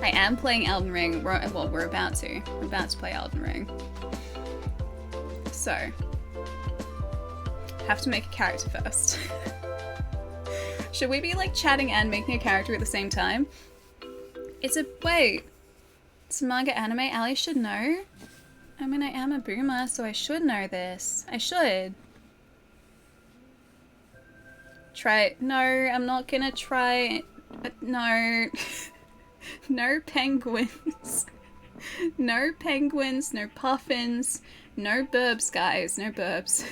I am playing Elden Ring. Well, we're about to. We're about to play Elden Ring. So, have to make a character first. Should we be like chatting and making a character at the same time? Wait. It's a manga anime. Ali should know. I mean, I am a boomer, so I should know this. I should. No, I'm not gonna try. No. No penguins. No penguins, no puffins, no burbs, guys. No burbs.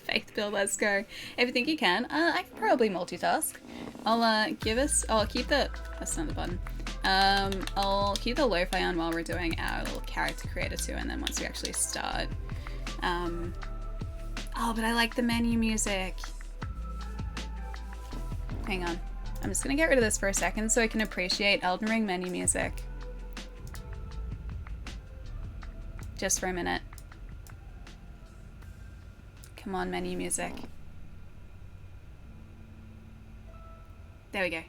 Faith Bill, let's go. If you think you can, I can probably multitask. I'll keep the, that's not the button. I'll keep the lo-fi on while we're doing our little character creator too, and then once we actually start. Oh, but I like the menu music. Hang on. I'm just gonna get rid of this for a second so I can appreciate Elden Ring menu music. Just for a minute. Come on, menu music. There we go.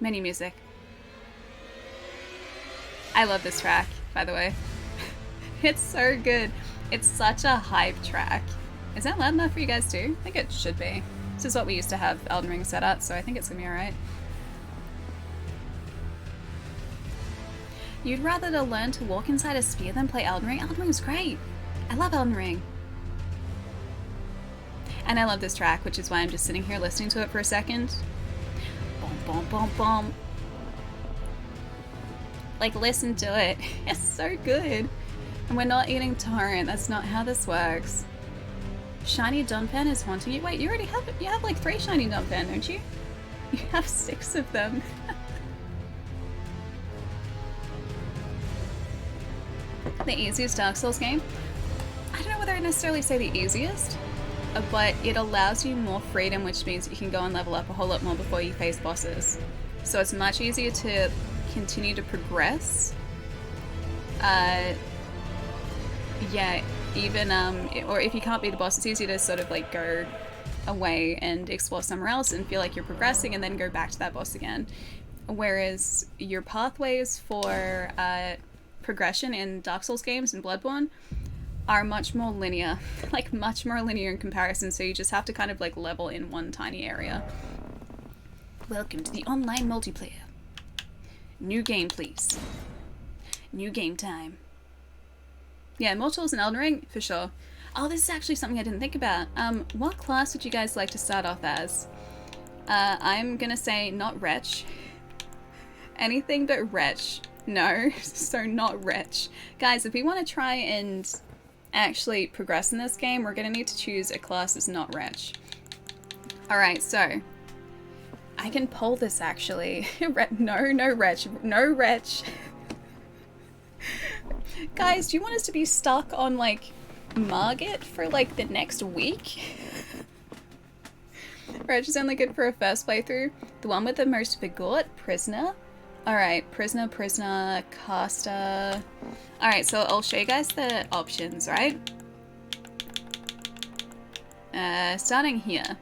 Menu music. I love this track, by the way. It's so good. It's such a hype track. Is that loud enough for you guys too? I think it should be. This is what we used to have Elden Ring set at, so I think it's gonna be alright. You'd rather to learn to walk inside a sphere than play Elden Ring? Elden Ring's great! I love Elden Ring. And I love this track, which is why I'm just sitting here listening to it for a second. Boom, boom, boom, boom. Like, listen to it. It's so good. And we're not eating torrent. That's not how this works. Shiny Dunpan is haunting you. Wait, you have like 3 shiny Dunpan, don't you? You have 6 of them. The easiest Dark Souls game? I don't know whether I'd necessarily say the easiest, but it allows you more freedom, which means you can go and level up a whole lot more before you face bosses. So it's much easier to continue to progress. Yeah, even, or if you can't beat the boss, it's easier to sort of like go away and explore somewhere else and feel like you're progressing and then go back to that boss again. Whereas your pathways for progression in Dark Souls games and Bloodborne are much more linear, like much more linear in comparison, so you just have to kind of like level in one tiny area. Welcome to the online multiplayer. New game, please. New game time. Yeah, more tools in Elden Ring, for sure. Oh, this is actually something I didn't think about. What class would you guys like to start off as? I'm gonna say not Wretch. Anything but Wretch. No, so not Wretch. Guys, if we want to try and actually progress in this game, we're gonna need to choose a class that's not Wretch. Alright, so I can pull this actually. No Wretch. No Wretch. Guys, do you want us to be stuck on like Margit for like the next week? Wretch is only good for a first playthrough. The one with the most Vigort, Prisoner. Alright, Prisoner, Caster. Alright, so I'll show you guys the options, right? Starting here.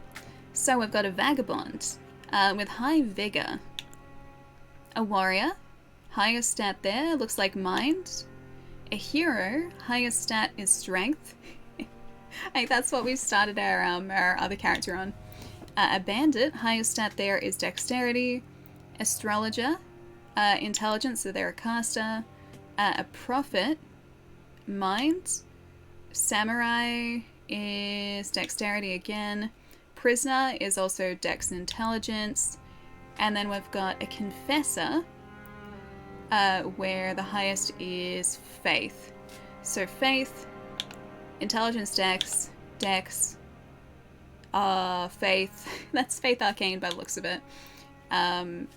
So we've got a Vagabond with high vigor. A Warrior. Highest stat there, looks like Mind. A Hero. Highest stat is Strength. I think that's what we started our other character on. A Bandit. Highest stat there is Dexterity. Astrologer. Intelligence, so they're a caster. A Prophet. Mind. Samurai is Dexterity again. Prisoner is also Dex and Intelligence. And then we've got a Confessor, where the highest is Faith. So Faith, Intelligence, Dex, Faith. That's Faith Arcane by the looks of it. And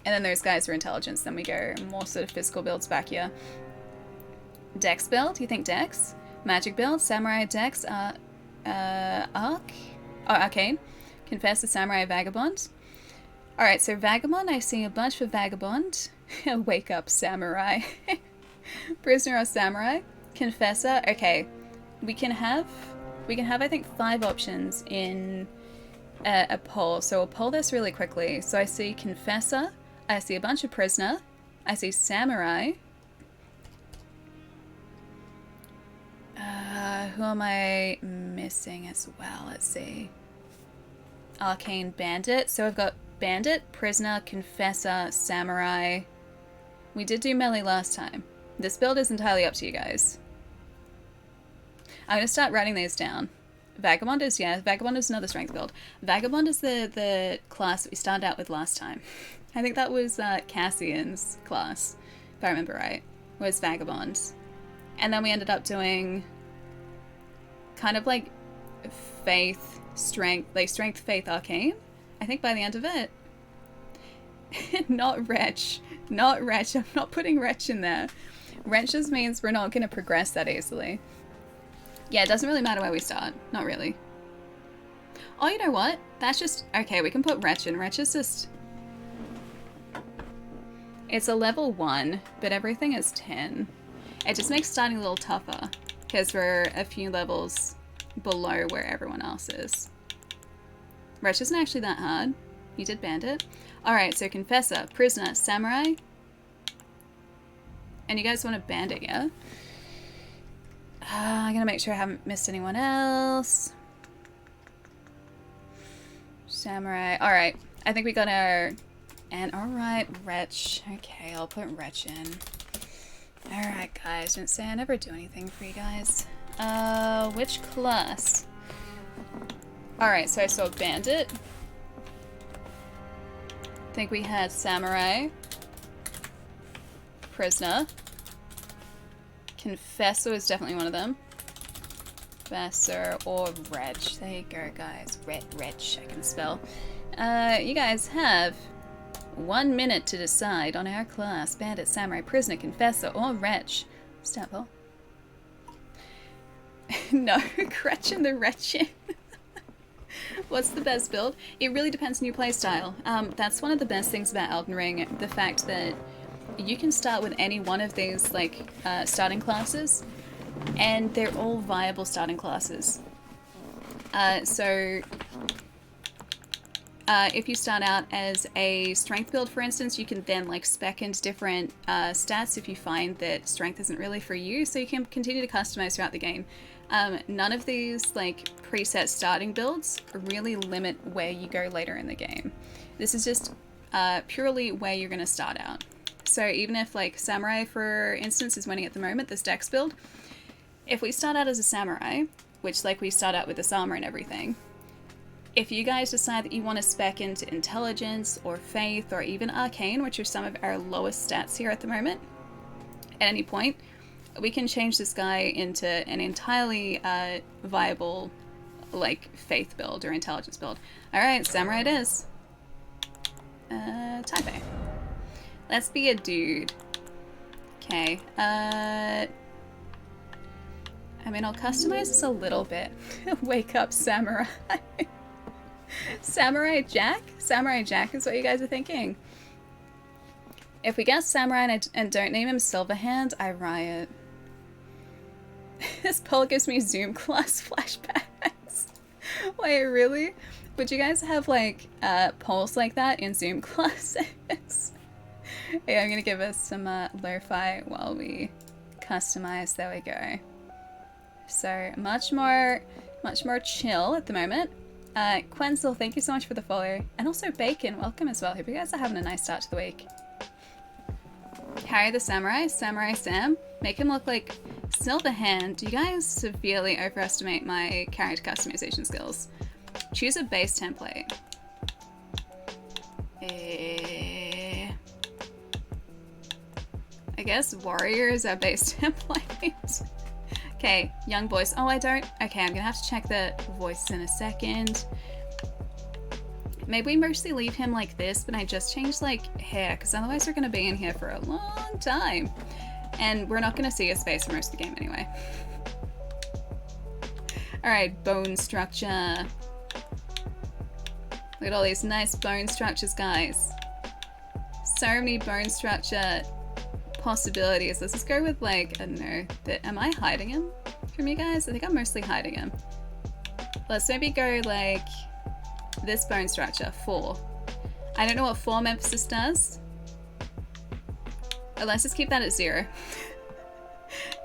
then those guys are Intelligence. Then we go more sort of physical builds back here. Dex build, you think Dex? Magic build, Samurai, Dex, Arcane. Confessor, Samurai, Vagabond. Alright, so Vagabond, I see a bunch for Vagabond. Wake up, Samurai. Prisoner or Samurai. Confessor, okay. We can have I think 5 options in a poll, so we'll poll this really quickly. So I see Confessor, I see a bunch of prisoner. I see samurai. Who am I missing as well? Let's see. Arcane bandit. So I've got bandit, prisoner, confessor, samurai. We did do melee last time. This build is entirely up to you guys. I'm going to start writing these down. Vagabond is, yeah, Vagabond is another strength build. Vagabond is the class that we started out with last time. I think that was Cassian's class, if I remember right, was Vagabond. And then we ended up doing kind of like faith, strength, like strength, faith, arcane, I think by the end of it. Not wretch. Not wretch. I'm not putting wretch in there. Wretch just means we're not going to progress that easily. Yeah, it doesn't really matter where we start. Not really. Oh, you know what? That's just... Okay, we can put wretch in. Wretch is just... It's a level 1, but everything is 10. It just makes starting a little tougher, because we're a few levels below where everyone else is. Wretch isn't actually that hard. You did bandit. Alright, so confessor, prisoner, samurai. And you guys want a bandit, yeah? I'm gonna make sure I haven't missed anyone else. Samurai. Alright, I think we got our... And alright, wretch. Okay, I'll put wretch in. Alright, guys. Didn't say I never do anything for you guys. Which class? Alright, so I saw bandit. I think we had samurai. Prisoner. Confessor is definitely one of them. Confessor or wretch. There you go, guys. Wretch, I can spell. You guys have 1 minute to decide on our class. Bandit, samurai, prisoner, confessor, or wretch. Step up. No, Gretchen the Wretched. What's the best build? It really depends on your playstyle. That's one of the best things about Elden Ring, the fact that you can start with any one of these like starting classes, and they're all viable starting classes. If you start out as a strength build, for instance, you can then like spec into different stats if you find that strength isn't really for you, so you can continue to customize throughout the game. None of these like preset starting builds really limit where you go later in the game. This is just purely where you're going to start out. So even if like samurai, for instance, is winning at the moment, this dex build, if we start out as a samurai, which like we start out with this armor and everything, if you guys decide that you want to spec into intelligence or faith or even arcane, which are some of our lowest stats here at the moment, at any point, we can change this guy into an entirely viable like faith build or intelligence build. Alright, samurai it is. Type A. Let's be a dude. Okay. I mean, I'll customize this a little bit. Wake up, samurai. Samurai Jack? Samurai Jack is what you guys are thinking. If we get samurai and don't name him Silverhand, I riot. This poll gives me Zoom class flashbacks. Wait, really? Would you guys have like polls like that in Zoom classes? Yeah, I'm gonna give us some lo-fi while we customize. There we go. So much more chill at the moment. Quenzel, thank you so much for the follow, and also Bacon, welcome as well. Hope you guys are having a nice start to the week. Carry the samurai, Samurai Sam. Make him look like Silverhand. You guys severely overestimate my character customization skills. Choose a base template. I guess warrior is our base template. Okay, young voice. Oh, I don't. Okay, I'm gonna have to check the voice in a second. Maybe we mostly leave him like this, but I just changed like hair, because otherwise we're gonna be in here for a long time. And we're not gonna see his face for most of the game anyway. Alright, bone structure. Look at all these nice bone structures, guys. So many bone structure possibilities. Let's just go with like, I don't know, am I hiding him from you guys? I think I'm mostly hiding him. Let's maybe go like this bone structure, 4. I don't know what form emphasis does. let's just keep that at 0.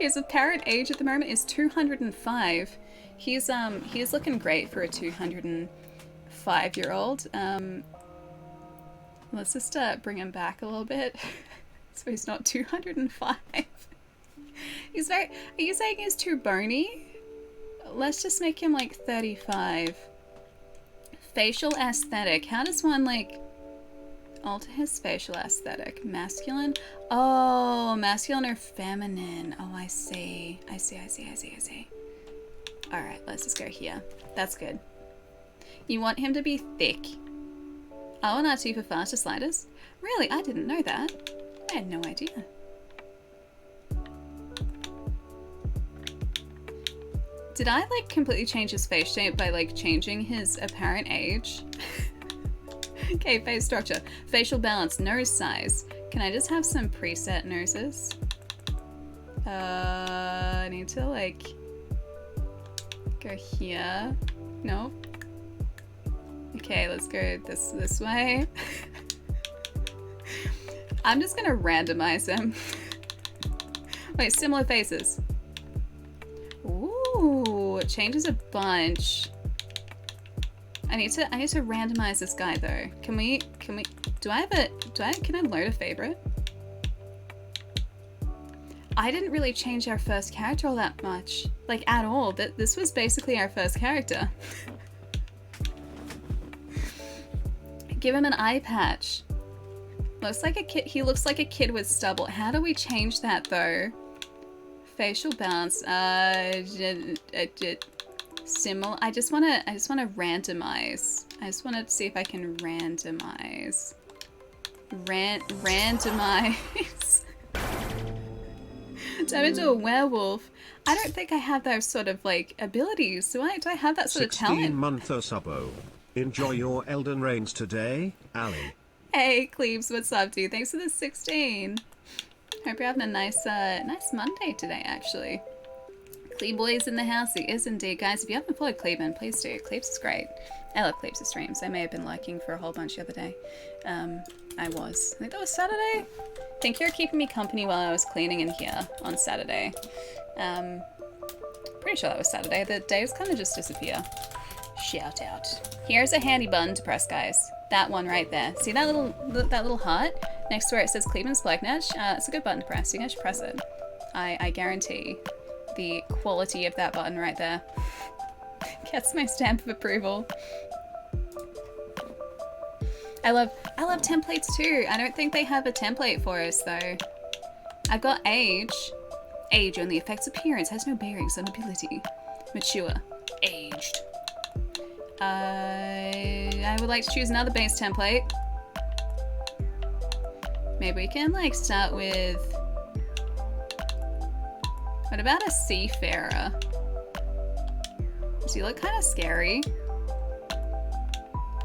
His apparent age at the moment is 205. He's looking great for a 205-year-old. Let's just bring him back a little bit so he's not 205. He's very. Are you saying he's too bony? Let's just make him like 35. Facial aesthetic. How does one like alter his facial aesthetic? Masculine? Oh, masculine or feminine. Oh, I see. I see. Alright, let's just go here. That's good. You want him to be thick. Oh, and R2 for faster sliders? Really? I didn't know that. I had no idea. Did I like completely change his face shape by like changing his apparent age? Okay, face structure. Facial balance, nose size. Can I just have some preset noses? I need to like go here. No. Okay, let's go this way. I'm just gonna randomize them. Wait, similar faces. Ooh, it changes a bunch. I need to randomize this guy though. Can I load a favorite? I didn't really change our first character all that much. Like at all. This was basically our first character. Give him an eye patch. Looks like a kid. He looks like a kid with stubble. How do we change that though? Facial balance. Similar. I just wanna randomize. I just wanna see if I can randomize. Randomize. Turn into a werewolf. I don't think I have those sort of like abilities. Do I have that sort of talent? 16-month Subbo. Enjoy your Elden Rings today, Ali. Hey, Cleves, what's up, dude? Thanks for the 16. Hope you're having a nice Monday today, actually. Cleboy's in the house. He is indeed. Guys, if you haven't followed Cleveland, please do. Cleves is great. I love Cleves' streams. I may have been lurking for a whole bunch the other day. I think that was Saturday? I think you were keeping me company while I was cleaning in here on Saturday. Pretty sure that was Saturday. The days kind of just disappear. Shout out. Here's a handy button to press, guys. That one right there. See that little heart next to where it says Cleveland's Blacknatch? It's a good button to press. You guys should press it. I guarantee the quality of that button right there gets my stamp of approval. I love templates too. I don't think they have a template for us though. I've got age. Age only affects appearance, has no bearings on ability. Mature. Aged. I would like to choose another base template. Maybe we can like start with... What about a seafarer? Does he look kind of scary?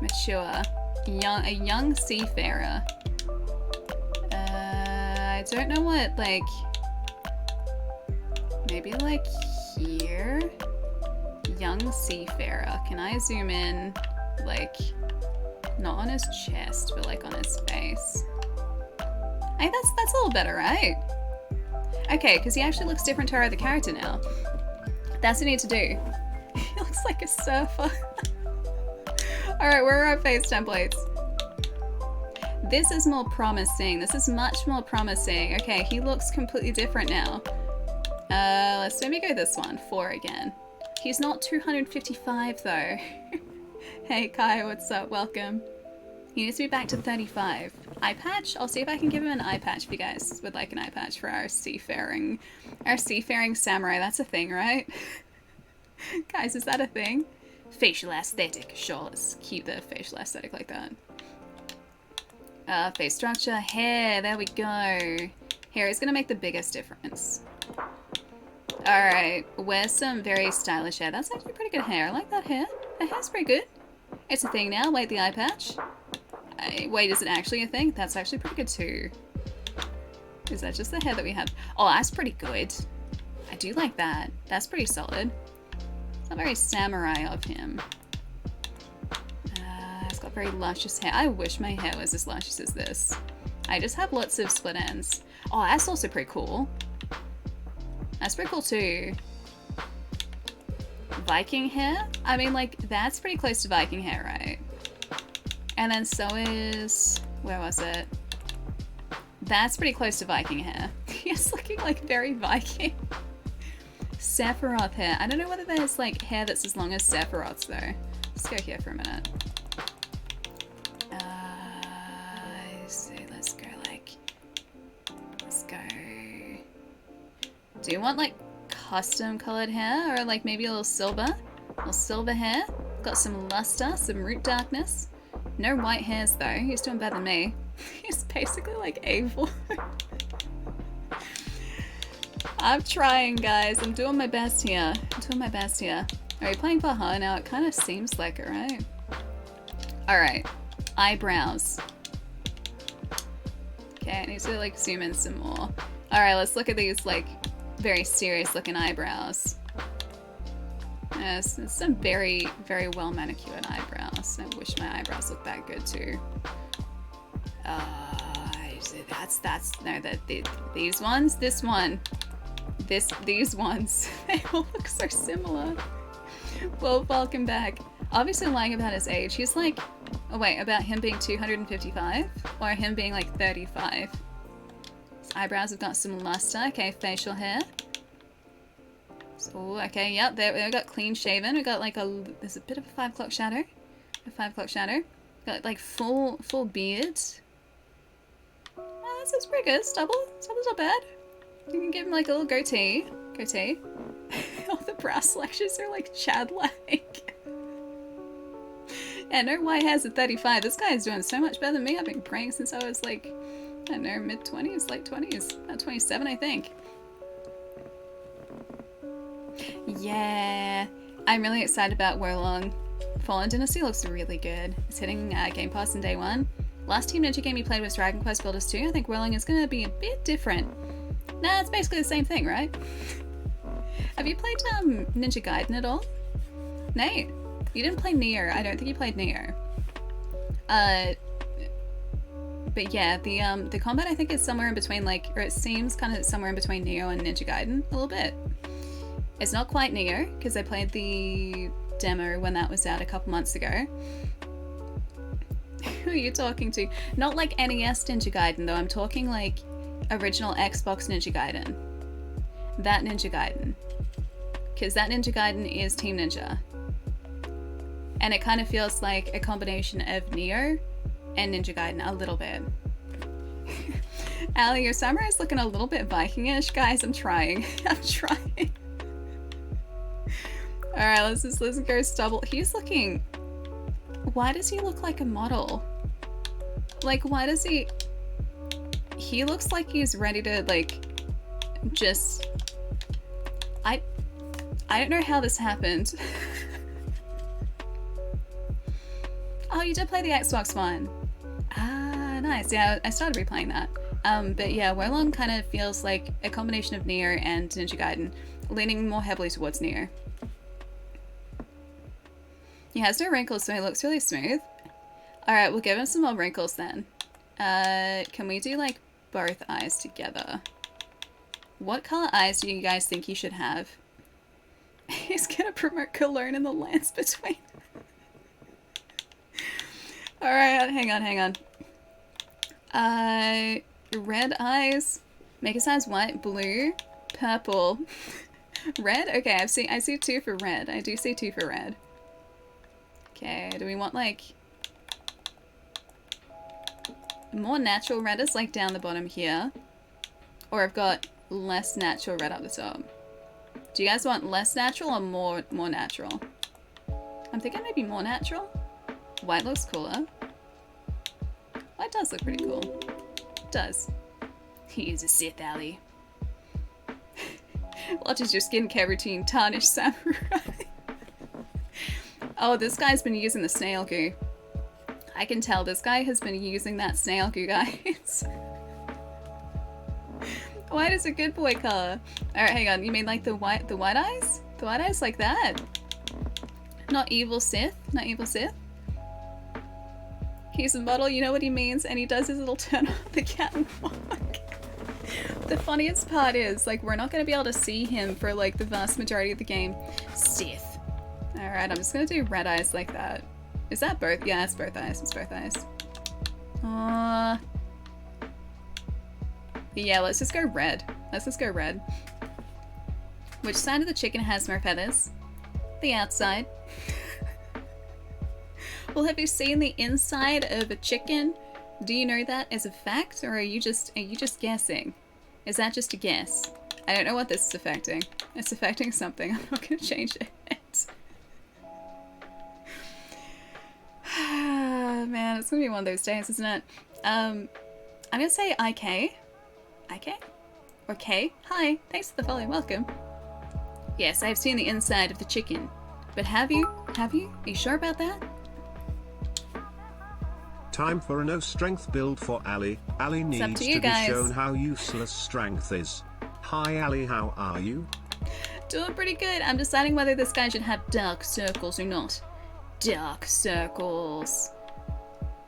Mature. A young seafarer. I don't know what, like... Maybe like here? Young seafarer. Can I zoom in, like, not on his chest, but like on his face? Hey, that's a little better, right? Okay, because he actually looks different to our other character now. That's what we need to do. He looks like a surfer. Alright, where are our face templates? This is more promising. This is much more promising. Okay, he looks completely different now. Let's maybe go this one. 4 again. He's not 255 though. Hey Kai, what's up? Welcome. He needs to be back to 35. Eye patch? I'll see if I can give him an eye patch if you guys would like an eye patch for our seafaring samurai. That's a thing, right? Guys, is that a thing? Facial aesthetic. Sure, let's keep the facial aesthetic like that. Face structure, hair, there we go. Hair is gonna make the biggest difference. Alright, wear some very stylish hair. That's actually pretty good hair. I like that hair. That hair's pretty good. It's a thing now. Wait, the eye patch. Wait, is it actually a thing? That's actually pretty good too. Is that just the hair that we have? Oh, that's pretty good. I do like that. That's pretty solid. It's not very samurai of him. It's got very luscious hair. I wish my hair was as luscious as this. I just have lots of split ends. Oh, that's also pretty cool. That's pretty cool too. Viking hair? I mean, like, that's pretty close to Viking hair, right? And then so is... where was it? That's pretty close to Viking hair. It's looking like very Viking. Sephiroth hair. I don't know whether there's like hair that's as long as Sephiroth's though. Let's go here for a minute. So let's go like... let's go... do you want like custom colored hair or like maybe a little silver? A little silver hair. Got some luster, some root darkness. No white hairs though. He's doing better than me. He's basically like Avor. I'm trying, guys. I'm doing my best here. Are you playing Baha now? It kind of seems like it, right? Alright. Eyebrows. Okay, I need to like zoom in some more. Alright, let's look at these like very serious looking eyebrows. Yes, it's some very, very well manicured eyebrows. I wish my eyebrows looked that good too. These ones, this one, these ones, they all look so similar. Well, welcome back. Obviously lying about his age. He's like, oh wait, about him being 255 or him being like 35. His eyebrows have got some luster. Okay, facial hair. So, okay, yep, there we got clean shaven. We got like there's a bit of a 5 o'clock shadow. Got like full beard. Oh, that's pretty good. Stubble's not bad. You can give him like a little goatee. All the brow selections are like Chad-like. Yeah, no white hairs at 35. This guy is doing so much better than me. I've been praying since I was like, I don't know, mid-20s, late 20s. About 27, I think. Yeah, I'm really excited about Wolong. Fallen Dynasty looks really good. It's hitting Game Pass in day 1. Last Team Ninja game he played was Dragon Quest Builders 2. I think Wolong is going to be a bit different. Nah, it's basically the same thing, right? Have you played Ninja Gaiden at all? Nate, you didn't play Nier. I don't think you played Nier. But yeah, the combat I think is somewhere in between, like, or it seems kind of somewhere in between Neo and Ninja Gaiden a little bit. It's not quite Neo, because I played the demo when that was out a couple months ago. Who are you talking to? Not like NES Ninja Gaiden though, I'm talking like original Xbox Ninja Gaiden. That Ninja Gaiden. Because that Ninja Gaiden is Team Ninja. And it kind of feels like a combination of Neo and Ninja Gaiden a little bit. Ali, your samurai's looking a little bit Viking-ish. Guys, I'm trying. Alright, let's go Stubble. He's looking... why does he look like a model? Like, why does he... he looks like he's ready to, like, just... I don't know how this happened. Oh, you did play the Xbox one. Ah, nice. Yeah, I started replaying that. But yeah, Wolong kind of feels like a combination of Nier and Ninja Gaiden, leaning more heavily towards Nier. He has no wrinkles, so he looks really smooth. Alright, we'll give him some more wrinkles then. Can we do, like, both eyes together? What color eyes do you guys think he should have? He's gonna promote cologne in the lands between. Alright, hang on. Red eyes. Make his eyes white, blue, purple. Red? Okay, I see 2 for red. I do see 2 for red. Okay, do we want like more natural red is like down the bottom here? Or I've got less natural red up the top. Do you guys want less natural or more natural? I'm thinking maybe more natural. White looks cooler. White does look pretty cool. It does. He's a Sith, Ali. Watches your skincare routine tarnish samurai. Oh, this guy's been using the snail goo. I can tell this guy has been using that snail goo, guys. White is a good boy color. Alright, hang on. You mean like the white eyes? The white eyes like that? Not evil Sith? Not evil Sith? He's a model, you know what he means, and he does his little turn on the catwalk. The funniest part is, like, we're not going to be able to see him for, like, the vast majority of the game. Sith. Alright, I'm just going to do red eyes like that. Is that both? Yeah, it's both eyes. It's both eyes. Yeah, let's just go red. Let's just go red. Which side of the chicken has more feathers? The outside. Well, have you seen the inside of a chicken? Do you know that as a fact, or are you just guessing? Is that just a guess? I don't know what this is affecting. It's affecting something. I'm not going to change it. Man, it's going to be one of those days, isn't it? I'm going to say IK. IK? Or K? Hi, thanks for the follow, welcome. Yes, I've seen the inside of the chicken. But have you? Have you? Are you sure about that? Time for a no strength build for Ali. Ali needs to be shown how useless strength is. Hi Ali, how are you? Doing pretty good. I'm deciding whether this guy should have dark circles or not. Dark circles.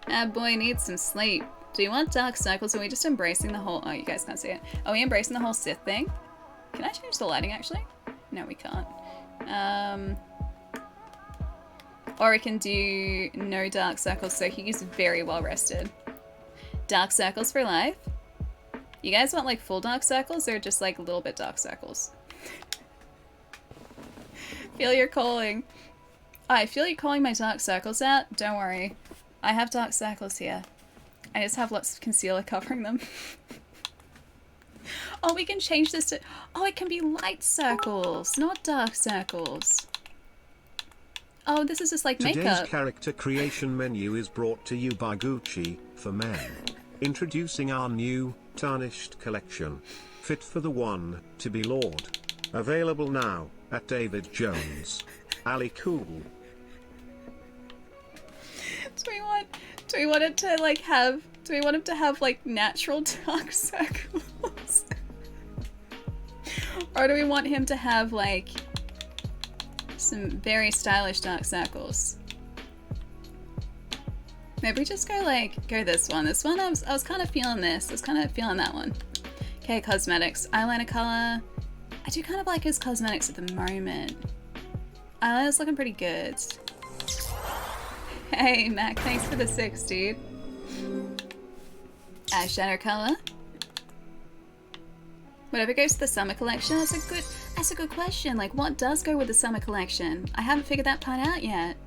That boy needs some sleep. Do you want dark circles, or are we just embracing the whole... Oh, you guys can't see it. Are we embracing the whole Sith thing? Can I change the lighting, actually? No, we can't. Or we can do no dark circles, so he's very well rested. Dark circles for life. You guys want like full dark circles or just like a little bit dark circles? Feel your calling. Oh, I feel you calling my dark circles out. Don't worry. I have dark circles here. I just have lots of concealer covering them. Oh, we can change this to... Oh, it can be light circles, not dark circles. Oh, this is just like makeup. Today's character creation menu is brought to you by Gucci for Men. Introducing our new, tarnished collection. Fit for the one, to be Lord. Available now, at David Jones. Ali Cool. Do we want it to like have... Do we want him to have like natural dark circles? Or do we want him to have like... some very stylish dark circles? Maybe we just go this one. This one I was kind of feeling this. I was kind of feeling that one. Okay, cosmetics. Eyeliner color. I do kind of like his cosmetics at the moment. Eyeliner's looking pretty good. Hey Mac, thanks for the 6, dude. Eyeshadow color. Whatever goes to the summer collection, that's a good question. Like, what does go with the summer collection? I haven't figured that part out yet.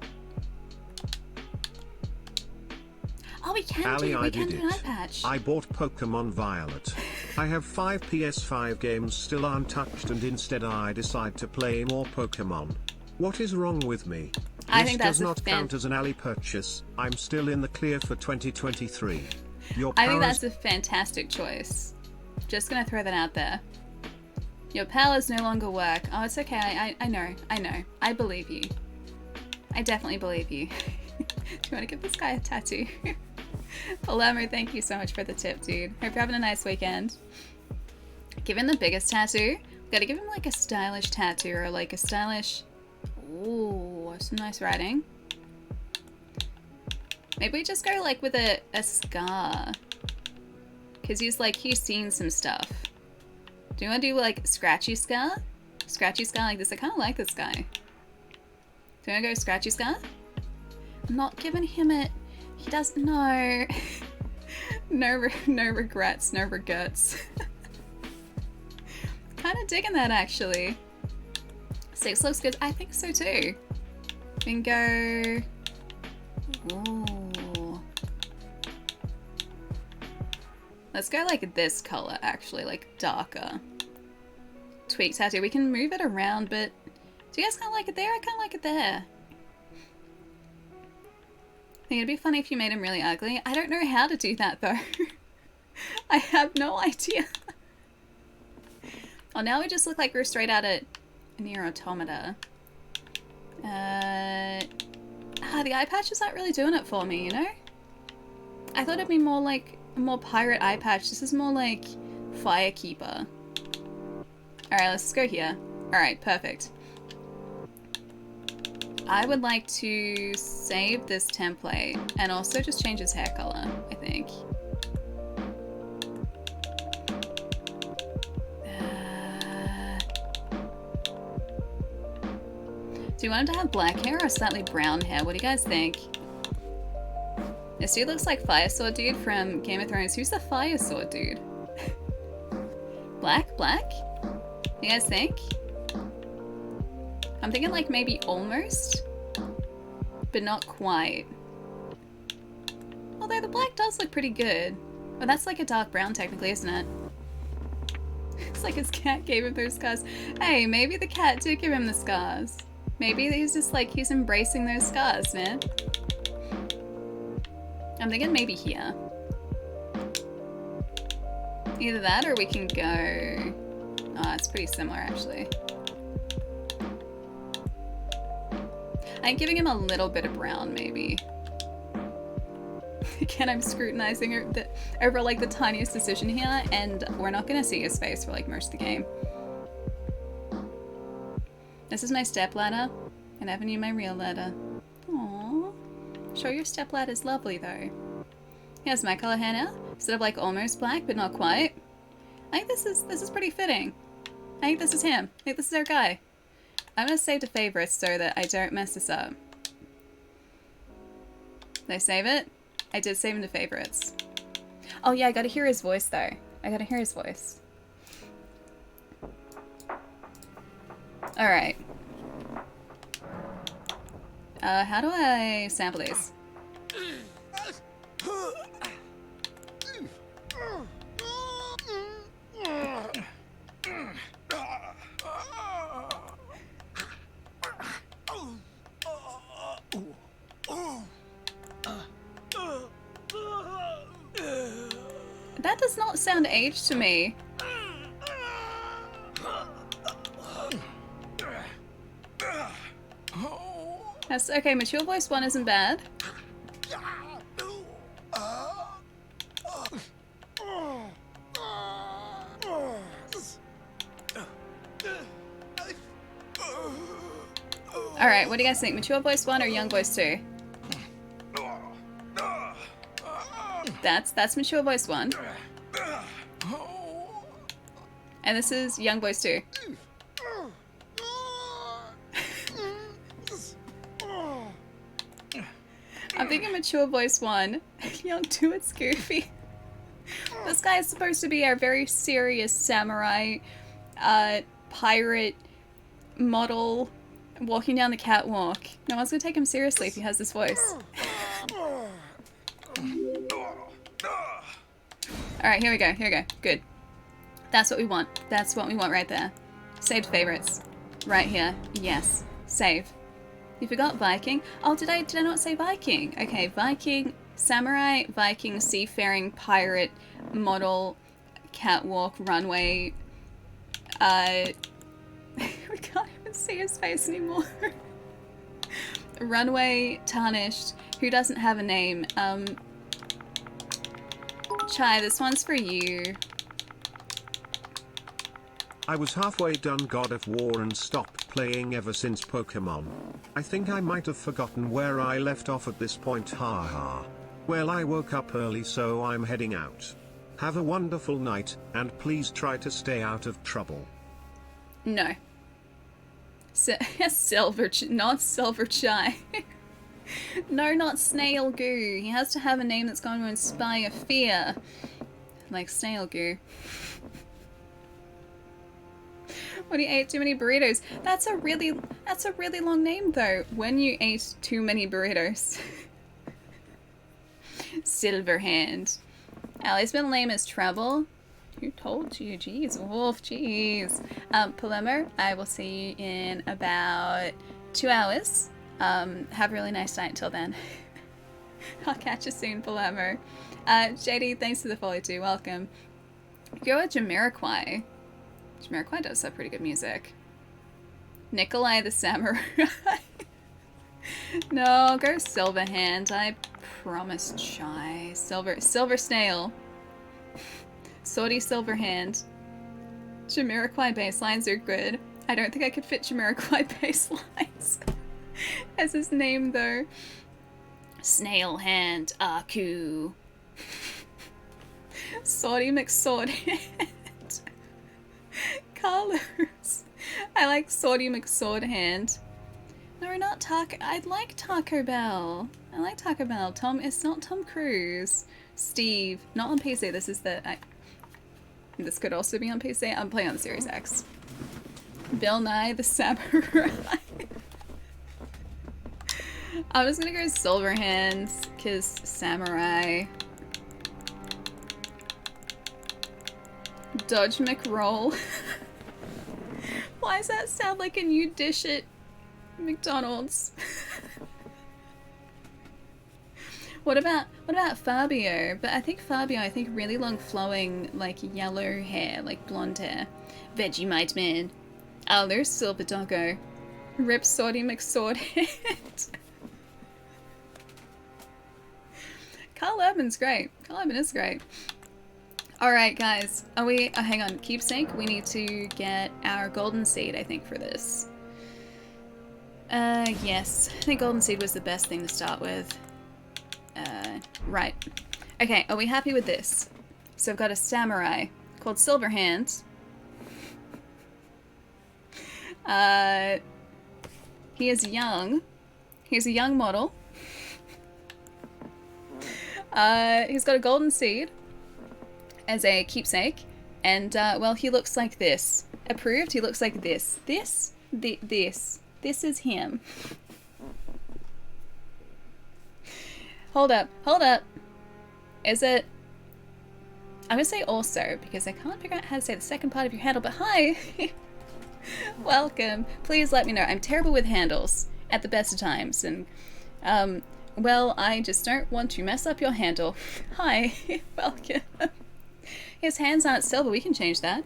Oh, we can Ali, do an eye patch. I bought Pokemon Violet. I have 5 PS5 games still untouched, and instead I decide to play more Pokemon. What is wrong with me? I think this does not count as an Ali purchase. I'm still in the clear for 2023. I think that's a fantastic choice. Just gonna throw that out there. Your powers no longer work. Oh, it's okay. I know. I believe you. I definitely believe you. Do you want to give this guy a tattoo? Palermo, thank you so much for the tip, dude. Hope you're having a nice weekend. Give him the biggest tattoo. We gotta give him like a stylish tattoo, or like a stylish... Ooh, some nice writing. Maybe we just go like with a scar. Because he's seen some stuff. Do you want to do like scratchy scar? Scratchy scar like this? I kind of like this guy. Do you want to go scratchy scar? I'm not giving him it. He doesn't know. No regrets, no regrets. Kind of digging that actually. 6 looks good. I think so too. We can go... Ooh. Let's go like this color actually, like darker. Tweak tattoo. We can move it around, but do you guys kind of like it there? I kind of like it there. I think it'd be funny if you made him really ugly. I don't know how to do that though. I have no idea. Oh, now we just look like we're straight out at Nier Automata. The eye patch is not really doing it for me, you know? I thought it'd be more like a more pirate eye patch. This is more like Firekeeper. Alright, let's go here. Alright, perfect. I would like to save this template and also just change his hair color, I think. Do you want him to have black hair or slightly brown hair? What do you guys think? This dude looks like Fire Sword Dude from Game of Thrones. Who's the Fire Sword Dude? Black? Black? You guys think? I'm thinking like maybe almost, but not quite. Although the black does look pretty good. But that's like a dark brown technically, isn't it? It's like his cat gave him those scars. Hey, maybe the cat did give him the scars. Maybe he's just like, he's embracing those scars, man. I'm thinking maybe here. Either that or we can go... Oh, it's pretty similar actually. I'm giving him a little bit of brown maybe. Again, I'm scrutinizing over like the tiniest decision here, and we're not gonna see his face for like most of the game. This is my stepladder, and I haven't used my real ladder. Aww. Sure, your stepladder's lovely though. Here's my color hair now. Instead of like almost black, but not quite. I think this is pretty fitting. I think this is him. I think this is our guy. I'm gonna save to favorites so that I don't mess this up. Did I save it? I did save him to favorites. Oh yeah, I gotta hear his voice though. I gotta hear his voice. Alright. How do I sample these? That does not sound aged to me. That's okay, mature voice 1 isn't bad. Alright, what do you guys think? Mature voice 1 or young voice 2? That's mature voice 1. And this is young voice 2. I'm thinking mature voice 1. Young 2, it's goofy. This guy is supposed to be our very serious samurai, pirate, model, walking down the catwalk. No one's gonna take him seriously if he has this voice. Alright, here we go, here we go. Good. That's what we want. That's what we want right there. Saved favorites. Right here. Yes. Save. You forgot Viking? Oh, did I not say Viking? Okay, Viking, samurai, Viking, seafaring, pirate, model, catwalk, runway. We can't even see his face anymore. Runway, tarnished. Who doesn't have a name? Chai, this one's for you. I was halfway done God of War and stopped playing ever since Pokemon. I think I might have forgotten where I left off at this point, haha. Well, I woke up early, so I'm heading out. Have a wonderful night, and please try to stay out of trouble. No. Silver, not Silver Chai. No, not Snail Goo. He has to have a name that's going to inspire fear. Like Snail Goo. When you ate too many burritos. That's a really long name though. When you ate too many burritos. Silverhand. Allie's middle name is Trouble. Who told you? Jeez, wolf, jeez. Palermo, I will see you in about 2 hours. Have a really nice night until then. I'll catch you soon, Palermo. JD, thanks for the follow too. Welcome. Go with Jamiroquai. Jamiroquai does have pretty good music. Nikolai the Samurai. No, go Silverhand. I promise, Chai. Silver Snail. Swordy Silverhand. Jamiroquai baselines are good. I don't think I could fit Jamiroquai baselines as his name though. Snail Hand Aku. Swordy McSwordhand. Carlos. I like Swordy McSwordhand. No, not Taco. I'd like Taco Bell. I like Taco Bell. Tom, it's not Tom Cruise. Steve, not on PC. This is the. This could also be on PC. I'm playing on the Series X. Bill Nye the Samurai. I'm just gonna go Silverhands, because Samurai. Dodge McRoll. Why does that sound like a new dish at McDonald's? What about Fabio? But I think really long flowing, like yellow hair, like blonde hair. Vegemite Man. Oh, there's Silver Doggo. Rip Swordy McSwordhead. Carl Urban's great. Carl Urban is great. Alright guys, are we, hang on, keepsake? We need to get our golden seed, I think, for this. Yes. I think golden seed was the best thing to start with. Right. Okay, are we happy with this? So I've got a samurai called Silverhand. He is young. He's a young model. He's got a golden seed as a keepsake, and well, he looks like this. Approved? He looks like this. This is him. Hold up. Is it? I'm gonna say also, because I can't figure out how to say the second part of your handle, but hi! Welcome. Please let me know. I'm terrible with handles at the best of times, and well, I just don't want to mess up your handle. Hi. Welcome. His hands aren't silver. We can change that.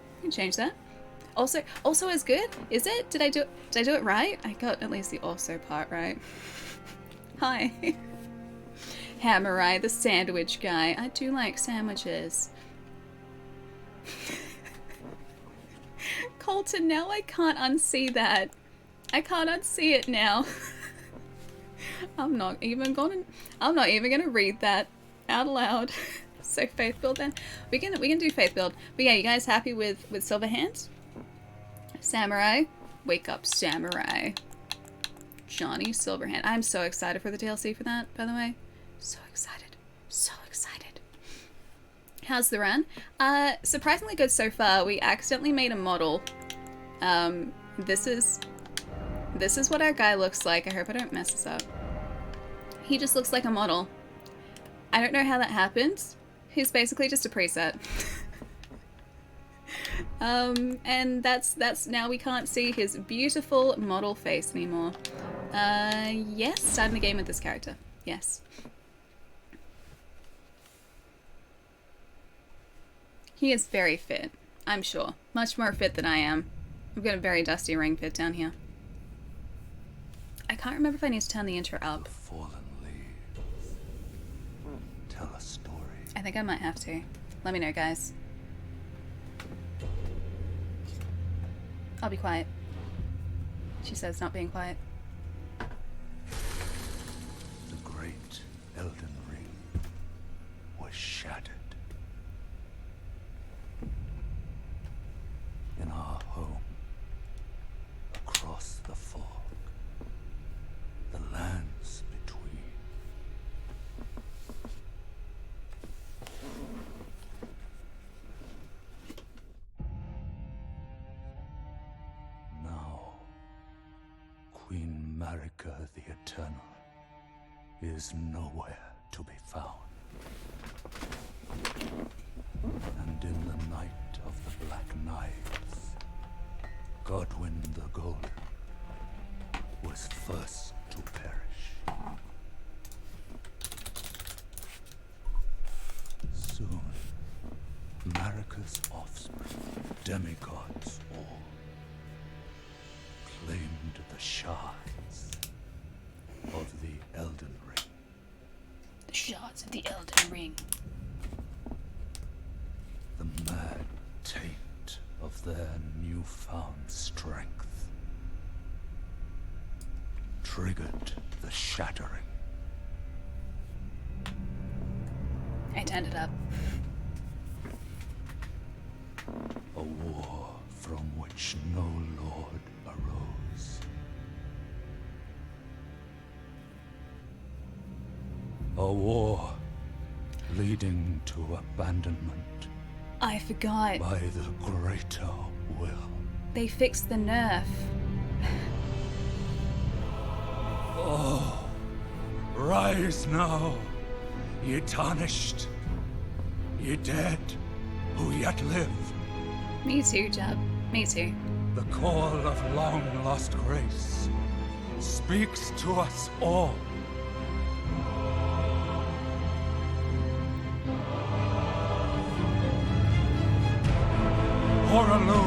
Also is good. Is it? Did I do it right? I got at least the also part right. Hi. Hammerai, the sandwich guy. I do like sandwiches. Colton, now I can't unsee that. I can't unsee it now. I'm not even gonna read that out loud. So faith build then. We can do faith build. But yeah, you guys happy with Silverhand? Samurai. Wake up, Samurai. Johnny Silverhand. I'm so excited for the DLC for that, by the way. So excited. So excited. How's the run? Surprisingly good so far. We accidentally made a model. This is what our guy looks like. I hope I don't mess this up. He just looks like a model. I don't know how that happened. He's basically just a preset. And that's now we can't see his beautiful model face anymore. Yes, starting the game with this character. Yes. He is very fit, I'm sure. Much more fit than I am. I've got a very dusty ring fit down here. I can't remember if I need to turn the intro up. The fallen leaves tell a story. I think I might have to. Let me know, guys. I'll be quiet. She says not being quiet. The great Elden Ring was shattered. In our home, across the fog, the lands between. Now, Queen Marika the Eternal is nowhere to be found. And in the night of the Black Knives, Godwyn the Golden was first to perish. Soon, Marika's offspring, demigods all, claimed the shards of the Elden Ring. The shards of the Elden Ring. The mad taint of their newfound strength. triggered the shattering. I turned it up. A war from which no lord arose. A war leading to abandonment I forgot. by the greater will. They fixed the nerf. Oh, rise now, ye tarnished, ye dead who yet live. Me too, Jub. Me too. The call of long lost grace speaks to us all. Horalu,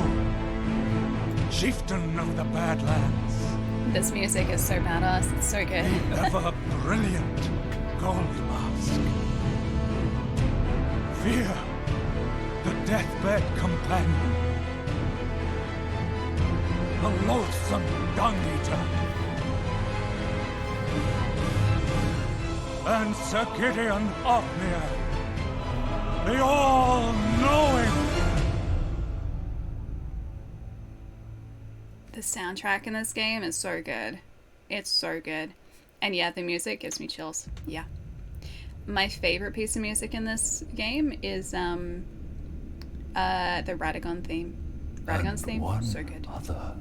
chieftain of the Badlands, This music is so badass. It's so good. the ever brilliant Gold Mask. Fear, the deathbed companion, the loathsome dung eater, and Sir Gideon Othmere, the all-knowing. The soundtrack in this game is so good. It's so good. And yeah, the music gives me chills. Yeah. My favorite piece of music in this game is the Radagon theme. Radagon's And theme, one so good. other,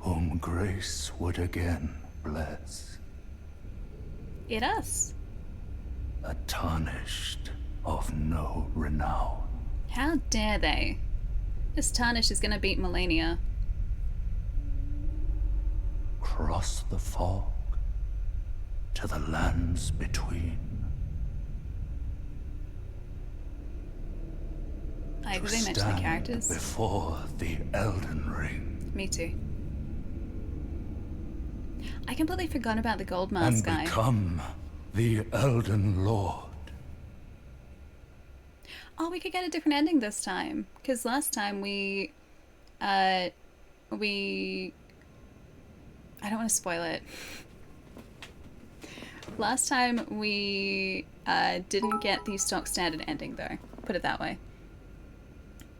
whom grace would again bless, It us. a tarnished of no renown. How dare they? This Tarnish is gonna beat Melania. Cross the fog to the lands between. I To agree they mention the stand characters. before the Elden Ring Me too. I completely forgot about the Gold and Mask guy. become the Elden Lord. Oh, we could get a different ending this time. Because last time I don't want to spoil it. Last time we didn't get the stock standard ending though. Put it that way.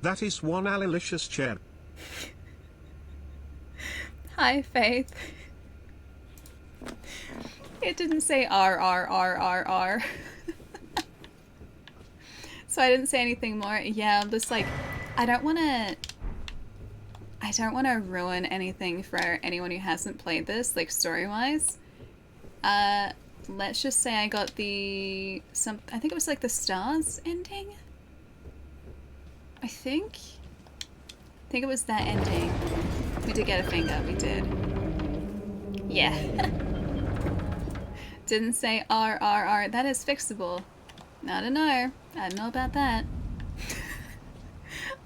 That is one alilicious chair. Hi, Faith. It didn't say R R R R R. So I didn't say anything more. Yeah, I'm just like, I don't want to ruin anything for anyone who hasn't played this, like story-wise. Let's just say I got I think it was like the stars ending. I think it was that ending. We did get a finger, we did. Yeah. Didn't say R R R. That is fixable. I don't know. I don't know about that.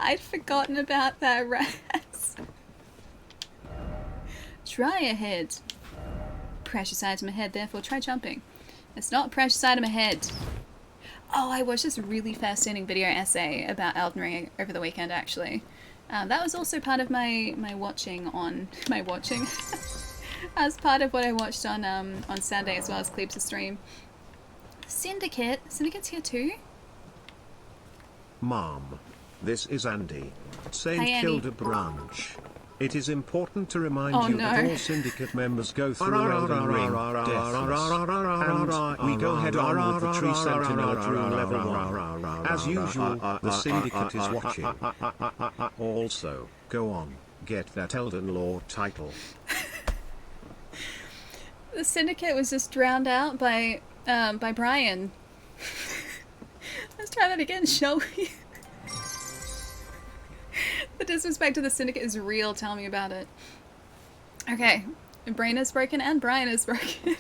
I'd forgotten about that, Raz. Try ahead. Precious item ahead, therefore try jumping. It's not precious item ahead. Oh, I watched this really fascinating video essay about Elden Ring over the weekend, actually. That was also part of my watching on... My watching? As part of what I watched on Saturday as well as Cleeps' stream. Syndicate? Syndicate's here too? Mom, this is Andy. Saint Hi, Andy. Hildebranch. It is important to remind Oh, you no. that all Syndicate members go through Elden Ring, deathless. And we go head on with the Tree Sentinel through level 1. As usual, the Syndicate is watching. Also, go on, get that Elden Lord title. The Syndicate was just drowned out by Brian. Let's try that again, shall we? The disrespect to the Syndicate is real, tell me about it. Okay, Brain is broken and Brian is broken.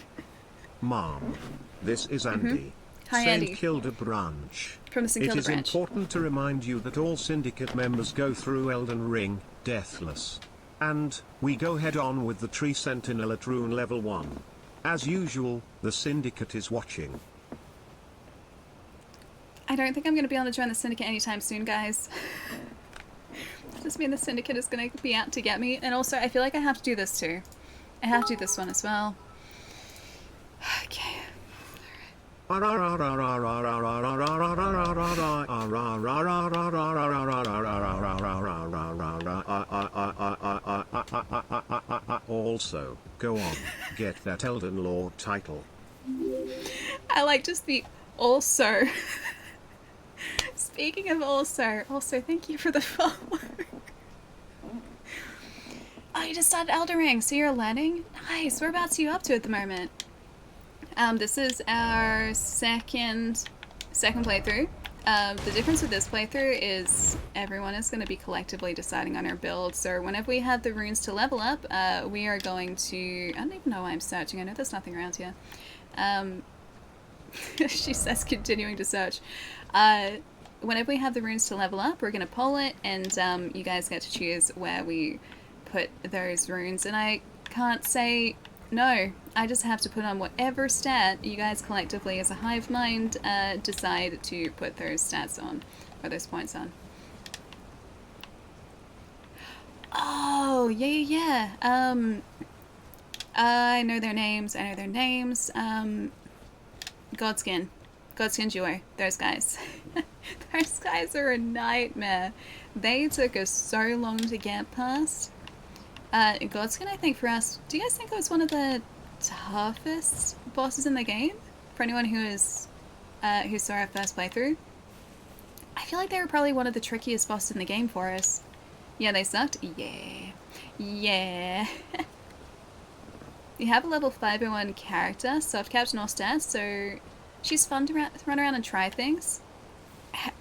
Mom, this is Andy. Hi, Saint Andy. Hildebranch. From the St. It is Hildebranch. important to remind you that all Syndicate members go through Elden Ring, deathless. And, we go head on with the Tree Sentinel at Rune level 1. As usual, the Syndicate is watching. I don't think I'm going to be able to join the Syndicate anytime soon, guys. Does this mean the Syndicate is going to be out to get me? And also, I feel like I have to do this too. I have to do this one as well. Okay. Also, go on, get that Elden Lord title. I like just the also. Speaking of also thank you for the follow. Oh, you just started Elden Ring, so you're learning? Nice. Whereabouts are you up to at the moment? This is our second playthrough. The difference with this playthrough is everyone is going to be collectively deciding on our build. So whenever we have the runes to level up, we are going to... I don't even know why I'm searching. I know there's nothing around here. She says continuing to search. Whenever we have the runes to level up, we're going to poll it, and you guys get to choose where we put those runes. And I can't say no. I just have to put on whatever stat you guys collectively as a hive mind decide to put those stats on, or those points on. Oh, yeah. I know their names. Godskin Duo. Those guys. Those guys are a nightmare. They took us so long to get past. Godskin, I think for us, do you guys think it was one of the toughest bosses in the game? For anyone who saw our first playthrough? I feel like they were probably one of the trickiest bosses in the game for us. Yeah, they sucked? Yeah. You have a level 501 character, soft capped all stats, so she's fun to run around and try things.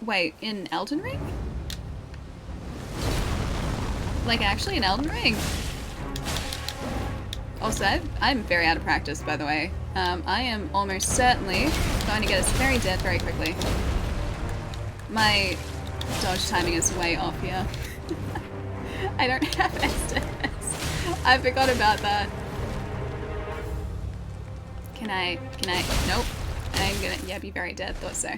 Wait, in Elden Ring? Like, actually in Elden Ring? Also, I'm very out of practice, by the way. I am almost certainly going to get us very dead very quickly. My dodge timing is way off here. I don't have SDS. I forgot about that. Can I? Nope. I'm gonna, be very dead. Thought so.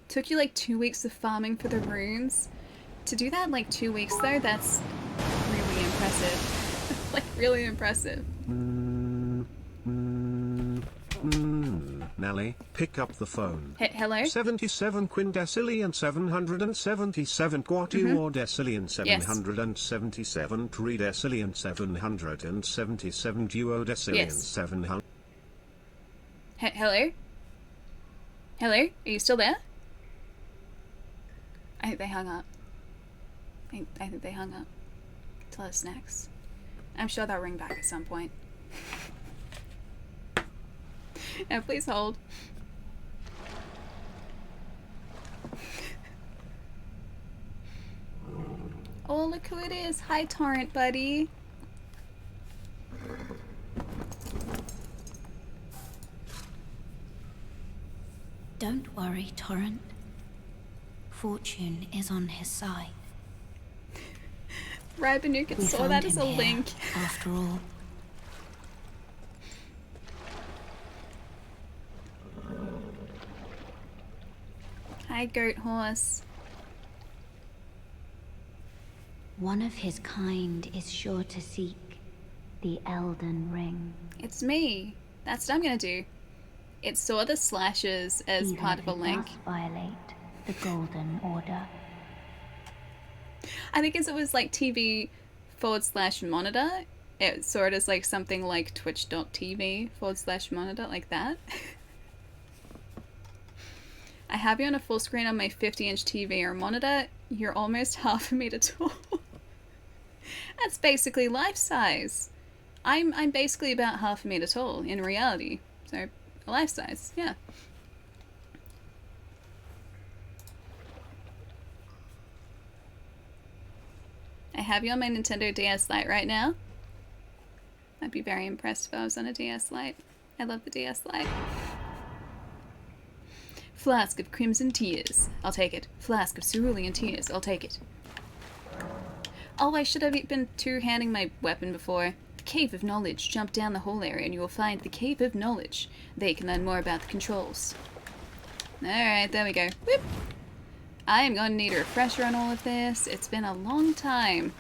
Took you like 2 weeks of farming for the runes. To do that in like 2 weeks though, that's really impressive. Like, really impressive. Nelly, pick up the phone. Hello? 77 quindecillion 777 quatuor decillion 777 tridecillion 777 duodecillion 700. Hello? Hello? Are you still there? I think they hung up. I think they hung up. Tell us next. I'm sure they'll ring back at some point. Now, please hold. Oh, look who it is. Hi, Torrent, buddy. Don't worry, Torrent. Fortune is on his side. Rabanuk saw that as a link. After all. Hi, Goat Horse. One of his kind is sure to seek the Elden Ring. It's me. That's what I'm gonna do. It saw the slashes as part of a link. Must violate the Golden Order. I think as it was like TV/monitor, it saw it as like something like twitch.tv/monitor, like that. I have you on a full screen on my 50-inch TV or monitor. You're almost half a meter tall. That's basically life size. I'm basically about half a meter tall in reality. So, life size, yeah. I have you on my Nintendo DS Lite right now. I'd be very impressed if I was on a DS Lite. I love the DS Lite. Flask of Crimson Tears. I'll take it. Flask of Cerulean Tears. I'll take it. Oh, I should have been two-handing my weapon before. The Cave of Knowledge. Jump down the whole area and you will find the Cave of Knowledge. They can learn more about the controls. Alright, there we go. Whoop! I am going to need a refresher on all of this. It's been a long time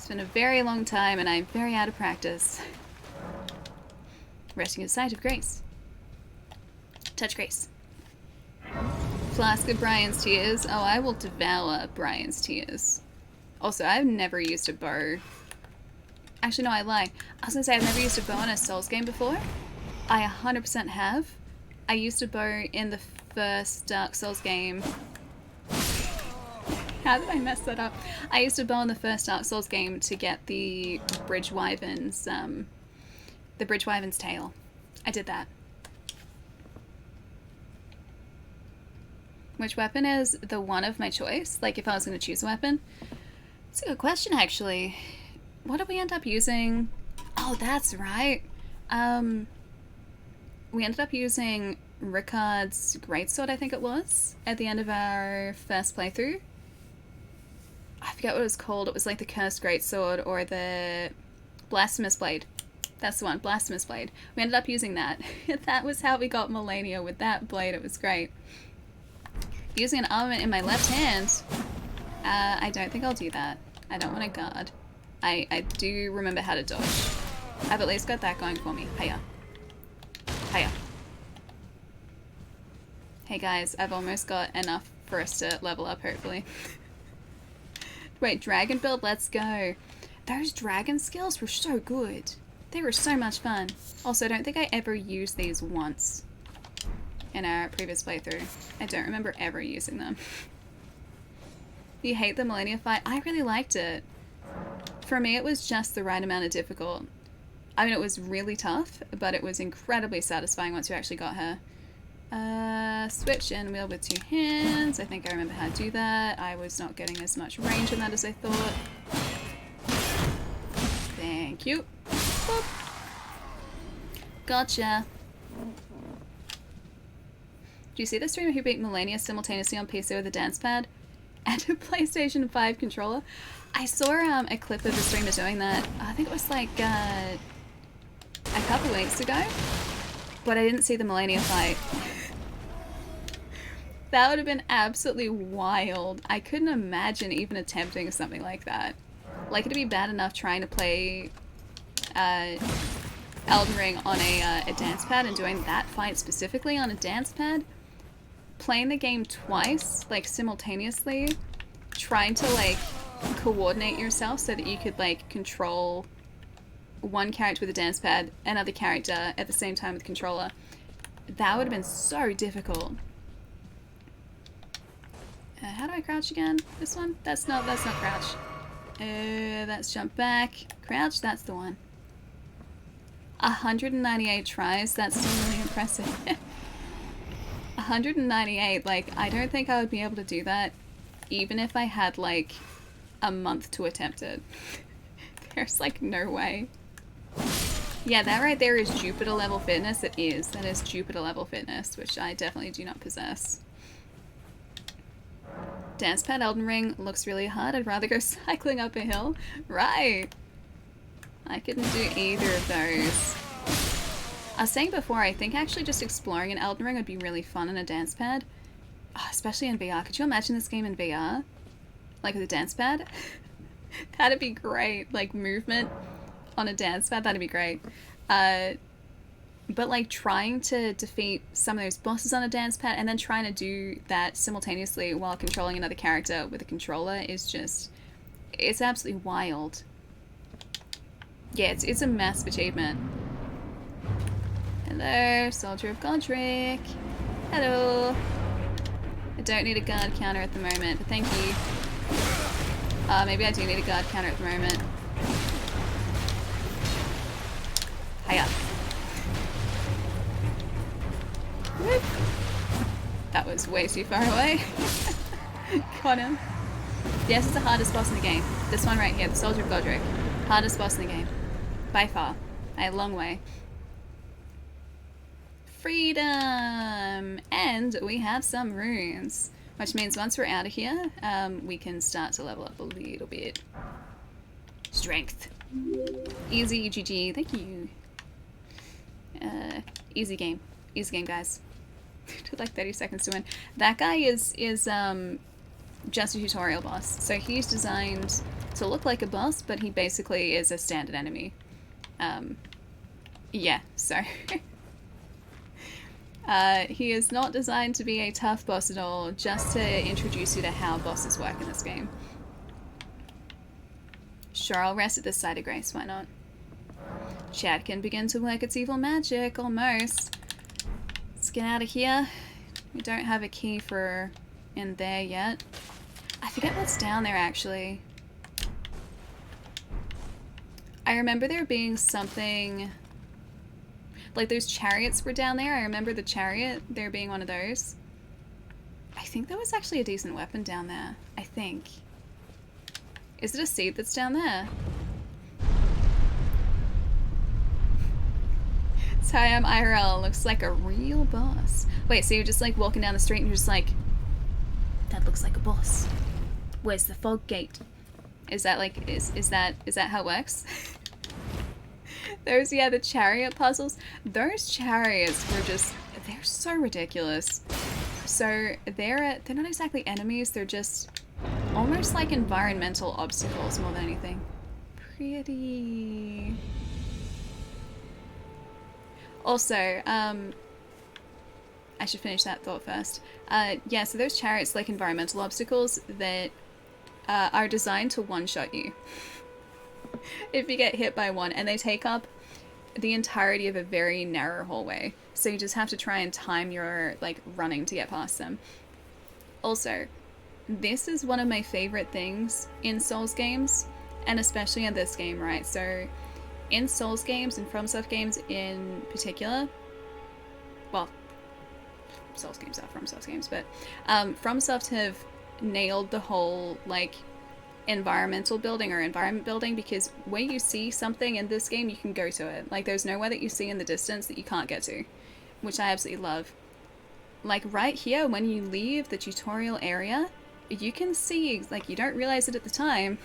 It's been a very long time and I'm very out of practice. Resting at the site of grace. Touch grace. Flask of Brian's Tears. Oh, I will devour Brian's Tears. Also, I've never used a bow. Actually, no, I lie. I was gonna say I've never used a bow in a Souls game before. I 100% have. I used a bow in the first Dark Souls game. How did I mess that up? I used a bow in the first Dark Souls game to get the Bridge Wyvern's tail. I did that. Which weapon is the one of my choice? Like, if I was going to choose a weapon? It's a good question, actually. What did we end up using? Oh, that's right. We ended up using Rickard's Greatsword, I think it was, at the end of our first playthrough. I forget what it was called. It was like the Cursed Greatsword or the Blasphemous Blade. That's the one, Blasphemous Blade. We ended up using that. That was how we got Melania with that blade. It was great. Using an armament in my left hand, I don't think I'll do that. I don't want to guard. I do remember how to dodge. I've at least got that going for me. Hiya. Hiya. Hey guys, I've almost got enough for us to level up, hopefully. Wait, dragon build, let's go. Those dragon skills were so good. They were so much fun. Also, I don't think I ever used these once in our previous playthrough. I don't remember ever using them. You hate the Millennia fight? I really liked it. For me, it was just the right amount of difficult. I mean, it was really tough, but it was incredibly satisfying once you actually got her. Switch and wield with two hands. I think I remember how to do that. I was not getting as much range in that as I thought. Thank you. Boop. Gotcha. Do you see the streamer who beat Melania simultaneously on PC with a dance pad and a PlayStation 5 controller? I saw a clip of the streamer doing that. I think it was like a couple weeks ago, but I didn't see the Melania fight. That would have been absolutely wild. I couldn't imagine even attempting something like that. Like, it'd be bad enough trying to play Elden Ring on a dance pad and doing that fight specifically on a dance pad. Playing the game twice, like simultaneously, trying to like coordinate yourself so that you could like control one character with a dance pad, another character at the same time with a controller. That would have been so difficult. How do I crouch again? This one? That's not crouch. That's jump back. Crouch, that's the one. 198 tries, that's still really impressive. 198, like, I don't think I would be able to do that even if I had, like, a month to attempt it. There's, like, no way. Yeah, that right there is Jupiter level fitness. It is. That is Jupiter level fitness, which I definitely do not possess. Dance pad Elden Ring looks really hard. I'd rather go cycling up a hill. Right. I couldn't do either of those. I was saying before, I think actually just exploring an Elden Ring would be really fun on a dance pad. Oh, especially in VR. Could you imagine this game in VR? Like with a dance pad? That'd be great. Like movement on a dance pad, that'd be great. But like trying to defeat some of those bosses on a dance pad and then trying to do that simultaneously while controlling another character with a controller is just, it's absolutely wild. Yeah, it's a massive achievement. Hello, Soldier of Godric. Hello. I don't need a guard counter at the moment, but thank you. Maybe I do need a guard counter at the moment. Hiya. Whoop. That was way too far away. Got him. Yes, it's the hardest boss in the game. This one right here, the Soldier of Godric. Hardest boss in the game. By far. By a long way. Freedom! And we have some runes. Which means once we're out of here, we can start to level up a little bit. Strength. Easy, GG. Thank you. Easy game. Easy game, guys. Took like 30 seconds to win. That guy is just a tutorial boss. So he's designed to look like a boss, but he basically is a standard enemy. Yeah, so he is not designed to be a tough boss at all, just to introduce you to how bosses work in this game. Sure, I'll rest at this side of grace, why not? Chad can begin to work its evil magic, almost. Let's get out of here. We don't have a key for in there yet. I forget what's down there, actually. I remember there being something... Like, those chariots were down there. I remember the chariot, there being one of those. I think there was actually a decent weapon down there. I think. Is it a seed that's down there? So I am IRL. Looks like a real boss. Wait, so you're just like walking down the street and you're just like, that looks like a boss. Where's the fog gate? Is that like, is that how it works? Those, yeah, the chariot puzzles. Those chariots were just, they're so ridiculous. So they're not exactly enemies, they're just almost like environmental obstacles more than anything. Pretty. Also, I should finish that thought first. Yeah, so those chariots, like environmental obstacles that are designed to one-shot you. If you get hit by one, and they take up the entirety of a very narrow hallway. So you just have to try and time your, like, running to get past them. Also, this is one of my favorite things in Souls games, and especially in this game, right? So, in Souls games and FromSoft games in particular, well, Souls games are FromSoft games, but FromSoft have nailed the whole, like, environmental building or environment building, because when you see something in this game, you can go to it. Like, there's nowhere that you see in the distance that you can't get to, which I absolutely love. Like, right here, when you leave the tutorial area, you can see, like, you don't realize it at the time,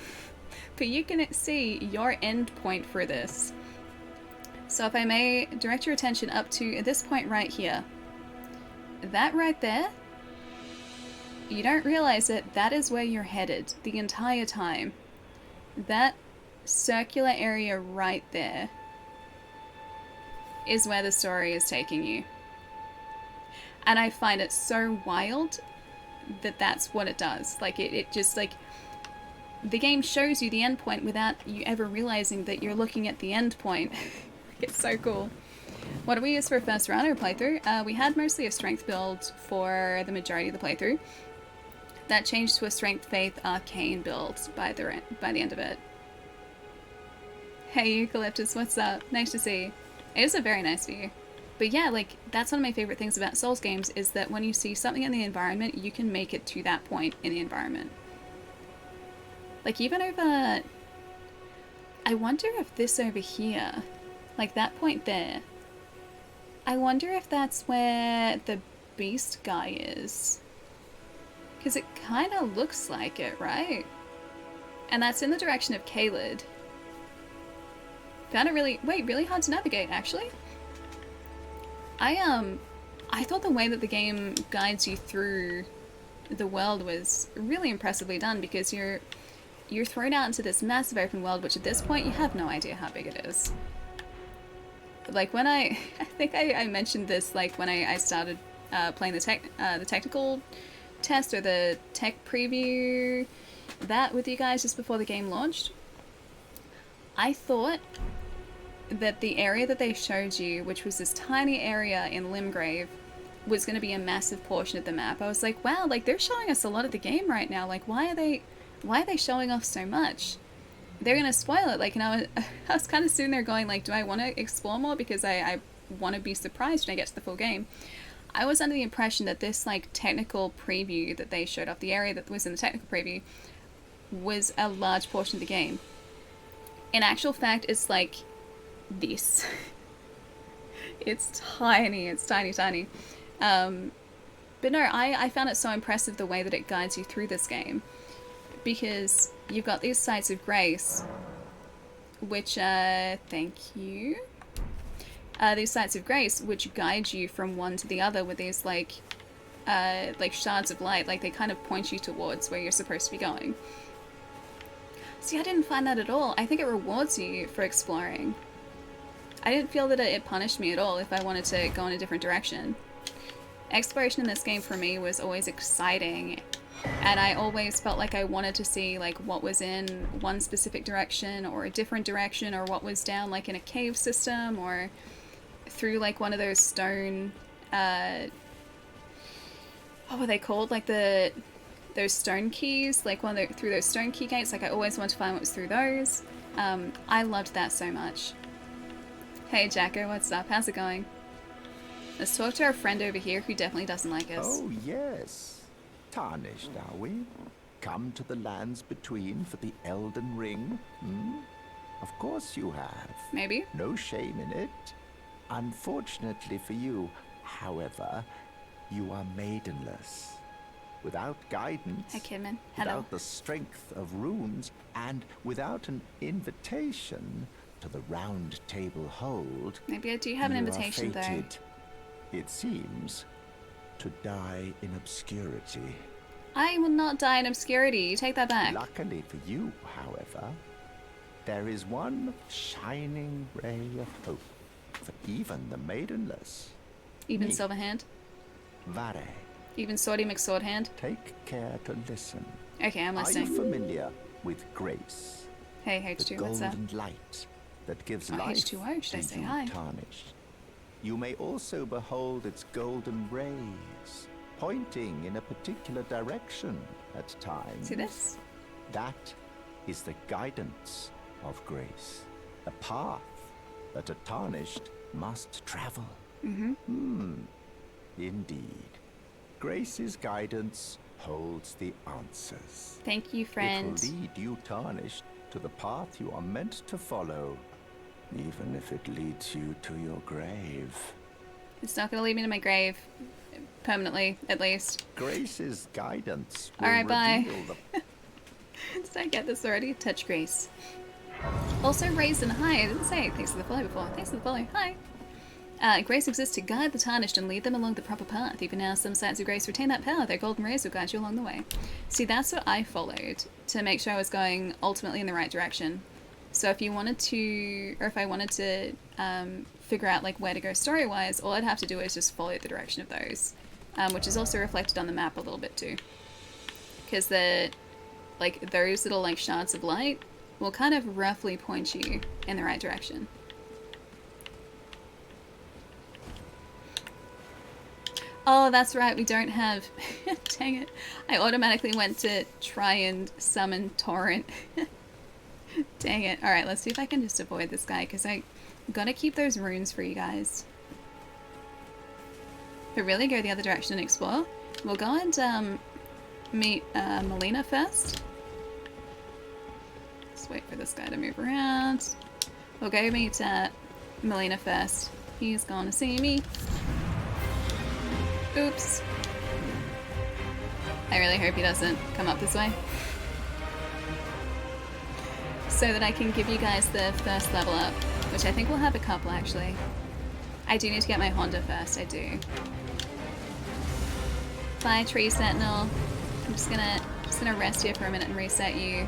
but you can see your end point for this. So if I may direct your attention up to this point right here, that right there, you don't realize it, that is where you're headed the entire time. That circular area right there is where the story is taking you. And I find it so wild that that's what it does. Like, it just, like, the game shows you the end point without you ever realizing that you're looking at the end point. It's so cool. What do we use for a first round or playthrough? We had mostly a strength build for the majority of the playthrough. That changed to a strength, faith, arcane build by the end of it. Hey Eucalyptus, what's up? Nice to see. It is a very nice view. But yeah, like, that's one of my favorite things about Souls games, is that when you see something in the environment, you can make it to that point in the environment. Like, even over... I wonder if this over here, like that point there, I wonder if that's where the beast guy is. Because it kind of looks like it, right? And that's in the direction of Caelid. Found it really hard to navigate, actually. I thought the way that the game guides you through the world was really impressively done, because you're thrown out into this massive open world, which at this point you have no idea how big it is. Like, when I think I mentioned this, like, when I started playing the technical test, or the tech preview, that with you guys just before the game launched, I thought that the area that they showed you, which was this tiny area in Limgrave, was going to be a massive portion of the map. I was like, wow, like, they're showing us a lot of the game right now. Like, why are they showing off so much? They're going to spoil it. Like, and I was kind of sitting there going, like, do I want to explore more, because I want to be surprised when I get to the full game. I was under the impression that this, like, technical preview that they showed off, the area that was in the technical preview, was a large portion of the game. In actual fact, it's like this. It's tiny. It's tiny, tiny. But no, I found it so impressive the way that it guides you through this game, because you've got these sites of grace, which, thank you. These sites of grace, which guide you from one to the other with these, like, like shards of light, like they kind of point you towards where you're supposed to be going. See, I didn't find that at all. I think it rewards you for exploring. I didn't feel that it punished me at all if I wanted to go in a different direction. Exploration in this game for me was always exciting, and I always felt like I wanted to see like what was in one specific direction or a different direction, or what was down like in a cave system or through like one of those stone what were they called, like those stone keys, like through those stone key gates. Like I always wanted to find what was through those. I loved that so much. Hey Jacko, what's up? How's it going? Let's talk to our friend over here who definitely doesn't like us. Oh, yes. Tarnished, are we? Come to the lands between for the Elden Ring? Of course you have. Maybe. No shame in it. Unfortunately for you, however, you are maidenless. Without guidance, Hi Kidman. Hello. without the strength of runes, and without an invitation to the Round Table Hold, Maybe I do have an you invitation are though. fated, it seems, to die in obscurity. I will not die in obscurity. You take that back. Luckily for you, however, there is one shining ray of hope for even the maidenless. Even Me. Silverhand. Vare, Even Swordy McSwordhand. take care to listen. Okay, I'm Are you listening. familiar with grace? Hey The H2, what's up? golden light that gives Oh, life H2O, should I to say you hi? tarnished. You may also behold its golden rays, pointing in a particular direction at times. See this? That is the guidance of grace, a path that a tarnished must travel. Indeed. Grace's guidance holds the answers. Thank you, friend. It will lead you, tarnished, to the path you are meant to follow, even if it leads you to your grave. It's not going to lead me to my grave. Permanently, at least. Grace's guidance will Alright, bye. reveal the Did I get this already? Touch Grace. Also raised and hi. I didn't say thanks for the follow before. Thanks for the follow. Hi. Grace exists to guide the tarnished and lead them along the proper path. Even now, some sites of grace retain that power. Their golden rays will guide you along the way. See, that's what I followed to make sure I was going ultimately in the right direction. So if you wanted to, or if I wanted to figure out like where to go story-wise, all I'd have to do is just follow the direction of those, which is also reflected on the map a little bit too. Because the, like those little like shards of light will kind of roughly point you in the right direction. Oh, that's right, we don't have... Dang it. I automatically went to try and summon Torrent. Dang it. Alright, let's see if I can just avoid this guy, because I gotta keep those runes for you guys. But really, go the other direction and explore. We'll go and meet Melina first. Just wait for this guy to move around. We'll go meet Melina first. He's gonna see me. Oops. I really hope he doesn't come up this way. So that I can give you guys the first level up, which I think we'll have a couple actually. I do need to get my Honda first, I do. Bye, Tree Sentinel. I'm just gonna rest here for a minute and reset you.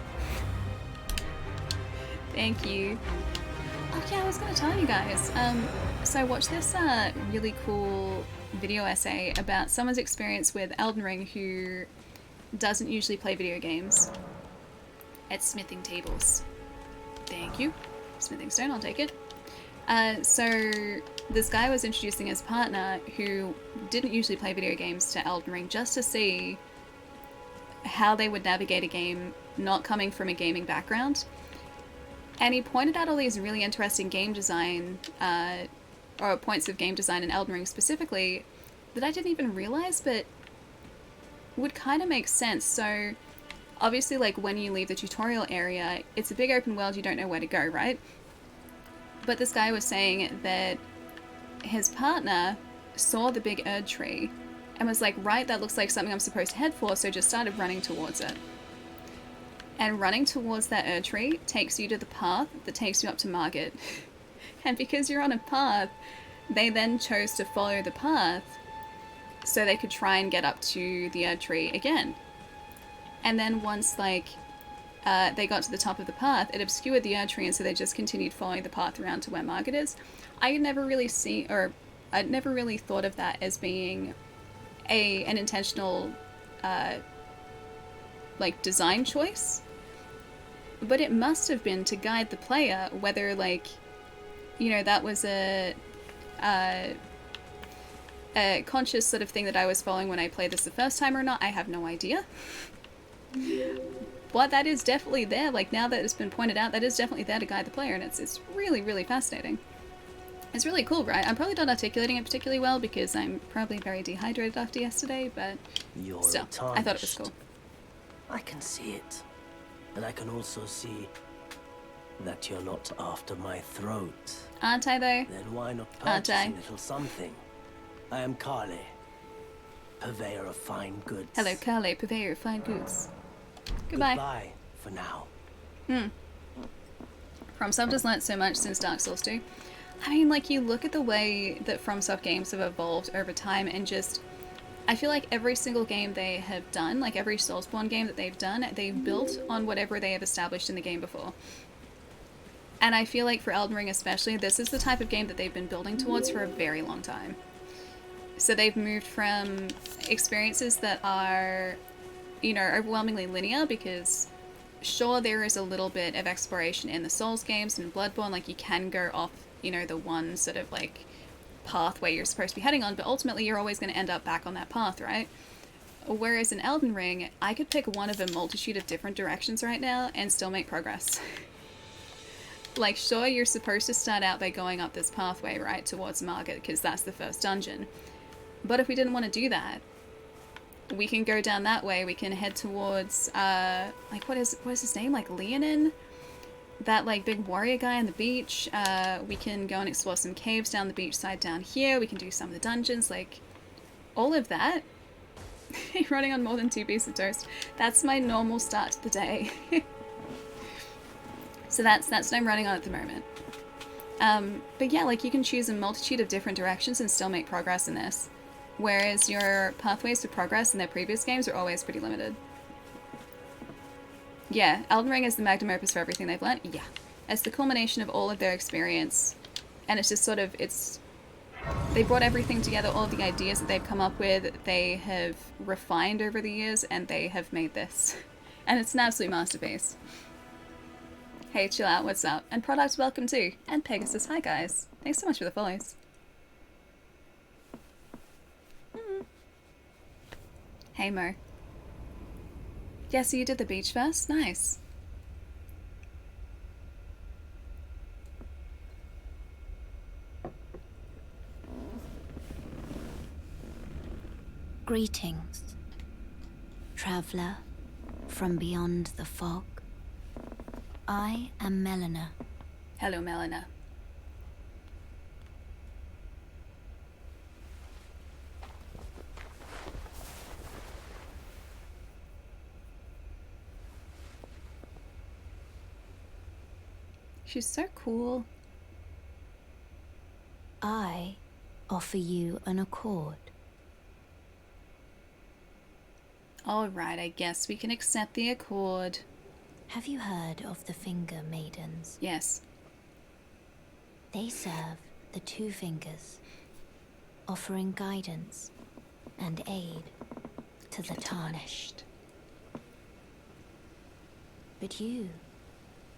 Thank you. Oh yeah, I was gonna tell you guys. So I watched this really cool video essay about someone's experience with Elden Ring who doesn't usually play video games at smithing tables. Thank you. Smithing stone, I'll take it. So this guy was introducing his partner who didn't usually play video games to Elden Ring just to see how they would navigate a game not coming from a gaming background. And he pointed out all these really interesting game design, or points of game design in Elden Ring specifically, that I didn't even realize, but would kind of make sense. So, obviously, like, when you leave the tutorial area, it's a big open world, you don't know where to go, right? But this guy was saying that his partner saw the big Erd tree and was like, right, that looks like something I'm supposed to head for, so just started running towards it. And running towards that Erd tree takes you to the path that takes you up to Margit. And because you're on a path, they then chose to follow the path so they could try and get up to the Erd Tree again. And then once, like, they got to the top of the path, it obscured the Erd Tree, and so they just continued following the path around to where Margaret is. I'd never really thought of that as being an intentional, like, design choice. But it must have been to guide the player, whether, like, you know, that was a conscious sort of thing that I was following when I played this the first time or not. I have no idea. But that is definitely there. Like, now that it's been pointed out, that is definitely there to guide the player, and it's really, really fascinating. It's really cool, right? I'm probably not articulating it particularly well because I'm probably very dehydrated after yesterday, but You're still, I thought it was cool. I can see it. And I can also see that you're not after my throat. Aren't I, though? Then why not Aren't purchase I? a little something? I am Carly, purveyor of fine goods. Hello, Carly, purveyor of fine goods. Goodbye. Goodbye for now. FromSoft has learnt so much since Dark Souls 2. I mean, like, you look at the way that FromSoft games have evolved over time, and just, I feel like every single game they have done, like every Soulsborne game that they've done, they've built on whatever they have established in the game before. And I feel like for Elden Ring especially, this is the type of game that they've been building towards for a very long time. So they've moved from experiences that are, you know, overwhelmingly linear, because sure, there is a little bit of exploration in the Souls games and Bloodborne, like you can go off, you know, the one sort of like path where you're supposed to be heading on, but ultimately you're always going to end up back on that path, right? Whereas in Elden Ring, I could pick one of a multitude of different directions right now and still make progress. Like, sure, you're supposed to start out by going up this pathway, right, towards Margaret, because that's the first dungeon. But if we didn't want to do that, we can go down that way. We can head towards, like, what is his name? Like, Leonin? That, like, big warrior guy on the beach. We can go and explore some caves down the beach side down here. We can do some of the dungeons. Like, all of that. Running on more than 2 pieces of toast. That's my normal start to the day. So that's what I'm running on at the moment. But yeah, like, you can choose a multitude of different directions and still make progress in this. Whereas your pathways to progress in their previous games are always pretty limited. Yeah, Elden Ring is the magnum opus for everything they've learnt. Yeah. It's the culmination of all of their experience. And it's just sort of, they brought everything together, all of the ideas that they've come up with, they have refined over the years, and they have made this. And it's an absolute masterpiece. Hey, chill out, what's up? And Product, welcome too. And Pegasus, hi guys. Thanks so much for the follows. Hey, Mo. Yeah, so you did the beach first? Nice. Greetings, traveler from beyond the fog. I am Melina. Hello, Melina. She's so cool. I offer you an accord. Alright, I guess we can accept the accord. Have you heard of the Finger Maidens? Yes. They serve the 2 fingers, offering guidance and aid to the tarnished. But you,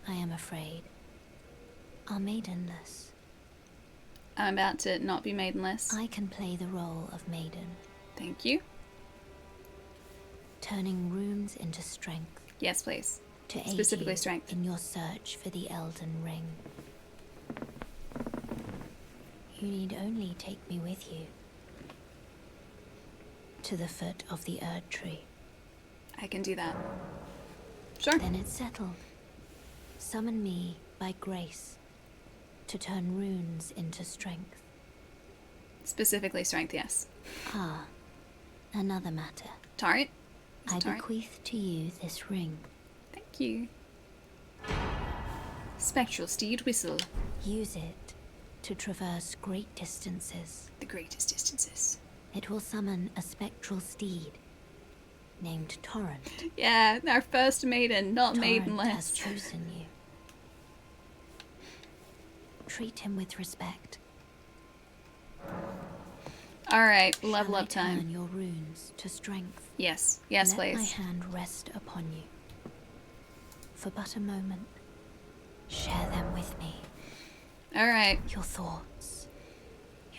I am afraid, are maidenless. I'm about to not be maidenless. I can play the role of maiden, Thank you. turning runes into strength Yes, please. to aid Specifically you strength. in your search for the Elden Ring. You need only take me with you to the foot of the Erd Tree. I can do that. Sure. Then it's settled. Summon me by grace to turn runes into strength. Specifically strength, yes. Ah, another matter. Tart? Is I it Tart? bequeath to you this ring. Thank you. Spectral Steed Whistle. Use it to traverse great distances The greatest distances. It will summon a spectral steed named Torrent. Yeah, our first maiden, not Torrent maidenless. has chosen you. Treat him with respect. Alright, level Shall up I turn time. your runes to strength? Yes, yes, Let please. my hand rest upon you. For but a moment. Share them with me. Alright, Your thoughts.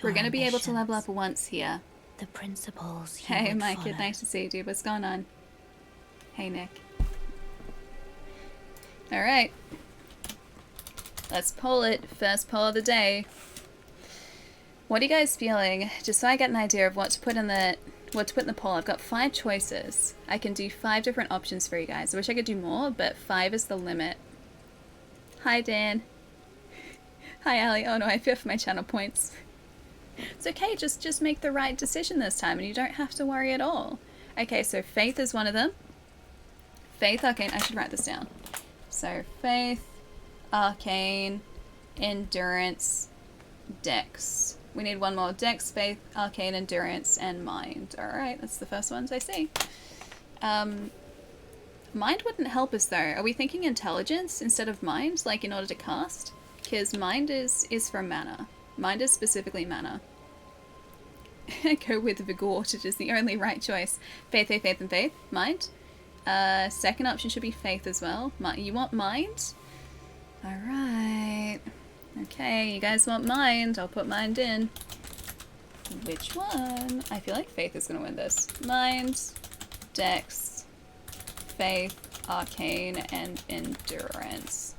we're gonna be able to level ambitions, up once here. The principles you Hey would Mike, follow. nice to see you, dude. What's going on? Hey Nick. Alright. Let's pull it. First pull of the day. What are you guys feeling? Just so I get an idea of what to put in the poll. I've got 5 choices. I can do 5 different options for you guys. I wish I could do more, but 5 is the limit. Hi Dan. Hi Ali. Oh no, I fear for my channel points. It's okay, just make the right decision this time and you don't have to worry at all. Okay, so Faith is one of them. Faith, Arcane, I should write this down. So Faith, Arcane, Endurance, Dex. We need one more. Dex, Faith, Arcane, Endurance, and Mind. Alright, that's the first ones I see. Mind wouldn't help us though. Are we thinking Intelligence instead of Mind, like in order to cast? Because Mind is for mana. Mind is specifically mana. Go with Vigor, which is the only right choice. Faith, Faith, Faith, and Faith. Mind. Second option should be Faith as well. You want Mind? Alright. Okay, you guys want Mind. I'll put Mind in. Which one? I feel like Faith is going to win this. Mind, Dex, Faith, Arcane, and Endurance.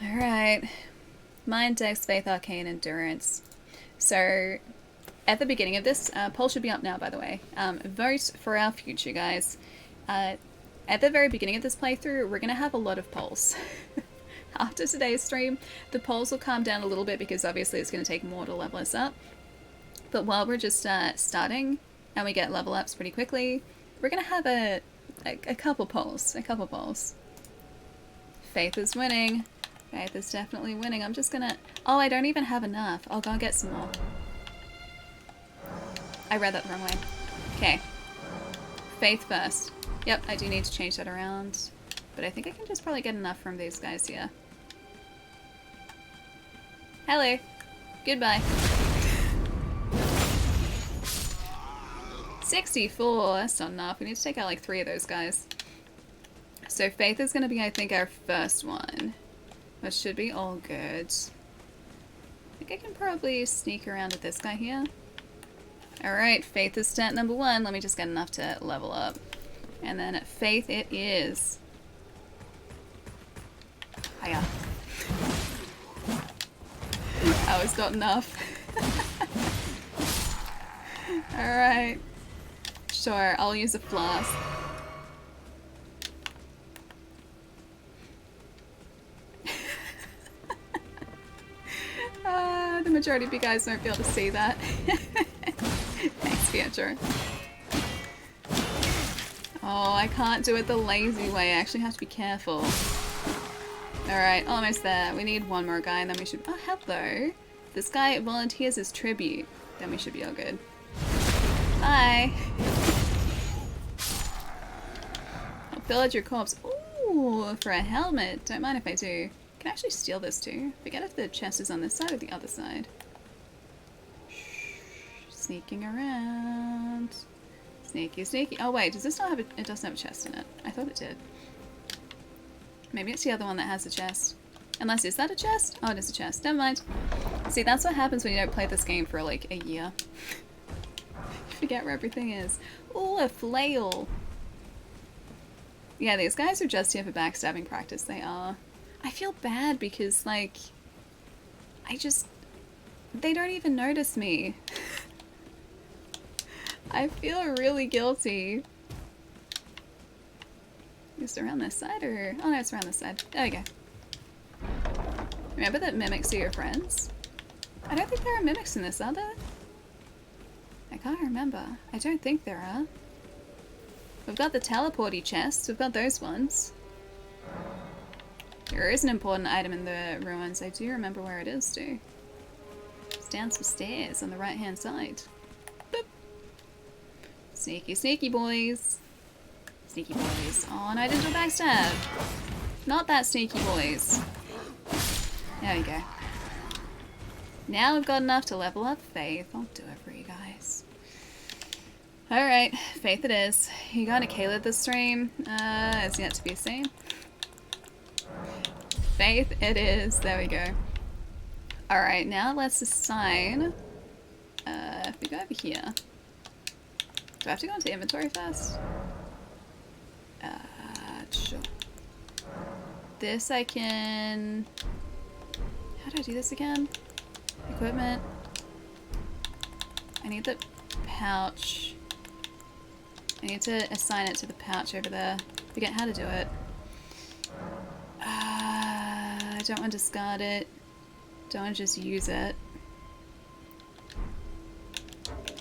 Alright. Mind, Dex, Faith, Arcane, Endurance. So, at the beginning of this, poll should be up now, by the way. Vote for our future, guys. At the very beginning of this playthrough, we're going to have a lot of polls. After today's stream, the polls will calm down a little bit because obviously it's going to take more to level us up. But while we're just starting and we get level ups pretty quickly, we're going to have a couple polls. Faith is winning. Faith is definitely winning. I'm just gonna... Oh, I don't even have enough. I'll go get some more. I read that the wrong way. Okay. Faith first. Yep, I do need to change that around. But I think I can just probably get enough from these guys here. Hello. Goodbye. 64. That's not enough. We need to take out like 3 of those guys. So Faith is going to be, I think, our first one. Which should be all good. I think I can probably sneak around with this guy here. Alright, Faith is stat number 1. Let me just get enough to level up. And then at Faith it is. Hiya. That was not enough. Alright. Sure, I'll use a flask. The majority of you guys won't be able to see that. Thanks, Pietro. Oh, I can't do it the lazy way. I actually have to be careful. Alright, almost there. We need one more guy and then we should... Oh, hello. This guy volunteers as tribute. Then we should be all good. Bye. I'll pillage your corpse. Ooh, for a helmet. Don't mind if I do. Can I actually steal this too? Forget if the chest is on this side or the other side. Sneaking around. Sneaky, sneaky. Oh wait, does this not have a... It doesn't have a chest in it. I thought it did. Maybe it's the other one that has the chest. Unless, is that a chest? Oh, it is a chest. Never mind. See, that's what happens when you don't play this game for like a year. You forget where everything is. Ooh, a flail. Yeah, these guys are just here for backstabbing practice. They are. I feel bad because, like, they don't even notice me. I feel really guilty. Is it around this side or... Oh no, it's around this side. There we go. Remember that mimics are your friends? I don't think there are mimics in this, are there? I can't remember. I don't think there are. We've got the teleporty chests. We've got those ones. There is an important item in the ruins. I do remember where it is too. It's down some stairs on the right hand side. Boop. Sneaky, sneaky boys. Sneaky boys. Oh, no, I didn't do a backstab. Not that sneaky boys. There we go. Now we've got enough to level up Faith. I'll do it for you guys. Alright, Faith it is. You going to Caleb this stream? It's yet to be seen. Faith it is. There we go. Alright, now let's assign... if we go over here... Do I have to go into inventory first? Sure. This I can... How do I do this again? Equipment. I need the pouch. I need to assign it to the pouch over there. Forget how to do it. I don't want to discard it. Don't want to just use it.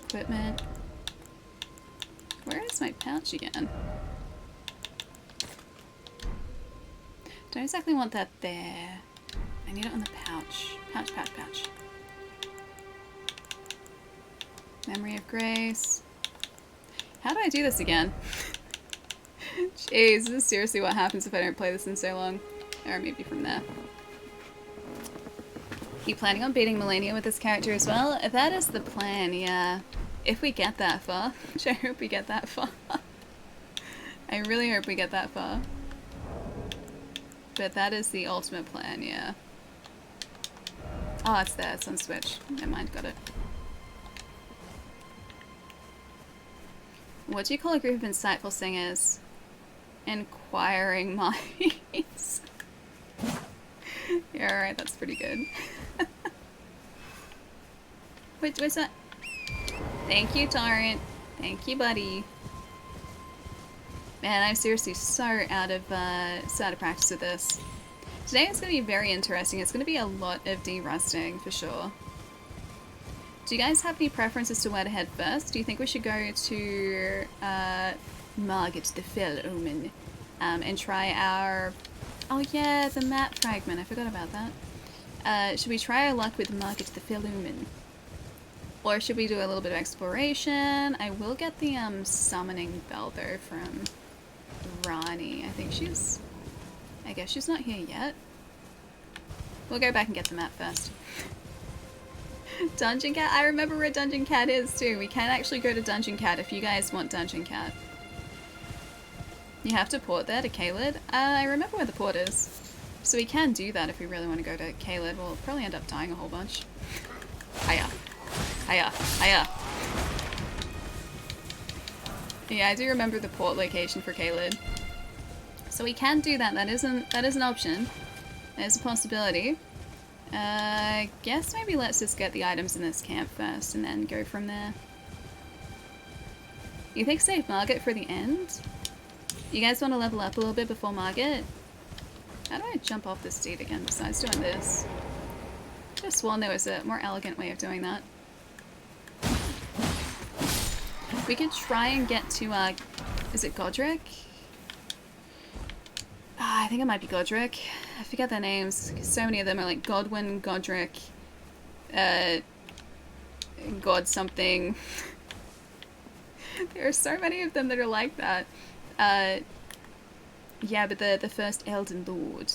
Equipment. Where is my pouch again? Don't exactly want that there. I need it on the pouch. Pouch, pouch, pouch. Memory of Grace. How do I do this again? Jeez, this is seriously what happens if I don't play this in so long. Or maybe from there. You planning on beating Melania with this character as well? That is the plan, yeah. If we get that far. Which I hope we get that far. I really hope we get that far. But that is the ultimate plan, yeah. Oh, it's there. It's on Switch. Never mind, got it. What do you call a group of insightful singers? Inquiring minds. Yeah, alright, that's pretty good. Wait, where's that? Thank you, Torrent. Thank you, buddy. Man, I'm seriously so out of practice with this. Today is going to be very interesting. It's going to be a lot of de-rusting, for sure. Do you guys have any preferences to where to head first? Do you think we should go to Margit the Fell Omen and try our... Oh yeah, the map fragment. I forgot about that. Should we try our luck with Margit the Fell Omen? Or should we do a little bit of exploration? I will get the summoning bell though from Rani. I think she's... I guess she's not here yet. We'll go back and get the map first. Dungeon Cat? I remember where Dungeon Cat is too. We can actually go to Dungeon Cat if you guys want Dungeon Cat. You have to port there to Caelid? I remember where the port is. So we can do that if we really want to go to Caelid. We'll probably end up dying a whole bunch. Hiya. Hiya. Hiya. Yeah, I do remember the port location for Caelid. So we can do that. That is an option. There's a possibility. I guess maybe let's just get the items in this camp first and then go from there. You think save Margit for the end? You guys want to level up a little bit before Margit? How do I jump off this seat again besides doing this? Just sworn there was a more elegant way of doing that. We could try and get to, is it Godric? I think it might be Godric. I forget their names. So many of them are like Godwin, Godric, God something. There are so many of them that are like that. Yeah, but the first Elden Lord.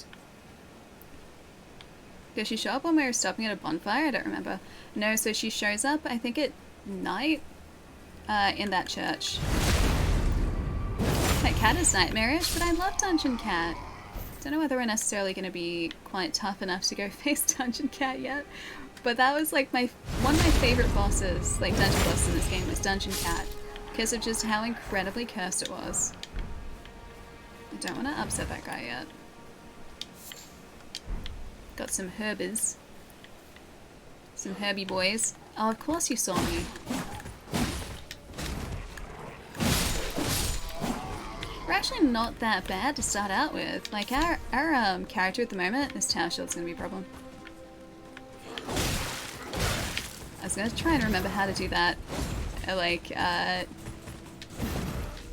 Does she show up when we were stopping at a bonfire? I don't remember. No, so she shows up, I think at night, in that church. That cat is nightmarish, but I love Dungeon Cat. Don't know whether we're necessarily going to be quite tough enough to go face Dungeon Cat yet, but that was like one of my favorite bosses, like dungeon bosses in this game, was Dungeon Cat, because of just how incredibly cursed it was. I don't want to upset that guy yet. Got some herbies. Some herby boys. Oh, of course you saw me. We're actually not that bad to start out with. Like, our character at the moment, this tower shield's gonna be a problem. I was gonna try and remember how to do that.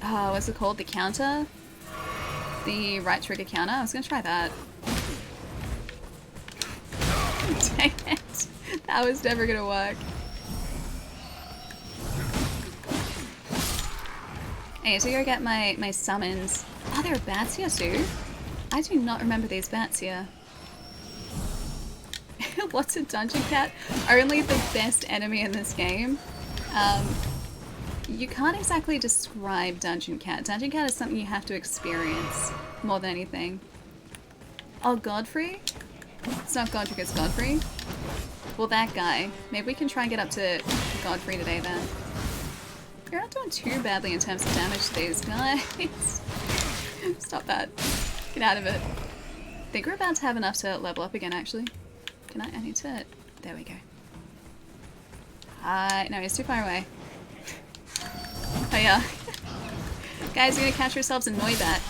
What's it called? The counter? The right trigger counter? I was gonna try that. Dang it. That was never gonna work. I need to go get my summons. Oh, there are bats here too? I do not remember these bats here. What's a dungeon cat? Only the best enemy in this game. You can't exactly describe dungeon cat. Dungeon cat is something you have to experience more than anything. Oh, Godfrey? It's not Godric, it's Godfrey. Well, that guy. Maybe we can try and get up to Godfrey today then. You're not doing too badly in terms of damage to these guys. Stop that. Get out of it. I think we're about to have enough to level up again, actually. Can I need to... There we go. No, he's too far away. Oh yeah. Guys, you're gonna catch yourselves and annoy that.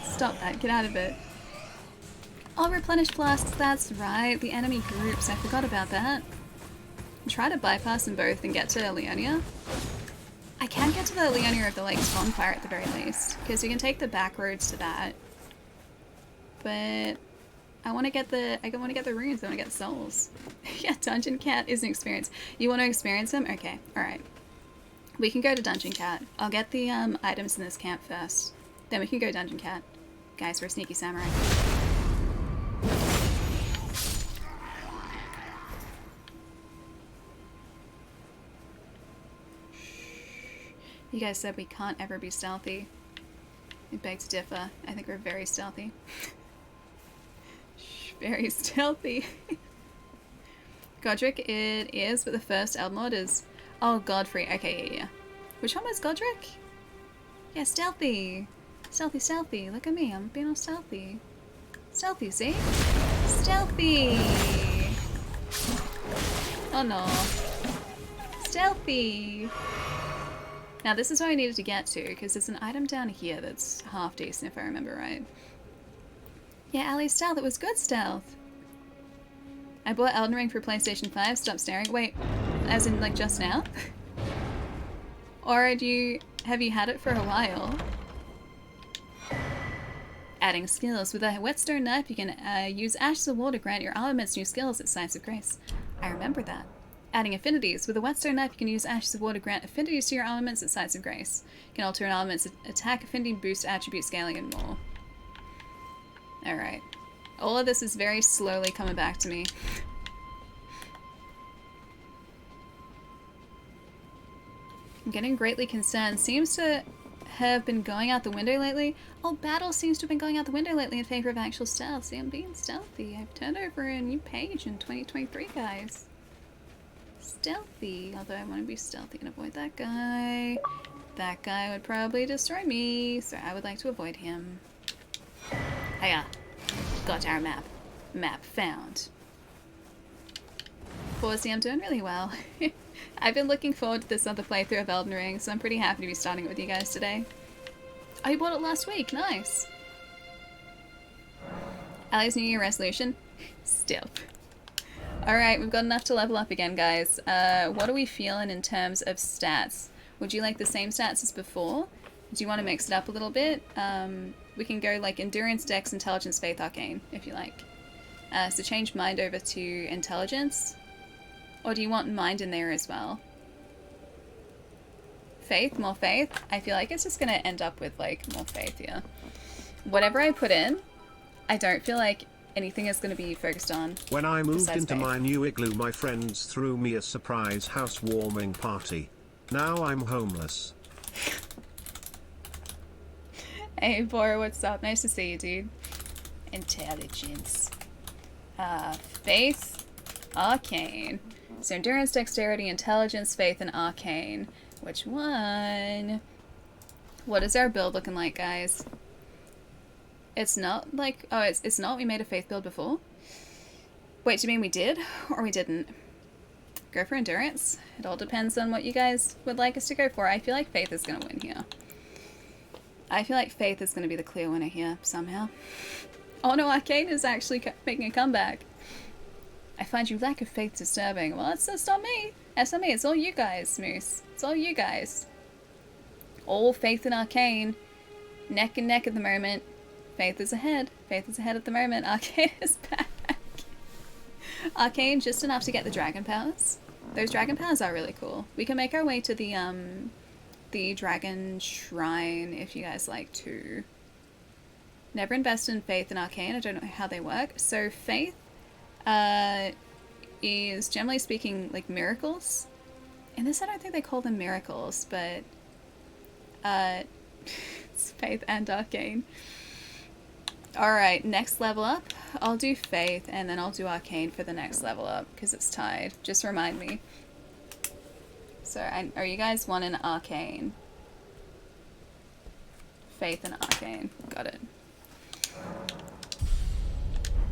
Stop that. Get out of it. Oh, replenish flasks. That's right. The enemy groups. I forgot about that. Try to bypass them both and get to Leonia. I can get to the Leonia of the Lake's bonfire at the very least, because you can take the back roads to that. But I want to get the runes. I want to get the souls. Yeah, Dungeon Cat is an experience. You want to experience them? Okay, all right. We can go to Dungeon Cat. I'll get the items in this camp first. Then we can go Dungeon Cat. Guys, we're a sneaky samurai. You guys said we can't ever be stealthy. I beg to differ. I think we're very stealthy. Very stealthy. Godric it is, but the first Elden Lord is... Oh, Godfrey. Okay, yeah. Which one was Godric? Yeah, stealthy. Stealthy, stealthy. Look at me. I'm being all stealthy. Stealthy, see? Stealthy! Oh no. Stealthy! Now this is what I needed to get to, because there's an item down here that's half decent if I remember right. Yeah, Ali, stealth. It was good stealth. I bought Elden Ring for PlayStation 5. Stop staring. Wait, as in like just now? Or have you had it for a while? Adding skills. With a whetstone knife, you can use Ashes of War to grant your armaments new skills at Sites of Grace. I remember that. Adding affinities. With a whetstone knife, you can use Ashes of War to grant affinities to your armaments at Sites of Grace. You can alter an armament's attack, affinity, boost, attribute scaling, and more. Alright. All of this is very slowly coming back to me. I'm getting greatly concerned. Seems to have been going out the window lately. Oh, battle seems to have been going out the window lately in favor of actual stealth. See, I'm being stealthy. I've turned over a new page in 2023, guys. Stealthy. Although I want to be stealthy and avoid that guy. That guy would probably destroy me, so I would like to avoid him. Hiya. Got our map. Map found. Horsey, I'm doing really well. I've been looking forward to this other playthrough of Elden Ring, so I'm pretty happy to be starting it with you guys today. Oh, you bought it last week. Nice. Ali's New Year resolution? Stealth. Alright, we've got enough to level up again, guys. What are we feeling in terms of stats? Would you like the same stats as before? Do you want to mix it up a little bit? We can go like Endurance, Dex, Intelligence, Faith, Arcane, if you like. So change Mind over to Intelligence. Or do you want Mind in there as well? Faith? More Faith? I feel like it's just going to end up with like more Faith here. Whatever I put in, I don't feel like anything is going to be focused on. When I moved into Faith. my new igloo, my friends threw me a surprise housewarming party. Now I'm homeless. Hey, Bora, what's up? Nice to see you, dude. Intelligence. Faith, Arcane. So Endurance, Dexterity, Intelligence, Faith, and Arcane. Which one? What is our build looking like, guys? It's not like... Oh, it's not we made a Faith build before? Wait, do you mean we did? Or we didn't? Go for Endurance. It all depends on what you guys would like us to go for. I feel like Faith is going to win here. I feel like Faith is going to be the clear winner here, somehow. Oh no, Arcane is actually making a comeback. I find you lack of faith disturbing. Well, that's not me. That's not me. It's all you guys, Moose. It's all you guys. All Faith and Arcane. Neck and neck at the moment. Faith is ahead. Faith is ahead at the moment. Arcane is back. Arcane just enough to get the dragon powers. Those dragon powers are really cool. We can make our way to the the Dragon Shrine if you guys like to. Never invest in Faith and Arcane. I don't know how they work. So Faith is generally speaking like miracles. In this I don't think they call them miracles, but it's Faith and Arcane. Alright, next level up. I'll do Faith and then I'll do Arcane for the next level up because it's tied. Just remind me. So are you guys wanting Arcane? Faith and Arcane. Got it.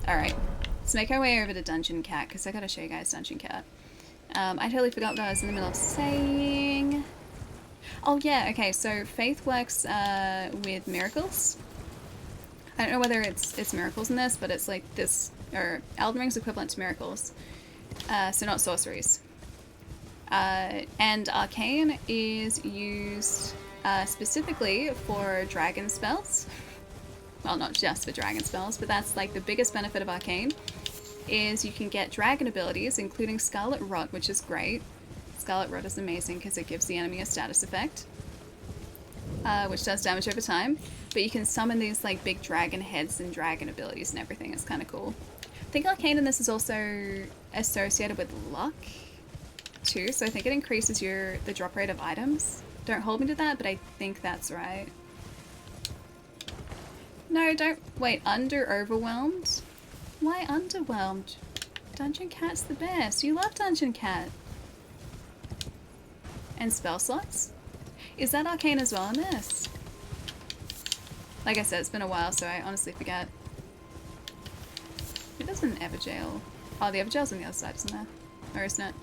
Alright, let's make our way over to Dungeon Cat because I gotta show you guys Dungeon Cat. I totally forgot what I was in the middle of saying. Oh yeah, okay, so Faith works with miracles. I don't know whether it's miracles in this, but it's like this, or Elden Ring's equivalent to miracles. So not sorceries. And Arcane is used specifically for dragon spells. Well, not just for dragon spells, but that's like the biggest benefit of Arcane, is you can get dragon abilities, including Scarlet Rot, which is great. Scarlet Rot is amazing because it gives the enemy a status effect, which does damage over time, but you can summon these like big dragon heads and dragon abilities and everything. It's kind of cool. I think Arcane in this is also associated with luck too, so I think it increases the drop rate of items. Don't hold me to that, but I think that's right. No, don't. Wait, overwhelmed? Why underwhelmed? Dungeon Cat's the best. You love Dungeon Cat. And spell slots? Is that Arcane as well in this? Like I said, it's been a while, so I honestly forget. It doesn't Everjail. Oh, the Everjail's on the other side, isn't there? Or isn't it?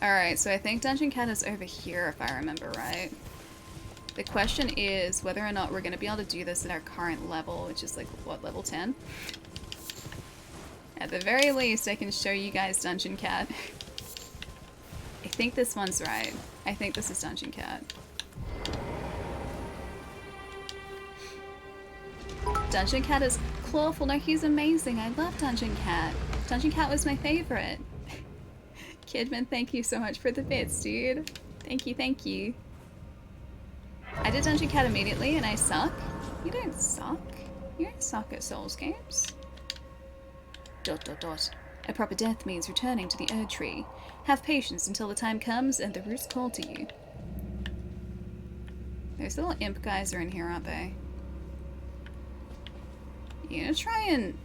Alright, so I think Dungeon Cat is over here, if I remember right. The question is whether or not we're going to be able to do this at our current level, which is like, what, level 10? At the very least, I can show you guys Dungeon Cat. I think this one's right. I think this is Dungeon Cat. Dungeon Cat is clawful. No, he's amazing. I love Dungeon Cat. Dungeon Cat was my favorite. Kidman, thank you so much for the bits, dude. Thank you, thank you. I did Dungeon Cat immediately and I suck. You don't suck. You don't suck at Souls games. ... A proper death means returning to the Erd Tree. Have patience until the time comes and the roots call to you. Those little imp guys are in here, aren't they? You gonna try and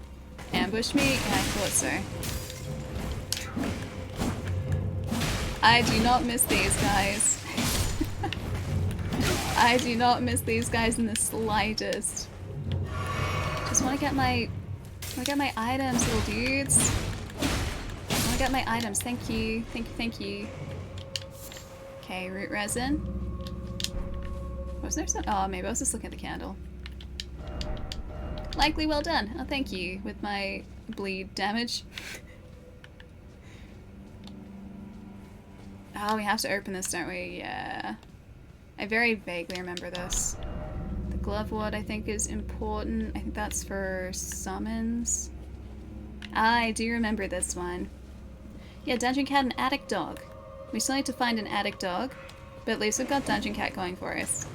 ambush me? Yeah, I thought so. I do not miss these guys. I do not miss these guys in the slightest. Just want to get my items, little dudes. I want to get my items. Thank you. Thank you, thank you. Okay, root resin. Was there some? Oh, maybe I was just looking at the candle. Likely well done. Oh, thank you. With my bleed damage. Oh, we have to open this, don't we? Yeah. I very vaguely remember this. The glove ward, I think, is important. I think that's for summons. I do remember this one. Yeah, Dungeon Cat and Attic Dog. We still need to find an Attic Dog, but at least we've got Dungeon Cat going for us.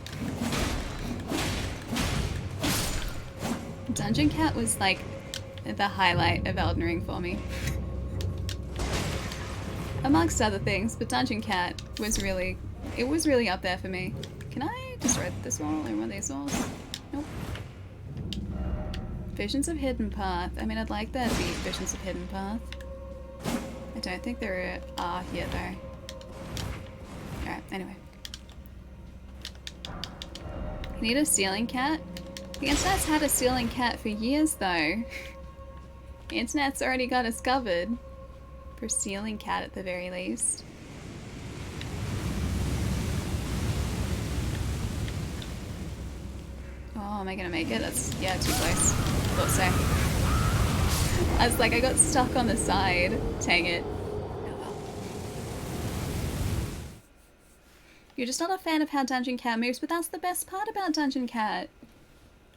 Dungeon Cat was like the highlight of Elden Ring for me. Amongst other things, but Dungeon Cat was really, it was really up there for me. Can I destroy this wall or one of these walls? Nope. Visions of Hidden Path. I mean, I'd like there to be Visions of Hidden Path. I don't think there are here though. Alright, anyway. You need a ceiling cat? The internet's had a ceiling cat for years though. The internet's already got us covered. For ceiling cat at the very least. Oh, am I gonna make it? That's, yeah, too close. Thought so. I was like, I got stuck on the side. Dang it. Oh well. You're just not a fan of how Dungeon Cat moves, but that's the best part about Dungeon Cat.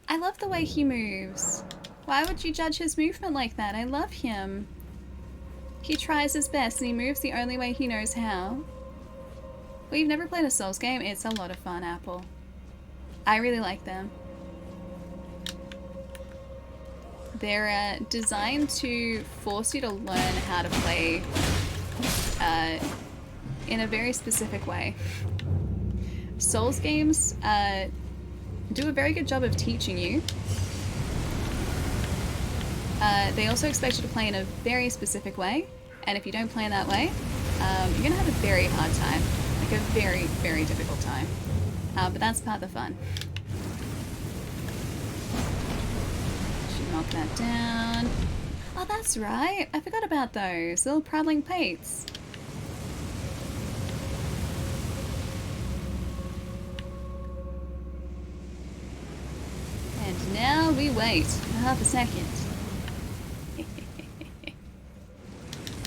I love the way he moves. Why would you judge his movement like that? I love him. He tries his best and he moves the only way he knows how. Well, you've never played a Souls game? It's a lot of fun, Apple. I really like them. They're designed to force you to learn how to play in a very specific way. Souls games do a very good job of teaching you. They also expect you to play in a very specific way, and if you don't play in that way, you're going to have a very hard time. Like a very, very difficult time. But that's part of the fun. Should knock that down. Oh, that's right. I forgot about those little prattling pates. And now we wait half a second.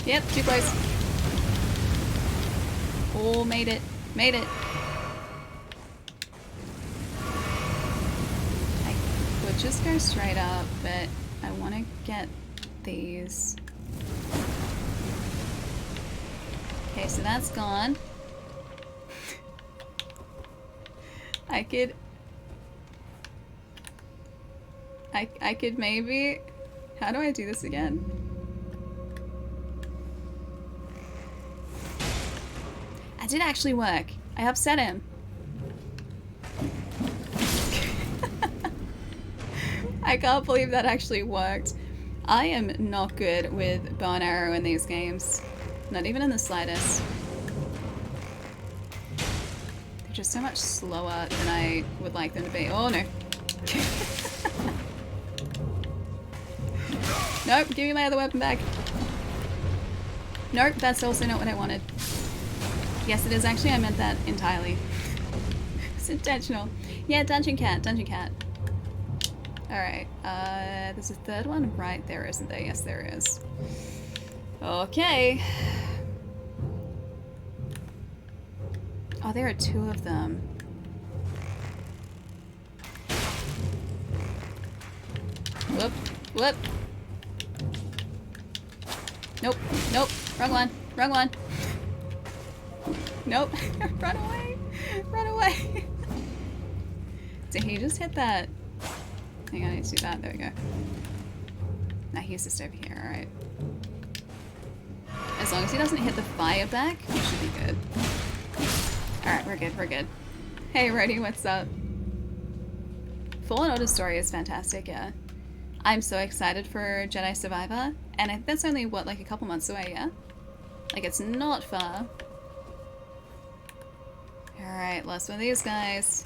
Yep, too close. Oh, made it. Made it. I could just go straight up, but I want to get these. Okay, so that's gone. I could maybe... How do I do this again? That did actually work. I upset him. I can't believe that actually worked. I am not good with bow and arrow in these games. Not even in the slightest. They're just so much slower than I would like them to be. Oh no. Nope, give me my other weapon back. Nope, that's also not what I wanted. Yes, it is actually. I meant that entirely. It's intentional. Yeah, Dungeon Cat, Dungeon Cat. Alright, there's a third one right there, isn't there? Yes, there is. Okay. Oh, there are two of them. Whoop, whoop. Nope, nope, wrong one, wrong one. Nope, run away, run away. Did he just hit that? Hang on, I need to do that, there we go. Now he's just over here, alright. As long as he doesn't hit the fire back, we should be good. Alright, we're good, we're good. Hey Rody, what's up? Fallen Order story is fantastic, yeah. I'm so excited for Jedi Survivor, and that's only, what, like a couple months away, yeah? Like, it's not far. Alright, last one of these guys.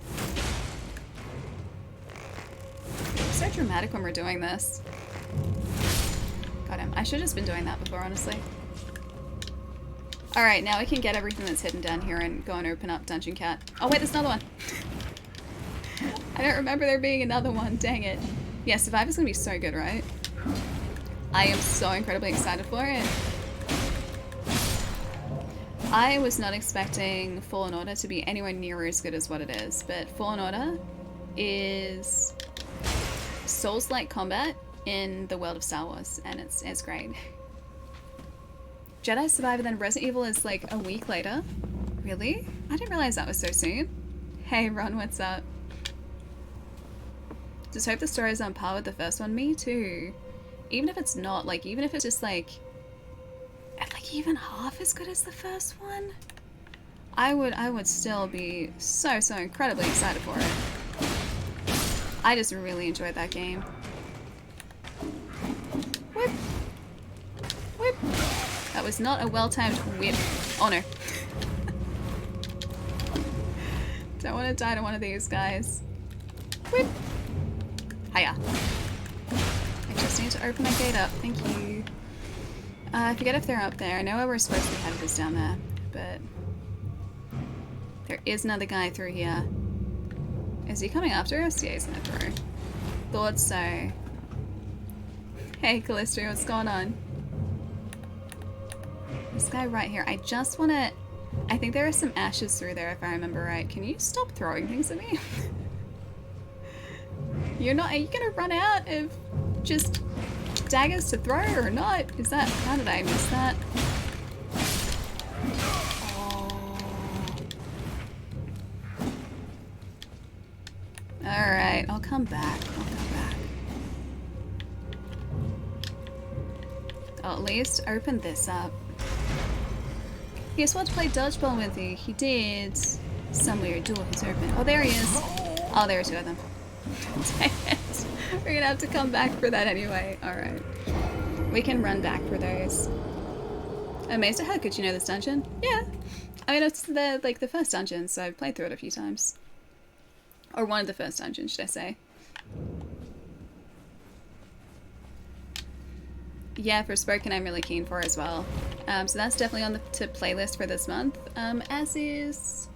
It's so dramatic when we're doing this. Got him. I should have just been doing that before, honestly. Alright, now we can get everything that's hidden down here and go and open up Dungeon Cat. Oh wait, there's another one! I don't remember there being another one, dang it. Yeah, Survivor's gonna be so good, right? I am so incredibly excited for it. I was not expecting Fallen Order to be anywhere near as good as what it is, but Fallen Order is Souls-like combat in the world of Star Wars, and it's great. Jedi Survivor, then Resident Evil is like a week later. Really? I didn't realize that was so soon. Hey Ron, what's up? Just hope the story is on par with the first one. Me too. Even if it's not, like, even if it's just like even half as good as the first one, I would still be so incredibly excited for it. I just really enjoyed that game. Whip! Whip! That was not a well-timed whip. Oh no. Don't want to die to one of these guys. Whip! Hiya. I just need to open my gate up. Thank you. I forget if they're up there. I know where we're supposed to be headed is down there, but there is another guy through here. Is he coming after us? Yeah, he's gonna throw. Thought so. Hey, Callisto, what's going on? This guy right here. I just want to... I think there are some ashes through there, if I remember right. Can you stop throwing things at me? You're not... Are you gonna run out of just daggers to throw or not? Is that... How did I miss that? Oh. alright, I'll come back. I'll come back. I'll at least open this up. He just wanted to play dodgeball with you. He did. Some weird door is open. Oh, there he is. Oh, there are two of them. Dang it. We're gonna have to come back for that anyway. Alright. We can run back for those. Amazed at how good you know this dungeon? Yeah. I mean, it's the first dungeon, so I've played through it a few times. Or one of the first dungeons, should I say. Yeah, for Spoken I'm really keen for as well. So that's definitely on the playlist for this month. As is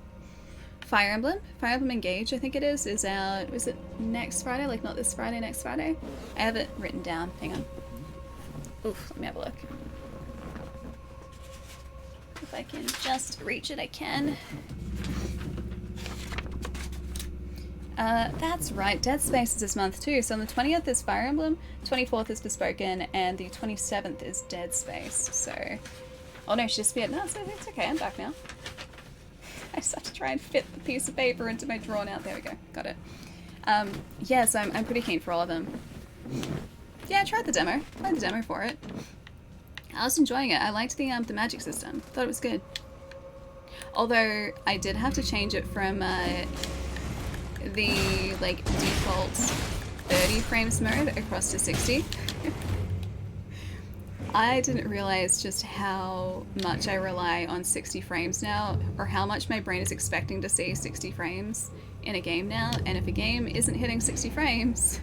Fire Emblem. Fire Emblem Engage, I think it is out, was it next Friday? Like not this Friday, next Friday? I have it written down. Hang on. Oof, let me have a look. If I can just reach it, I can. That's right, Dead Space is this month too. So on the 20th is Fire Emblem, 24th is Bespoken, and the 27th is Dead Space. So, oh no, she disappeared. No, it's okay, I'm back now. I just have to try and fit the piece of paper into my drawer now. There we go, got it. Yeah, so I'm pretty keen for all of them. Yeah, I tried the demo. Played the demo for it. I was enjoying it. I liked the magic system. Thought it was good. Although I did have to change it from the like default 30 frames mode across to 60. I didn't realize just how much I rely on 60 frames now, or how much my brain is expecting to see 60 frames in a game now, and if a game isn't hitting 60 frames,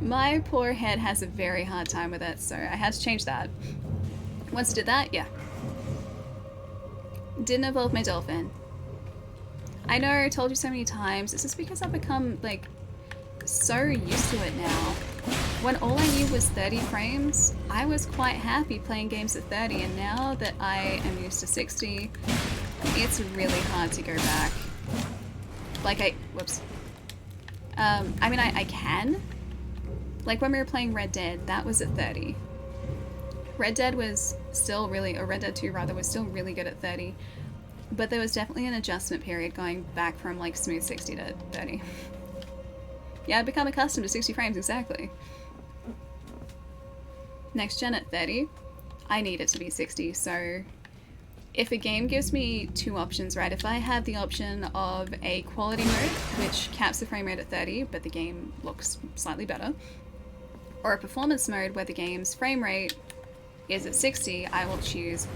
my poor head has a very hard time with it, so I had to change that. Once I did that, yeah. Didn't evolve my dolphin. I know, I told you so many times, it's just because I've become, like, so used to it now. When all I knew was 30 frames, I was quite happy playing games at 30, and now that I am used to 60, it's really hard to go back. Like, whoops. I mean, I can. Like, when we were playing Red Dead, that was at 30. Red Dead was still really, or Red Dead 2 rather, was still really good at 30. But there was definitely an adjustment period going back from, like, smooth 60 to 30. Yeah, I've become accustomed to 60 frames, exactly. Next gen at 30, I need it to be 60, so if a game gives me two options, right, if I have the option of a quality mode, which caps the frame rate at 30, but the game looks slightly better, or a performance mode where the game's frame rate is at 60, I will choose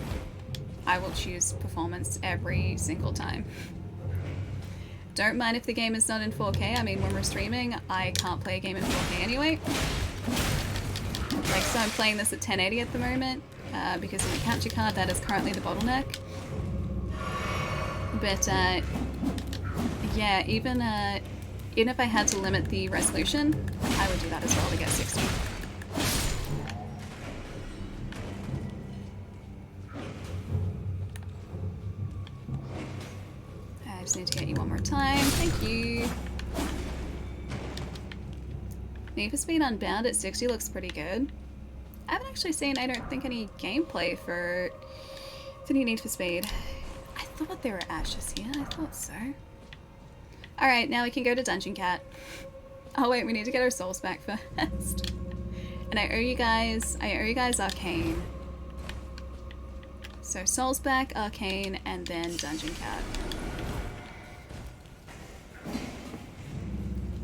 performance every single time. Don't mind if the game is not in 4K. I mean, when we're streaming, I can't play a game in 4K anyway. Like, so I'm playing this at 1080 at the moment, because in the capture card that is currently the bottleneck. But, yeah, even if I had to limit the resolution, I would do that as well to get 60. I just need to get you one more time. Thank you. Need for Speed Unbound at 60 looks pretty good. I haven't actually seen, I don't think, any gameplay for the new Need for Speed. I thought there were ashes here. I thought so. Alright, now we can go to Dungeon Cat. Oh wait, we need to get our souls back first. And I owe you guys Arcane. So souls back, Arcane, and then Dungeon Cat.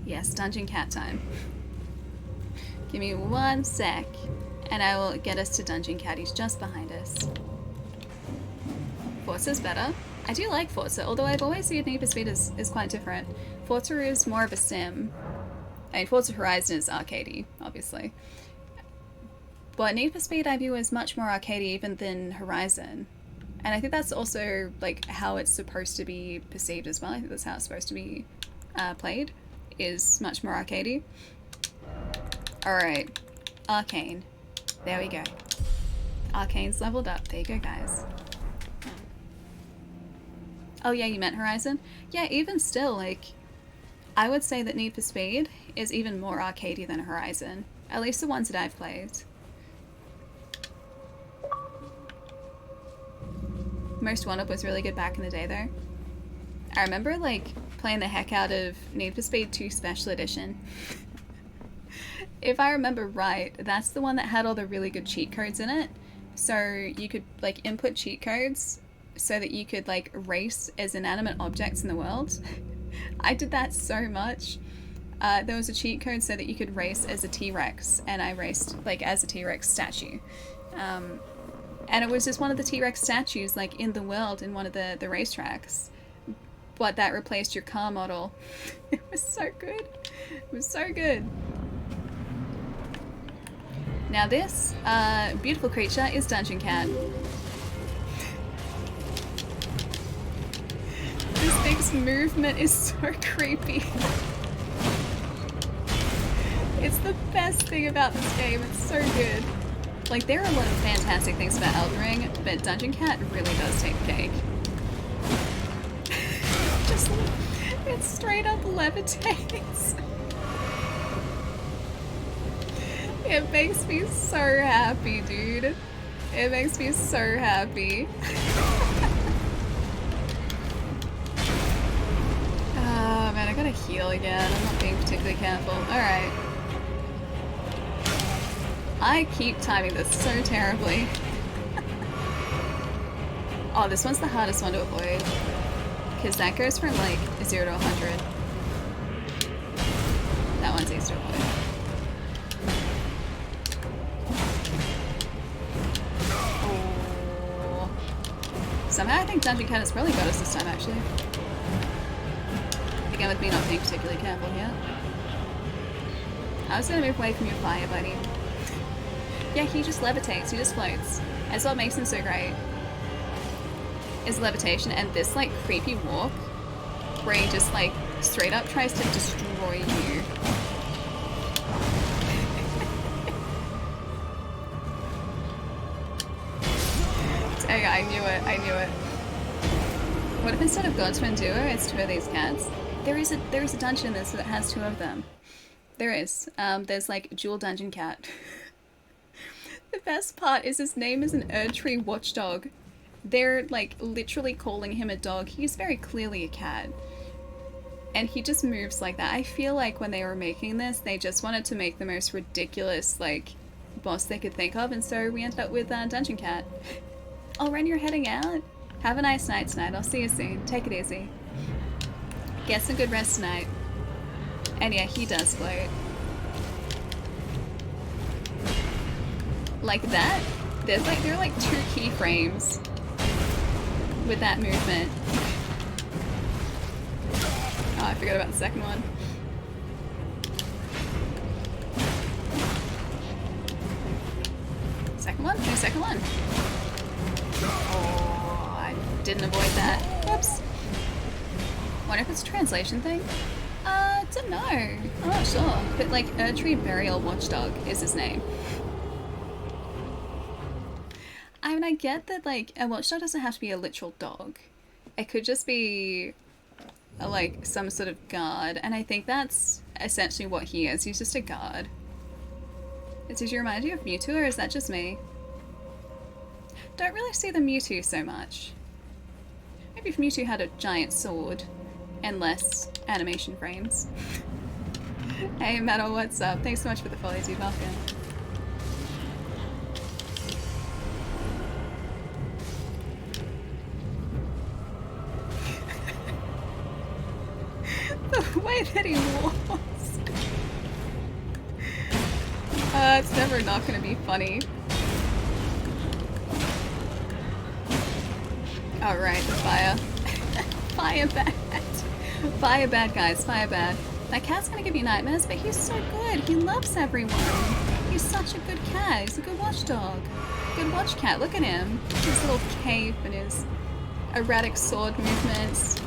Yes, Dungeon Cat time. Give me 1 sec, and I will get us to Dungeon Cat. He's just behind us. Forza's better. I do like Forza, although I've always viewed Need for Speed as quite different. Forza is more of a sim. I mean, Forza Horizon is arcadey, obviously. But Need for Speed I view as much more arcadey even than Horizon. And I think that's also, like, how it's supposed to be perceived as well. I think that's how it's supposed to be played, is much more arcadey. Alright, Arcane. There we go. Arcane's leveled up. There you go, guys. Oh yeah, you meant Horizon? Yeah, even still, like, I would say that Need for Speed is even more arcadey than Horizon. At least the ones that I've played. Most Wanted was really good back in the day, though. I remember like playing the heck out of Need for Speed 2 Special Edition. If I remember right, that's the one that had all the really good cheat codes in it. So you could like input cheat codes so that you could like race as inanimate objects in the world. I did that so much. There was a cheat code so that you could race as a T-Rex, and I raced like as a T-Rex statue. And it was just one of the T-Rex statues like in the world in one of the racetracks. But that replaced your car model. It was so good. It was so good. Now this beautiful creature is Dungeon Cat. This thing's movement is so creepy. It's the best thing about this game. It's so good. Like, there are a lot of fantastic things about Elden Ring, but Dungeon Cat really does take the cake. Just, it straight up levitates. It makes me so happy, dude. It makes me so happy. Oh man, I gotta heal again. I'm not being particularly careful. Alright. I keep timing this so terribly. Oh, this one's the hardest one to avoid. Because that goes from like 0 to 100. That one's easy to avoid. Oh. Somehow I think Dungeon Cat has probably got us this time, actually. Again, with me not being particularly careful here. I was gonna move away from your fire, buddy. Yeah, he just levitates, he just floats. That's what makes him so great. Is levitation and this like creepy walk where he just like straight up tries to destroy you. Okay, I knew it. What if instead of God's Twin Duo, it's two of these cats? There is a dungeon in this that has two of them. There is. There's like dual dungeon cat. The best part is his name is an Erdtree watchdog. They're like literally calling him a dog. He's very clearly a cat. And he just moves like that. I feel like when they were making this, they just wanted to make the most ridiculous like boss they could think of, and so we ended up with Dungeon Cat. Oh, Ren, you're heading out? Have a nice night tonight. I'll see you soon. Take it easy. Get some good rest tonight. And yeah, he does float. Like that? There are like 2 keyframes with that movement. Oh, I forgot about the second one. Second one? No, second one. Oh, I didn't avoid that. Whoops. Wonder if it's a translation thing? Don't know. I'm not sure. But like, Erdtree Burial Watchdog is his name. I mean, I get that like, a watchdog doesn't have to be a literal dog. It could just be like some sort of guard, and I think that's essentially what he is. He's just a guard. Did you remind you of Mewtwo, or is that just me? Don't really see the Mewtwo so much. Maybe if Mewtwo had a giant sword and less animation frames. Hey Metal, what's up? Thanks so much for the follow, dude. Welcome. The way that he walks. It's never not gonna be funny. Alright, the fire. Fire bad. Fire bad, guys. Fire bad. That cat's gonna give you nightmares, but he's so good. He loves everyone. He's such a good cat. He's a good watchdog. Good watch cat. Look at him. His little cape and his erratic sword movements.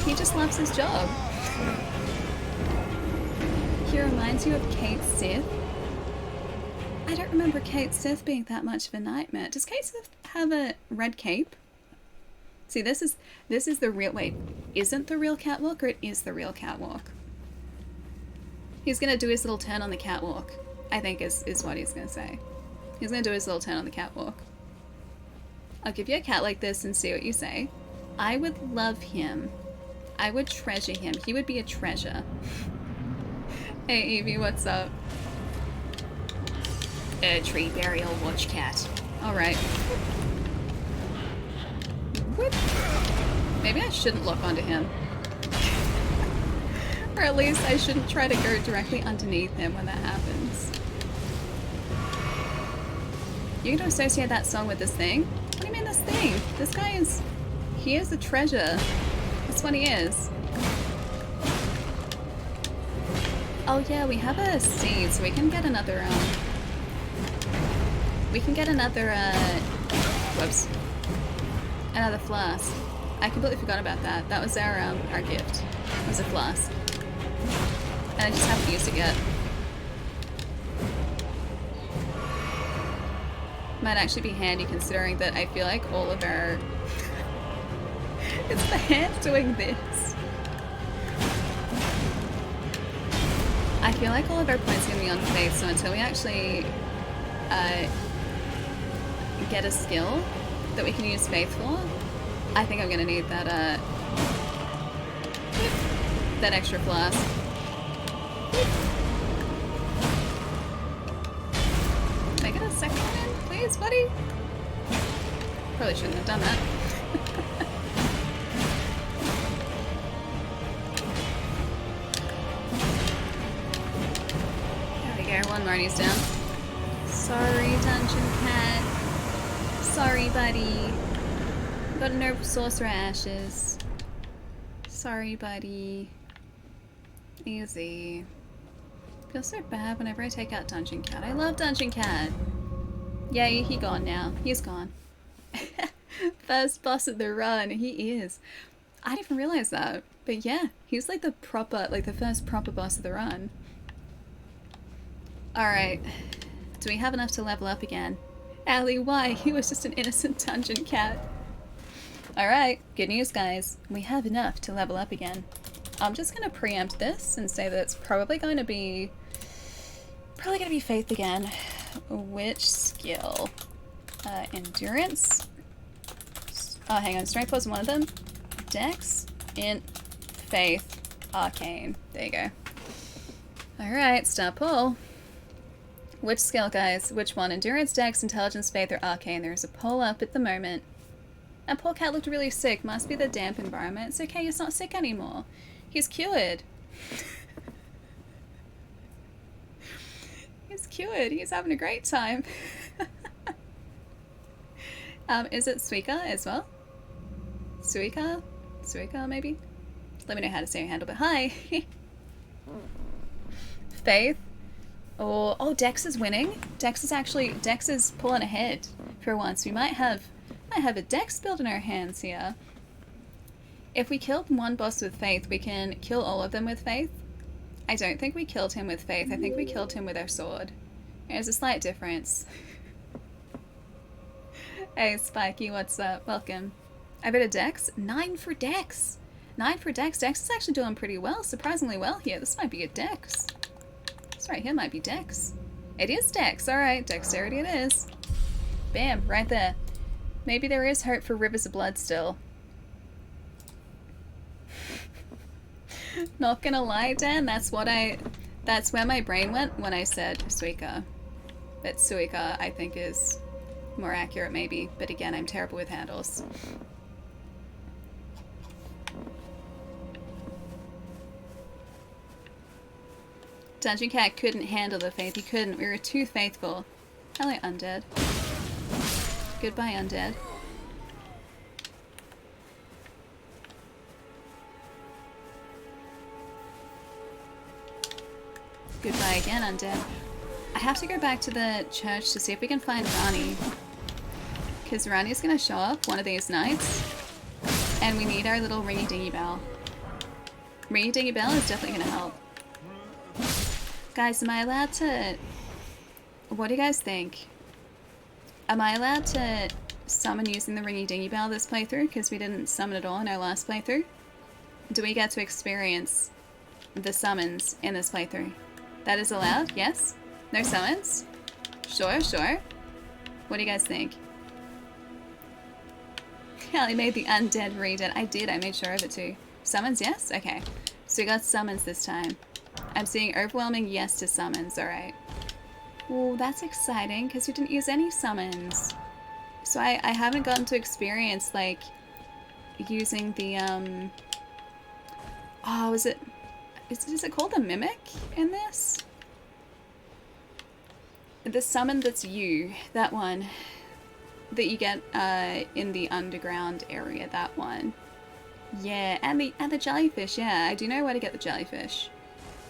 He just loves his job. He reminds you of Kate Sith. I don't remember Kate Sith being that much of a nightmare. Does Kate Sith have a red cape? See, this is the real, wait, isn't the real catwalk, or it is the real catwalk? He's gonna do his little turn on the catwalk, I think is what he's gonna say. He's gonna do his little turn on the catwalk. I'll give you a cat like this and see what you say. I would love him. I would treasure him. He would be a treasure. Hey Evie, what's up? A tree burial watch cat. Alright. Whip. Maybe I shouldn't lock onto him. Or at least I shouldn't try to go directly underneath him when that happens. You can associate that song with this thing? What do you mean this thing? This guy is... He is a treasure. That's what he is. Oh yeah, we have a seed, so we can get another, we can get another, whoops. Another flask. I completely forgot about that. That was our gift. It was a flask. And I just haven't used it yet. Might actually be handy considering that I feel like all of our... It's the hand doing this. I feel like all of our points are going to be on faith, so until we actually get a skill that we can use faith for, I think I'm going to need that that extra flask. Can I get a second one in, please, buddy? Probably shouldn't have done that. There, one Marnie's down. Sorry, Dungeon Cat. Sorry, buddy. Got no sorcerer ashes. Sorry, buddy. Easy. Feel so bad whenever I take out Dungeon Cat. I love Dungeon Cat. Yay, he gone now. He's gone. First boss of the run. He is. I didn't even realize that. But yeah, he's like the proper, like the first proper boss of the run. Alright, do we have enough to level up again? Allie, why? He was just an innocent dungeon cat. Alright, good news guys. We have enough to level up again. I'm just going to preempt this and say that it's probably going to be faith again. Which skill? Endurance? Oh, hang on, strength wasn't one of them. Dex, int, faith, arcane. There you go. Alright, start pull. Which skill, guys? Which one? Endurance, Dex, Intelligence, Faith, or Arcane? There is a poll up at the moment. And poor cat looked really sick. Must be the damp environment. It's okay, he's not sick anymore. He's cured. He's cured. He's having a great time. Is it Suika as well? Suika? Suika, maybe? Let me know how to say your handle, but hi! Faith? Oh, Dex is winning. Dex is pulling ahead for once. We might have a Dex build in our hands here. If we killed one boss with Faith, we can kill all of them with Faith. I don't think we killed him with Faith. I think we killed him with our sword. There's a slight difference. Hey, Spiky, what's up? Welcome. I bet a Dex? 9 for Dex. 9 for Dex. Dex is actually doing pretty well, surprisingly well here. This might be a Dex. This right here might be Dex. It is Dex. Alright, dexterity it is. Bam, right there. Maybe there is hope for Rivers of Blood still. Not gonna lie, Dan, that's where my brain went when I said Suika. But Suika, I think, is more accurate maybe. But again, I'm terrible with handles. Dungeon Cat couldn't handle the faith. He couldn't. We were too faithful. Hello, Undead. Goodbye, Undead. Goodbye again, Undead. I have to go back to the church to see if we can find Rani. Because Rani's going to show up one of these nights. And we need our little ringy-dingy bell. Ringy-dingy bell is definitely going to help. Guys, am I allowed to... What do you guys think? Am I allowed to summon using the ringy-dingy bell this playthrough? Because we didn't summon at all in our last playthrough. Do we get to experience the summons in this playthrough? That is allowed? Yes? No summons? Sure, sure. What do you guys think? Kelly made the undead read it. I did, I made sure of it too. Summons, yes? Okay. So we got summons this time. I'm seeing overwhelming yes to summons, alright. Well, that's exciting, because we didn't use any summons. So I haven't gotten to experience, like, using the, oh, is it called a mimic in this? The summon that's you, that one. That you get, in the underground area, that one. Yeah, and the jellyfish, yeah, I do know where to get the jellyfish.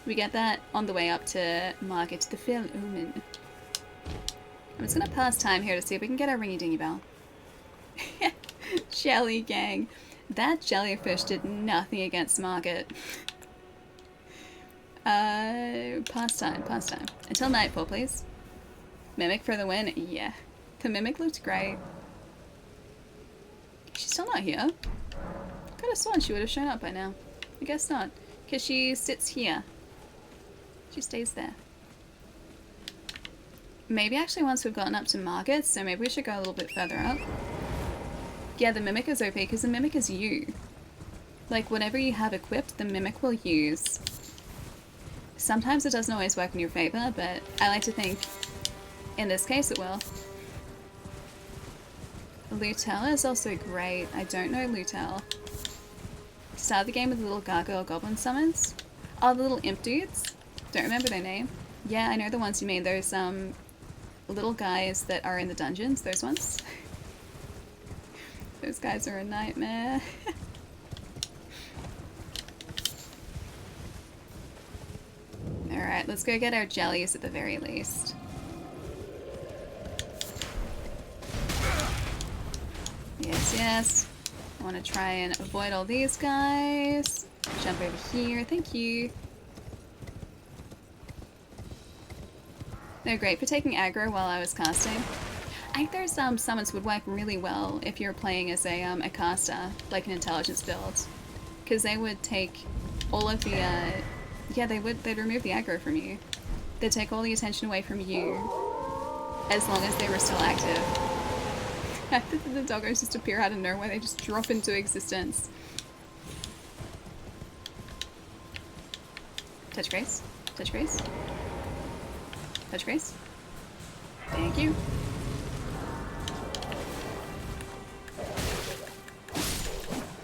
We get that on the way up to Market the Phil Omen. I'm just gonna pass time here to see if we can get our ringy dingy bell. Jelly gang. That jellyfish did nothing against Market. Pass time. Until nightfall, please. Mimic for the win? Yeah. The mimic looked great. She's still not here. Could have sworn she would have shown up by now. I guess not. Because she sits here. She stays there. Maybe actually once we've gotten up to Market, so maybe we should go a little bit further up. Yeah, the Mimic is OP because the Mimic is you. Like, whatever you have equipped, the Mimic will use. Sometimes it doesn't always work in your favor, but I like to think in this case it will. Lutel is also great. I don't know Lutel. Start the game with the little gargoyle goblin summons. Oh, the little imp dudes? Don't remember their name. Yeah, I know the ones you mean. Those, little guys that are in the dungeons. Those ones. Those guys are a nightmare. Alright, let's go get our jellies at the very least. Yes. I want to try and avoid all these guys. Jump over here. Thank you. They're great for taking aggro while I was casting. I think there's summons would work really well if you're playing as a caster, like an intelligence build, because they would take all of the they'd remove the aggro from you. They'd take all the attention away from you, as long as they were still active. The doggos just appear out of nowhere. They just drop into existence. Touch Grace. Touch Grace. Touch Grace. Thank you.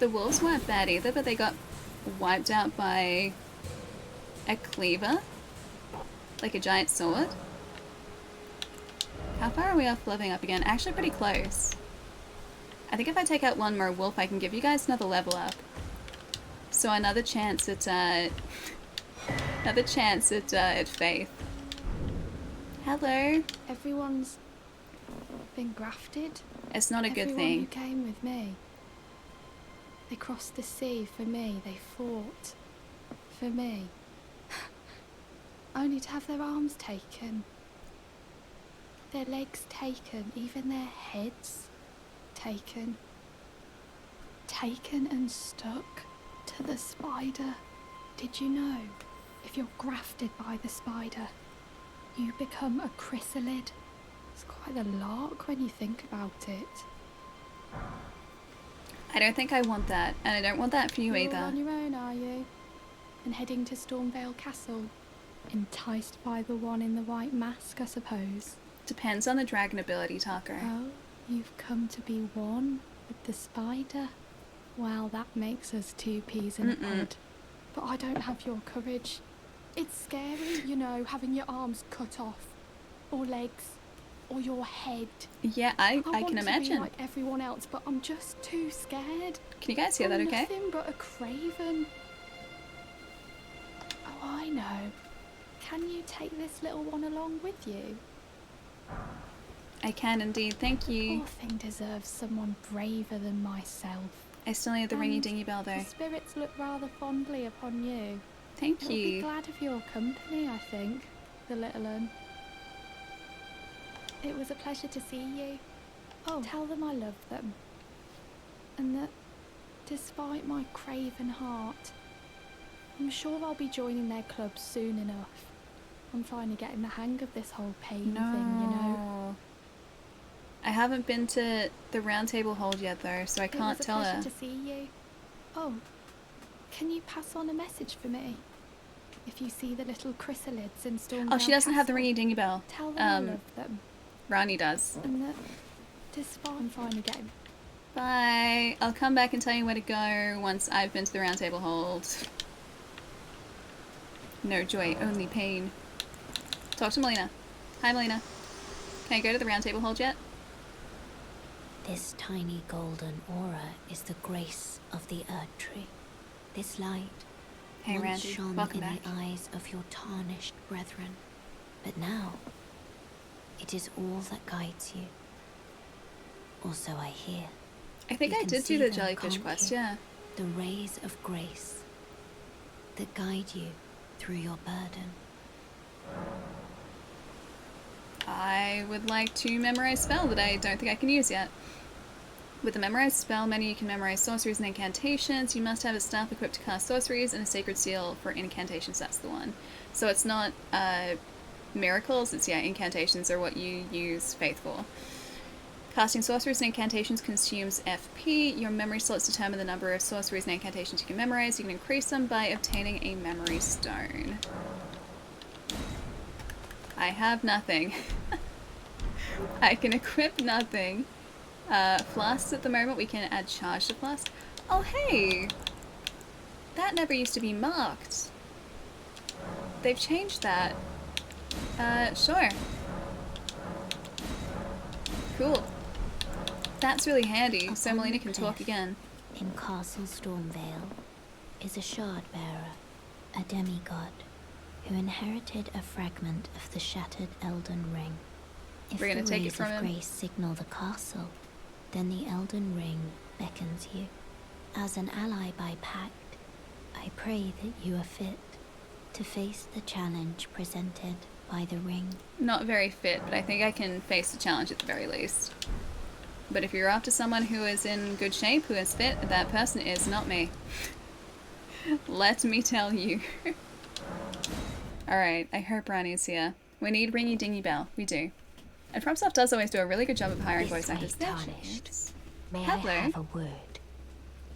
The wolves weren't bad either, but they got wiped out by a cleaver. Like a giant sword. How far are we off leveling up again? Actually pretty close. I think if I take out one more wolf, I can give you guys another level up. So another chance at faith. Hello. Everyone's been grafted. It's not a good Everyone thing. who came with me. They crossed the sea for me. They fought for me. Only to have their arms taken. Their legs taken. Even their heads taken. Taken and stuck to the spider. Did you know? If you're grafted by the spider, you become a chrysalid. It's quite a lark when you think about it. I don't think I want that, and I don't want that for you You're either. all on your own, are you? And heading to Stormvale Castle? Enticed by the one in the white mask, I suppose. Depends on the dragon ability, Taco. Oh, you've come to be one with the spider? Well, that makes us two peas in a pod. But I don't have your courage. It's scary, you know, having your arms cut off. Or legs. Or your head. Yeah, I want can to imagine. be like everyone else, but I'm just too scared. Can you guys hear that I'm okay? nothing but a craven. Oh, I know. Can you take this little one along with you? I can indeed, thank you. Poor thing deserves someone braver than myself. I still need the ringy And dingy bell though. The spirits look rather fondly upon you. Thank They'll be you. glad of your company, I think, the little un. It was a pleasure to see you. Oh, tell them I love them. And that, despite my craven heart, I'm sure I'll be joining their club soon enough. I'm finally getting the hang of this whole pain thing, you know. I haven't been to the round table hold yet though, so I can't tell It was a her. pleasure to see you. Oh, Can you pass on a message for me? If you see the little chrysalids in Stormvale Oh, she doesn't have the Castle, ringy dingy bell. tell them I love them. Rani does. And that despite I'm fine again. Bye. I'll come back and tell you where to go once I've been to the Round Table Hold. No joy, only pain. Talk to Melina. Hi, Melina. Can I go to the Round Table Hold yet? This tiny golden aura is the grace of the Earth Tree. This light Hey, once Randy. shone Welcome in back. the eyes of your tarnished brethren, but now it is all that guides you. Or so I hear. I think You I can did see do the them, jellyfish can't quest, you? yeah. The rays of grace that guide you through your burden. I would like to memorize a spell that I don't think I can use yet. With the memorize spell menu, you can memorize sorceries and incantations. You must have a staff equipped to cast sorceries and a sacred seal for incantations. That's the one. So it's not miracles, it's, yeah, incantations are what you use faith for. Casting sorceries and incantations consumes FP. Your memory slots determine the number of sorceries and incantations you can memorize. You can increase them by obtaining a memory stone. I have nothing. I can equip nothing. Flasks at the moment, we can add charge to flask. Oh hey! That never used to be marked. They've changed that. Sure. Cool. That's really handy, so Upon Melina the can talk cliff again. In Castle Stormvale is a shard bearer, a demigod, who inherited a fragment of the shattered Elden Ring. If We're gonna the take it rays from of him. grace signal the castle, then the Elden Ring beckons you. As an ally by pact, I pray that you are fit to face the challenge presented by the ring. Not very fit, but I think I can face the challenge at the very least. But if you're after someone who is in good shape, who is fit, that person is not me. Let me tell you. Alright, I hope Rani's here. We need Ringy Dingy Bell. We do. And FromSoft does always do a really good job of hiring This voice actors. way, There she Tarnished. is. May Hello. I have a word?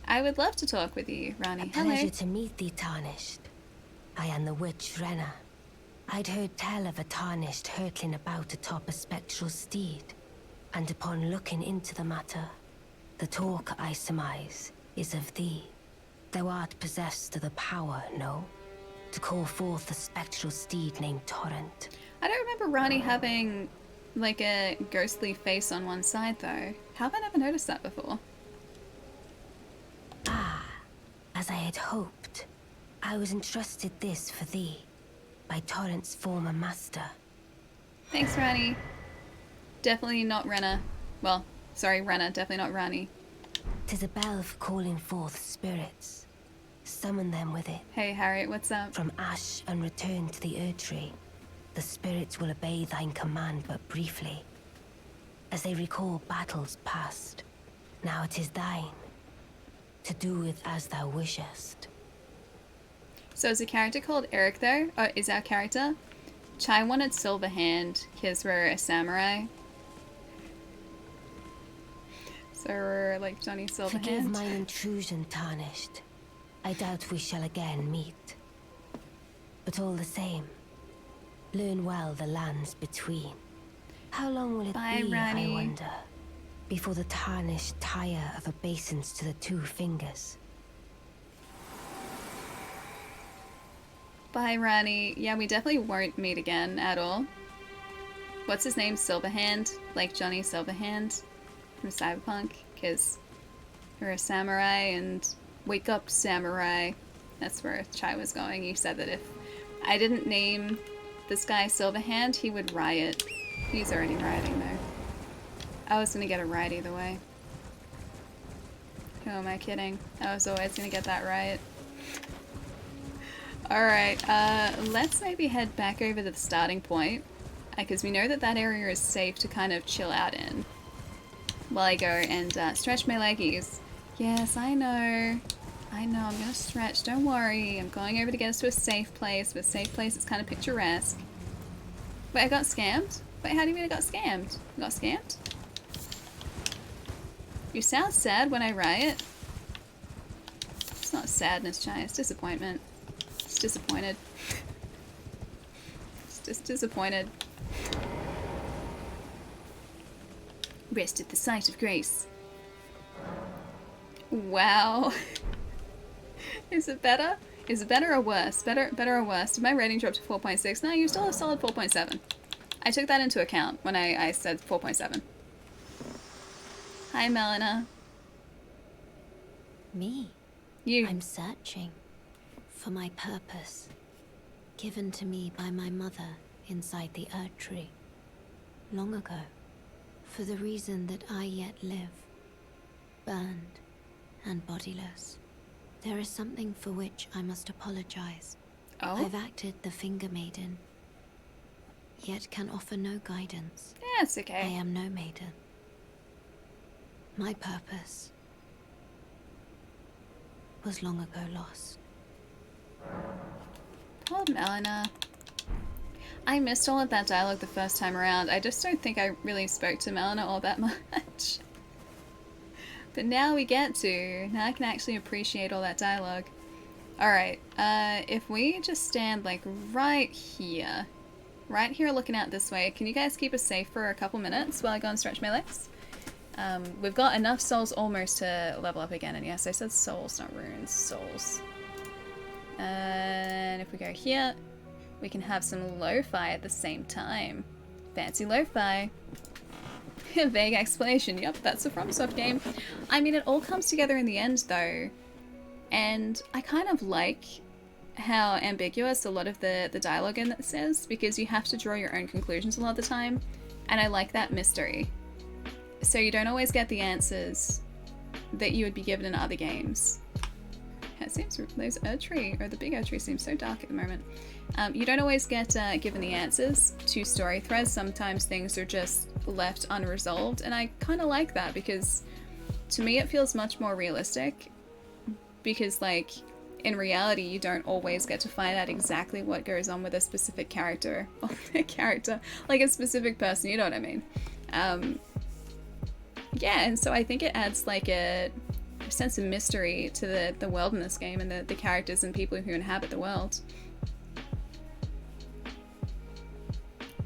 I would love to talk with you, Rani. A Hello. pleasure to meet thee, Tarnished. I am the witch Renna. I'd heard tell of a Tarnished hurtling about atop a spectral steed, and upon looking into the matter, the talk I surmise is of thee. Thou art possessed of the power, no? To call forth a spectral steed named Torrent. I don't remember Rani having like a ghostly face on one side though. How have I never noticed that before? As I had hoped, I was entrusted this for thee by Torrent's former master. Thanks, Rani. Definitely not Renna. Well, sorry, Renna. Definitely not Rani. 'Tis a bell for calling forth spirits. Summon them with it. Hey, Harriet, what's up? From ash and return to the Erdtree, the spirits will obey thine command but briefly, as they recall battles past. Now it is thine, to do with as thou wishest. So is a character called Eric though? Is our character? Chai wanted Silver Hand because we're a samurai. So we're like Johnny Forgive Silverhand. mine intrusion, Tarnished. I doubt we shall again meet. But all the same, learn well the lands between. How long will it Bye, be, Rani. I wonder, before the Tarnished tire of obeisance to the two fingers? Bye, Rani. Yeah, we definitely won't meet again at all. What's his name? Silverhand? Like Johnny Silverhand from Cyberpunk? Because we're a samurai and wake up, samurai. That's where Chai was going. You said that if I didn't name this guy Silverhand, he would riot. He's already rioting though. I was gonna get a riot either way. Who am I kidding? I was always gonna get that riot. Alright, let's maybe head back over to the starting point, because we know that that area is safe to kind of chill out in. While I go and stretch my leggies. Yes, I know, I'm gonna stretch, don't worry. I'm going over to get us to a safe place, but a safe place is kind of picturesque. Wait, I got scammed? Wait, how do you mean I got scammed? I got scammed? You sound sad when I riot. It's not sadness, Chai. It's disappointment. It's disappointed. It's just disappointed. Rest at the sight of grace. Wow. Is it better? Is it better or worse? Better or worse? Did my rating drop to 4.6? No, you're still a solid 4.7. I took that into account when I said 4.7. Hi, Melina. Me? You. I'm searching for my purpose, given to me by my mother inside the Erd Tree, long ago, for the reason that I yet live, burned and bodiless. There is something for which I must apologize. Oh? I've acted the Finger Maiden, yet can offer no guidance. Yeah, it's okay. I am no maiden. My purpose was long ago lost. Poor Melina. I missed all of that dialogue the first time around. I just don't think I really spoke to Melina all that much. But now we get to. Now I can actually appreciate all that dialogue. Alright, if we just stand like right here looking out this way, can you guys keep us safe for a couple minutes while I go and stretch my legs? We've got enough souls almost to level up again, and yes, I said souls, not runes, souls. And if we go here, we can have some lo-fi at the same time. Fancy lo-fi. Vague explanation, yep, that's a FromSoft game. I mean, it all comes together in the end, though. And I kind of like how ambiguous a lot of the dialogue in this is, because you have to draw your own conclusions a lot of the time, and I like that mystery. So you don't always get the answers that you would be given in other games. It seems those Erd Tree, or the big Erd Tree, seems so dark at the moment. You don't always get given the answers to story threads. Sometimes things are just left unresolved, and I kind of like that, because to me it feels much more realistic. Because, like, in reality, you don't always get to find out exactly what goes on with a specific character. Like a specific person, you know what I mean? Yeah, and so I think it adds, like, a sense of mystery to the world in this game, and the characters and people who inhabit the world.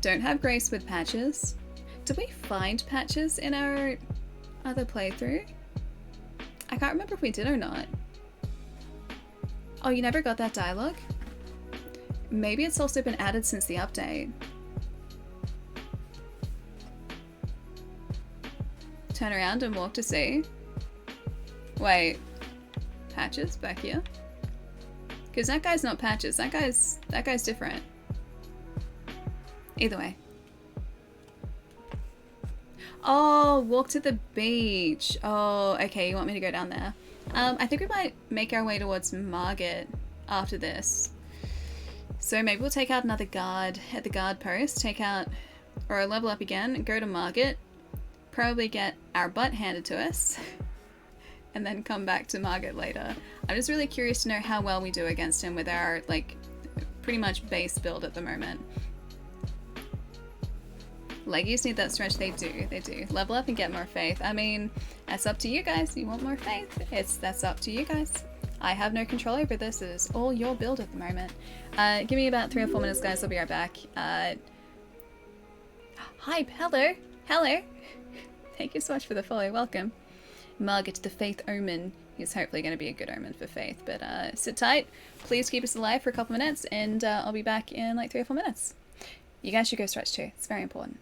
Don't have grace with patches. Did we find patches in our other playthrough? I can't remember if we did or not. Oh, you never got that dialogue? Maybe it's also been added since the update. Turn around and walk to see. Wait. Patches back here? Because that guy's not Patches. That guy's different. Either way. Oh, walk to the beach. Oh, okay, you want me to go down there. I think we might make our way towards Margit after this. So maybe we'll take out another guard at the guard post, take out, or level up again, go to Margit, probably get our butt handed to us, and then come back to Margit later. I'm just really curious to know how well we do against him with our, like, pretty much base build at the moment. Leggies need that stretch, they do. Level up and get more faith. I mean, that's up to you guys. You want more faith? That's up to you guys. I have no control over this. It is all your build at the moment. Give me about 3 or 4 minutes, guys. I'll be right back. Hi, hello. Thank you so much for the follow. Welcome. Margit, the Faith Omen, is hopefully going to be a good omen for Faith. But sit tight. Please keep us alive for a couple minutes, and I'll be back in like 3 or 4 minutes. You guys should go stretch too. It's very important.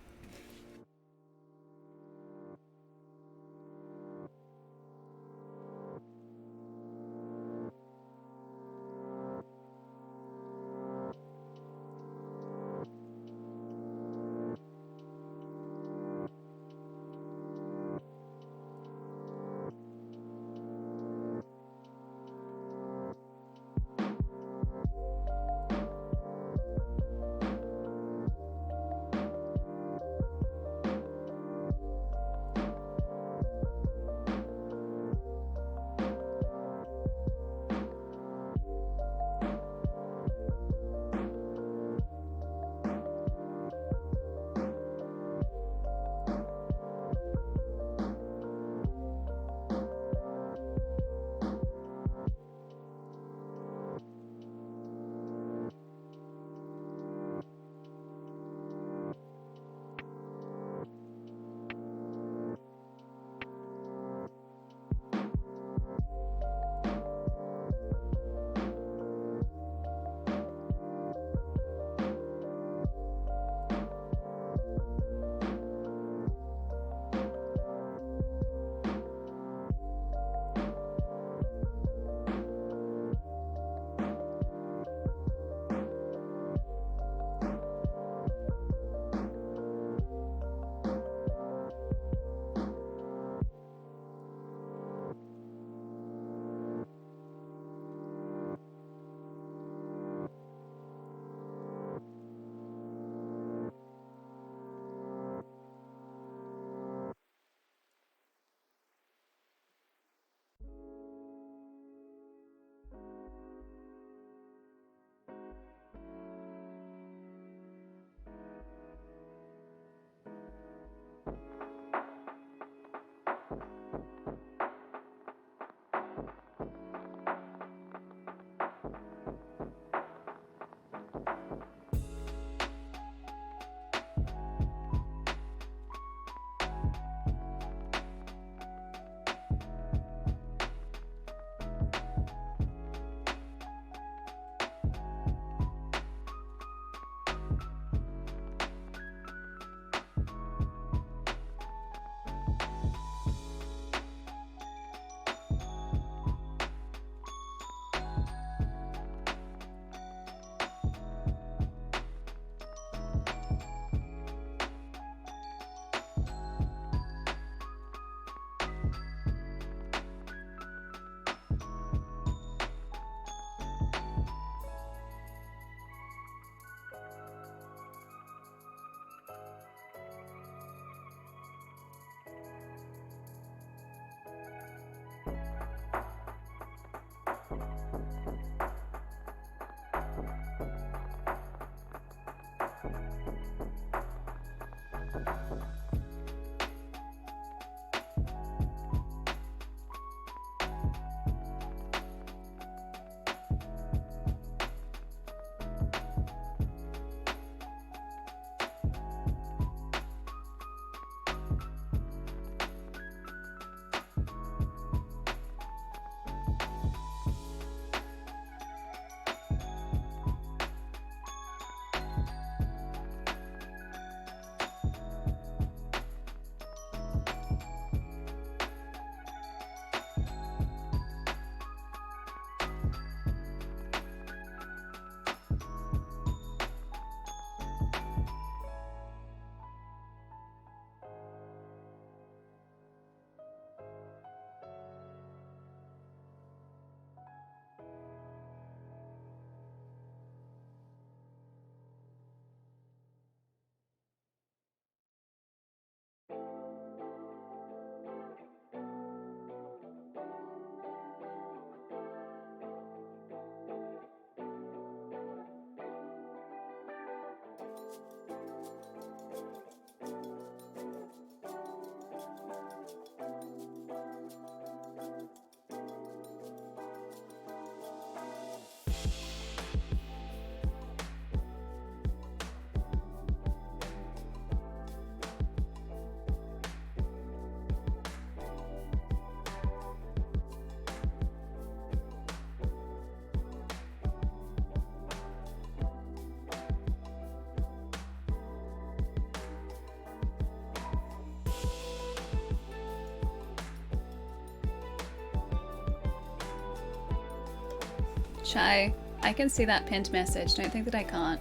Chai, I can see that pinned message. Don't think that I can't.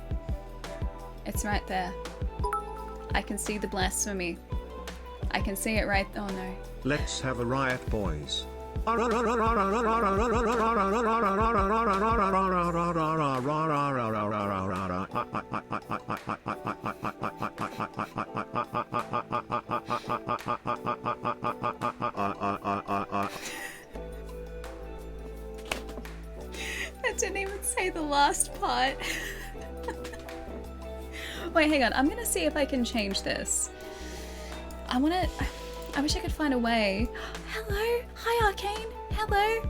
It's right there. I can see the blasphemy. I can see it right. Oh no. Let's have a riot, boys. I didn't even say the last part. Wait, hang on. I'm gonna see if I can change this. I wish I could find a way. Hello! Hi, Arcane! Hello!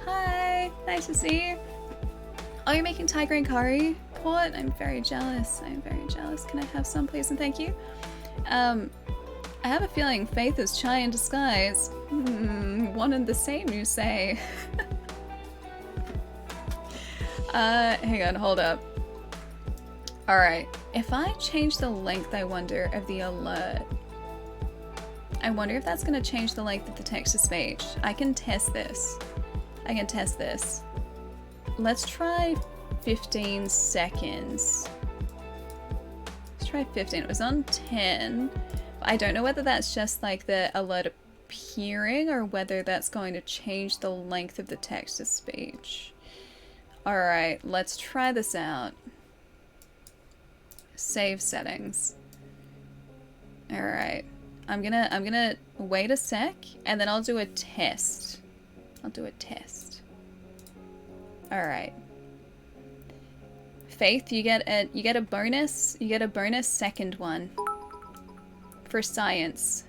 Hi! Nice to see you. Oh, you're making Thai green curry? Port? I'm very jealous. I'm very jealous. Can I have some, please, and thank you? I have a feeling Faith is Chai in disguise. One and the same, you say. Hang on, hold up. Alright, if I change the length, I wonder, of the alert. I wonder if that's going to change the length of the text-to-speech. I can test this. I can test this. Let's try 15 seconds. Let's try 15. It was on 10. I don't know whether that's just like the alert appearing or whether that's going to change the length of the text-to-speech. Alright, let's try this out. Save settings. Alright. I'm gonna wait a sec and then I'll do a test. I'll do a test. Alright. Faith, you get a bonus. You get a bonus second one. For science.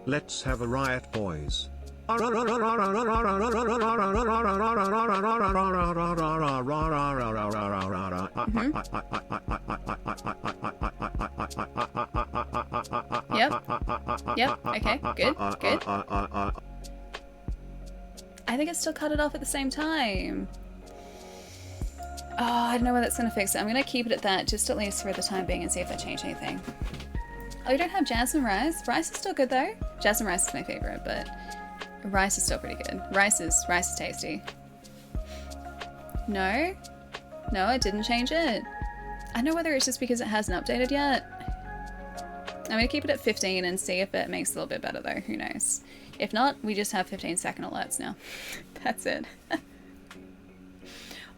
Let's have a riot, boys. Yep. Okay. Good. Good. I think I still cut it off at the same time. Oh, I don't know whether that's gonna fix it. I'm gonna keep it at that, just at least for the time being, and see if that changed anything. Oh, you don't have jasmine rice? Rice is still good though. Jasmine rice is my favorite, but rice is still pretty good. Rice is tasty. No, it didn't change it. I don't know whether it's just because it hasn't updated yet. I'm gonna keep it at 15 and see if it makes it a little bit better though. Who knows? If not, we just have 15-second alerts now. That's it.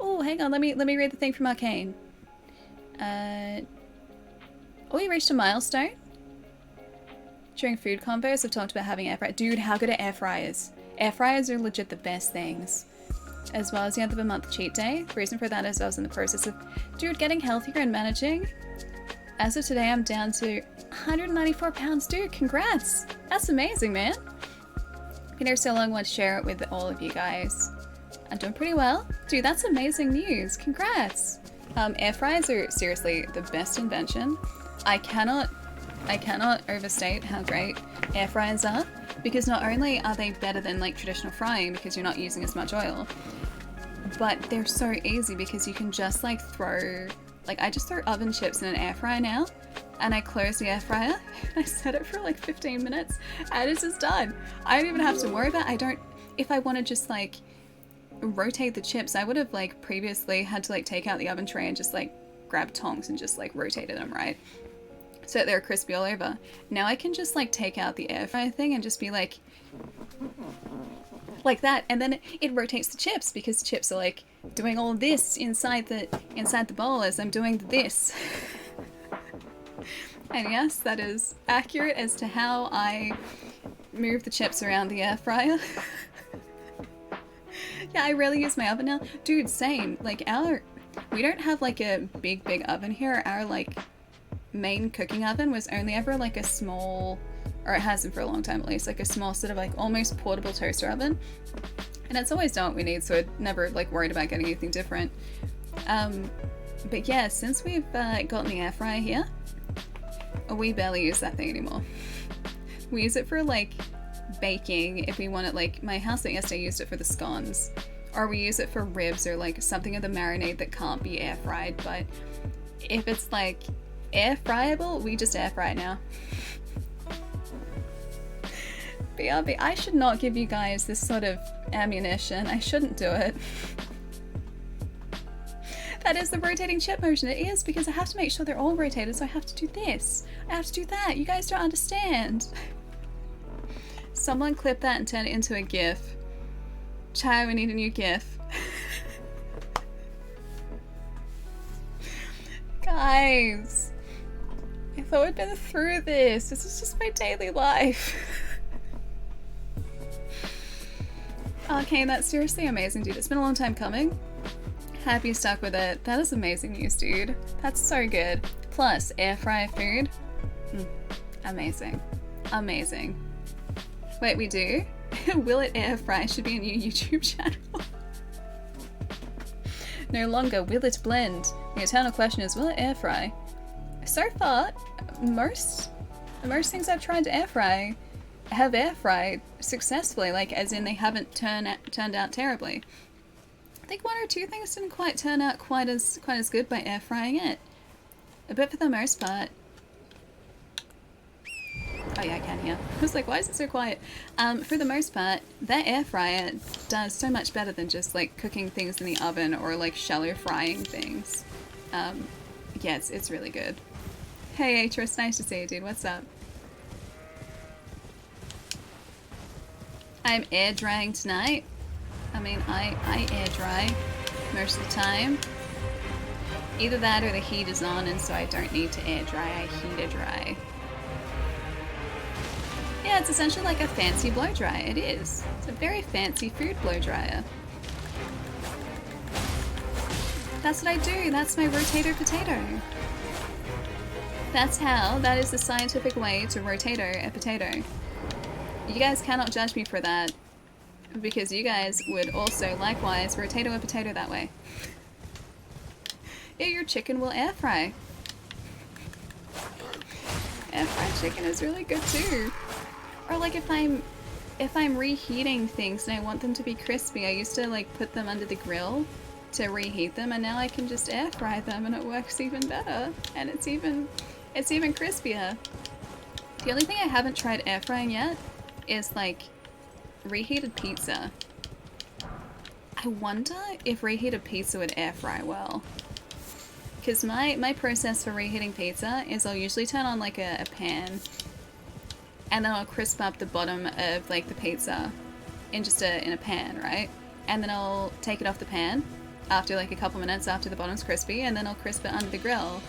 Oh, hang on. Let me read the thing from Arcane. Oh, you reached a milestone. During food combos, I've talked about having air fryer. Dude, how good are air fryers? Air fryers are legit the best things. As well as the end of a month cheat day. The reason for that is I was in the process of, dude, getting healthier and managing. As of today, I'm down to 194 pounds. Dude, congrats. That's amazing, man. Been here so long, want to share it with all of you guys. I'm doing pretty well. Dude, that's amazing news. Congrats. Air fryers are seriously the best invention. I cannot overstate how great air fryers are, because not only are they better than like traditional frying because you're not using as much oil, but they're so easy because you can just like throw, like I just throw oven chips in an air fryer now, and I close the air fryer and I set it for like 15 minutes and it's just done. I don't even have to worry about it. If I want to just like rotate the chips, I would have like previously had to like take out the oven tray and just like grab tongs and just like rotated them, right? So that they're crispy all over. Now I can just like take out the air fryer thing and just be like that, and then it rotates the chips because the chips are like doing all this inside the bowl as I'm doing this. And yes, that is accurate as to how I move the chips around the air fryer. Yeah, I rarely use my oven now. Dude, same. Like We don't have like a big oven here. Our like main cooking oven was only ever like a small, or it has been for a long time at least, like a small sort of like almost portable toaster oven. And it's always done what we need, so I'd never like worried about getting anything different. But yeah, since we've gotten the air fryer here, we barely use that thing anymore. We use it for like baking if we want it, like my housemate yesterday used it for the scones, or we use it for ribs or like something of the marinade that can't be air fried. But if it's like air fryable, we just air fry it now. BRB, I should not give you guys this sort of ammunition. I shouldn't do it. That is the rotating chip motion. It is, because I have to make sure they're all rotated, so I have to do this. I have to do that. You guys don't understand. Someone clip that and turn it into a GIF. Chai, we need a new GIF. Guys, I thought we'd been through this. This is just my daily life. Okay, that's seriously amazing, dude. It's been a long time coming. Happy you stuck with it. That is amazing news, dude. That's so good. Plus, air fryer food. Amazing. Amazing. Wait, we do? Will it air fry should be a new YouTube channel. No longer will it blend. The eternal question is, will it air fry? So far, most things I've tried to air fry have air fried successfully, like as in they haven't turned out terribly. I think one or two things didn't quite turn out quite as good by air frying it. But for the most part, oh yeah, I can hear. I was like, why is it so quiet? For the most part, that air fryer does so much better than just like cooking things in the oven or like shallow frying things. Yeah, it's really good. Hey Atris, nice to see you, dude. What's up? I'm air drying tonight. I mean, I air dry most of the time. Either that or the heat is on and so I don't need to air dry, I heat air dry. Yeah, it's essentially like a fancy blow dryer. It is. It's a very fancy food blow dryer. That's what I do. That's my rotator potato. That is the scientific way to rotator a potato. You guys cannot judge me for that, because you guys would also likewise rotato a potato that way. Yeah, your chicken will air fry. Air fried chicken is really good too. Or like if I'm reheating things and I want them to be crispy, I used to like put them under the grill to reheat them, and now I can just air fry them and it works even better, and it's even crispier. The only thing I haven't tried air frying yet is like reheated pizza. I wonder if reheated pizza would air fry well. Because my process for reheating pizza is I'll usually turn on like a pan, and then I'll crisp up the bottom of like the pizza in a pan, right? And then I'll take it off the pan after like a couple minutes after the bottom's crispy, and then I'll crisp it under the grill.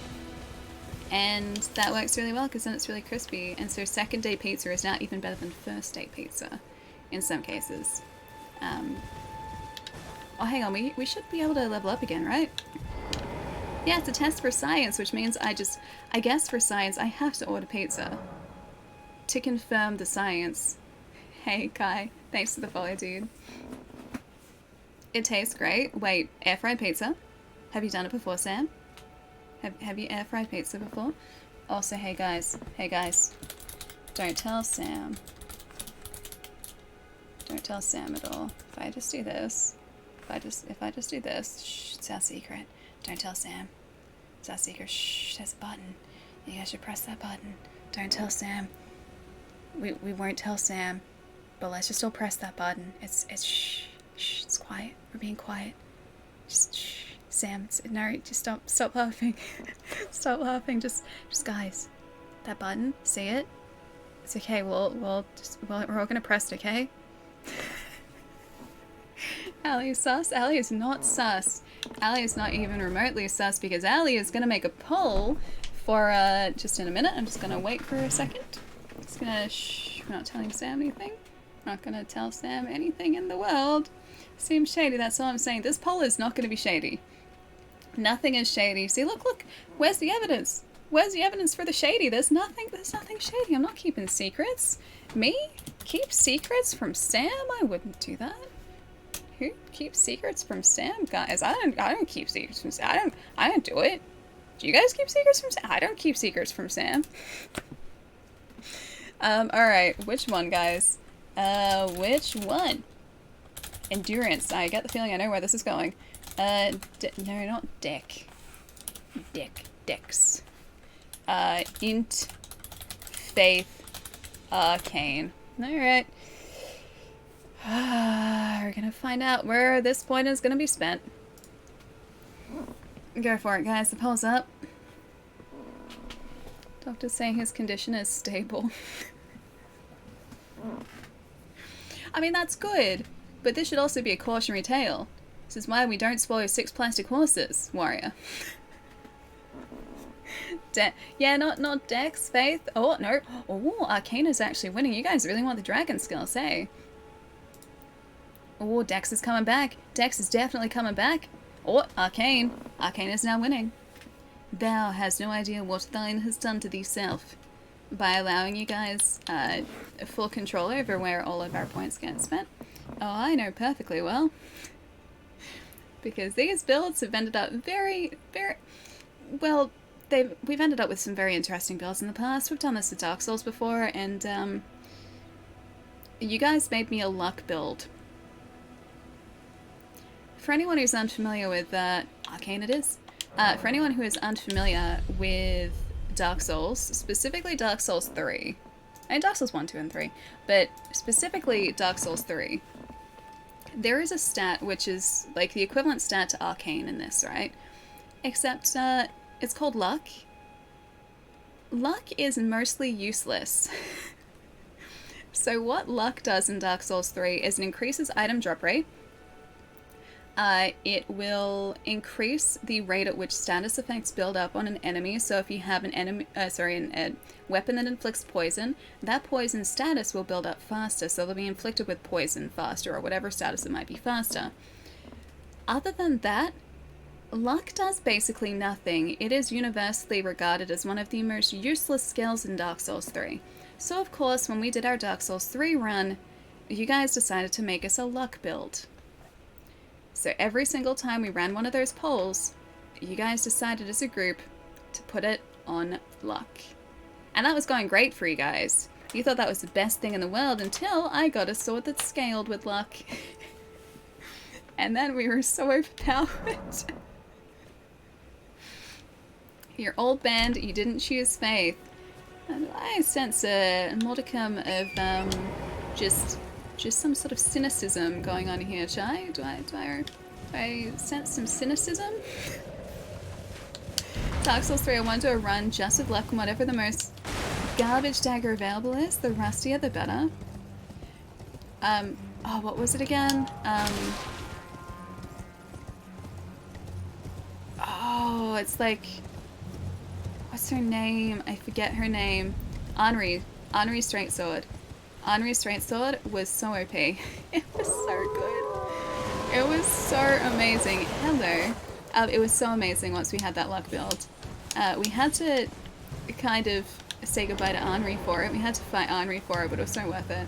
And that works really well because then it's really crispy. And so second day pizza is now even better than first day pizza in some cases. Oh, hang on, we should be able to level up again, right? Yeah, it's a test for science, which means I guess for science I have to order pizza to confirm the science. Hey Kai, thanks for the follow, dude. It tastes great. Wait, air fried pizza? Have you done it before, Sam? Have you air fried pizza before? Also, hey guys, don't tell Sam. Don't tell Sam at all. If I just do this, if I just do this, shh, it's our secret. Don't tell Sam. It's our secret. Shh, there's a button. You guys should press that button. Don't tell Sam. We won't tell Sam, but let's just all press that button. It's shh, it's quiet. We're being quiet. Just shh. Sam, no, just stop laughing. Stop laughing. Just guys, that button, see it? It's okay. We're all gonna press it, okay? Allie is sus. Allie is not sus. Allie is not even remotely sus, because Allie is gonna make a poll for just in a minute. I'm just gonna wait for a second. Just gonna shh. We're not telling Sam anything. We're not gonna tell Sam anything in the world. Seems shady. That's all I'm saying. This poll is not gonna be shady. Nothing is shady. See, look, look. Where's the evidence? Where's the evidence for the shady? There's nothing shady. I'm not keeping secrets. Me? Keep secrets from Sam? I wouldn't do that. Who keeps secrets from Sam? Guys, I don't keep secrets from Sam. I don't do it. Do you guys keep secrets from Sam? I don't keep secrets from Sam. Alright, which one, guys? Which one? Endurance. I get the feeling I know where this is going. No, not Dick. Dix. Int. Faith. Arcane. Alright. We're gonna find out where this point is gonna be spent. Go for it, guys. The poll's up. Doctor's saying his condition is stable. I mean, that's good, but this should also be a cautionary tale. This is why we don't swallow 6 plastic horses, warrior. Yeah, not Dex, Faith. Oh, no. Oh, Arcana's actually winning. You guys really want the dragon skills, eh? Oh, Dex is coming back. Dex is definitely coming back. Oh, Arcane. Arcane is now winning. Thou has no idea what thine has done to thee self by allowing you guys full control over where all of our points get spent. Oh, I know perfectly well. Because these builds have ended up very, well, we've ended up with some very interesting builds in the past. We've done this with Dark Souls before, and you guys made me a luck build. For anyone who's unfamiliar with Arcane it is, for anyone who is unfamiliar with Dark Souls, specifically Dark Souls 3, and Dark Souls 1, 2, and 3, but specifically Dark Souls 3, there is a stat which is like the equivalent stat to Arcane in this, right? Except it's called Luck. Luck is mostly useless. So what Luck does in Dark Souls 3 is it increases item drop rate. It will increase the rate at which status effects build up on an enemy. So if you have an enemy, a weapon that inflicts poison, that poison status will build up faster. So they'll be inflicted with poison faster, or whatever status it might be faster. Other than that, luck does basically nothing. It is universally regarded as one of the most useless skills in Dark Souls 3. So of course, when we did our Dark Souls 3 run, you guys decided to make us a luck build. So every single time we ran one of those polls, you guys decided as a group to put it on luck. And that was going great for you guys. You thought that was the best thing in the world until I got a sword that scaled with luck. And then we were so overpowered. Your old band, you didn't choose Faith. And I sense a modicum of just some sort of cynicism going on here, Chai. Do I sense some cynicism? Dark Souls 3, I want to do a run just with luck, and whatever the most garbage dagger available is, the rustier the better. Oh, what was it again? Oh, it's like, what's her name? I forget her name. Henri Straight Sword. Henri Straight Sword was so OP. It was so good. It was so amazing. Hello. It was so amazing once we had that luck build. We had to kind of say goodbye to Henri for it. We had to fight Henri for it, but it was so worth it.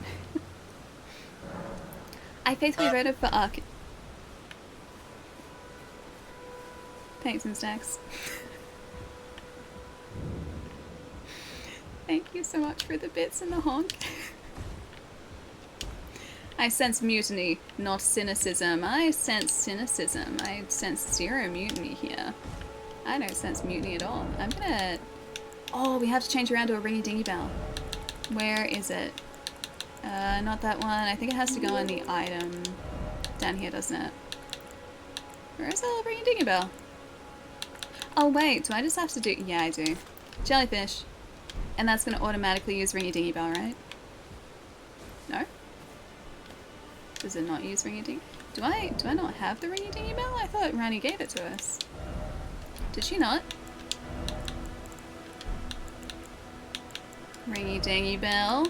I faithfully voted for Ark. Thanks and stacks. Thank you so much for the bits and the honk. I sense mutiny, not cynicism. I sense cynicism. I sense zero mutiny here. I don't sense mutiny at all. I'm gonna... Oh, we have to change around to a ringy dingy bell. Where is it? Not that one. I think it has to go on the item down here, doesn't it? Where is the ringy dingy bell? Oh wait, do I just have to do... Yeah, I do. Jellyfish. And that's gonna automatically use ringy dingy bell, right? No? Does it not use ringy ding? Do I not have the ringy dingy bell? I thought Rani gave it to us. Did she not? Ringy dingy bell.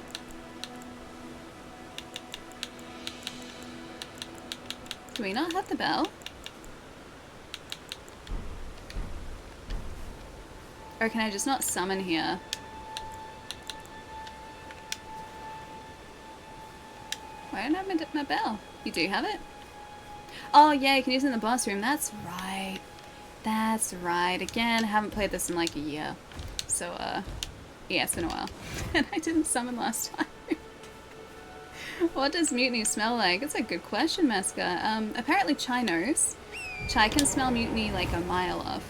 Do we not have the bell? Or can I just not summon here? Why don't I have my bell? You do have it? Oh yeah, you can use it in the boss room. That's right. That's right. Again, I haven't played this in like a year. So, yeah, it's been a while. And I didn't summon last time. What does mutiny smell like? It's a good question, Meska. Apparently Chai knows. Chai can smell mutiny like a mile off.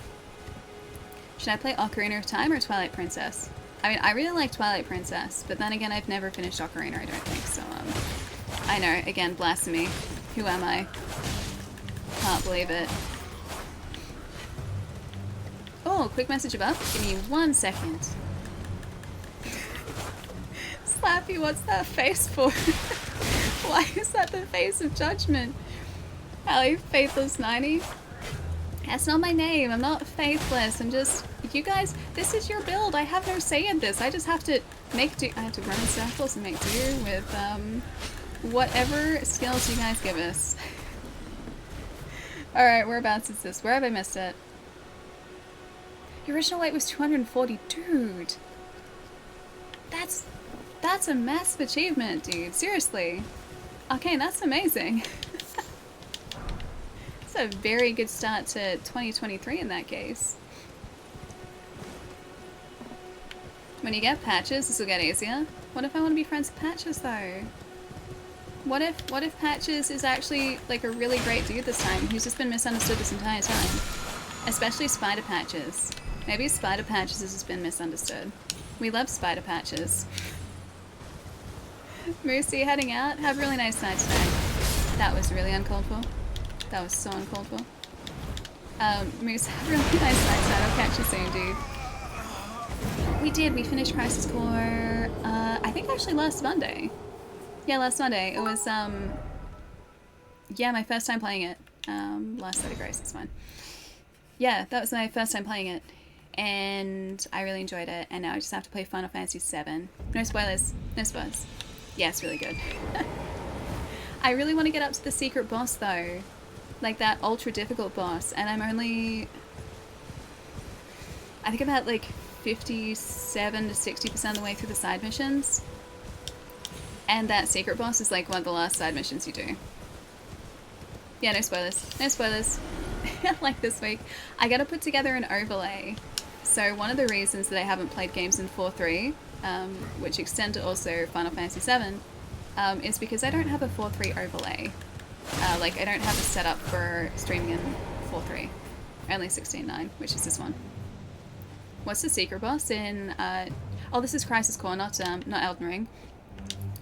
Should I play Ocarina of Time or Twilight Princess? I mean, I really like Twilight Princess, but then again, I've never finished Ocarina, I don't think, so, I know, again, blasphemy. Who am I? Can't believe it. Oh, quick message above. Give me 1 second. Slappy, what's that face for? Why is that the face of judgment? Allie, Faithless 90. That's not my name. I'm not faithless. I'm just... You guys, this is your build. I have no say in this. I just have to make do... I have to run in circles and make do with, whatever skills you guys give us. Alright, whereabouts is this? Where have I missed it? Your original weight was 240. Dude! That's a massive achievement, dude. Seriously. Okay, that's amazing. It's a very good start to 2023 in that case. When you get patches, this will get easier. What if I want to be friends with Patches though? What if Patches is actually like a really great dude this time, who's just been misunderstood this entire time? Especially Spider Patches. Maybe Spider Patches has just been misunderstood. We love Spider Patches. Moosey heading out. Have a really nice night tonight. That was really uncalled for. That was so uncalled for. Moose, have a really nice night tonight. I'll catch you soon, dude. We did. We finished Crisis Core, I think actually last Monday. Yeah, last Monday. It was, yeah, my first time playing it. Last Night of Grace, it's fine. Yeah, that was my first time playing it. And I really enjoyed it. And now I just have to play Final Fantasy VII. No spoilers. No spoilers. Yeah, it's really good. I really want to get up to the secret boss, though. Like that ultra difficult boss. And I'm only... I think about, like, 57 to 60% of the way through the side missions. And that secret boss is like one of the last side missions you do. Yeah, no spoilers. No spoilers. Like this week. I gotta put together an overlay. So one of the reasons that I haven't played games in 4.3, which extend to also Final Fantasy VII, is because I don't have a 4.3 overlay. Like, I don't have it set up for streaming in 4.3. Only 16.9, which is this one. What's the secret boss in, oh, this is Crisis Core, not Elden Ring.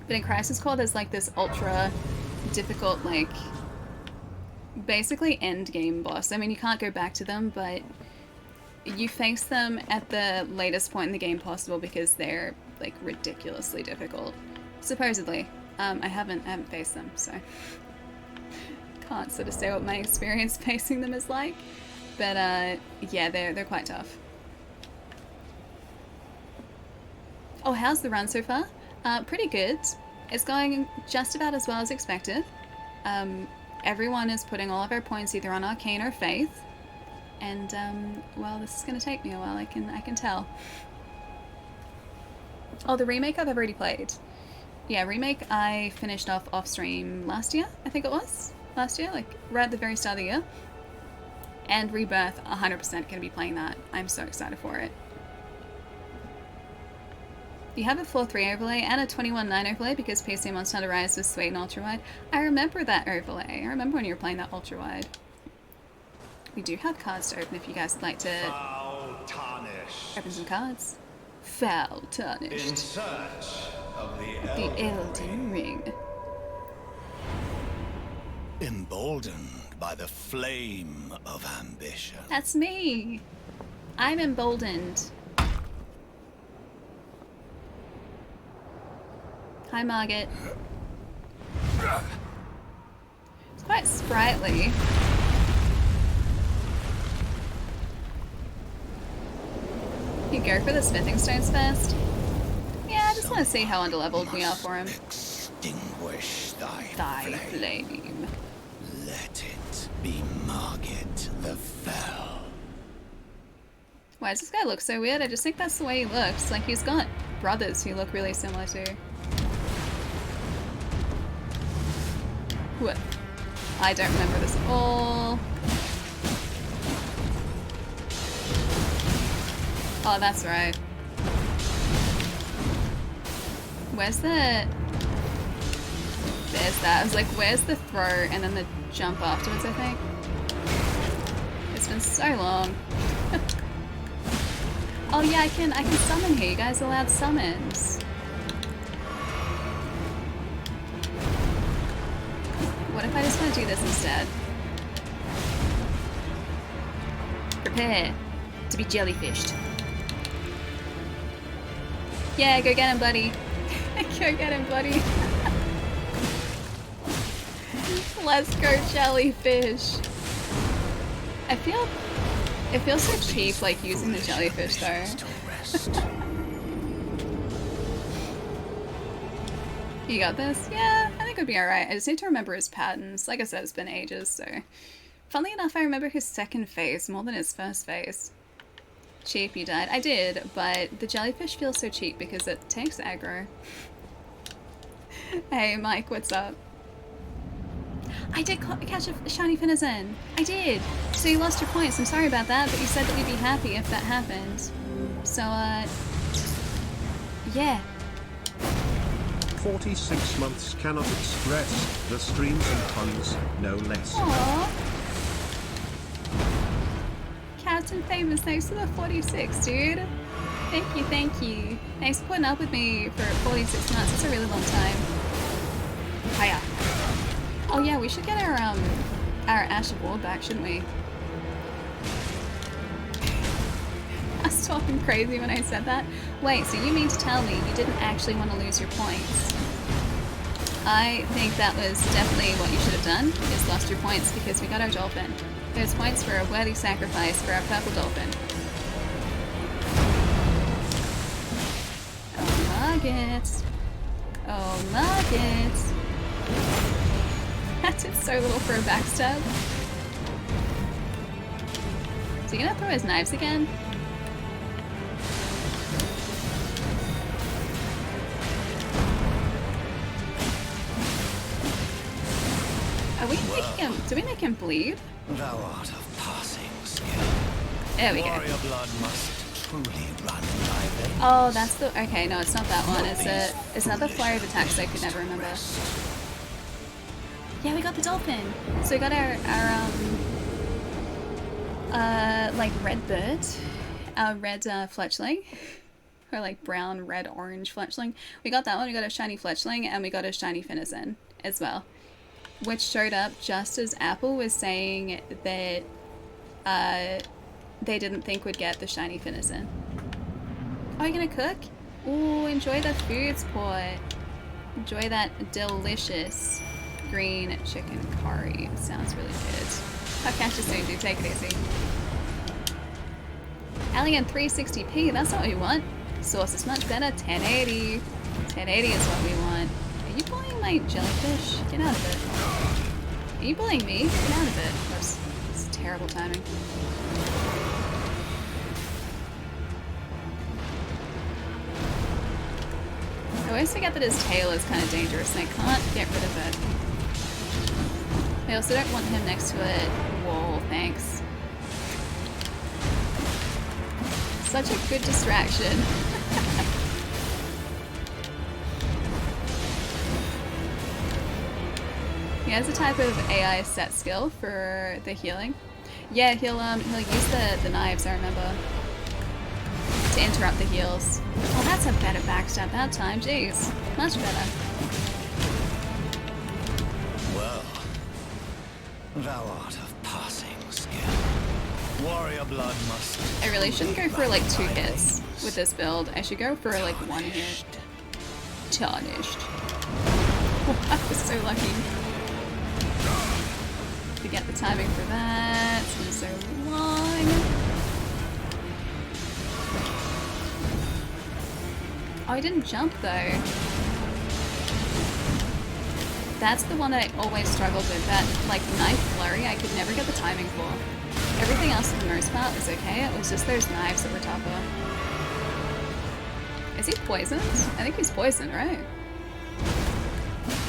But in Crisis Core, there's like this ultra difficult, like, basically end game boss. I mean, you can't go back to them, but you face them at the latest point in the game possible because they're, like, ridiculously difficult. Supposedly. I haven't faced them, so can't sort of say what my experience facing them is like. But, yeah, they're quite tough. Oh, how's the run so far? Pretty good. It's going just about as well as expected. Everyone is putting all of our points either on Arcane or Faith. And, well, this is going to take me a while, I can tell. Oh, the remake I've already played. Yeah, remake I finished off stream last year, I think it was. Last year, like, right at the very start of the year. And Rebirth, 100% going to be playing that. I'm so excited for it. You have a 4.3 overlay and a 21.9 overlay because PC Monster Hunter Rise was sweet and ultra-wide. I remember that overlay. I remember when you were playing that ultra-wide. We do have cards to open if you guys would like to open some cards. Foul tarnished. In search of the Elden Ring. Emboldened by the flame of ambition. That's me. I'm emboldened. Hi, Margaret. It's quite sprightly. You go for the smithing stones first? Yeah, I just want to see how underleveled we are for him. Extinguish Thy flame. Let it be Margaret the Fell. Why does this guy look so weird? I just think that's the way he looks. Like, he's got brothers who look really similar to. What? I don't remember this at all. Oh, that's right. Where's the... There's that. I was like, where's the throw and then the jump afterwards, I think? It's been so long. Oh yeah, I can summon here. You guys allowed summons. What if I just want to do this instead? Prepare to be jellyfished. Yeah, go get him, buddy. Go get him, buddy. Let's go, jellyfish. It feels so cheap, like, using the jellyfish, though. You got this? Yeah, I think it'd be alright. I just need to remember his patterns. Like I said, it's been ages, so... Funnily enough, I remember his second phase more than his first phase. Cheap, you died. I did, but the jellyfish feels so cheap because it takes aggro. Hey, Mike, what's up? I did catch a shiny Finizen. I did. So you lost your points. I'm sorry about that, but you said that you'd be happy if that happened. So, yeah. 46 months cannot express the streams and puns, no less. Aww. Captain Famous, thanks for the 46, dude. Thank you, thank you. Thanks for putting up with me for 46 months. That's a really long time. Hiya. Oh yeah, we should get our Ash of War back, shouldn't we? I was talking crazy when I said that. Wait, so you mean to tell me you didn't actually want to lose your points? I think that was definitely what you should have done, is lost your points because we got our dolphin. Those points were a worthy sacrifice for our purple dolphin. Oh, nuggets. Oh, nuggets. That did so little for a backstab. Is he gonna throw his knives again? Are we making him? Do we make him bleed? Thou art of passing skill. There we go. Warrior blood must truly run in thy veins. Oh, that's the. Okay, no, it's not that one. It's another flurry of attacks I could never remember. Yeah, we got the dolphin. So we got our like red bird, our red fletchling, or like brown, red, orange fletchling. We got that one. We got a shiny fletchling, and we got a shiny Finizen as well, which showed up just as Apple was saying that they didn't think we'd get the shiny Finizen. Are you gonna cook? Ooh, enjoy the food sport. Enjoy that delicious green chicken curry. Sounds really good. I'll catch you soon, dude. Take it easy. Alien 360p, that's what we want. Source is much better. 1080. 1080 is what we want. Are you bullying my jellyfish? Get out of it. Are you bullying me? Get out of it. Whoops. This is terrible timing. I always forget that his tail is kind of dangerous and I can't get rid of it. I also don't want him next to a wall, thanks. Such a good distraction. He has a type of AI set skill for the healing. Yeah, he'll use the knives, I remember, to interrupt the heals. Well, that's a better backstab that time. Jeez, much better. Well, thou art of passing skill. Warrior blood must. I really shouldn't go for like 2 hits with this build. I should go for like 1 hit. Tarnished. I was so lucky to get the timing for that. It's been so long. Oh, I didn't jump though. That's the one that I always struggled with. That like knife flurry, I could never get the timing for. Everything else for the most part was okay. It was just those knives that were tougher. Is he poisoned? I think he's poisoned, right?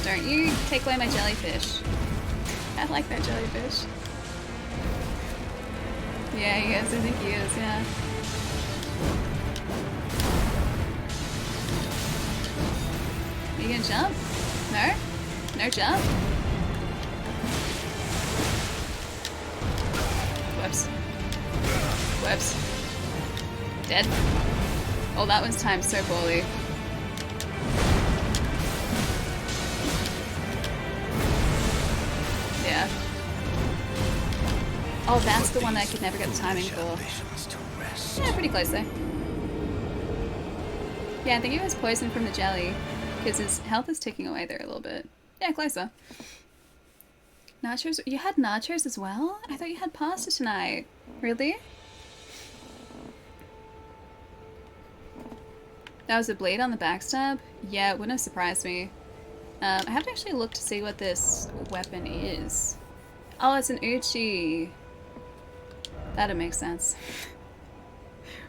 Don't you take away my jellyfish. I like that jellyfish. Yeah, he is. I think he is, yeah. Are you gonna jump? No? No jump? Whoops. Whoops. Dead? Oh, that was timed so poorly. Yeah. Oh, that's the one that I could never get the timing for. Yeah, pretty close though. Yeah, I think he was poisoned from the jelly, because his health is ticking away there a little bit. Yeah, closer. Nachos? You had nachos as well? I thought you had pasta tonight. Really? That was a blade on the backstab? Yeah, it wouldn't have surprised me. I have to actually look to see what this weapon is. Oh, it's an Uchi. That'd make sense.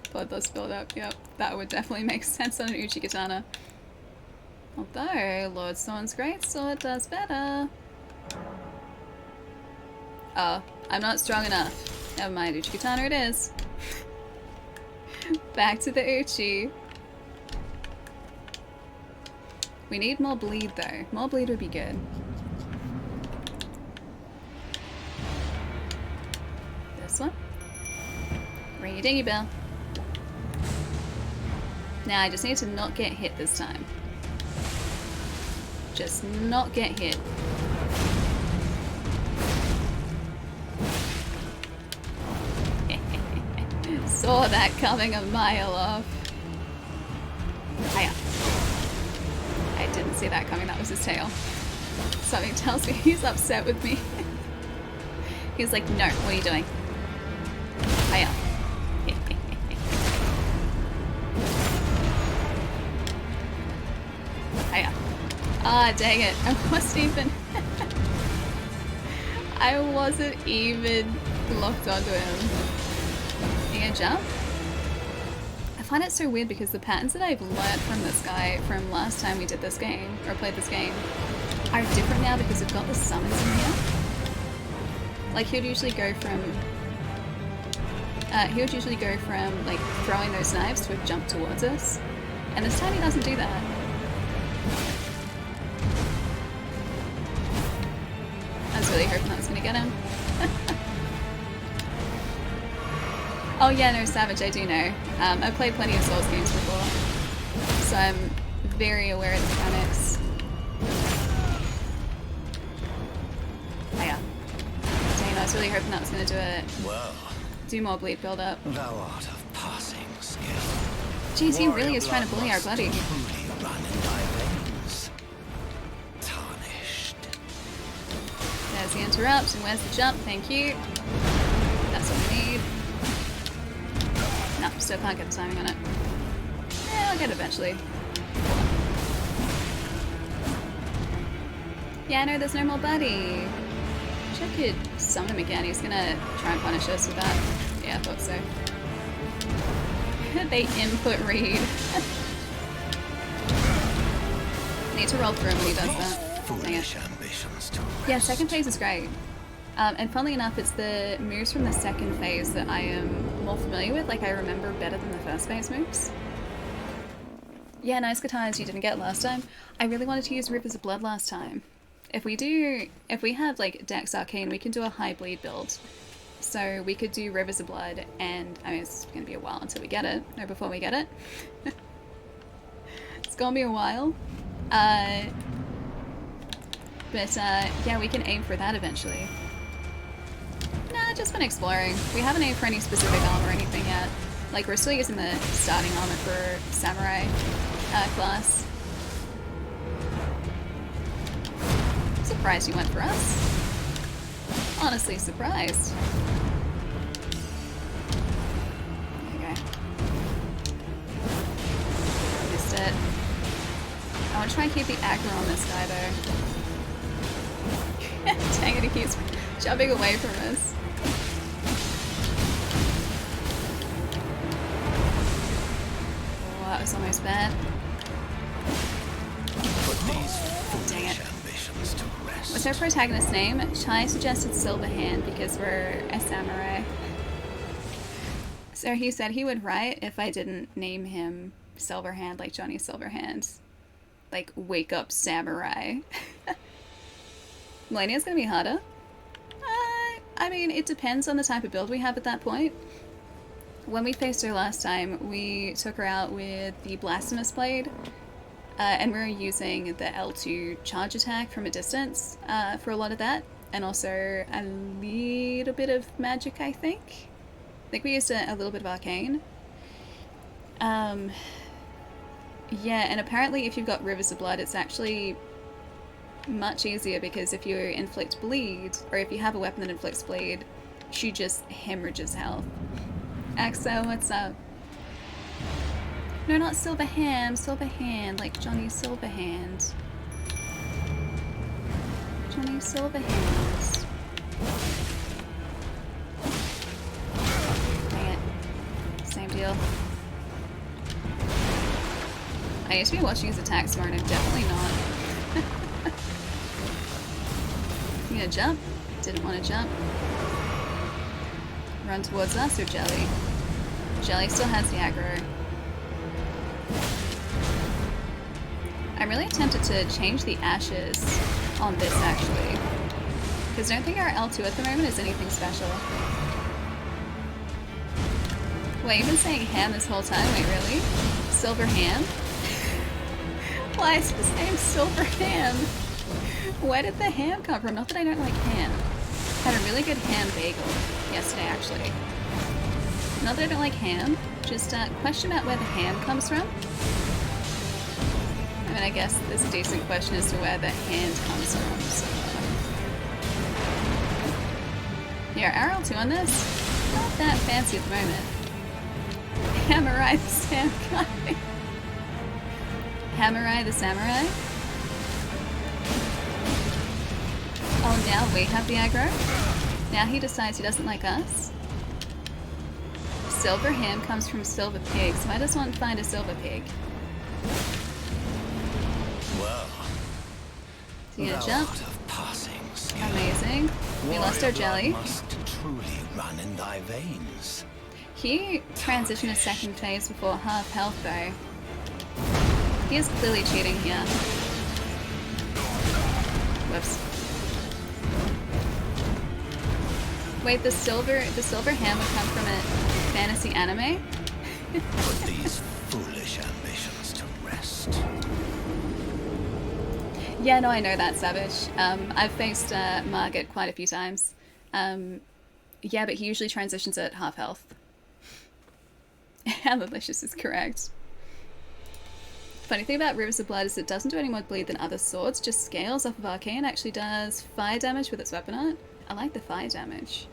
Bloodlust build up, yep. That would definitely make sense on an Uchi katana. Although, Lord Thorn's greatsword does better. Oh, I'm not strong enough. Never mind, Uchi katana it is. Back to the Uchi. We need more bleed though. More bleed would be good. This one. Ring your dingy bell. Now I just need to not get hit this time. Just not get hit. Saw that coming a mile off. Hiya. I didn't see that coming, that was his tail. Something tells me he's upset with me. He's like, no, what are you doing? Hiya. Hiya. Ah, dang it. I wasn't even locked onto him. You gonna jump? I find it so weird because the patterns that I've learned from this guy from last time we did this game, or played this game, are different now because we've got the summons in here. Like he would usually go from like throwing those knives to a jump towards us. And this time he doesn't do that. I was really hoping that was gonna get him. Oh yeah, no, Savage, I do know. I've played plenty of Souls games before, so I'm very aware of the mechanics. Oh yeah. Dang, I was really hoping that was going to do it. Well, Do more bleed build up. thou art of passing skill. Jeez, he really is trying to bully our buddy. Truly run in thy veins. Tarnished. There's the interrupt, and where's the jump? Thank you. That's what we need. No, still can't get the timing on it. Yeah, I'll get it eventually. Yeah, no, there's no more buddy. Wish I could summon him again. He's gonna try and punish us with that. Yeah, I thought so. They input read. Need to roll through him when he does that. Dang it. Foolish ambitions to Yeah, second phase is great. And funnily enough, it's the moves from the second phase that I am more familiar with. Like, I remember better than the first phase moves. Yeah, nice katanas you didn't get last time. I really wanted to use Rivers of Blood last time. If we have, like, Dex Arcane, we can do a high bleed build. So we could do Rivers of Blood, and, I mean, it's gonna be a while until we get it, or before we get it. It's gonna be a while. But, yeah, we can aim for that eventually. Nah, just been exploring. We haven't aimed for any specific armor or anything yet. Like, we're still using the starting armor for Samurai class. Surprised you went for us. Honestly surprised. Okay. Missed it. I want to try and keep the aggro on this guy though. Dang it, he keeps jumping away from us. was almost bad. Put these Dang foolish it. ambitions to rest. What's our protagonist's name? Chai suggested Silverhand because we're a samurai. So he said he would write if I didn't name him Silverhand like Johnny Silverhand. Like, wake up, samurai. Millennia's gonna be harder. I mean, it depends on the type of build we have at that point. When we faced her last time, we took her out with the Blasphemous Blade, and we were using the L2 charge attack from a distance for a lot of that, and also a little bit of magic, I think. I think we used a little bit of arcane. Yeah, and apparently if you've got Rivers of Blood, it's actually much easier because if you inflict bleed, or if you have a weapon that inflicts bleed, she just hemorrhages health. Axel, what's up? No, not Silverhand, Silverhand, like Johnny Silverhand. Johnny Silverhand. Dang it. Same deal. I used to be watching his attacks more and I'm definitely not. You gonna jump? Didn't want to jump. Run towards us or Jelly? Jelly still has the aggro. I'm really tempted to change the ashes on this actually. Because I don't think our L2 at the moment is anything special. Wait, you've been saying ham this whole time? Wait, really? Silver ham? Why is his name Silver Ham? Where did the ham come from? Not that I don't like ham. Had a really good ham bagel yesterday, actually. Not that I don't like ham, just a question about where the ham comes from. I mean, I guess there's a decent question as to where the hand comes from, so... Yeah, RL2 on this? Not that fancy at the moment. Hamurai the Samurai. Hamurai the Samurai? Oh, now we have the aggro? Now he decides he doesn't like us? Silver ham comes from silver pig, so I just want to find a silver pig. Well, So you gonna jump? thou art of passing skill. Amazing. We lost our Warrior blood jelly. must truly run in thy veins. He transitioned a second phase before half health though. He is clearly cheating here. Whoops. Wait, the silver ham would come from a fantasy anime? Put these foolish ambitions to rest. Yeah, no, I know that, Savage. I've faced Margit quite a few times. Yeah, but he usually transitions at half health. How malicious is correct. Funny thing about Rivers of Blood is it doesn't do any more bleed than other swords, just scales off of Arcane, actually does fire damage with its weapon art. I like the fire damage.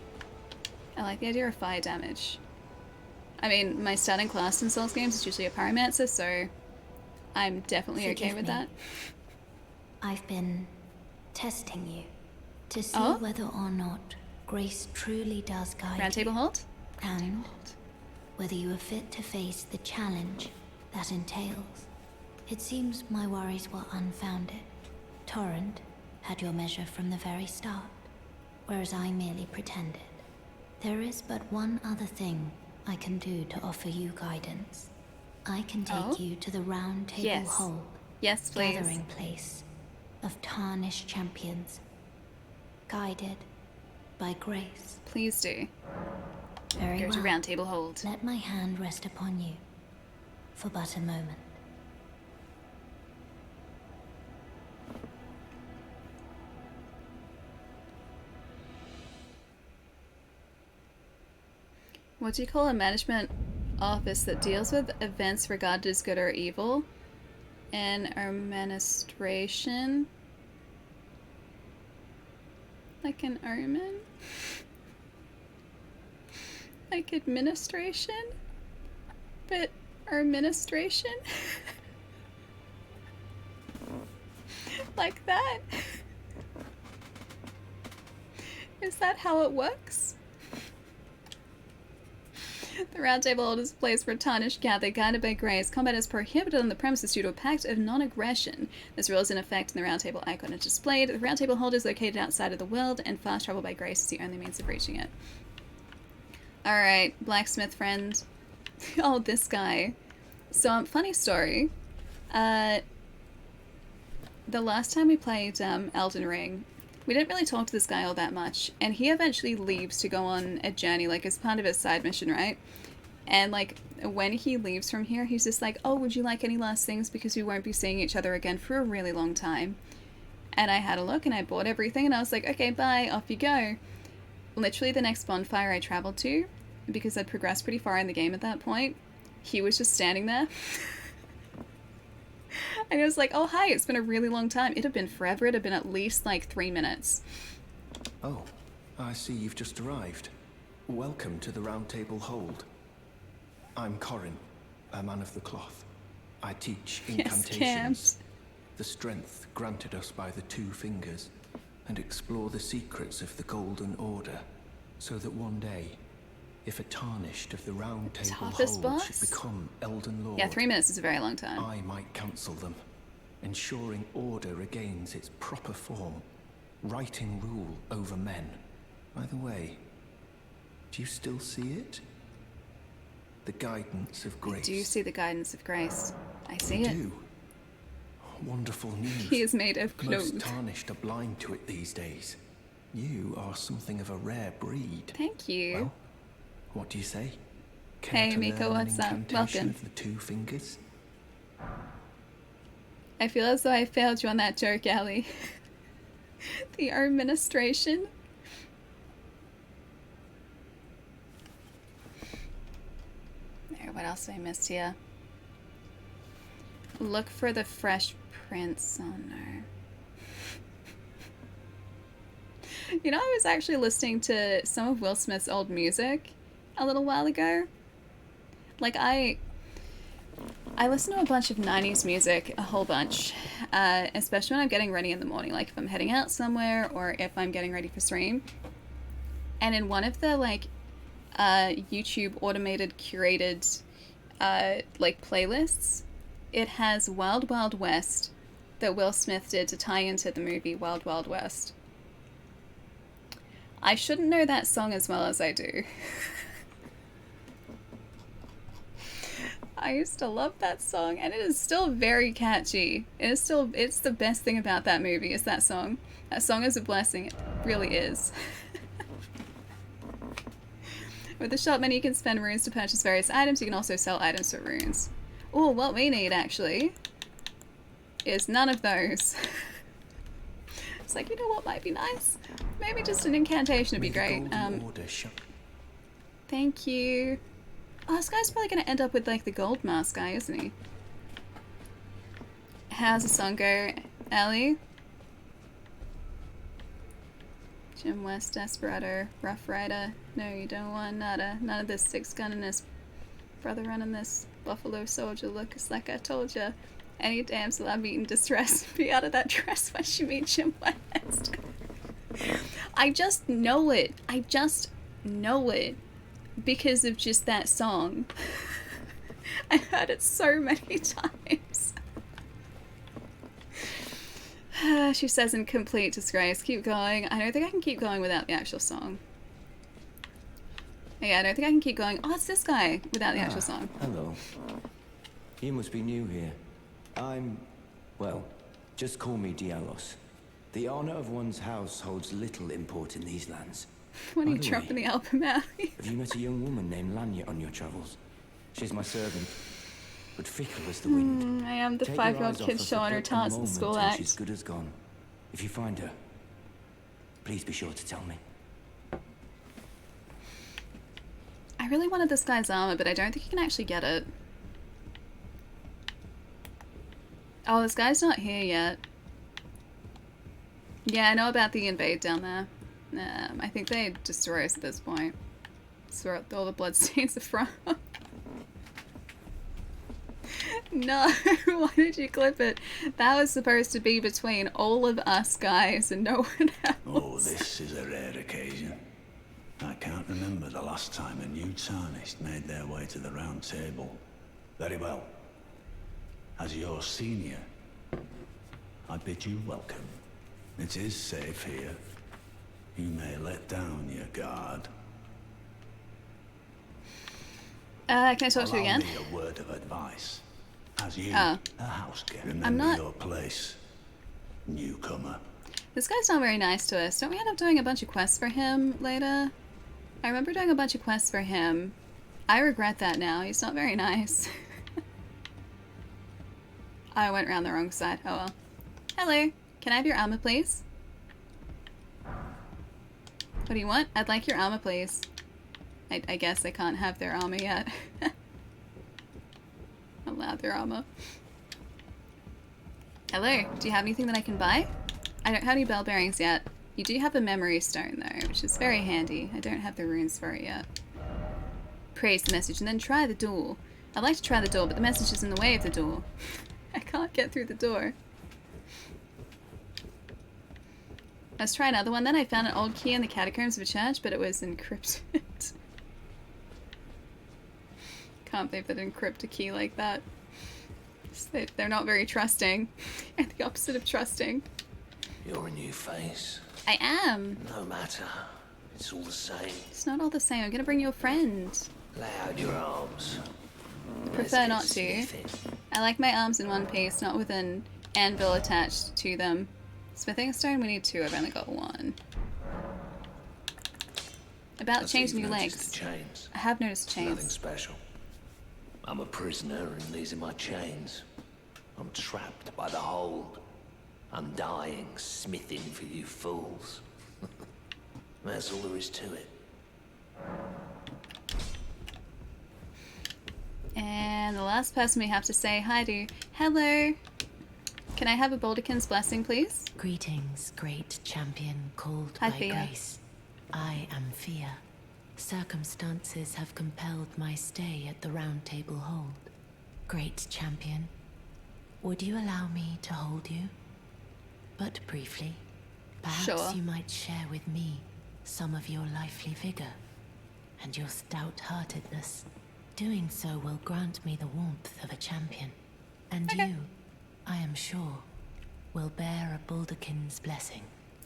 I like the idea of fire damage. I mean, my starting class in Souls games is usually a Pyromancer, so I'm definitely okay Forgive with me. that. I've been testing you to see Oh? whether or not grace truly does guide Round table you, hold? and whether you are fit to face the challenge that entails. It seems my worries were unfounded. Torrent had your measure from the very start, whereas I merely pretended. There is but one other thing I can do to offer you guidance. I can take Oh? you to the Round Table Yes. Hold, Yes, please. gathering place of tarnished champions, guided by grace. Please do. Very Go well. to round table hold. Let my hand rest upon you for but a moment. What do you call a management office that deals with events regarded as good or evil? An administration? Like an omen? Like administration? But administration? Like that? Is that how it works? The Round Table Hold is a place where tarnished gather, guided by grace. Combat is prohibited on the premises due to a pact of non-aggression. This rule is in effect, and the Round Table icon is displayed. The Round Table Hold is located outside of the world, and fast travel by grace is the only means of reaching it. Alright, blacksmith friend. Oh, this guy. So, funny story. The last time we played Elden Ring, we didn't really talk to this guy all that much, and he eventually leaves to go on a journey, like, as part of his side mission, right? And, like, when he leaves from here, he's just like, oh, would you like any last things, because we won't be seeing each other again for a really long time. And I had a look, and I bought everything, and I was like, okay, bye, off you go. Literally the next bonfire I traveled to, because I'd progressed pretty far in the game at that point, he was just standing there. And it was like, oh, hi, it's been a really long time. It had been forever. It had been at least, like, 3 minutes. Oh, I see you've just arrived. Welcome to the Round Table Hold. I'm Corin, a man of the cloth. I teach incantations, the strength granted us by the two fingers, and explore the secrets of the Golden Order, so that one day, if a tarnished of the Round Table Hold should become Elden Lord, yeah, 3 minutes is a very long time. I might counsel them, ensuring order regains its proper form, righting rule over men. By the way, do you still see it? The guidance of grace. I do see the guidance of grace. I see it. Do. Wonderful news. He is made of clothes. Most tarnished are blind to it these days. You are something of a rare breed. Thank you. Well, what do you say? Hey, Miko, what's up? Welcome. Of the two fingers? I feel as though I failed you on that joke, Ellie. The administration. There, what else have I missed here? Look for the Fresh Prince. Oh no. You know, I was actually listening to some of Will Smith's old music a little while ago. Like, I listen to a bunch of 90s music, a whole bunch, especially when I'm getting ready in the morning, like if I'm heading out somewhere or if I'm getting ready for stream. And in one of the, like, YouTube automated curated, like, playlists, it has Wild Wild West that Will Smith did to tie into the movie Wild Wild West. I shouldn't know that song as well as I do. I used to love that song, and it is still very catchy. It's the best thing about that movie is that song. That song is a blessing. It really is. With the shop menu, you can spend runes to purchase various items. You can also sell items for runes. Oh, what we need, actually, is none of those. It's like, you know what might be nice? Maybe just an incantation would be great. Thank you. Oh, this guy's probably going to end up with, like, the gold mask guy, isn't he? How's the song go, Ellie? Jim West, Desperado, Rough Rider. No, you don't want nada. None of this six-gun in this. Brother running this. Buffalo soldier look, it's like I told ya. Any damsel I meet in distress, be out of that dress when she meets Jim West. I just know it. I just know it. Because of just that song. I heard it so many times. She says in complete disgrace, keep going. I don't think I can keep going without the actual song. Yeah, I don't think I can keep going. Oh, it's this guy without the actual song. Hello. You must be new here. Well, just call me Dialos. The honor of one's house holds little import in these lands. When are you dropping the album out? Have you met a young woman named Lanya on your travels? She's my servant, but fickle as the wind. I am the 5-year-old kid showing her talents at the school act. She's good as gone. If you find her, please be sure to tell me. I really wanted this guy's armor, but I don't think you can actually get it. Oh, this guy's not here yet. Yeah, I know about the invade down there. I think they destroy us at this point. That's where all the bloodstains are from. No, why did you clip it? That was supposed to be between all of us guys and no one else. Oh, this is a rare occasion. I can't remember the last time a new Tarnished made their way to the Round Table. Very well. As your senior, I bid you welcome. It is safe here. You may let down your guard. Can I talk to you again? Allow me a word of advice. As you, Oh. a house guest, I'm remember not- your place, newcomer. This guy's not very nice to us. Don't we end up doing a bunch of quests for him later? I remember doing a bunch of quests for him. I regret that now. He's not very nice. I went around the wrong side. Oh well. Hello. Can I have your armor, please? What do you want? I'd like your armor, please. I guess I can't have their armor yet. Allowed their armor. Hello. Do you have anything that I can buy? I don't have any bell bearings yet. You do have a memory stone though, which is very handy. I don't have the runes for it yet. Praise the message and then try the door. I'd like to try the door, but the message is in the way of the door. I can't get through the door. Let's try another one then. I found an old key in the catacombs of a church, but it was encrypted. Can't believe they'd encrypt a key like that. They're not very trusting. They're the opposite of trusting. You're a new face. I am. No matter. It's all the same. It's not all the same. I'm gonna bring you a friend. Lay out your arms. I prefer not to. I like my arms in one piece, not with an anvil attached to them. Smithing stone, we need 2. I've only got 1. About changing your legs. Chains. I have noticed chains. Nothing special. I'm a prisoner and these are my chains. I'm trapped by the hold. I'm dying, smithing for you fools. That's all there is to it. And the last person we have to say hi to. Hello. Can I have a Baldican's blessing, please? Greetings, great champion called Hi, by Fia. grace. I am Fia. Circumstances have compelled my stay at the Round Table Hold. Great champion, would you allow me to hold you? But briefly, perhaps Sure. you might share with me some of your lively vigor and your stout-heartedness. Doing so will grant me the warmth of a champion, and you, I am sure, will bear a Baldican's blessing.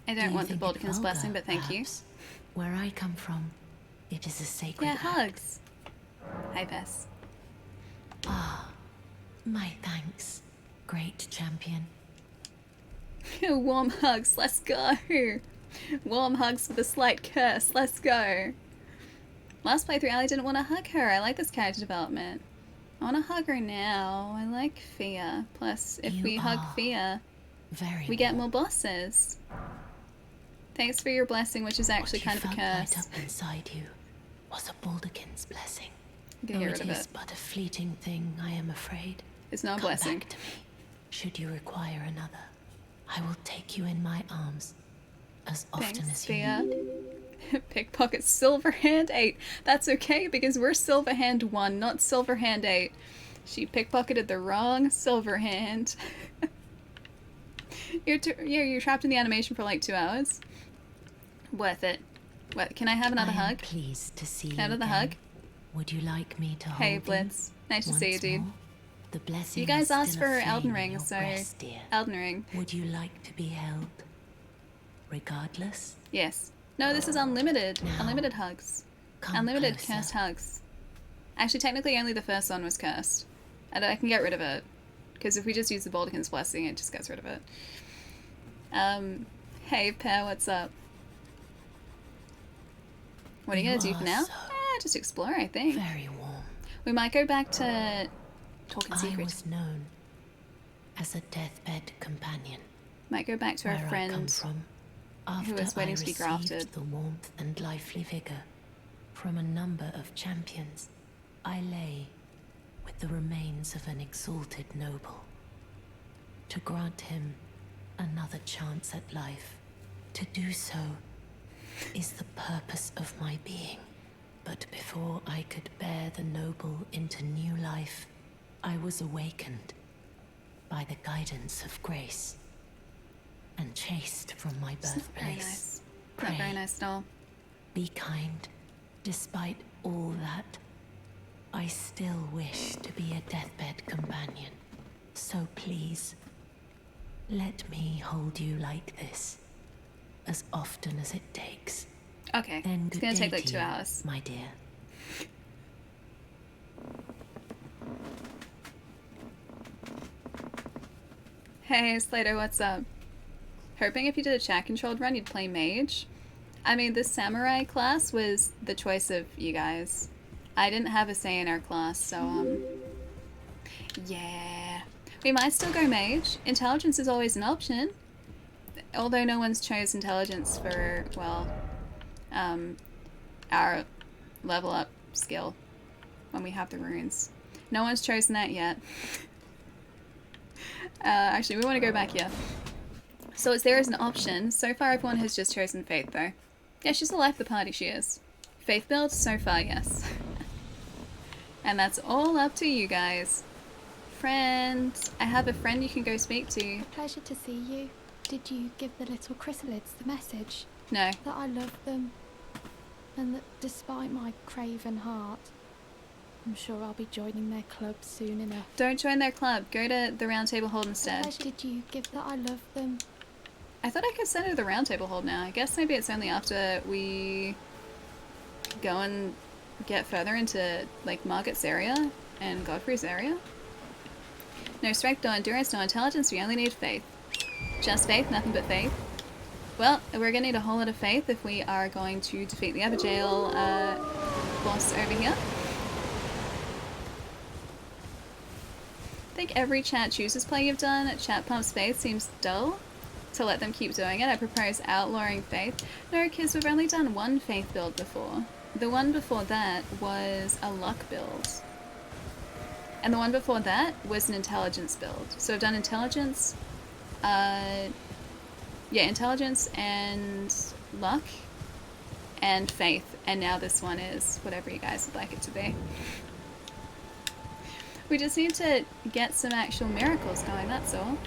I Do don't you want the think it Baldican's vulgar, blessing, but thank you. perhaps? Where I come from, it is a sacred Yeah, act. hugs. Hi, Bess. Ah, my thanks, great champion. Warm hugs, let's go. Warm hugs with a slight curse, let's go. Last playthrough, Ali didn't want to hug her. I like this character development. I want to hug her now. I like Fia. Plus, if You we hug are Fia, Very we get warm. more bosses. Thanks for your blessing, which is actually What kind you of a felt light curse. up inside you was a Baldican's blessing. I'm gonna Though get rid it of is it. but a fleeting thing, I am afraid. It's not a Come blessing. back to me, should you require another. I will take you in my arms as often Thanks, as you Fia. need. Pickpocket Silverhand 8. That's okay because we're Silverhand 1, not Silverhand 8. She pickpocketed the wrong Silverhand. You're trapped in the animation for like 2 hours. Worth it. What? Can I have another I am hug? pleased to see Can you I have another again. hug? Would you like me to Hey, hold Blitz. Nice to you see you, once dude. more? The blessing You guys is asked still for a flame Elden in Ring, your so breast, dear. Elden Ring. Would you like to be held? Regardless? Yes. No, this is unlimited. Now, Unlimited hugs. come Unlimited closer. cursed hugs. Actually, technically only the first one was cursed. And I can get rid of it. Because if we just use the Baldican's blessing, it just gets rid of it. Hey, Pear, what's up? What are you You gonna do for are now? so Just explore, I think. Very warm. We might go back to Talking I Secret. was known as a deathbed companion. Might go back to where our I come friend from, who after is waiting I to be received grafted. the warmth and lively vigor from a number of champions. I lay with the remains of an exalted noble. To grant him another chance at life, to do so is the purpose of my being. But before I could bear the noble into new life, I was awakened by the guidance of grace and chased from my It's not very birthplace. nice. Not very Pray, nice at all. Be kind. Despite all that, I still wish to be a deathbed companion. So please, let me hold you like this, as often as it takes. Okay, Then it's gonna take like 2 hours. My dear. Hey, Slater, what's up? Hoping if you did a chat-controlled run, you'd play mage. I mean, this samurai class was the choice of you guys. I didn't have a say in our class, so, yeah. We might still go mage. Intelligence is always an option. Although no one's chose intelligence for, well, our level up skill when we have the runes. No one's chosen that yet. Actually, we want to go back here. So it's there as an option. So far everyone has just chosen Faith though. Yeah, she's the life of the party, she is. Faith build, so far, yes. And that's all up to you guys. Friends, I have a friend you can go speak to. Pleasure to see you. Did you give the little chrysalids the message? No. That I love them. And that despite my craven heart, I'm sure I'll be joining their club soon enough. Don't join their club. Go to the Round Table Hold instead. Did you give that I love them? I thought I could send her to the Round Table Hold now. I guess maybe it's only after we go and get further into, like, Margaret's area and Godfrey's area. No strength, no endurance, no intelligence. We only need faith. Just faith, nothing but faith. Well, we're gonna need a whole lot of faith if we are going to defeat the Abigail boss over here. I think every chat chooses play you've done. Chat pumps faith seems dull. To let them keep doing it, I propose outlawing faith. No, because we've only done one faith build before. The one before that was a luck build. And the one before that was an intelligence build. So I've done intelligence, intelligence and luck and faith. And now this one is whatever you guys would like it to be. We just need to get some actual miracles going, that's all.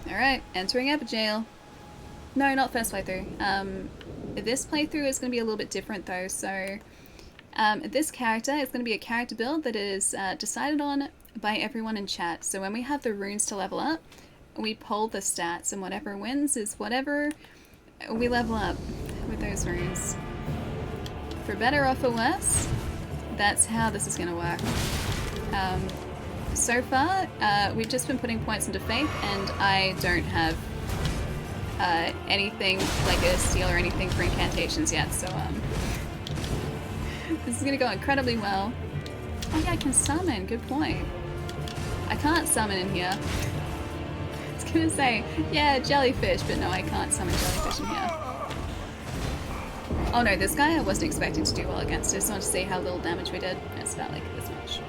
Alright, entering Abigail. No, not first playthrough. This playthrough is going to be a little bit different though, so this character is going to be a character build that is decided on by everyone in chat. So when we have the runes to level up, we poll the stats, and whatever wins is whatever we level up with those runes. For better or for worse, that's how this is going to work. So far, we've just been putting points into faith, and I don't have anything like a steal or anything for incantations yet, so this is going to go incredibly well. Oh yeah, I can summon, good point. I can't summon in here. I was going to say, yeah, jellyfish, but no, I can't summon jellyfish in here. Oh no, this guy I wasn't expecting to do well against. I just wanted to see how little damage we did. It's about like this much.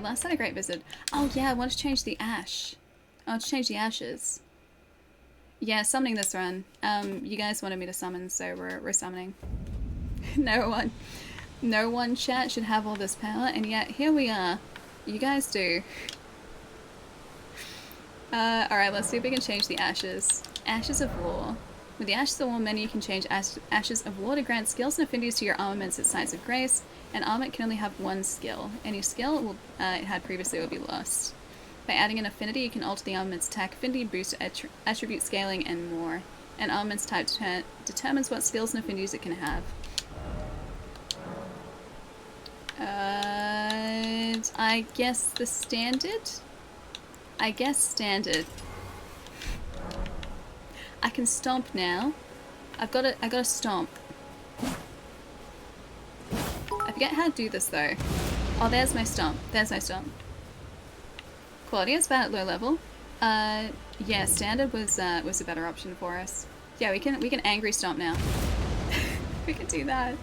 Last had a great visit. Oh yeah, I want to change the ash. I want to change the ashes. Yeah, summoning this run. You guys wanted me to summon, so we're summoning. No one chat should have all this power, and yet here we are. You guys do. Alright, let's see if we can change the ashes. Ashes of War. With the Ashes of War menu, you can change Ashes of War to grant skills and affinities to your armaments at Sites of Grace. An armament can only have one skill. Any skill it had previously will be lost. By adding an affinity, you can alter the armament's attack affinity, boost attribute scaling, and more. An armament's type determines what skills and affinities it can have. I guess the standard? I guess standard. I can stomp now. I got a stomp. I forget how to do this though. Oh, there's my stomp. There's my stomp. Quality is bad at low level. Yeah, standard was a better option for us. Yeah, we can angry stomp now. We can do that.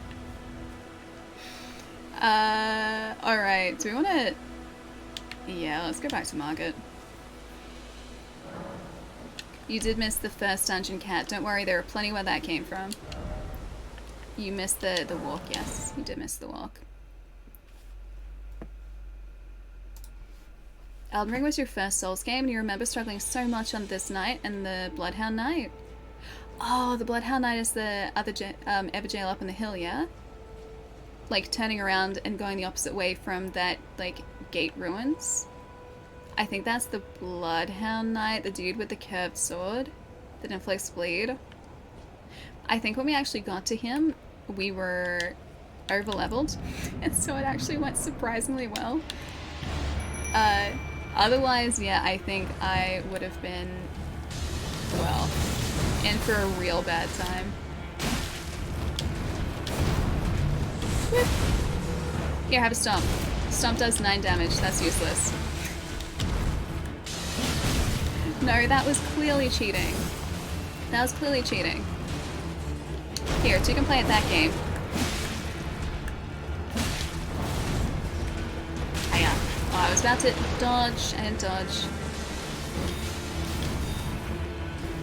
Alright, do we wanna... Yeah, let's go back to Margaret. You did miss the first dungeon, Cat. Don't worry, there are plenty where that came from. You missed the walk, yes. You did miss the walk. Elden Ring was your first Souls game, and you remember struggling so much on this night and the Bloodhound night? Oh, the Bloodhound Knight is the other Everjail up on the hill, yeah? Like turning around and going the opposite way from that like gate ruins. I think that's the Bloodhound Knight, the dude with the curved sword that inflicts bleed. I think when we actually got to him, we were over leveled, and so it actually went surprisingly well. Otherwise, yeah, I think I would have been, well, in for a real bad time. Whoop. Here, have a stomp. Stomp does 9 damage, that's useless. No, that was clearly cheating. That was clearly cheating. Here, 2 can play at that game. Hiya. Oh, I was about to dodge. I didn't dodge.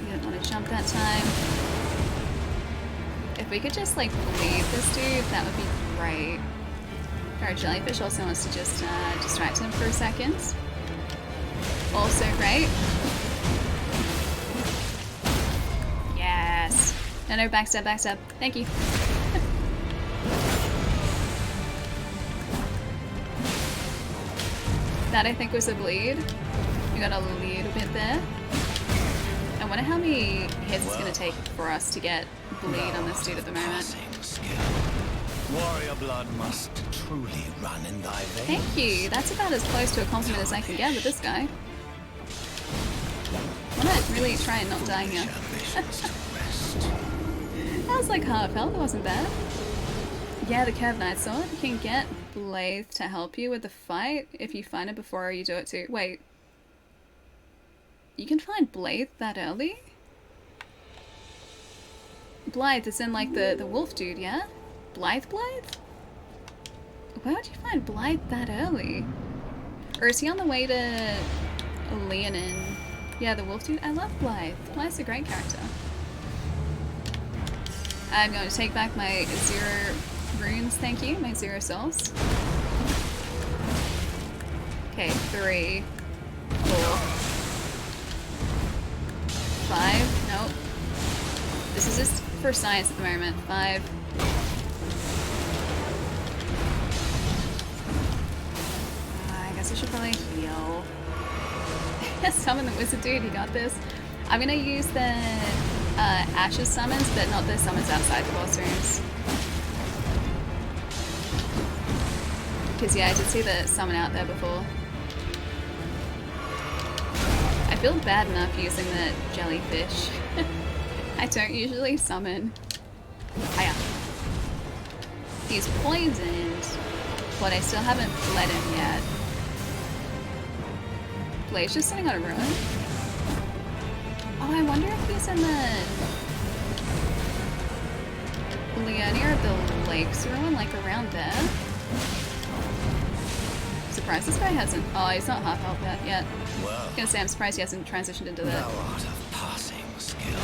You didn't want to jump that time. If we could just, like, bleed this dude, that would be great. Our jellyfish also wants to just distract him for a second. Also great. Yes. No, backstab, backstab. Thank you. That, I think, was a bleed. We got a little bit there. I wonder how many hits it's going to take for us to get bleed on this dude at the moment. Warrior blood must truly run in thy veins. Thank you. That's about as close to a compliment as I can get with this guy. I want to really try and not die here. That was like heartfelt. It wasn't bad. Yeah, the curved knight sword. You can get Blythe to help you with the fight if you find it before you do it too. Wait. You can find Blythe that early? Blythe is in like the wolf dude, yeah? Blythe? Where would you find Blythe that early? Or is he on the way to Leonin? Yeah, the wolf dude. I love Blythe. Blythe's a great character. I'm going to take back my 0 runes, thank you. My 0 souls. Okay, 3, 4, 5. Nope. This is just for science at the moment. 5. I guess I should probably heal. Summon the wizard dude, you got this. I'm gonna use the Ashes summons, but not the summons outside the boss rooms. Because yeah, I did see the summon out there before. I feel bad enough using the jellyfish. I don't usually summon. Hiya. He's poisoned, but I still haven't bled him yet. Blade's just sitting on a ruin. Oh, I wonder if he's in the Leonia of the Lakes ruin, like around there. Surprised this guy hasn't. Oh, he's not half health yet. Well, I was gonna say, I'm surprised he hasn't transitioned into the. thou art of passing skill.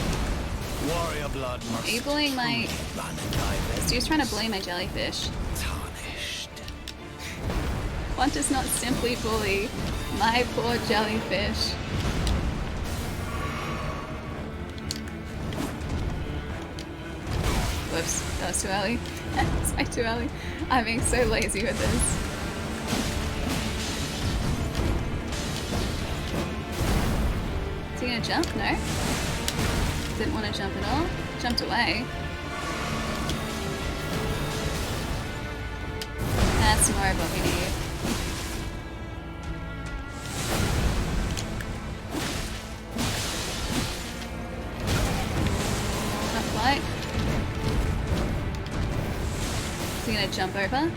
Warrior blood must Enabling my. run in thy veins. This dude's trying to blame my jellyfish. Tarnished. One does not simply bully my poor jellyfish. Whoops, that was too early. It's way too early. I'm being so lazy with this. Is he gonna jump? No. Didn't want to jump at all. Jumped away. That's more of what we need. Not quite. Is he gonna jump over?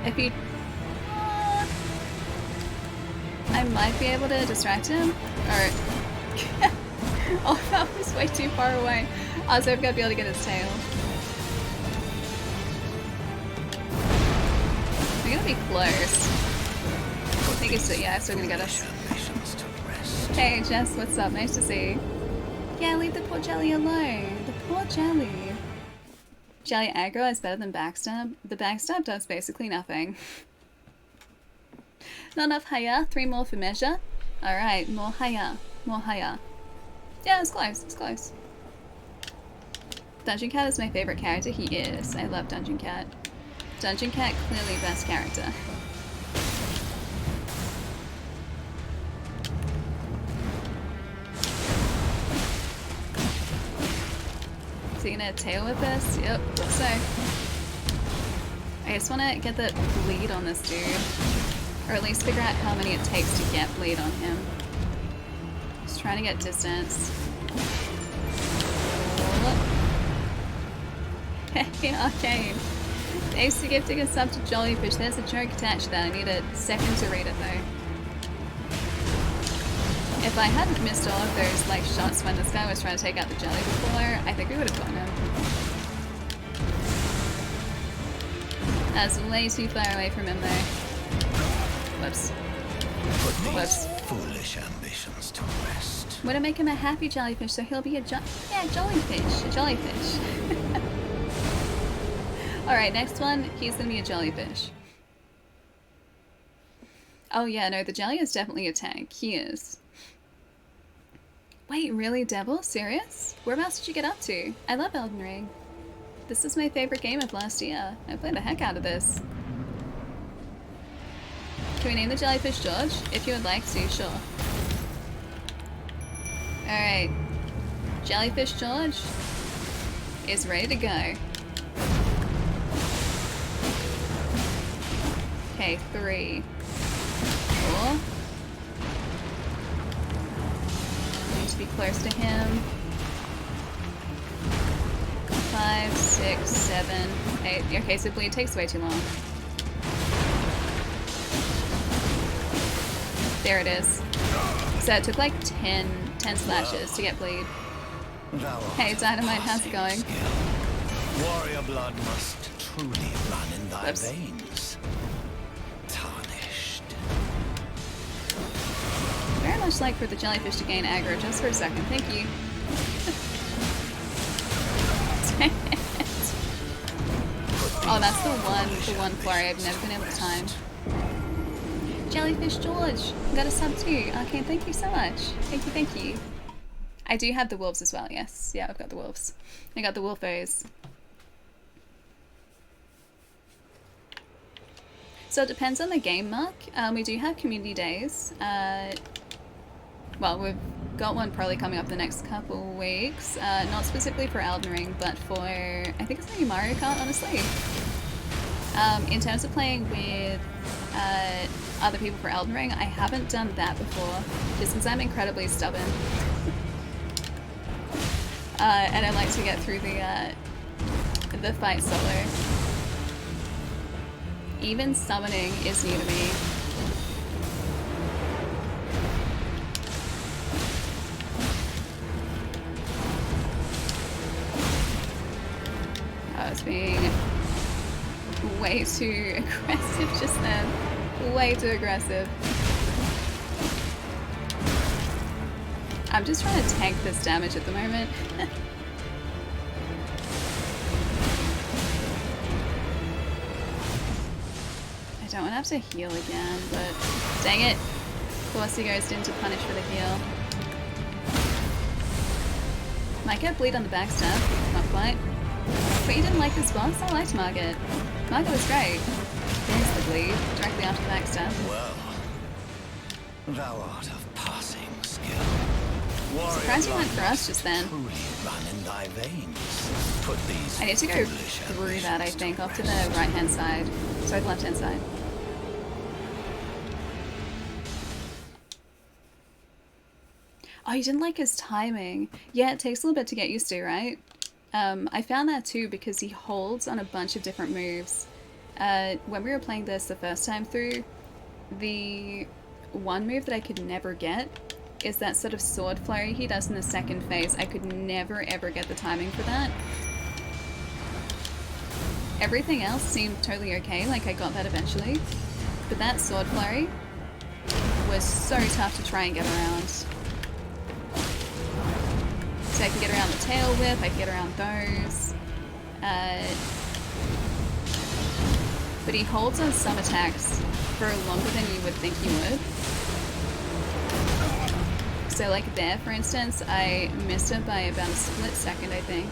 If he... I might be able to distract him. Or... oh, that was way too far away. I was hoping I'd be able to get his tail. We're gonna be close. I think it's still, yeah, it's still gonna get us. Hey Jess, what's up? Nice to see you. Yeah, leave the poor jelly alone. The poor jelly. Jelly aggro is better than backstab. The backstab does basically nothing. Not enough higher. 3 more for measure. Alright, more higher. More higher. Yeah, it's close. It's close. Dungeon Cat is my favorite character. He is. I love Dungeon Cat. Dungeon Cat, clearly best character. Is he gonna tail whip us? Yep, looks so. I just wanna get the bleed on this dude. Or at least figure out how many it takes to get bleed on him. Just trying to get distance. Hey, Arcane. Thanks for gifting a sub to Jollyfish. There's a joke attached there. I need a second to read it though. If I hadn't missed all of those like shots when this guy was trying to take out the jelly before, I think we would have gotten him. That's way too far away from him though. Whoops. Whoops. Foolish ambitions to rest. Would it make him a happy jellyfish so he'll be a jellyfish. A jellyfish. Alright, next one, he's gonna be a jellyfish. Oh yeah, no, the jelly is definitely a tank. He is. Wait, really, Devil? Serious? Whereabouts did you get up to? I love Elden Ring. This is my favorite game of last year. I played the heck out of this. Can we name the jellyfish George? If you would like to, sure. Alright. Jellyfish George is ready to go. Okay, 3, 4. Need to be close to him. 5, 6, 7, 8. Okay, so bleed takes way too long. There it is. So it took like 10 splashes to get bleed. Hey, Dynamite, how's it going? Warrior blood must truly run in thy Whoops. veins. Tarnished. Very much like for the jellyfish to gain aggro just for a second. Thank you. Dang it. Oh, that's the one flurry I've never been able to time. Jellyfish George, got a sub too. Arcane, thank you so much. Thank you, thank you. I do have the wolves as well, yes. Yeah, I've got the wolves. I got the wolfos. So it depends on the game, Mark. We do have community days. Well, we've got one probably coming up the next couple weeks. Not specifically for Elden Ring, but for, I think it's maybe Mario Kart, honestly. In terms of playing with other people for Elden Ring, I haven't done that before, just because I'm incredibly stubborn. And I like to get through the fight solo. Even summoning is new to me. I was being way too aggressive just then. Way too aggressive. I'm just trying to tank this damage at the moment. I don't want to have to heal again, but dang it. Bossy Ghost into punish for the heal. Might get bleed on the backstab, not quite. But you didn't like this boss? I liked Margit. Margit was great. There's the bleed, directly after the backstab. Well, thou art of passing skill. Surprised you went for us just then. Truly run in thy veins. Put these I need to go through that, I think, off to the right-hand side. Sorry, the left-hand side. Oh, you didn't like his timing. Yeah, it takes a little bit to get used to, right? I found that too because he holds on a bunch of different moves. When we were playing this the first time through, the one move that I could never get is that sort of sword flurry he does in the second phase. I could never ever get the timing for that. Everything else seemed totally okay, like I got that eventually. But that sword flurry was so tough to try and get around. So I can get around the tail whip, I can get around those. But he holds on some attacks for longer than you would think he would. So like there, for instance, I missed it by about a split second, I think.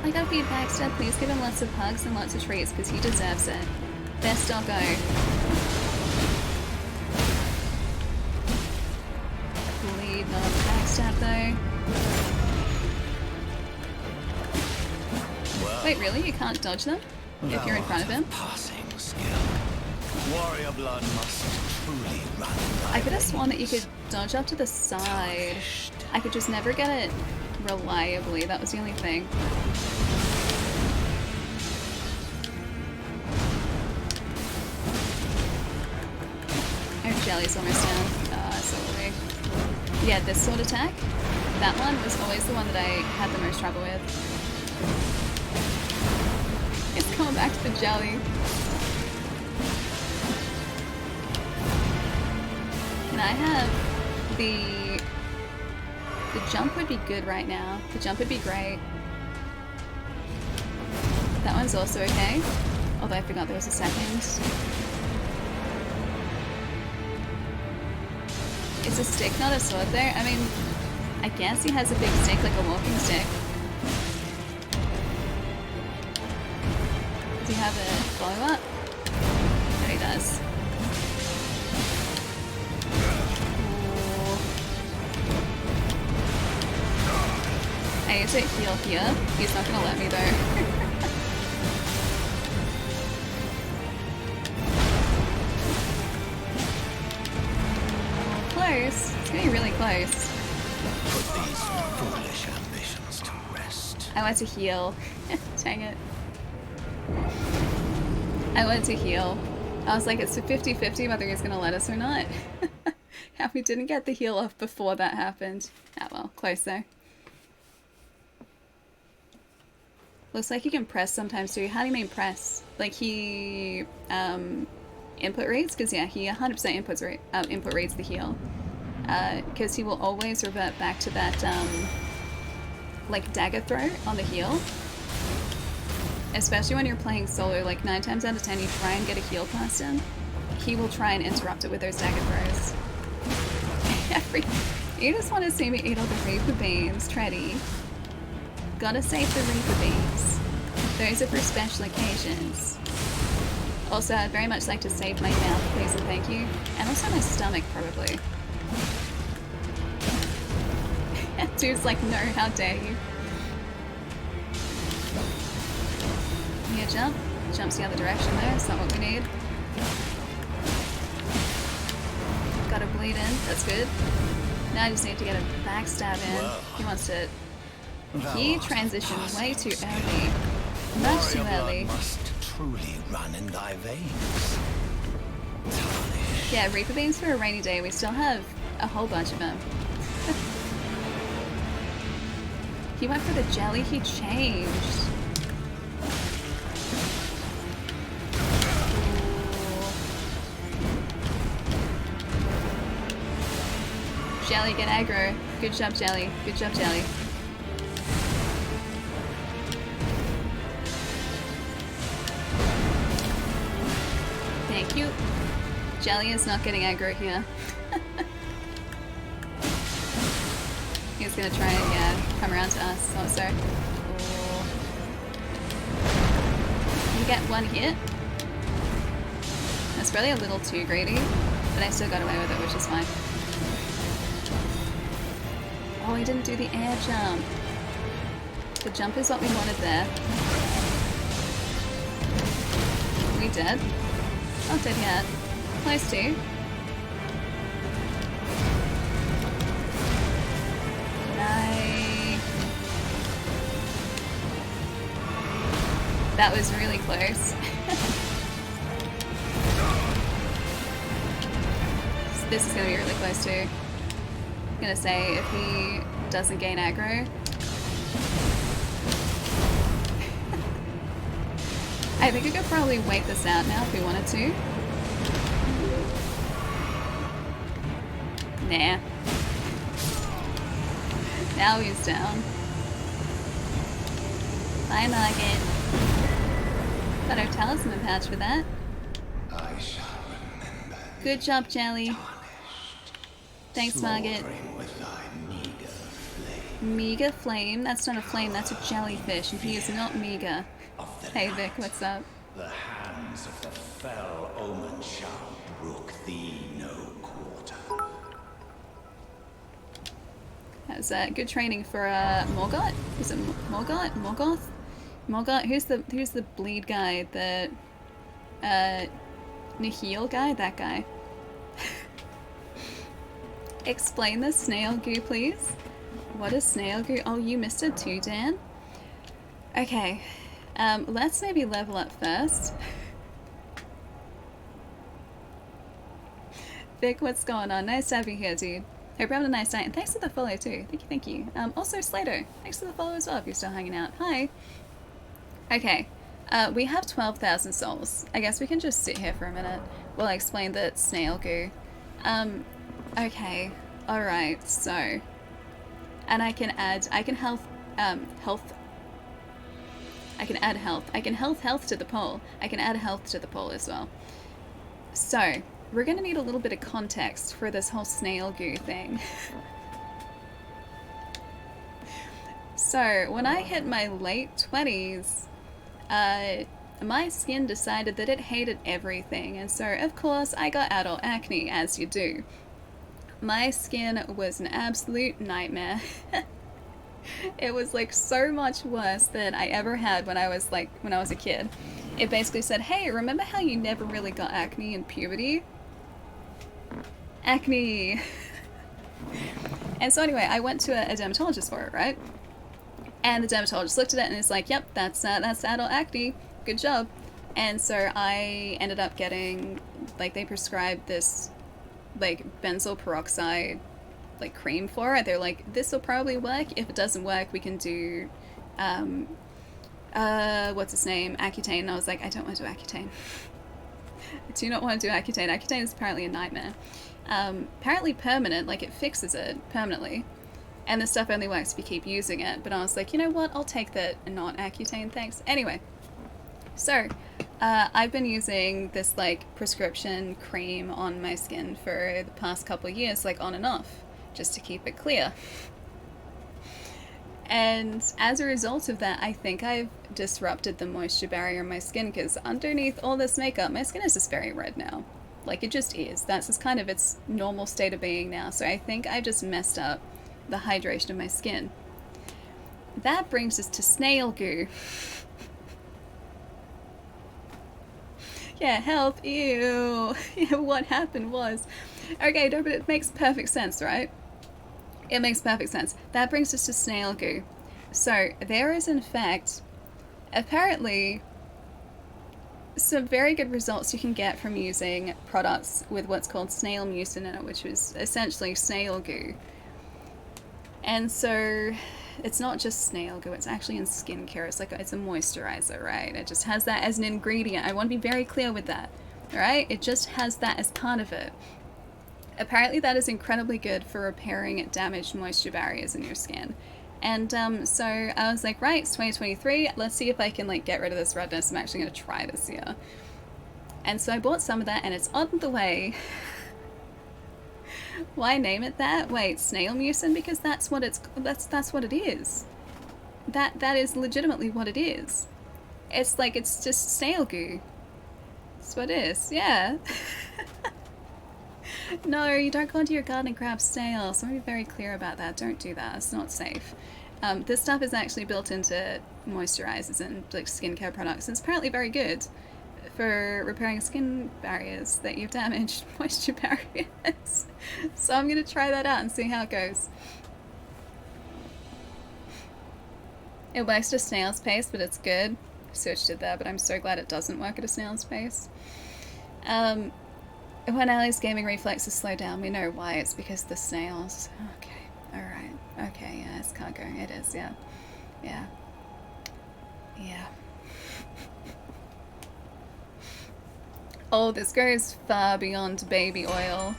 I gotta feed Baxter. Please give him lots of hugs and lots of treats because he deserves it. Best doggo. Bleed, not backstab though. Well, wait, really? You can't dodge them if you're in front of him? Passing skill. Warrior blood must truly run. I could have sworn that you could dodge up to the side. I could just never get it reliably. That was the only thing. Our jelly's almost down. So away. Yeah, this sword attack. That one was always the one that I had the most trouble with. It's coming back to the jelly. Can I have the jump would be good right now. The jump would be great. That one's also okay. Although I forgot there was a second. It's a stick, not a sword there. I mean, I guess he has a big stick, like a walking stick. Does he have a follow-up? No, he does. I need to heal here. He's not gonna let me though. Close. It's getting really close. Put these foolish ambitions to rest. I want to heal. Dang it. I wanted to heal. I was like, it's a 50-50 whether he's gonna let us or not. And we didn't get the heal off before that happened. Ah well, close though. Looks like he can press sometimes too. How do you mean press? Like he input reads? Because yeah, he 100% input reads the heal. Because he will always revert back to that like dagger throw on the heal. Especially when you're playing solo, like 9 times out of 10 you try and get a heal past him. He will try and interrupt it with those dagger throws. You just want to see me eat all the Reaper beans, Treddy. Gotta save the Reaper beans. Those are for special occasions. Also, I'd very much like to save my mouth, please and thank you. And also my stomach, probably. Dude's like, no, how dare you. Yeah, jump. Jumps the other direction there, it's not what we need. Gotta bleed in, that's good. Now I just need to get a backstab in. He wants to... He transitioned way too early. Much too early. Must truly run in thy veins. Yeah, Reaper beans for a rainy day. We still have a whole bunch of them. He went for the jelly, he changed. Jelly, get aggro. Good job, Jelly. Good job, Jelly. Thank you. Jelly is not getting aggro here. He's gonna try and, yeah, come around to us also. You get one hit. That's probably a little too greedy, but I still got away with it, which is fine. Oh, he didn't do the air jump. The jump is what we wanted there. Are we dead? Not dead yet. Close to. That was really close. This is gonna be really close too. I'm gonna say if he doesn't gain aggro. I think we could probably wait this out now if we wanted to. Nah. Now he's down. Bye, Nugget. Got our talisman pouch for that. I shall remember. Good job, Jelly. Thanks, Margaret. With thy meager flame. Meager flame? That's not a flame, that's a jellyfish, and he is not meager. Hey Vic, what's up? The hands of the fell omen shall brook thee no quarter. That's good training for Morgoth. Is it Morgoth? Morgoth? Morgoth. Who's the bleed guy? The Nihil guy. That guy. Explain the snail goo, please. What is snail goo? Oh, you missed it too, Dan. Okay. Let's maybe level up first. Vic, what's going on? Nice to have you here, dude. Hope you're having a nice night, and thanks for the follow too. Thank you. Also Slater, thanks for the follow as well if you're still hanging out. Hi. Okay, we have 12,000 souls. I guess we can just sit here for a minute while I explain the snail goo. Okay, alright, so... And I can add health. I can add health. I can health to the pole. I can add health to the pole as well. So, we're gonna need a little bit of context for this whole snail goo thing. So, when I hit my late 20s, my skin decided that it hated everything, and so of course I got adult acne, as you do. My skin was an absolute nightmare. It was like so much worse than I ever had when I was a kid. It basically said, hey, remember how you never really got acne in puberty? Acne! And so anyway, I went to a dermatologist for it, right? And the dermatologist looked at it and is like, yep, that's adult acne, good job. And so I ended up getting, like, they prescribed this, like, benzoyl peroxide, like, cream for it. They're like, this will probably work. If it doesn't work, we can do, what's its name? Accutane. And I was like, I don't want to do Accutane. I do not want to do Accutane. Accutane is apparently a nightmare. Apparently permanent, like it fixes it permanently. And the stuff only works if you keep using it. But I was like, you know what? I'll take that not Accutane, thanks. Anyway. So, I've been using this, like, prescription cream on my skin for the past couple of years, like, on and off. Just to keep it clear. And as a result of that, I think I've disrupted the moisture barrier in my skin, because underneath all this makeup, my skin is just very red now. Like, it just is. That's just kind of its normal state of being now. So I think I just messed up the hydration of my skin. That brings us to snail goo. Yeah, health, ew. Yeah, what happened was... Okay, no, but it makes perfect sense, right? It makes perfect sense. That brings us to snail goo. So, there is in fact, apparently, some very good results you can get from using products with what's called snail mucin in it, which is essentially snail goo. And so, it's not just snail goo, it's actually in skincare. It's a moisturizer, right? It just has that as an ingredient. I want to be very clear with that, right? It just has that as part of it. Apparently that is incredibly good for repairing damaged moisture barriers in your skin. And so I was like, right, it's 2023, let's see if I can, like, get rid of this redness. I'm actually going to try this year. And so I bought some of that, and it's on the way. Why name it that? Wait, snail mucin? Because that's what that's what it is. That is legitimately what it is. It's like, it's just snail goo. That's what it is, yeah. No, you don't go into your garden and grab snails. So I'm be very clear about that. Don't do that. It's not safe. This stuff is actually built into moisturizers and, like, skincare products. And it's apparently very good for repairing skin barriers that you've damaged, moisture barriers. So I'm going to try that out and see how it goes. It works at a snail's pace, but it's good. Searched it there, but I'm so glad it doesn't work at a snail's pace. When Ali's gaming reflexes slow down, we know why. It's because the snails. Okay, alright. Okay, yeah, it's cargo. It is, yeah. Yeah. Yeah. Oh, this goes far beyond baby oil.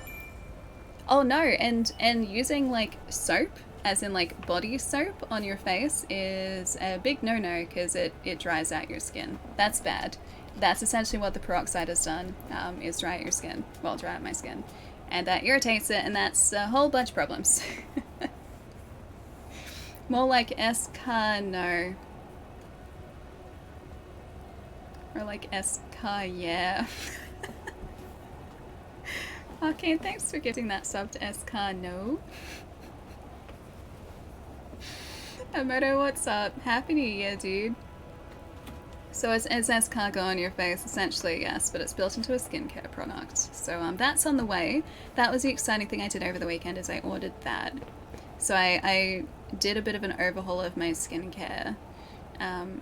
Oh no, and using, like, soap, as in, like, body soap on your face is a big no-no, because it dries out your skin. That's bad. That's essentially what the peroxide has done, is dry out your skin. Well, dry out my skin. And that irritates it, and that's a whole bunch of problems. More like Escano. Or like Esca, yeah. Okay, thanks for giving that sub to Escano. Amoto, what's up? Happy New Year, dude. So it's escargot on your face, essentially, yes, but it's built into a skincare product. So that's on the way. That was the exciting thing I did over the weekend, is I ordered that. So I did a bit of an overhaul of my skincare. And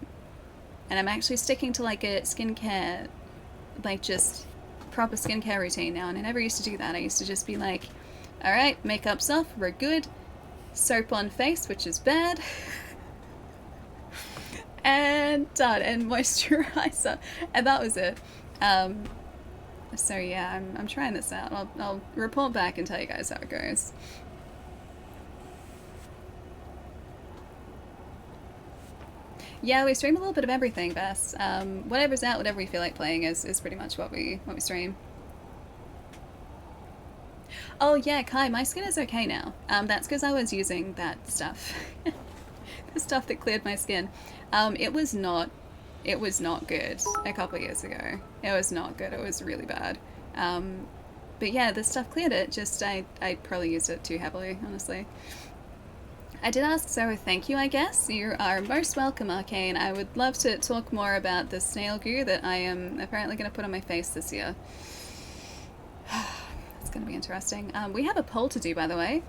I'm actually sticking to like a skincare, like just proper skincare routine now. And I never used to do that. I used to just be like, alright, makeup's off, we're good. Soap on face, which is bad. And done, and moisturizer, and that was it. So yeah, I'm trying this out. I'll report back and tell you guys how it goes. Yeah, we stream a little bit of everything, Bess. Whatever's out, whatever we feel like playing is pretty much what we stream. Oh yeah, Kai, my skin is okay now. That's because I was using that stuff. The stuff that cleared my skin. It was not good a couple of years ago. It was not good. It was really bad. But yeah, this stuff cleared it. Just I probably used it too heavily, honestly. I did ask, so thank you, I guess. You are most welcome, Arcane. I would love to talk more about the snail goo that I am apparently going to put on my face this year. It's going to be interesting. We have a poll to do, by the way.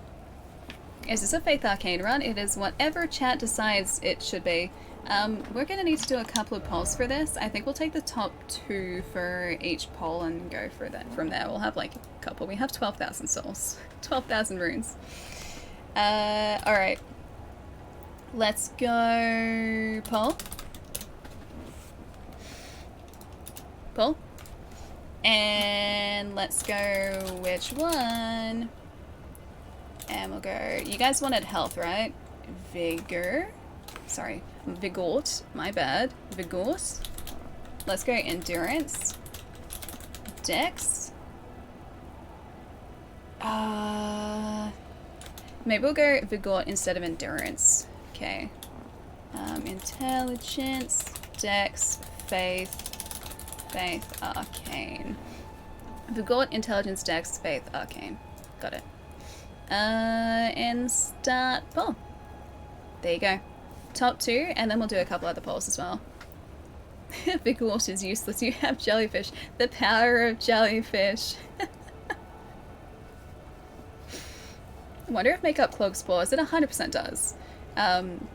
Is this a Faith Arcane run? It is whatever chat decides it should be. We're going to need to do a couple of polls for this. I think we'll take the top 2 for each poll and go for that. From there, we'll have like a couple. We have 12,000 souls. 12,000 runes. Alright. Let's go poll. Poll. And let's go which one? And we'll go, you guys wanted health, right? Vigor. Sorry, Vigort, my bad. Vigort. Let's go endurance. Dex. Maybe we'll go Vigort instead of endurance. Okay. Intelligence, Dex, Faith, Arcane. Vigort, Intelligence, Dex, Faith, Arcane. Got it. And start poll. There you go. Top 2, and then we'll do a couple other polls as well. Big water's useless. You have jellyfish. The power of jellyfish. I wonder if makeup clogs pores. It 100% does.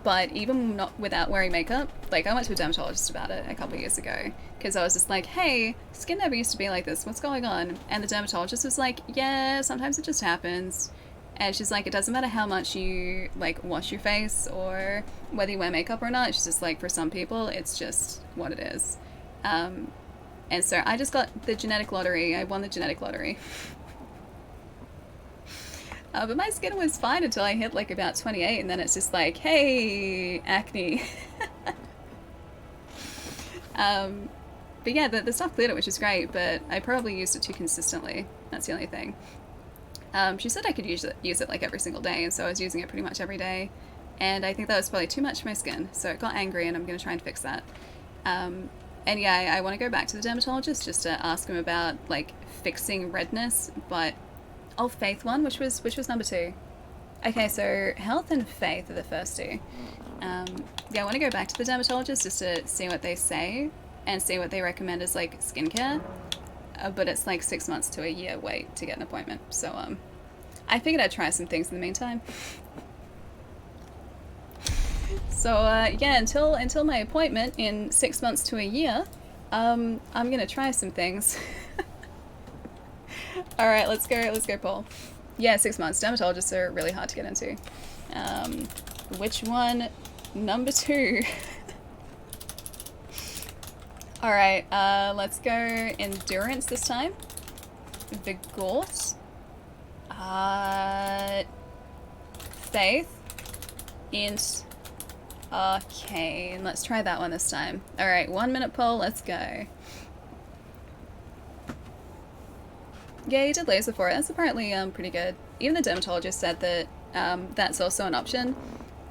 But even not without wearing makeup, like I went to a dermatologist about it a couple of years ago because I was just like, hey, skin never used to be like this. What's going on? And the dermatologist was like, yeah, sometimes it just happens. And she's like, it doesn't matter how much you like wash your face or whether you wear makeup or not. She's just like, for some people, it's just what it is. And so I just got the genetic lottery. I won the genetic lottery. But my skin was fine until I hit like about 28, and then it's just like, hey, acne. But yeah, the stuff cleared it, which is great, but I probably used it too consistently. That's the only thing. She said I could use it like every single day, and so I was using it pretty much every day. And I think that was probably too much for my skin, so it got angry, and I'm going to try and fix that. And yeah, I want to go back to the dermatologist just to ask him about like fixing redness, but oh, Faith one, which was number 2. Okay, so health and faith are the first 2. Yeah, I want to go back to the dermatologist just to see what they say and see what they recommend as like skincare. But it's like 6 months to a year wait to get an appointment. So I figured I'd try some things in the meantime. So yeah, until my appointment in 6 months to a year, I'm gonna try some things. All right, let's go, Paul. Yeah, 6 months. Dermatologists are really hard to get into. Which one? Number 2. All right, let's go endurance this time. Vigort. Faith. Int. Arcane. Let's try that one this time. All right, 1 minute poll. Let's go. Yeah, you did laser for it. That's apparently pretty good. Even the dermatologist said that that's also an option.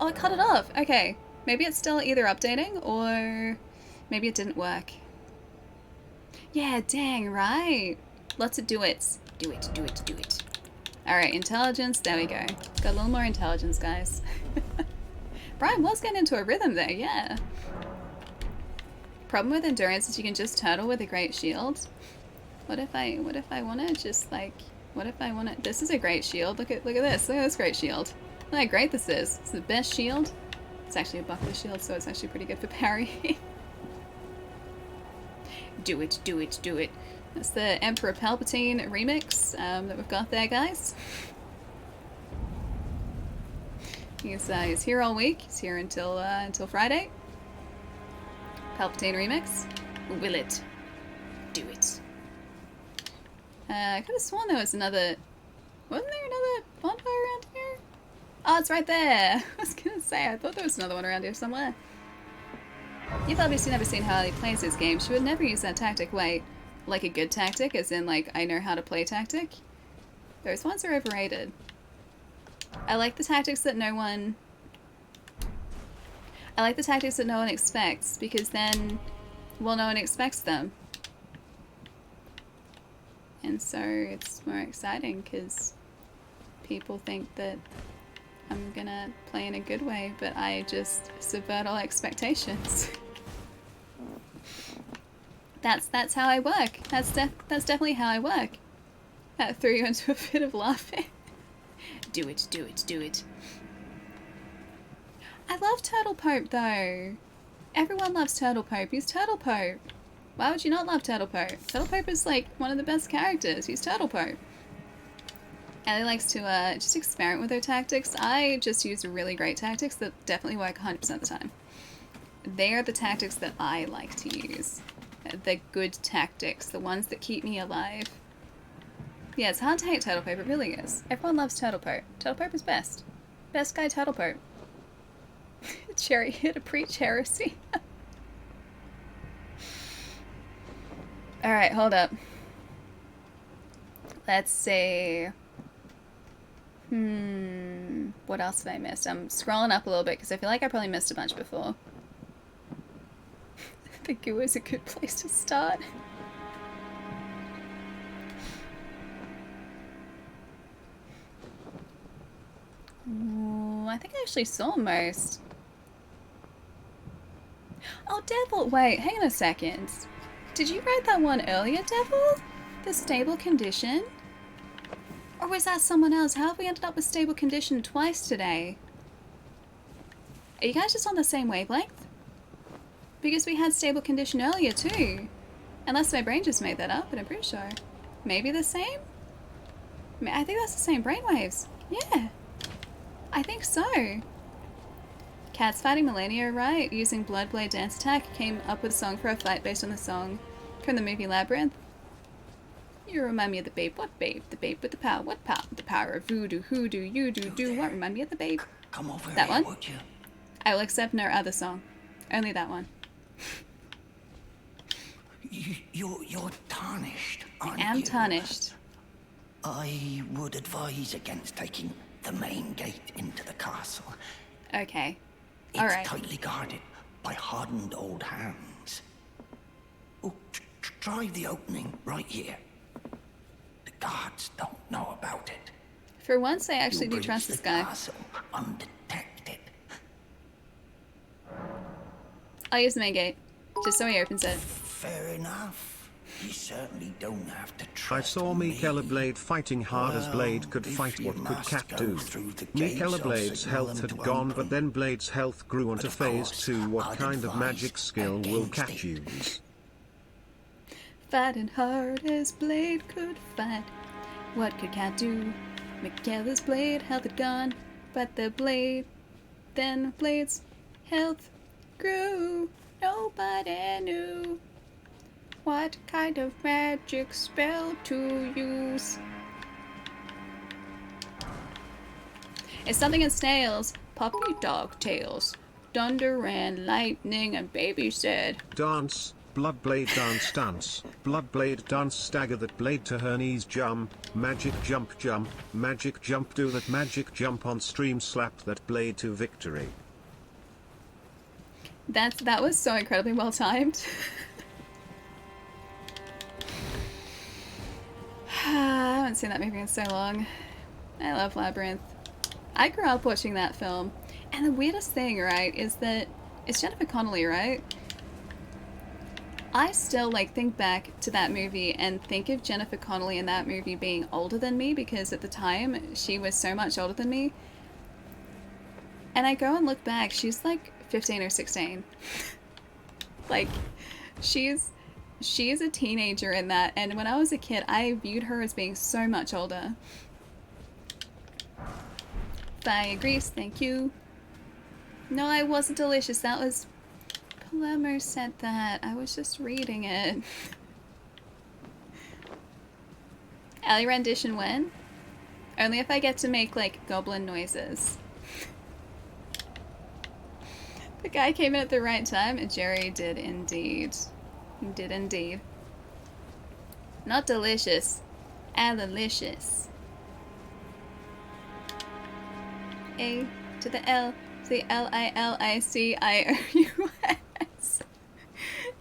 Oh, I cut it off. Okay. Maybe it's still either updating or maybe it didn't work. Yeah, dang, right. Lots of do it. Do it, do it, do it. Alright, intelligence. There we go. Got a little more intelligence, guys. Brian was getting into a rhythm there, yeah. Problem with endurance is you can just turtle with a great shield. What if I want to just like, what if I want to, this is a great shield. Look at this. Look at this great shield. Look how great this is. It's the best shield. It's actually a buckler shield, so it's actually pretty good for parry. Do it, do it, do it. That's the Emperor Palpatine remix that we've got there, guys. He's here all week. He's here until Friday. Palpatine remix. Will it? Do it. I could have sworn there was another... Wasn't there another bonfire around here? Oh, it's right there. I was gonna say, I thought there was another one around here somewhere. You've obviously never seen how he plays his game. She would never use that tactic. Wait, like a good tactic, as in like I know how to play tactic? Those ones are overrated. I like the tactics that no one... I like the tactics that no one expects, because then, well, no one expects them. And so it's more exciting, because people think that I'm gonna play in a good way, but I just subvert all expectations. That's how I work. That's definitely how I work. That threw you into a fit of laughing. Do it, do it, do it. I love Turtle Pope though. Everyone loves Turtle Pope. He's Turtle Pope. Why would you not love Turtle Pope? Turtle Pope is like one of the best characters. He's Turtle Pope. Ellie likes to just experiment with her tactics. I just use really great tactics that definitely work 100% of the time. They are the tactics that I like to use. The good tactics. The ones that keep me alive. Yeah, it's hard to hate Turtle Pope. It really is. Everyone loves Turtle Pope. Turtle Pope is best. Best guy Turtle Pope. Cherry here to preach heresy. Alright, hold up. Let's see. What else have I missed? I'm scrolling up a little bit because I feel like I probably missed a bunch before. The goo is a good place to start. Ooh, I think I actually saw most. Oh, Devil! Wait, hang on a second. Did you write that one earlier, Devil? The stable condition? Or was that someone else? How have we ended up with stable condition twice today? Are you guys just on the same wavelength? Because we had stable condition earlier too. Unless my brain just made that up, but I'm pretty sure. Maybe the same? I think that's the same brainwaves. Yeah. I think so. Cats fighting Millennia, right? Using Bloodblade Dance Attack came up with a song for a fight based on the song from the movie Labyrinth. You remind me of the babe. What babe? The babe with the power. What power? The power of voodoo, hoodoo, you do. What remind me of the babe? Come over that here, one? would you? I will accept no other song. Only that one. You're tarnished, aren't you? I am tarnished. I would advise against taking the main gate into the castle. Okay. It's alright. tightly guarded by hardened old hands. Oh, try the opening right here. The guards don't know about it. For once, I actually do trust this guy. Castle undetected. I'll use the main gate, just so he opens it. Fair enough. You certainly don't have to I trust saw Michaela Blade fighting hard as Blade could fight. What could Cat do? Michaela Blade's health had gone, but then Blade's health grew onto phase 2. What kind of magic skill will Cat use? Fighting hard as Blade could fight. What could Cat do? Michaela's blade health had gone, but the blade, then Blade's health grew. Nobody knew what kind of magic spell to use. It's something in snails, puppy dog tails, thunder and lightning, and baby said, Dance, Bloodblade dance dance, Bloodblade dance stagger that blade to her knees jump, magic jump jump, magic jump do that magic jump on stream slap that blade to victory. That was so incredibly well timed. I haven't seen that movie in so long. I love Labyrinth. I grew up watching that film, and the weirdest thing, right, is that it's Jennifer Connelly, right? I still like think back to that movie and think of Jennifer Connelly in that movie being older than me, because at the time she was so much older than me. And I go and look back, she's like 15 or 16. Like, she's a teenager in that, and when I was a kid, I viewed her as being so much older. Fire grease, thank you. No, I wasn't delicious. That was... Palermo said that. I was just reading it. Ali rendition when? Only if I get to make, like, goblin noises. The guy came in at the right time, and Jerry did indeed. He did indeed. Not delicious. Alilicious. A to the L to the Lilicis.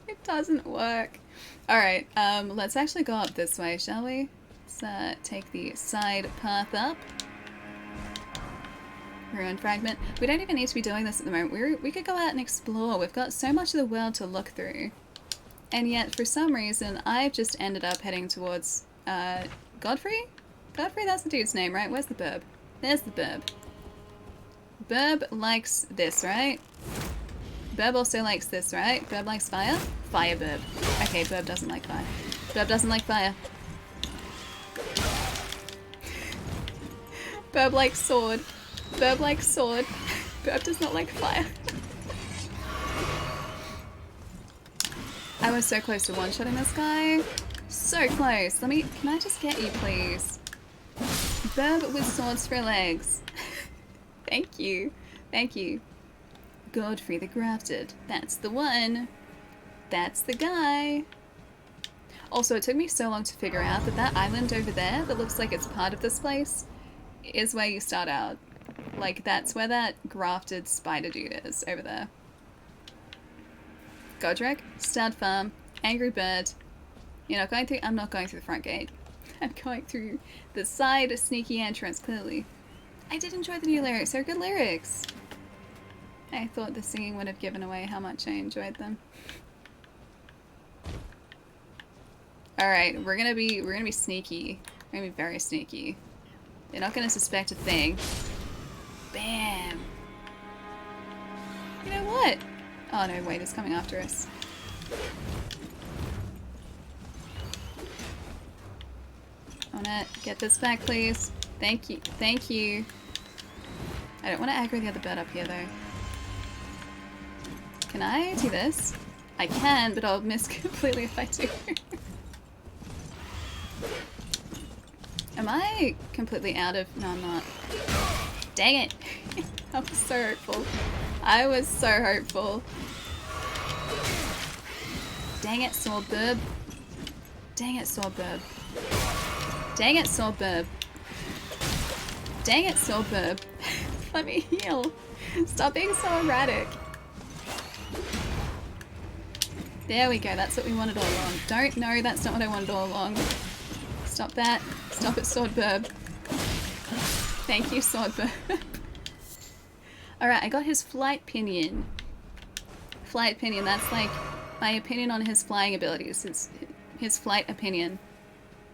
It doesn't work. Alright, let's actually go up this way, shall we? Let's take the side path up. Ruin fragment. We don't even need to be doing this at the moment. We could go out and explore. We've got so much of the world to look through. And yet, for some reason, I've just ended up heading towards, Godfrey? Godfrey, that's the dude's name, right? Where's the burb? There's the burb. Burb likes this, right? Burb also likes this, right? Burb likes fire? Fire Burb. Okay, Burb doesn't like fire. Burb doesn't like fire. Burb likes sword. Burb likes sword. Burb does not like fire. I was so close to one-shotting this guy. So close. Can I just get you, please? Burb with swords for legs. Thank you. Thank you. Godfrey the Grafted. That's the one. That's the guy. Also, it took me so long to figure out that that island over there that looks like it's part of this place is where you start out. Like, that's where that grafted spider dude is, over there. Godric, Stud Farm, Angry Bird. You're not going through? I'm not going through the front gate. I'm going through the side sneaky entrance, clearly. I did enjoy the new lyrics. They're good lyrics. I thought the singing would have given away how much I enjoyed them. Alright, we're gonna be sneaky. We're gonna be very sneaky. They're not gonna suspect a thing. Bam! You know what? Oh no, wait, it's coming after us. I wanna get this back, please. Thank you. Thank you. I don't want to aggro the other bird up here, though. Can I do this? I can, but I'll miss completely if I do. Am I completely out of... No, I'm not. Dang it! I was so hopeful. I was so hopeful. Dang it, sword burb. Dang it, sword burb. Dang it, sword burb. Dang it, sword burb. Let me heal. Stop being so erratic. There we go, that's what we wanted all along. No, that's not what I wanted all along. Stop that. Stop it, sword burb. Thank you, sword burb. Alright, I got his flight pinion. Flight pinion, that's like my opinion on his flying abilities. His flight opinion.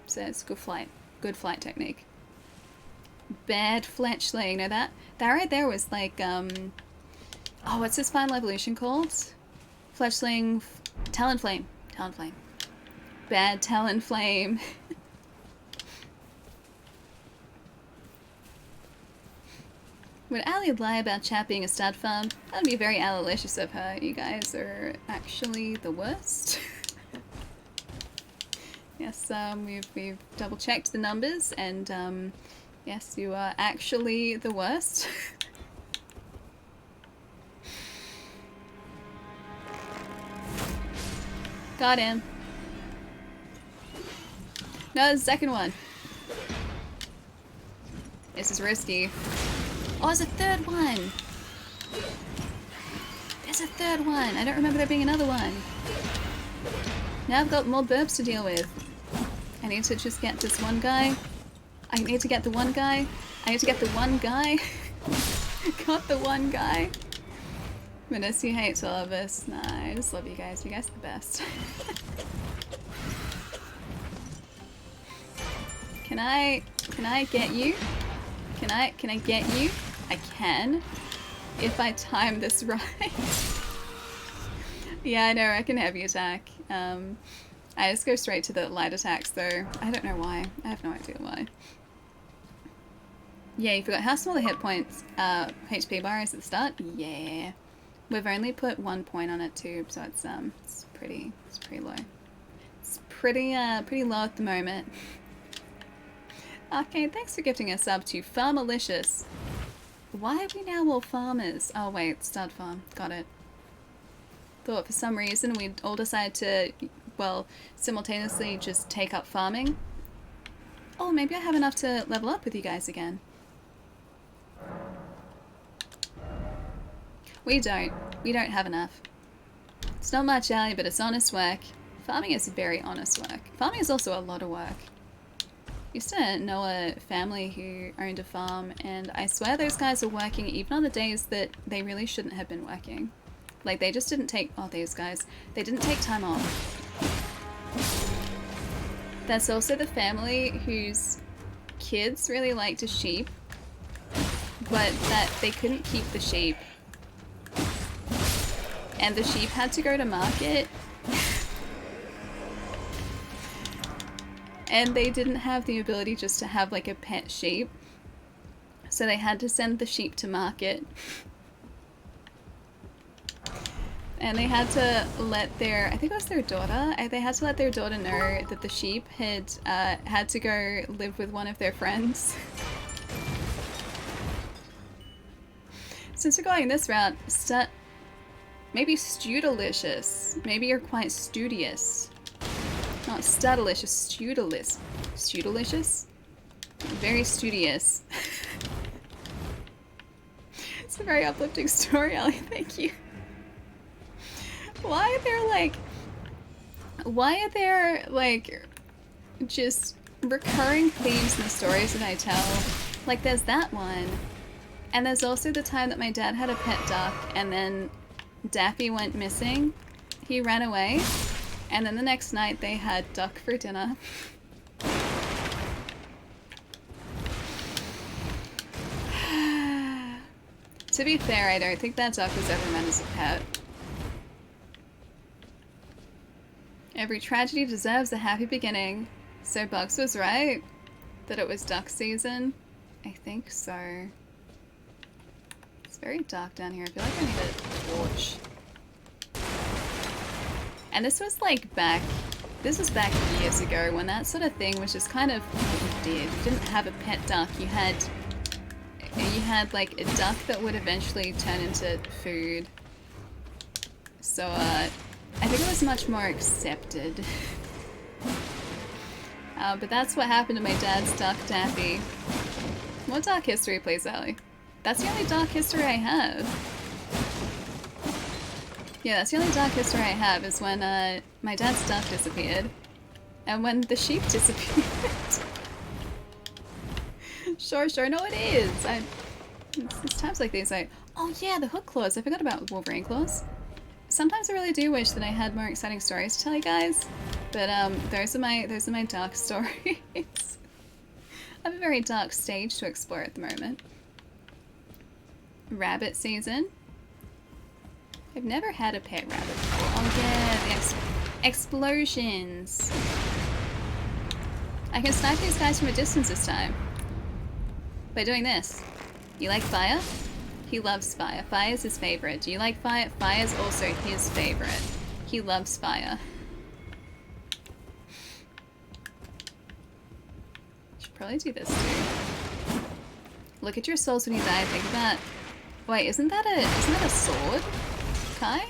Says good flight. Good flight technique. Bad fletchling. No, that right there was like, oh, what's his final evolution called? Fletchling... Talonflame. Talonflame. Bad Talonflame. Would Ali lie about chat being a stud farm? That'd be very alilicious of her. You guys are actually the worst. Yes, we've double checked the numbers, and yes, you are actually the worst. Got him. No, the second one. This is risky. Oh, there's a third one. There's a third one. I don't remember there being another one. Now I've got more burps to deal with. I need to just get this one guy. I need to get the one guy. I need to get the one guy. Got the one guy. Menacey hates all of us. Nah, I just love you guys. You guys are the best. Can I get you? Can I get you? I can. If I time this right. Yeah, I know, I can heavy attack. I just go straight to the light attacks though. I don't know why. I have no idea why. Yeah, you forgot how small the hit points, HP bar is at the start? Yeah. We've only put 1 point on it too, so it's pretty low. It's pretty low at the moment. Okay, thanks for gifting a sub to Farmalicious. Why are we now all farmers? Oh wait, stud farm. Got it. Thought for some reason we'd all decide to, well, simultaneously just take up farming. Oh, maybe I have enough to level up with you guys again. We don't. We don't have enough. It's not much, Ali, but it's honest work. Farming is very honest work. Farming is also a lot of work. Used to know a family who owned a farm, and I swear those guys were working even on the days that they really shouldn't have been working. Like, they just didn't take... Oh, these guys. They didn't take time off. That's also the family whose kids really liked a sheep, but that they couldn't keep the sheep. And the sheep had to go to market. And they didn't have the ability just to have like a pet sheep. So they had to send the sheep to market. And they had to let their, I think it was their daughter, they had to let their daughter know that the sheep had had to go live with one of their friends. Since we're going this route, maybe Studalicious. Maybe you're quite studious. Not studalicious, studalicious. Studalicious? Very studious. It's a very uplifting story, Ellie. Thank you. Why are there like just recurring themes in the stories that I tell? Like there's that one, and there's also the time that my dad had a pet duck and then Daffy went missing. He ran away, and then the next night they had duck for dinner. To be fair, I don't think that duck was ever meant as a pet. Every tragedy deserves a happy beginning. So Bugs was right that it was duck season. I think so. It's very dark down here. I feel like I need a torch. And this was like back years ago when that sort of thing was just kind of what you did. You didn't have a pet duck. You had like a duck that would eventually turn into food. So I think it was much more accepted. But that's what happened to my dad's duck, Daffy. More dark history, please, Allie. That's the only dark history I have. Yeah, that's the only dark history I have, is when my dad's duck disappeared. And when the sheep disappeared. Sure, no it is! It's times like these oh yeah, the hook claws, I forgot about Wolverine claws. Sometimes I really do wish that I had more exciting stories to tell you guys, but those are my dark stories. I have a very dark stage to explore at the moment. Rabbit season. I've never had a pet rabbit before. Oh yeah, the explosions. I can snipe these guys from a distance this time by doing this. You like fire? He loves fire. Fire is his favorite. Do you like fire? Fire is also his favorite. He loves fire. Should probably do this too. Look at your souls when you die. Think about. Wait, isn't that a sword, Kai?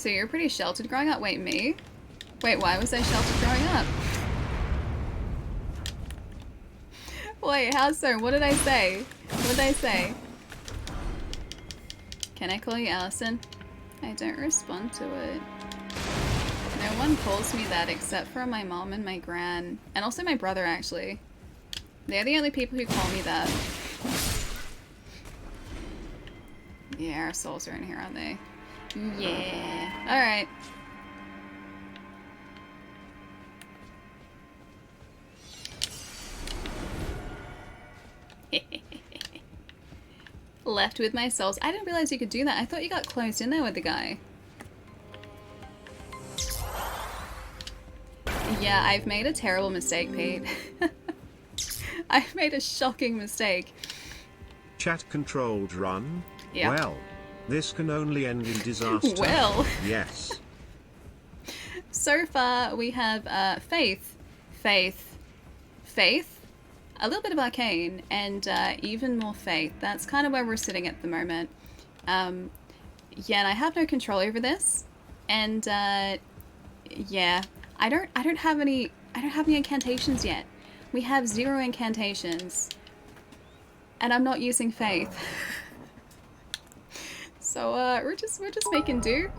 So you're pretty sheltered growing up? Wait, me? Wait, why was I sheltered growing up? Wait, how so? What did I say? What did I say? Can I call you Allison? I don't respond to it. No one calls me that except for my mom and my gran. And also my brother, actually. They're the only people who call me that. Yeah, our souls are in here, aren't they? Yeah. Alright. Left with my souls. I didn't realize you could do that. I thought you got closed in there with the guy. Yeah, I've made a terrible mistake, Pete. I've made a shocking mistake. Chat controlled run? Yeah. Well, this can only end in disaster. Well. Yes. So far, we have Faith, a little bit of Arcane, and even more Faith. That's kind of where we're sitting at the moment. Yeah, and I have no control over this, and yeah, I don't have any incantations yet. We have 0 incantations, and I'm not using Faith. So we're just making do.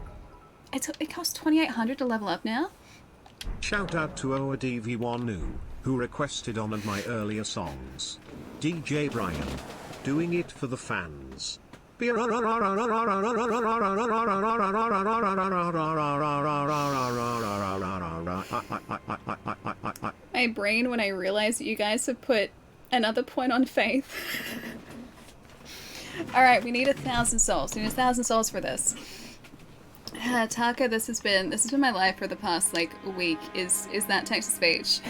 It costs 2,800 to level up now. Shout out to OADV1U, who requested one of my earlier songs. DJ Brian, doing it for the fans. My brain when I realized that you guys have put another point on Faith. Alright, we need 1,000 souls. We need 1,000 souls for this. Taka, this has been my life for the past like week, is that text to speech.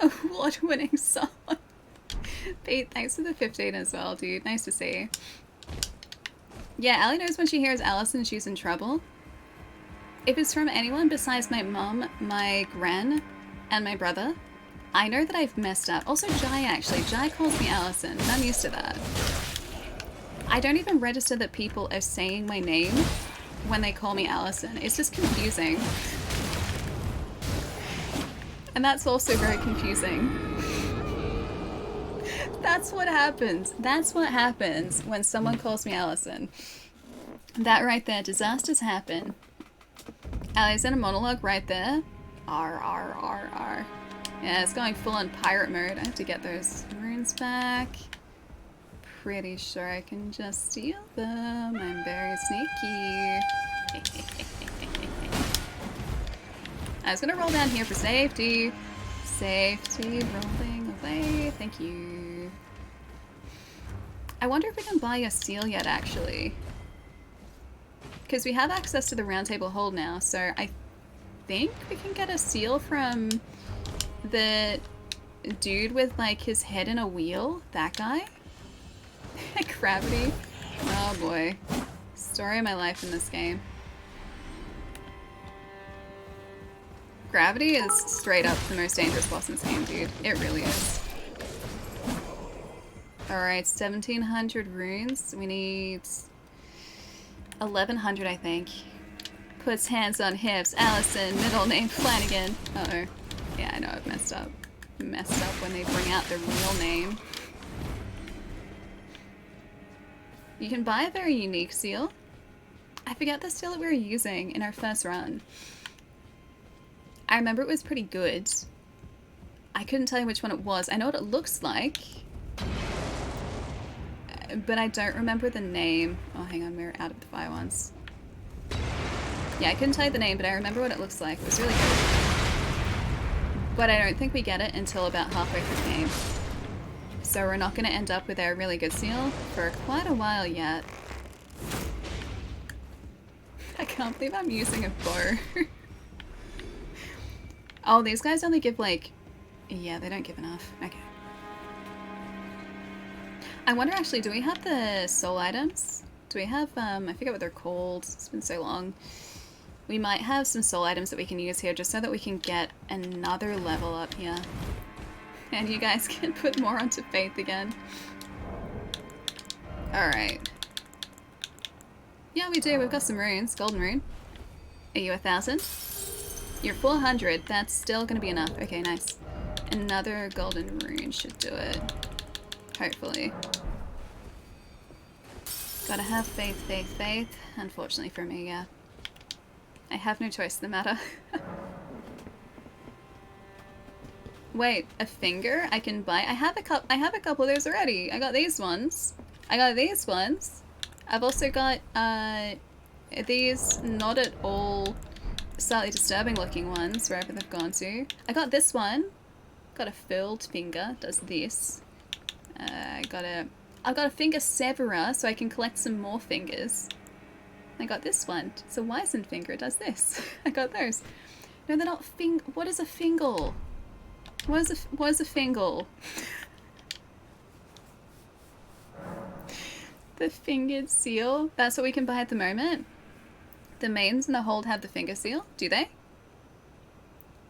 Award-winning song. Pete, thanks for the 15 as well, dude. Nice to see. Yeah, Allie knows when she hears Allison, she's in trouble. If it's from anyone besides my mom, my gran, and my brother, I know that I've messed up. Also Jai, actually. Jai calls me Allison, and I'm used to that. I don't even register that people are saying my name when they call me Allison. It's just confusing. And that's also very confusing. That's what happens. That's what happens when someone calls me Allison. That right there, disasters happen. Allie's in a monologue right there. R. Yeah, it's going full on pirate mode. I have to get those runes back. Pretty sure I can just steal them. I'm very sneaky. I was gonna roll down here for safety. Safety, rolling away. Thank you. I wonder if we can buy a seal yet, actually. Because we have access to the round table hold now, so I think we can get a seal from the dude with, like, his head in a wheel. That guy? Gravity. Oh boy. Story of my life in this game. Gravity is straight up the most dangerous boss in this game, dude. It really is. Alright, 1,700 runes. We need 1,100, I think. Puts hands on hips. Allison, middle name Flanagan. Uh-oh. Yeah, I know I've messed up. Messed up when they bring out the real name. You can buy a very unique seal. I forget the seal that we were using in our first run. I remember it was pretty good. I couldn't tell you which one it was. I know what it looks like. But I don't remember the name. Oh, hang on, we're out of the fire ones. Yeah, I couldn't tell you the name, but I remember what it looks like. It was really good. But I don't think we get it until about halfway through the game. So we're not going to end up with our really good seal for quite a while yet. I can't believe I'm using a bow. Oh, these guys only give like... Yeah, they don't give enough. Okay. I wonder actually, do we have the soul items? Do we have, I forget what they're called. It's been so long. We might have some soul items that we can use here just so that we can get another level up here. And you guys can put more onto Faith again. Alright. Yeah, we do. We've got some runes. Golden rune. Are you 1,000? You're 400. That's still gonna be enough. Okay, nice. Another golden rune should do it. Hopefully. Gotta have faith, faith, faith. Unfortunately for me, yeah. I have no choice in the matter. Wait, a finger I can buy? I have a couple of those already. I got these ones. I got these ones. I've also got these not at all slightly disturbing looking ones wherever they've gone to. I got this one. Got a filled finger, does this. I've got a finger severer so I can collect some more fingers. I got this one. It's a wizened finger, it does this. I got those. No, they're not what is a fingal? What is a fingal? The fingered seal? That's what we can buy at the moment? The mains and the hold have the finger seal? Do they?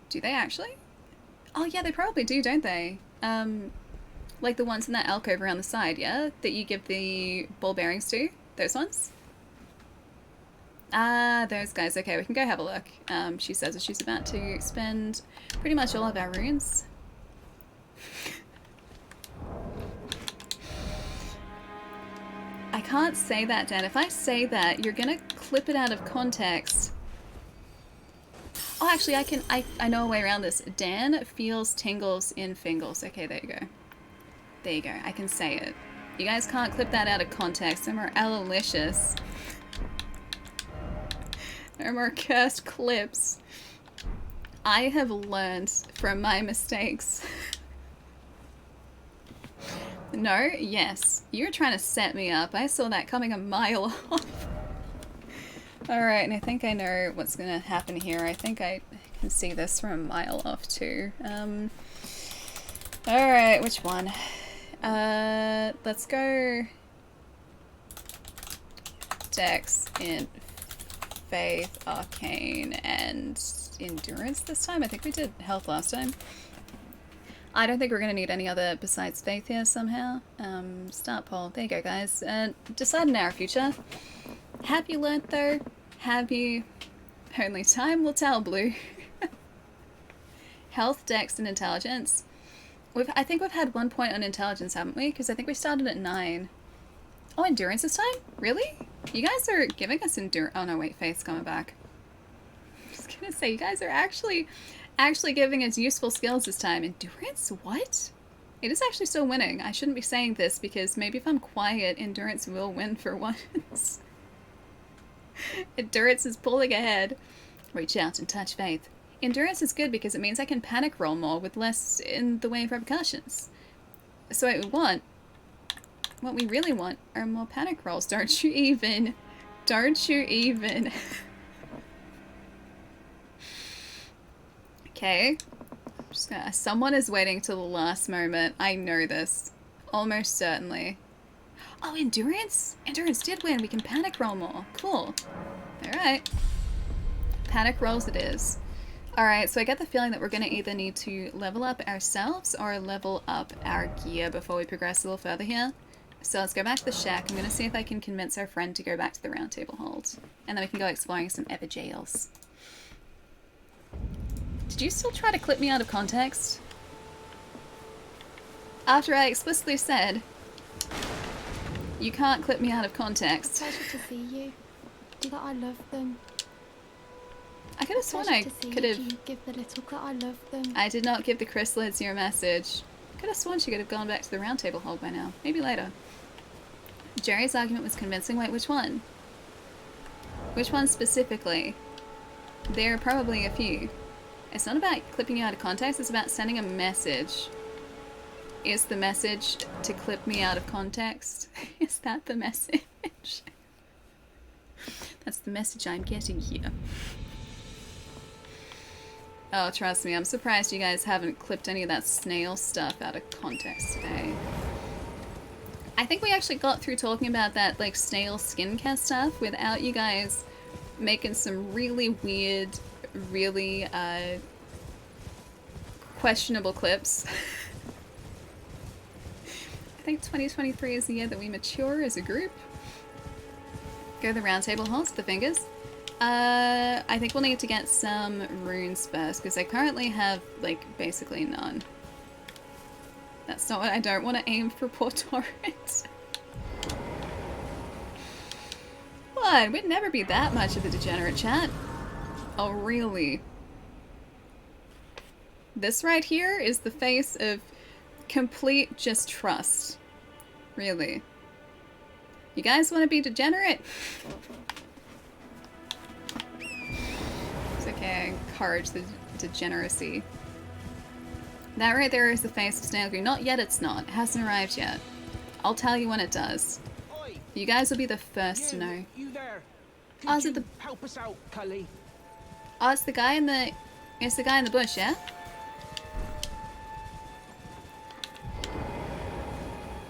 Do they actually? Oh yeah, they probably do, don't they? Like the ones in that alcove around the side, yeah? That you give the ball bearings to? Those ones? Ah, those guys. Okay, we can go have a look. She says that she's about to spend pretty much all of our runes. I can't say that, Dan. If I say that, you're gonna clip it out of context. Oh, actually, I know a way around this. Dan feels tingles in fingles. Okay, there you go. There you go. I can say it. You guys can't clip that out of context. No more alolicious. No more cursed clips. I have learned from my mistakes. No? Yes. You're trying to set me up. I saw that coming a mile off. Alright, and I think I know what's gonna happen here. I think I can see this from a mile off too. Alright, which one? Let's go Dex in Faith, Arcane, and Endurance this time. I think we did Health last time. I don't think we're going to need any other besides Faith here somehow. Start poll. There you go, guys. Decide in our future. Have you learnt, though? Have you? Only time will tell, Blue. Health, Dex, and Intelligence. I think we've had 1 point on Intelligence, haven't we? Because I think we started at 9. Oh, Endurance this time? Really? You guys are giving us Endurance. Oh, no, wait. Faith's coming back. I was going to say, you guys are actually giving us useful skills this time. Endurance? What? It is actually still winning. I shouldn't be saying this because maybe if I'm quiet, Endurance will win for once. Endurance is pulling ahead. Reach out and touch Faith. Endurance is good because it means I can panic roll more with less in the way of repercussions. So what we really want are more panic rolls. Don't you even. Don't you even. Okay. Just gonna, someone is waiting till the last moment. I know this. Almost certainly. Oh, Endurance? Endurance did win. We can panic roll more. Cool. Alright. Panic rolls it is. Alright, so I get the feeling that we're going to either need to level up ourselves or level up our gear before we progress a little further here. So let's go back to the shack. I'm going to see if I can convince our friend to go back to the round table hold. And then we can go exploring some other jails. Did you still try to clip me out of context? After I explicitly said, you can't clip me out of context. Pleasure to see you. Do that I love them. I could have sworn I could have... You give the little that I love them. I did not give the chrysalids your message. Could have sworn she could have gone back to the round table hold by now. Maybe later. Jerry's argument was convincing. Wait, which one? Which one specifically? There are probably a few. It's not about clipping you out of context, it's about sending a message. Is the message to clip me out of context? Is that the message? That's the message I'm getting here. Oh, trust me, I'm surprised you guys haven't clipped any of that snail stuff out of context today. I think we actually got through talking about that, like, snail skincare stuff without you guys making some really weird, really, questionable clips. I think 2023 is the year that we mature as a group. Go the round table holds the fingers. I think we'll need to get some runes first because I currently have like basically none. That's not what I don't want to aim for poor Torrent. What? We'd never be that much of a degenerate, chat. Oh, really? This right here is the face of complete just trust. Really. You guys want to be degenerate? It's okay, I encourage the degeneracy. That right there is the face of Snail Green. Not yet, it's not. It hasn't arrived yet. I'll tell you when it does. You guys will be the first to know. You there? Oh, is it the... help us out, Cully? Oh, it's the guy in the... It's the guy in the bush, yeah?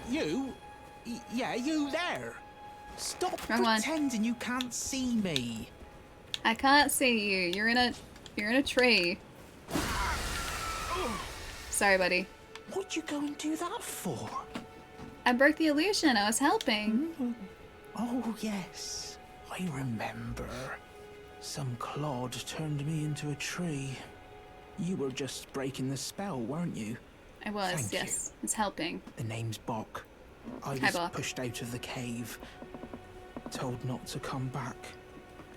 You? Yeah, you there. Stop pretending you can't see me. I can't see you. You're in a tree. Sorry, buddy. What'd you go and do that for? I broke the illusion. I was helping. Oh, yes. I remember. Some clod turned me into a tree. You were just breaking the spell, weren't you? I was, yes. It's helping. The name's Bok. I was pushed out of the cave. Told not to come back.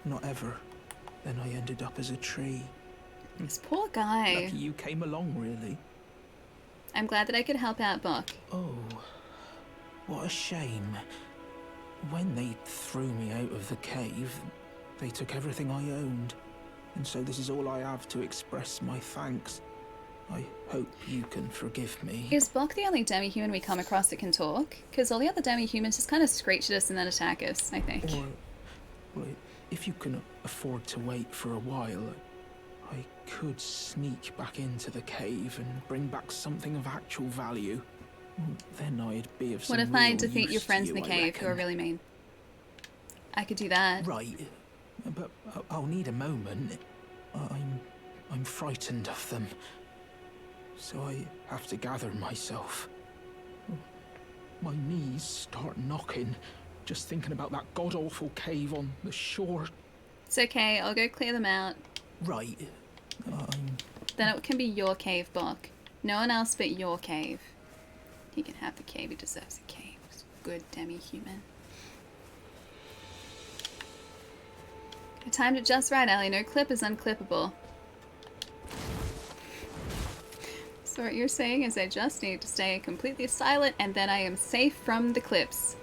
Not ever. Then I ended up as a tree. This poor guy. Lucky you came along, really. I'm glad that I could help out Bok. Oh, what a shame. When they threw me out of the cave, they took everything I owned. And so this is all I have to express my thanks. I hope you can forgive me. Is Bok the only demi-human we come across that can talk? Because all the other demi-humans just kind of screech at us and then attack us, I think. Or, well, if you can afford to wait for a while, I could sneak back into the cave and bring back something of actual value. Then I'd be of some What if I real defeat your use friends to in the you, I cave who are reckon. really mean? I could do that. Right, but I'll need a moment. I'm frightened of them, so I have to gather myself. My knees start knocking, just thinking about that god-awful cave on the shore. It's okay, I'll go clear them out. Right. Then it can be your cave, Bok. No one else but your cave. He can have the cave, he deserves a cave. He's a good demi-human. I timed it just right, Ellie. No clip is unclippable. So what you're saying is I just need to stay completely silent and then I am safe from the clips.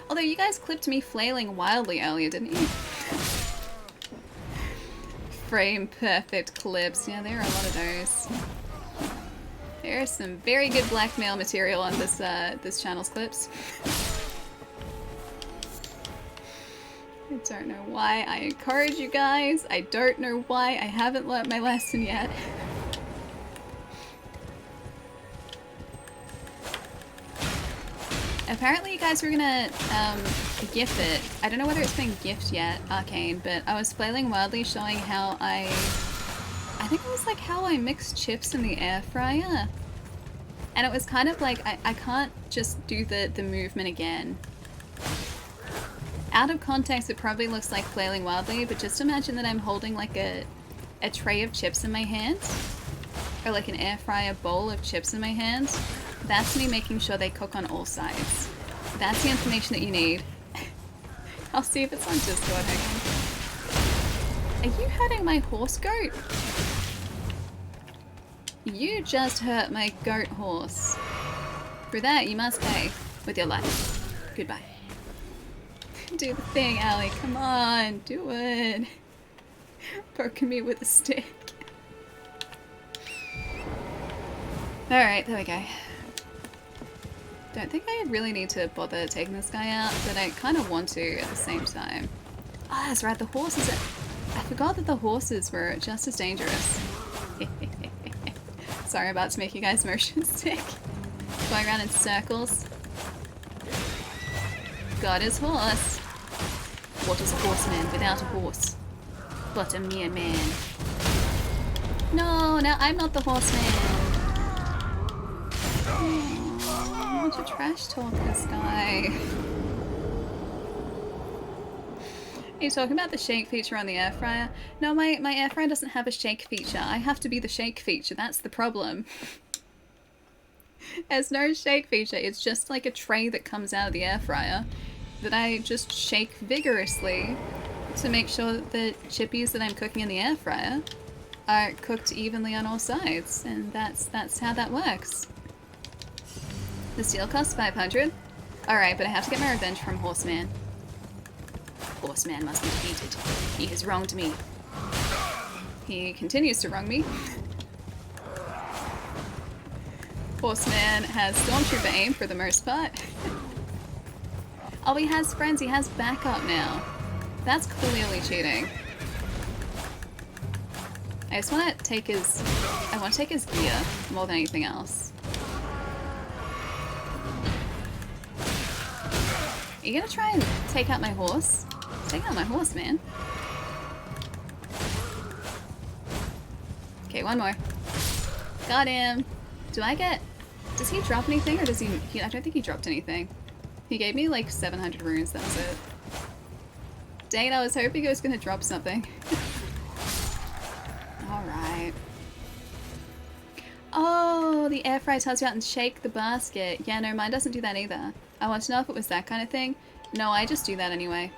Although you guys clipped me flailing wildly earlier, didn't you? Frame perfect clips. Yeah, there are a lot of those. There's some very good blackmail material on this this channel's clips. I don't know why I encourage you guys. I don't know why I haven't learnt my lesson yet. Apparently you guys were gonna gift it. I don't know whether it's been gift yet, Arcane, but I was flailing wildly showing how I think it was like how I mixed chips in the air fryer. And it was kind of like, I can't just do the movement again. Out of context it probably looks like flailing wildly, but just imagine that I'm holding like a tray of chips in my hands. Or like an air fryer bowl of chips in my hands. That's me making sure they cook on all sides. That's the information that you need. I'll see if it's on Discord, hang on. Are you hurting my horse goat? You just hurt my goat horse. For that, you must pay with your life. Goodbye. Do the thing, Allie. Come on, do it. Poking me with a stick. Alright, there we go. Don't think I really need to bother taking this guy out, but I kind of want to at the same time. Ah, that's right, the horses are... I forgot that the horses were just as dangerous. Sorry, I'm about to make you guys motion sick. Going around in circles. Got his horse. What is a horseman without a horse? But a mere man. No, I'm not the horseman. I want to trash talk this guy. Are you talking about the shake feature on the air fryer? No, my air fryer doesn't have a shake feature. I have to be the shake feature. That's the problem. There's no shake feature. It's just like a tray that comes out of the air fryer that I just shake vigorously to make sure that the chippies that I'm cooking in the air fryer are cooked evenly on all sides. And that's how that works. The steel costs 500. Alright, but I have to get my revenge from Horseman. Horseman must be defeated. He has wronged me. He continues to wrong me. Horseman has Stormtrooper aim for the most part. Oh, he has friends. He has backup now. That's clearly cheating. I just want to take his... I want to take his gear more than anything else. Are you gonna try and take out my horse? Take out my horse, man. Okay, one more. Got him. Do I get... Does he drop anything, or does he... I don't think he dropped anything. He gave me like 700 runes, that was it. Dang it, I was hoping he was gonna drop something. Alright. Oh, the air fryer tells you out and shake the basket. Yeah, no, mine doesn't do that either. I want to know if it was that kind of thing. No, I just do that anyway.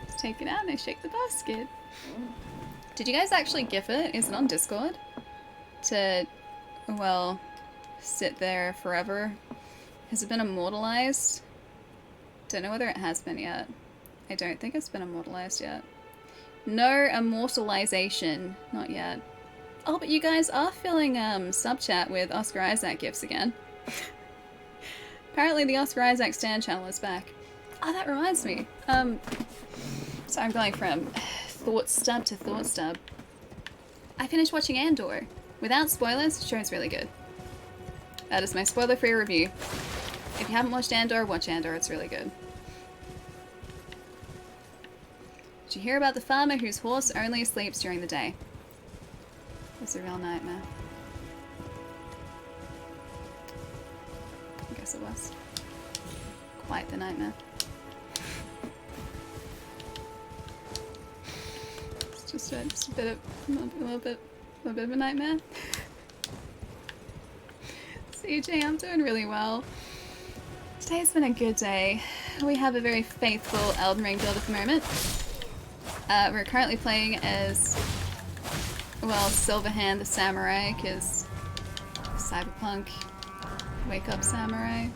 Just take it out and I shake the basket. Did you guys actually GIF it? Is it on Discord? To, well, sit there forever? Has it been immortalized? Don't know whether it has been yet. I don't think it's been immortalized yet. No immortalization. Not yet. Oh, but you guys are filling sub chat with Oscar Isaac gifts again. Apparently the Oscar Isaac Stan channel is back. Oh, that reminds me. So I'm going from thought stub to thought stub. I finished watching Andor. Without spoilers, the show's really good. That is my spoiler-free review. If you haven't watched Andor, watch Andor, it's really good. Did you hear about the farmer whose horse only sleeps during the day? It's a real nightmare. I guess it was. Quite the nightmare. It's just a little bit of a nightmare. CJ, I'm doing really well. Today's been a good day. We have a very faithful Elden Ring build at the moment. We're currently playing as, well, Silverhand the Samurai, because Cyberpunk, Wake Up Samurai.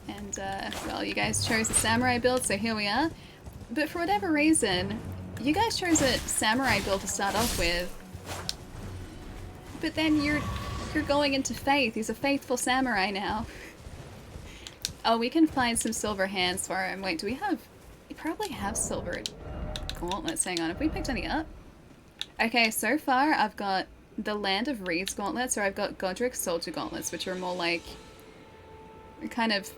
And, well, you guys chose the Samurai build, so here we are. But for whatever reason, you guys chose a Samurai build to start off with. But then you're going into Faith. He's a faithful Samurai now. Oh, we can find some silver hands for him. Wait, do we have... We probably have silver gauntlets. Hang on, have we picked any up? Okay, so far I've got the Land of Reeds gauntlets, or I've got Godric's Soldier gauntlets, which are more like kind of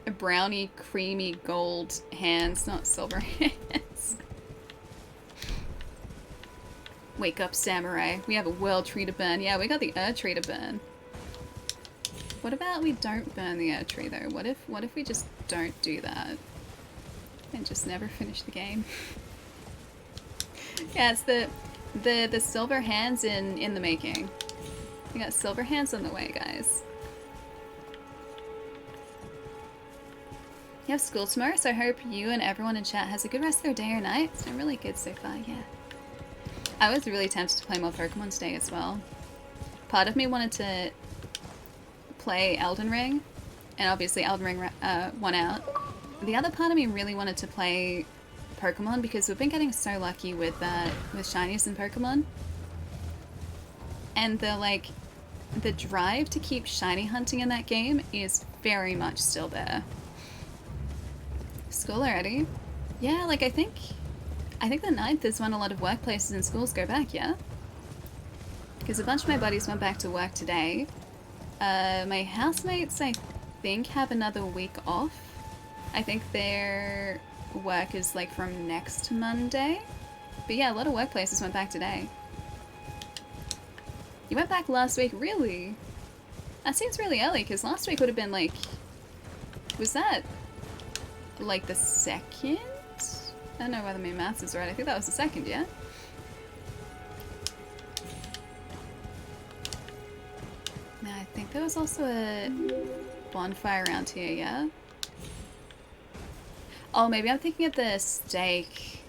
a browny, creamy gold hands, not silver hands. Wake up, Samurai. We have a world tree to burn. Yeah, we got the Earth tree to burn. What about we don't burn the Earth tree though? What if we just don't do that? And just never finish the game? Yeah, it's the silver hands in the making. We got silver hands on the way, guys. You have school tomorrow, so I hope you and everyone in chat has a good rest of their day or night. It's been really good so far, yeah. I was really tempted to play more Pokemon today as well. Part of me wanted to play Elden Ring, and obviously Elden Ring won out. The other part of me really wanted to play Pokemon because we've been getting so lucky with shinies in Pokemon. And the drive to keep shiny hunting in that game is very much still there. School already? Yeah, like I think the 9th is when a lot of workplaces and schools go back, yeah? Because a bunch of my buddies went back to work today. My housemates, I think, have another week off. I think their work is like from next Monday. But yeah, a lot of workplaces went back today. You went back last week? Really? That seems really early, because last week would have been like... Was that like the second? I don't know whether my maths is right. I think that was the second, yeah? Now, I think there was also a bonfire around here, yeah? Oh, maybe I'm thinking of the stake.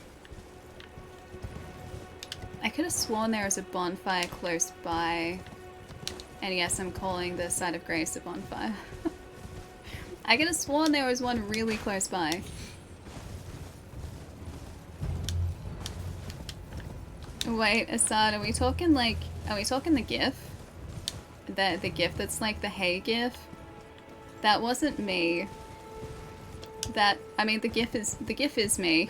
I could have sworn there was a bonfire close by. And yes, I'm calling the site of grace a bonfire. I could have sworn there was one really close by. Wait, Assad, are we talking the GIF? The GIF that's like the hey GIF? That wasn't me. I mean, the GIF is me.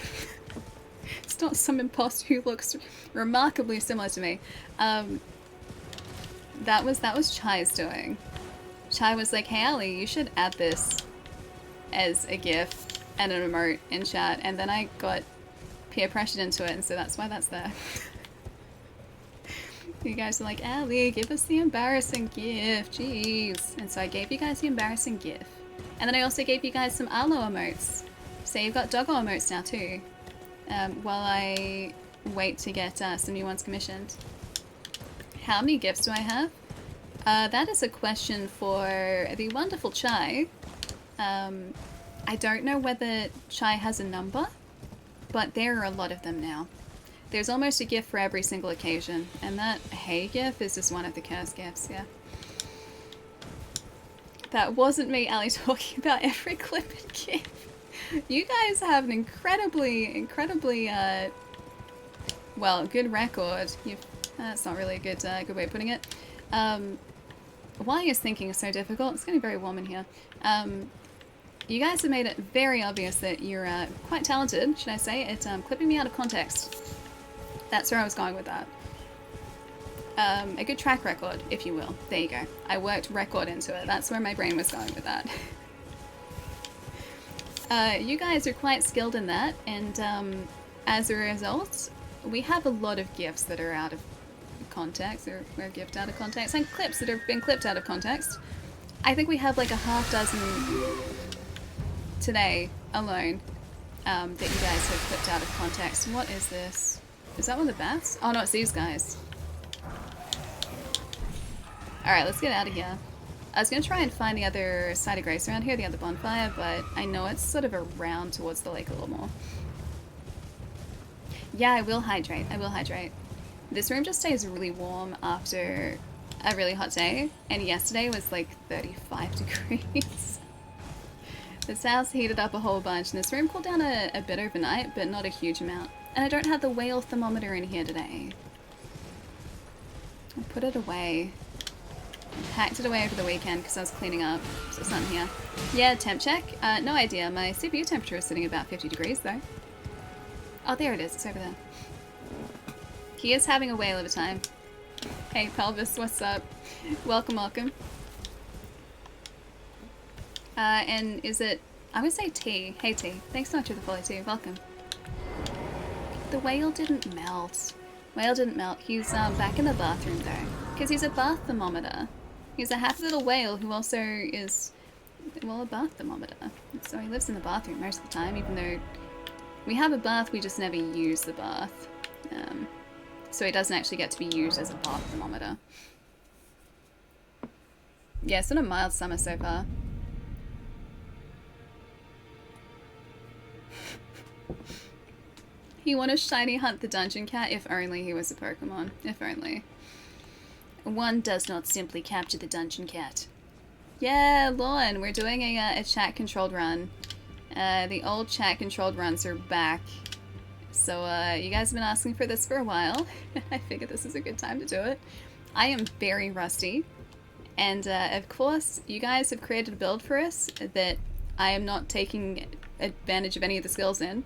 It's not some imposter who looks remarkably similar to me. That was Chai's doing. Chai was like, hey Ali, you should add this as a GIF and an emote in chat, and then I got peer pressured into it, and so that's why that's there. You guys were like, Ali, give us the embarrassing GIF, jeez. And so I gave you guys the embarrassing GIF. And then I also gave you guys some Arlo emotes. So you've got doggo emotes now too. While I wait to get some new ones commissioned. How many GIFs do I have? That is a question for the wonderful Chai. I don't know whether Chai has a number, but there are a lot of them now. There's almost a GIF for every single occasion, and that hey GIF is just one of the curse GIFs, yeah. That wasn't me, Ali, talking about every clip and GIF. You guys have an incredibly, well, good record. That's not really a good way of putting it. Why is thinking so difficult? It's getting very warm in here. You guys have made it very obvious that you're quite talented, should I say, at clipping me out of context. That's where I was going with that. A good track record, if you will. There you go. I worked record into it. That's where my brain was going with that. You guys are quite skilled in that, and as a result, we have a lot of GIFs that are out of context, or we're GIFed out of context, and clips that have been clipped out of context. I think we have like a half dozen today alone that you guys have clipped out of context. What is this? Is that one of the bats? Oh no, it's these guys. Alright, let's get out of here. I was going to try and find the other side of grace around here, the other bonfire, but I know it's sort of around towards the lake a little more. Yeah, I will hydrate. I will hydrate. This room just stays really warm after a really hot day, and yesterday was like 35 degrees. This house heated up a whole bunch, and this room cooled down a bit overnight, but not a huge amount. And I don't have the whale thermometer in here today. I'll put it away. I packed it away over the weekend because I was cleaning up, so it's not in here. Yeah, temp check? No idea. My CPU temperature is sitting about 50 degrees though. Oh, there it is. It's over there. He is having a whale of a time. Hey, Pelvis, what's up? Welcome, welcome. And is it... I would say T. Hey, T. Thanks so much for the follow, too. Welcome. The whale didn't melt. Whale didn't melt. He's back in the bathroom, though. Because he's a bath thermometer. He's a happy little whale who also is, well, a bath thermometer. So he lives in the bathroom most of the time, even though we have a bath, we just never use the bath. So it doesn't actually get to be used as a bath thermometer. Yeah, it's been a mild summer so far. You want to shiny hunt the dungeon cat? If only he was a Pokemon. If only. One does not simply capture the dungeon cat. Yeah, Lauren, we're doing a chat-controlled run. The old chat-controlled runs are back. So, you guys have been asking for this for a while. I figured this is a good time to do it. I am very rusty. And, of course, you guys have created a build for us that I am not taking advantage of any of the skills in.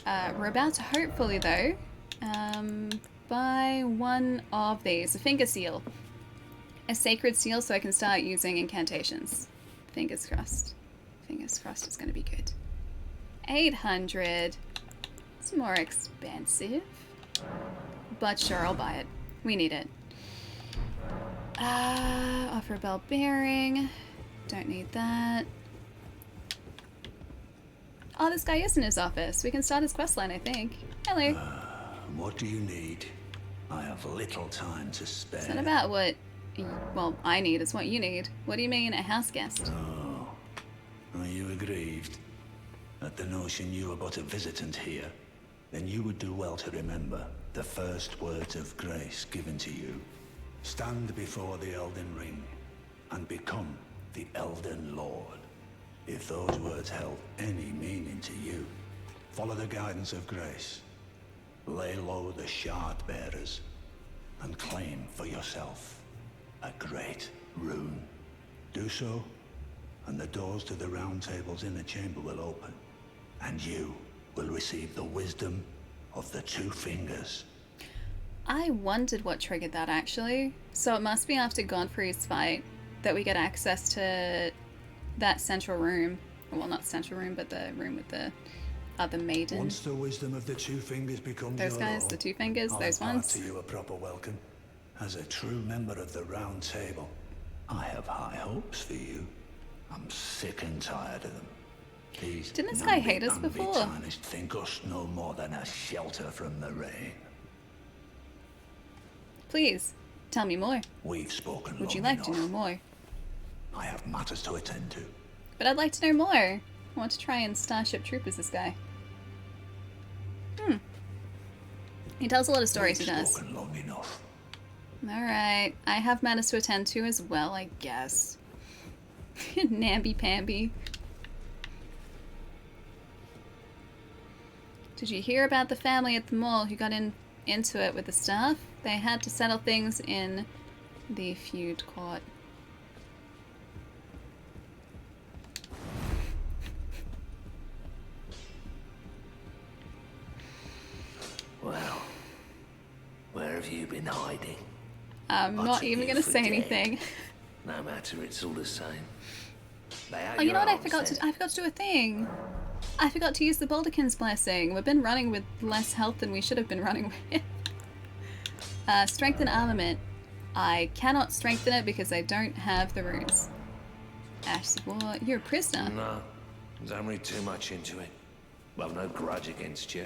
We're about to hopefully, though, buy one of these. A finger seal. A sacred seal so I can start using incantations. Fingers crossed. Fingers crossed it's going to be good. 800. It's more expensive. But sure, I'll buy it. We need it. Offer bell bearing. Don't need that. Oh, this guy is in his office. We can start his questline, I think. Hello. What do you need? I have little time to spare. It's not about what, well, I need. It's what you need. What do you mean, a house guest? Oh, are you aggrieved at the notion you are but a visitant here? Then you would do well to remember the first words of grace given to you. Stand before the Elden Ring and become the Elden Lord. If those words held any meaning to you, follow the guidance of grace. Lay low the shard bearers and claim for yourself a great rune. Do so, and the doors to the Round Table's inner chamber will open, and you will receive the wisdom of the Two Fingers. I wondered what triggered that, actually. So it must be after Godfrey's fight that we get access to that central room. Well, not central room, but the room with the other maiden. Once the wisdom of the Two Fingers becomes those your guys, own, the Two Fingers, I'll those impart ones. to you a proper welcome. As a true member of the Round Table, I have high hopes for you. I'm sick and tired of them. These Didn't this guy hate us before? tarnished think us no more than a shelter from the rain. Please, tell me more. We've spoken Would you long like to enough. know more? I have matters to attend to. But I'd like to know more. I want to try and Starship Troopers this guy. He tells a lot of stories, he does. Spoken long enough. Alright, I have matters to attend to as well, I guess. Namby-pamby. Did you hear about the family at the mall who got into it with the staff? They had to settle things in the feud court. Well, where have you been hiding? I'm not even going to say anything. No matter, it's all the same. Oh, you know what? I forgot to do a thing. I forgot to use the Baldurkin's Blessing. We've been running with less health than we should have been running with. Strength and armament. I cannot strengthen it because I don't have the runes. Ash of War, you're a prisoner. No, don't read too much into it. I've no grudge against you.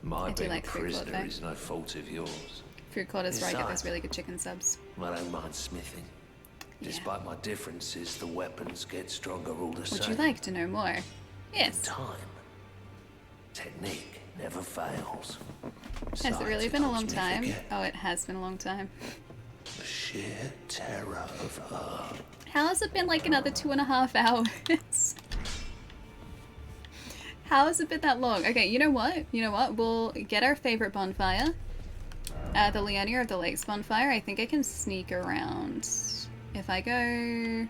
My being like a food court, prisoner though. is no fault of yours. Food court is where I get those Besides, really good chicken subs. I don't mind smithing. Despite my differences, the weapons get stronger all the same. Would you like to know more? Yes. Time. Technique never fails. Has it really been a long time? Oh, it has been a long time. The sheer terror of her. How has it been like another 2.5 hours? How has it been that long? Okay, you know what? You know what? We'll get our favorite bonfire. The Leonia of the Lakes bonfire. I think I can sneak around. If I go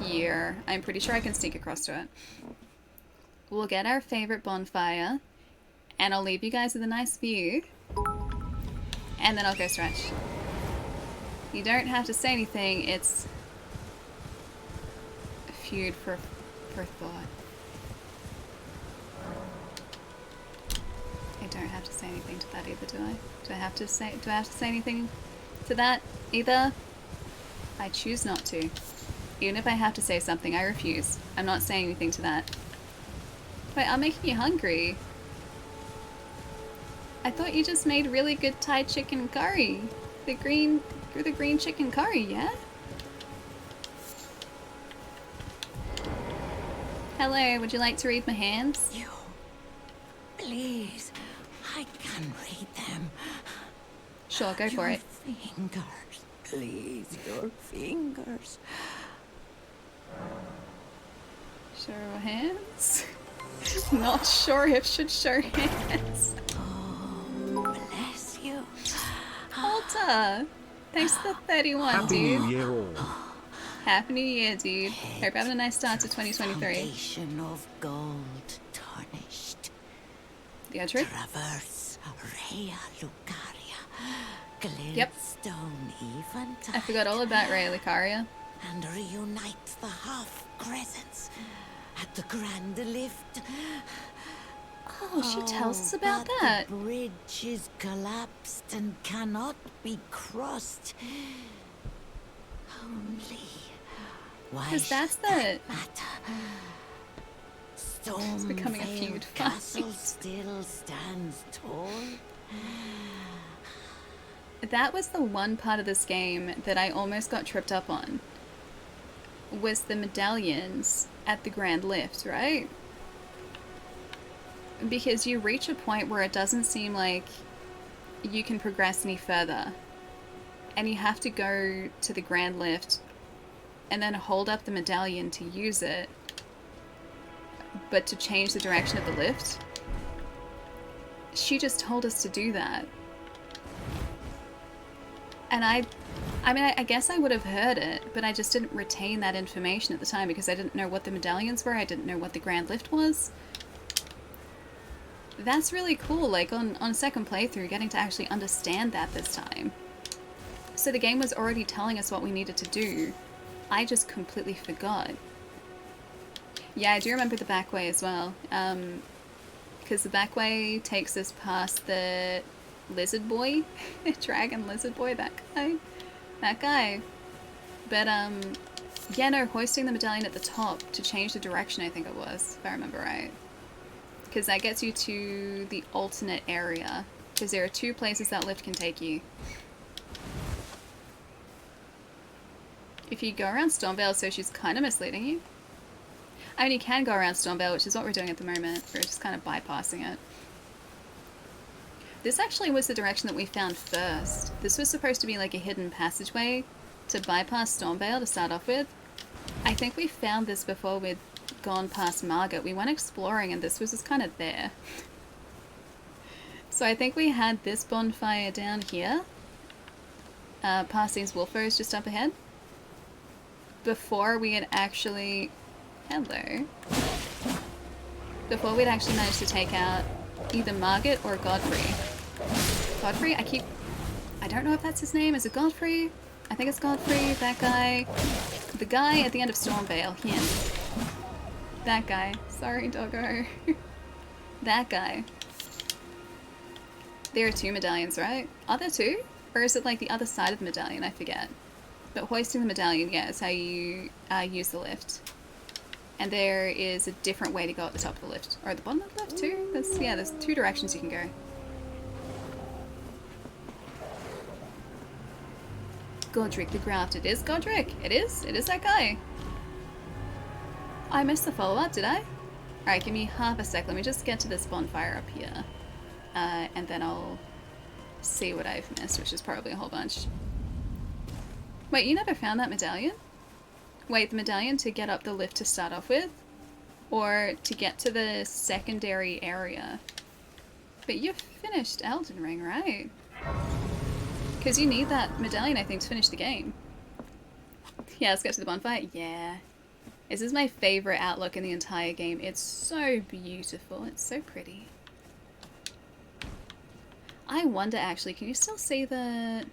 here, I'm pretty sure I can sneak across to it. We'll get our favorite bonfire, and I'll leave you guys with a nice view, and then I'll go stretch. You don't have to say anything, it's food for thought. I don't have to say anything to that either, do I? Do I have to say anything to that either? I choose not to. Even if I have to say something, I refuse. I'm not saying anything to that. Wait, I'm making you hungry. I thought you just made really good Thai chicken curry. The green chicken curry, yeah? Hello, would you like to read my hands? You, please, I can read them. Sure, go for it. Fingers, please, your fingers. Show hands? Not sure if should show hands. Oh, bless you. Alta! Thanks for the 31, Happy dude. New Year all. Happy New Year, dude. Hope you're having a nice start to 2023. Foundation of gold tarnished. Yeah, true. Traverse Rhea Lucaria. Glintstone Eventide. I forgot all about Rhea Lucaria. And reunite the half crescents at the Grand Lift. Oh, she tells us about but that. The bridge is collapsed and cannot be crossed. Only. Why Because that's should the... that matter? It's becoming a feud. Castle still stands tall. That was the one part of this game that I almost got tripped up on. Was the medallions at the Grand Lift, right? Because you reach a point where it doesn't seem like you can progress any further. And you have to go to the Grand Lift and then hold up the medallion to use it. But to change the direction of the lift, she just told us to do that. And I mean, I guess I would have heard it, but I just didn't retain that information at the time because I didn't know what the medallions were, I didn't know what the Grand Lift was. That's really cool, like on second playthrough, getting to actually understand that this time. So the game was already telling us what we needed to do. I just completely forgot. Yeah, I do remember the back way as well. Because the back way takes us past the lizard boy. Dragon lizard boy, that guy. That guy. But, yeah, no, hoisting the medallion at the top to change the direction, I think it was, if I remember right. Because that gets you to the alternate area. Because there are 2 places that lift can take you. If you go around Stormvale, so she's kind of misleading you. I mean, you can go around Stormvale, which is what we're doing at the moment. We're just kind of bypassing it. This actually was the direction that we found first. This was supposed to be like a hidden passageway to bypass Stormvale to start off with. I think we found this before we'd gone past Margit. We went exploring and this was just kind of there. So I think we had this bonfire down here. Past these wolfos just up ahead. Before we had actually... Hello. Before we'd actually managed to take out either Margit or Godfrey. Godfrey? I don't know if that's his name. Is it Godfrey? I think it's Godfrey. That guy. The guy at the end of Stormvale. Him. That guy. Sorry, doggo. That guy. There are 2 medallions, right? Are there 2? Or is it like the other side of the medallion? I forget. But hoisting the medallion, yeah, is how you use the lift. And there is a different way to go at the top of the lift. Or at the bottom of the lift too? There's 2 directions you can go. Godric the Graft. It is Godric. It is that guy. I missed the follow-up, did I? Alright, give me half a sec. Let me just get to this bonfire up here. And then I'll see what I've missed, which is probably a whole bunch. Wait, you never found that medallion? Wait, the medallion to get up the lift to start off with? Or to get to the secondary area? But you've finished Elden Ring, right? Because you need that medallion, I think, to finish the game. Yeah, let's get to the bonfire. Yeah. This is my favorite outlook in the entire game. It's so beautiful. It's so pretty. I wonder, actually, can you still see the...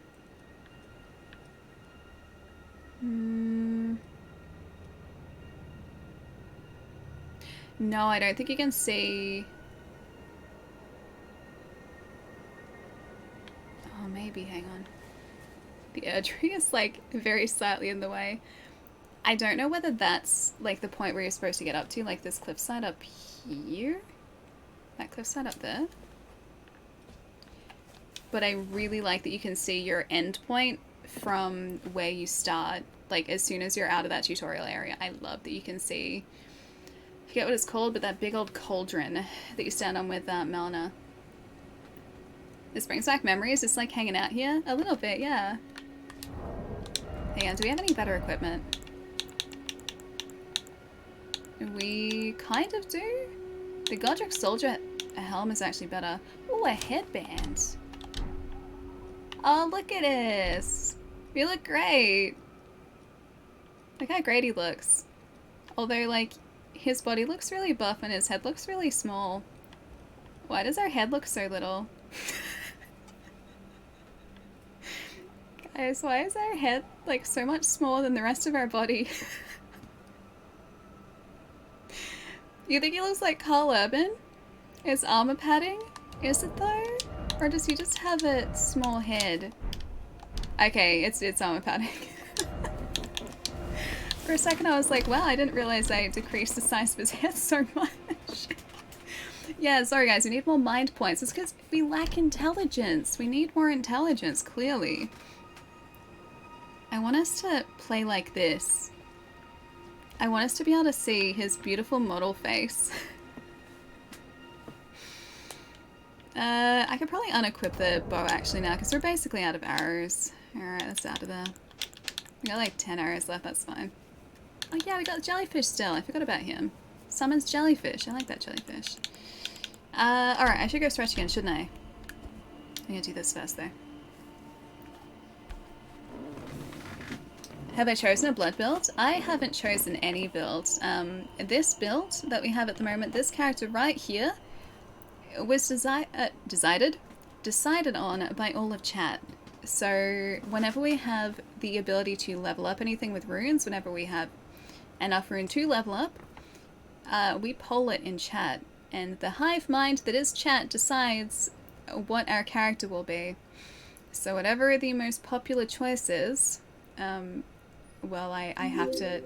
No, I don't think you can see... Oh, maybe, hang on. The Erdtree is, like, very slightly in the way. I don't know whether that's, like, the point where you're supposed to get up to, like this cliffside up here? That cliffside up there? But I really like that you can see your end point from where you start, like, as soon as you're out of that tutorial area. I love that you can see... I forget what it's called, but that big old cauldron that you stand on with Melna. This brings back memories, just like hanging out here. A little bit, yeah. Hang on, do we have any better equipment? We kind of do. The Godric Soldier helm is actually better. Ooh, a headband. Oh, look at us. We look great. Look how great he looks. Although, like, his body looks really buff and his head looks really small. Why does our head look so little? Guys, why is our head, like, so much smaller than the rest of our body? You think he looks like Carl Urban? His armor padding? Is it though? Or does he just have a small head? Okay, it's armor padding. For a second I was like, wow, I didn't realize I decreased the size of his head so much. Yeah, sorry guys, we need more mind points. It's because we lack intelligence. We need more intelligence, clearly. I want us to play like this. I want us to be able to see his beautiful model face. I could probably unequip the bow actually now, because we're basically out of arrows. Alright, that's out of there. We got like 10 arrows left, that's fine. Oh yeah, we got jellyfish still. I forgot about him. Summons jellyfish. I like that jellyfish. Alright, I should go stretch again, shouldn't I? I'm gonna do this first though. Have I chosen a blood build? I haven't chosen any build. This build that we have at the moment, this character right here, was decided on by all of chat. So whenever we have the ability to level up anything with runes, whenever we have enough rune to level up, we poll it in chat. And the hive mind that is chat decides what our character will be. So whatever the most popular choice is, well, I have to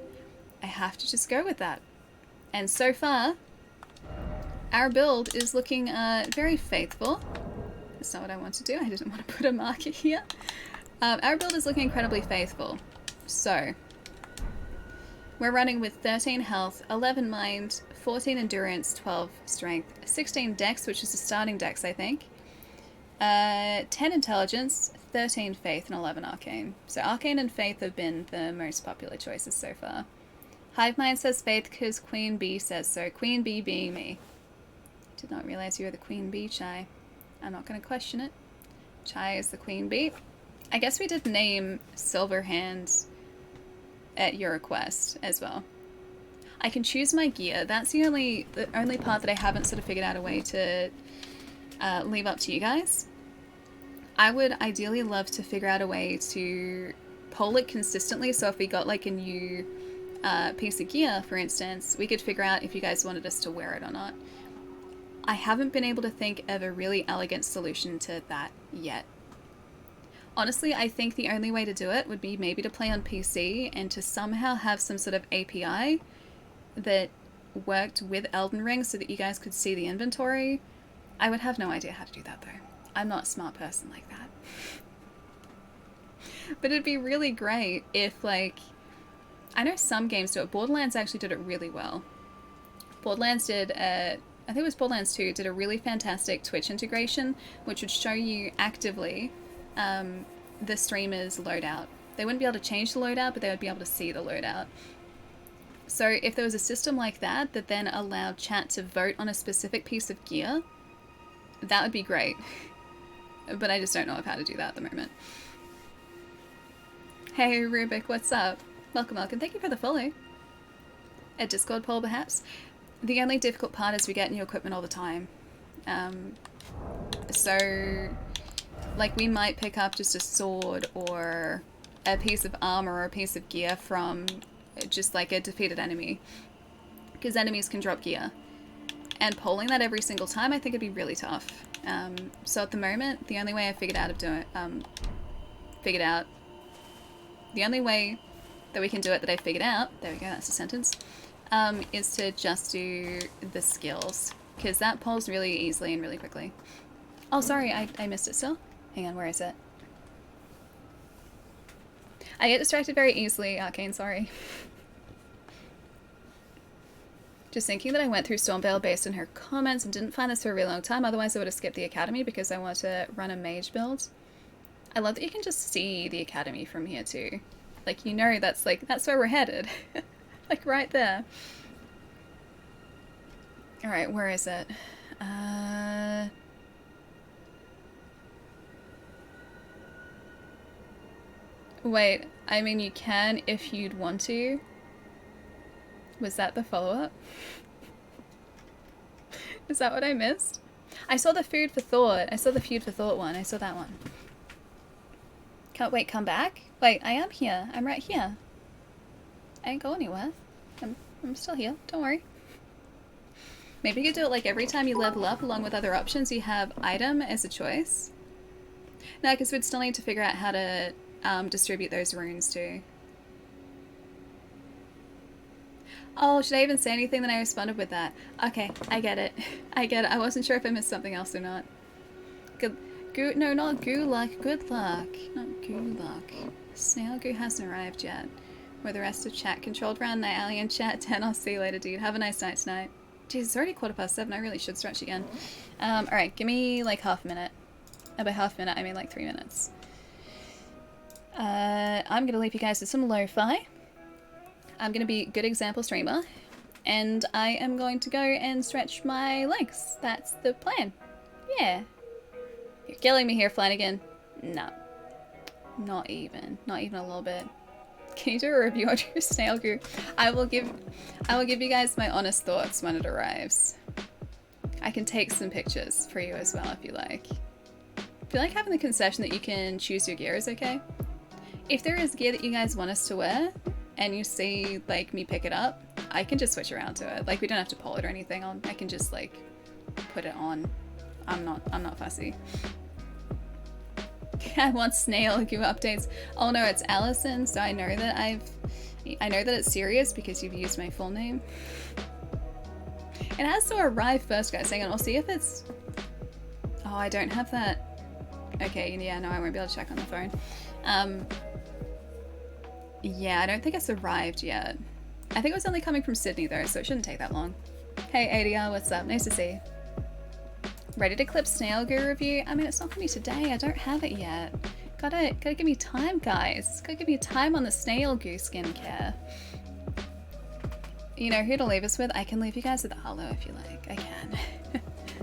just go with that. And so far, our build is looking very faithful. That's not what I want to do. I didn't want to put a marker here. Our build is looking incredibly faithful. So, we're running with 13 health, 11 mind, 14 endurance, 12 strength, 16 dex, which is the starting dex, I think. 10 intelligence, 13 faith, and 11 arcane. So arcane and faith have been the most popular choices so far. Hive mind says faith because Queen Bee says so. Queen Bee being me. Did not realize you were the Queen Bee, Chai. I'm not going to question it. Chai is the Queen Bee. I guess we did name Silverhand at your request as well. I can choose my gear. That's the only part that I haven't sort of figured out a way to leave up to you guys. I would ideally love to figure out a way to poll it consistently, so if we got like a new piece of gear, for instance, we could figure out if you guys wanted us to wear it or not. I haven't been able to think of a really elegant solution to that yet. Honestly, I think the only way to do it would be maybe to play on PC and to somehow have some sort of API that worked with Elden Ring so that you guys could see the inventory. I would have no idea how to do that though. I'm not a smart person like that. But it'd be really great if, like, I know some games do it. Borderlands actually did it really well. Borderlands did I think it was Borderlands 2, did a really fantastic Twitch integration, which would show you actively the streamer's loadout. They wouldn't be able to change the loadout, but they would be able to see the loadout. So if there was a system like that that then allowed chat to vote on a specific piece of gear, that would be great. But I just don't know of how to do that at the moment. Hey Rubik, what's up? Welcome, welcome. Thank you for the follow. A Discord poll, perhaps? The only difficult part is we get new equipment all the time. So, like, we might pick up just a sword or a piece of armor or a piece of gear from just like a defeated enemy. Because enemies can drop gear. And polling that every single time, I think it'd be really tough. So at the moment, the only way I figured out the only way that we can do it that I figured out, there we go, that's a sentence, is to just do the skills, because that polls really easily and really quickly. Oh, sorry, I missed it still. Hang on, where is it? I get distracted very easily, Arcane, sorry. Just thinking that I went through Stormveil based on her comments and didn't find this for a really long time, otherwise I would have skipped the academy because I want to run a mage build. I love that you can just see the academy from here too. Like, you know, that's where we're headed. Like, right there. Alright, where is it? Wait, I mean, you can if you'd want to. Was that the follow-up? Is that what I missed? I saw the food for thought. I saw the food for thought one. I saw that one. Can't wait, come back? Wait, I am here. I'm right here. I ain't go anywhere. I'm still here. Don't worry. Maybe you could do it like every time you level up along with other options you have item as a choice. No, because we'd still need to figure out how to distribute those runes too. Oh, should I even say anything? Then I responded with that. Okay, I get it. I get it. I wasn't sure if I missed something else or not. No, not Gulak. Good luck. Not Gulak. Snail Goo hasn't arrived yet. Where the rest of chat controlled round night alley and chat 10. I'll see you later, dude. Have a nice night tonight. Jeez, it's already 7:15. I really should stretch again. Alright, give me like half a minute. And by half a minute, I mean like 3 minutes. I'm gonna leave you guys with some lo-fi. I'm gonna be a good example streamer. And I am going to go and stretch my legs. That's the plan. Yeah. You're killing me here, Flanagan. No. Not even. Not even a little bit. Can you do a review on your snail goo? I will give you guys my honest thoughts when it arrives. I can take some pictures for you as well if you like. If you like having the concession that you can choose your gear is okay. If there is gear that you guys want us to wear and you see like me pick it up, I can just switch around to it. Like we don't have to pull it or anything on. I can just like put it on. I'm not fussy. I want snail goo updates. Oh no, it's Allison, so I know that it's serious because you've used my full name. It has to arrive first, guys. Hang on, I'll see if it's... Oh, I don't have that. Okay, yeah, no, I won't be able to check on the phone. Yeah, I don't think it's arrived yet. I think it was only coming from Sydney though, so it shouldn't take that long. Hey ADR, what's up? Nice to see you. Ready to clip snail goo review? I mean, it's not gonna be today. I don't have it yet. Gotta give me time, guys. Gotta give me time on the snail goo skincare. You know who to leave us with? I can leave you guys with Arlo if you like. I can.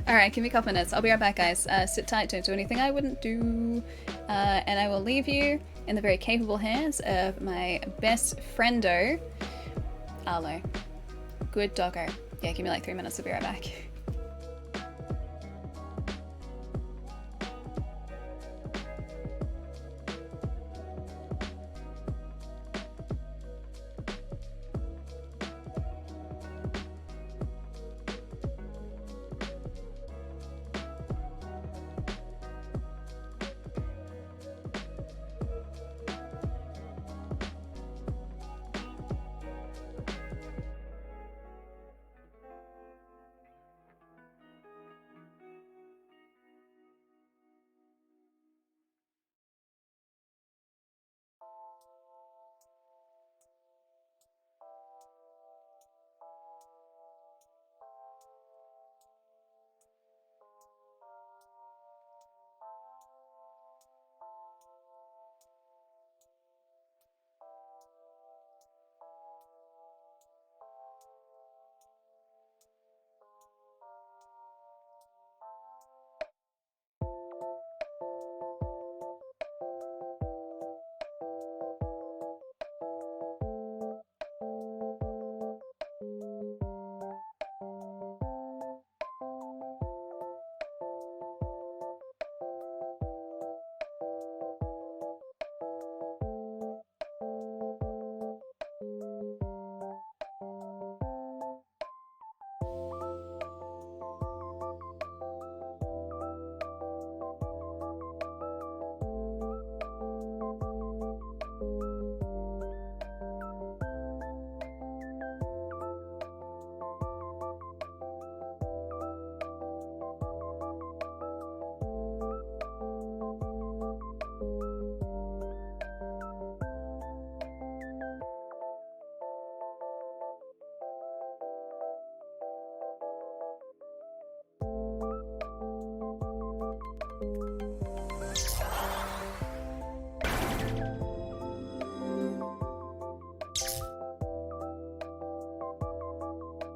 Alright, give me a couple minutes. I'll be right back, guys. Sit tight, don't do anything I wouldn't do. And I will leave you in the very capable hands of my best friendo, Arlo. Good doggo. Yeah, give me like 3 minutes. I'll be right back.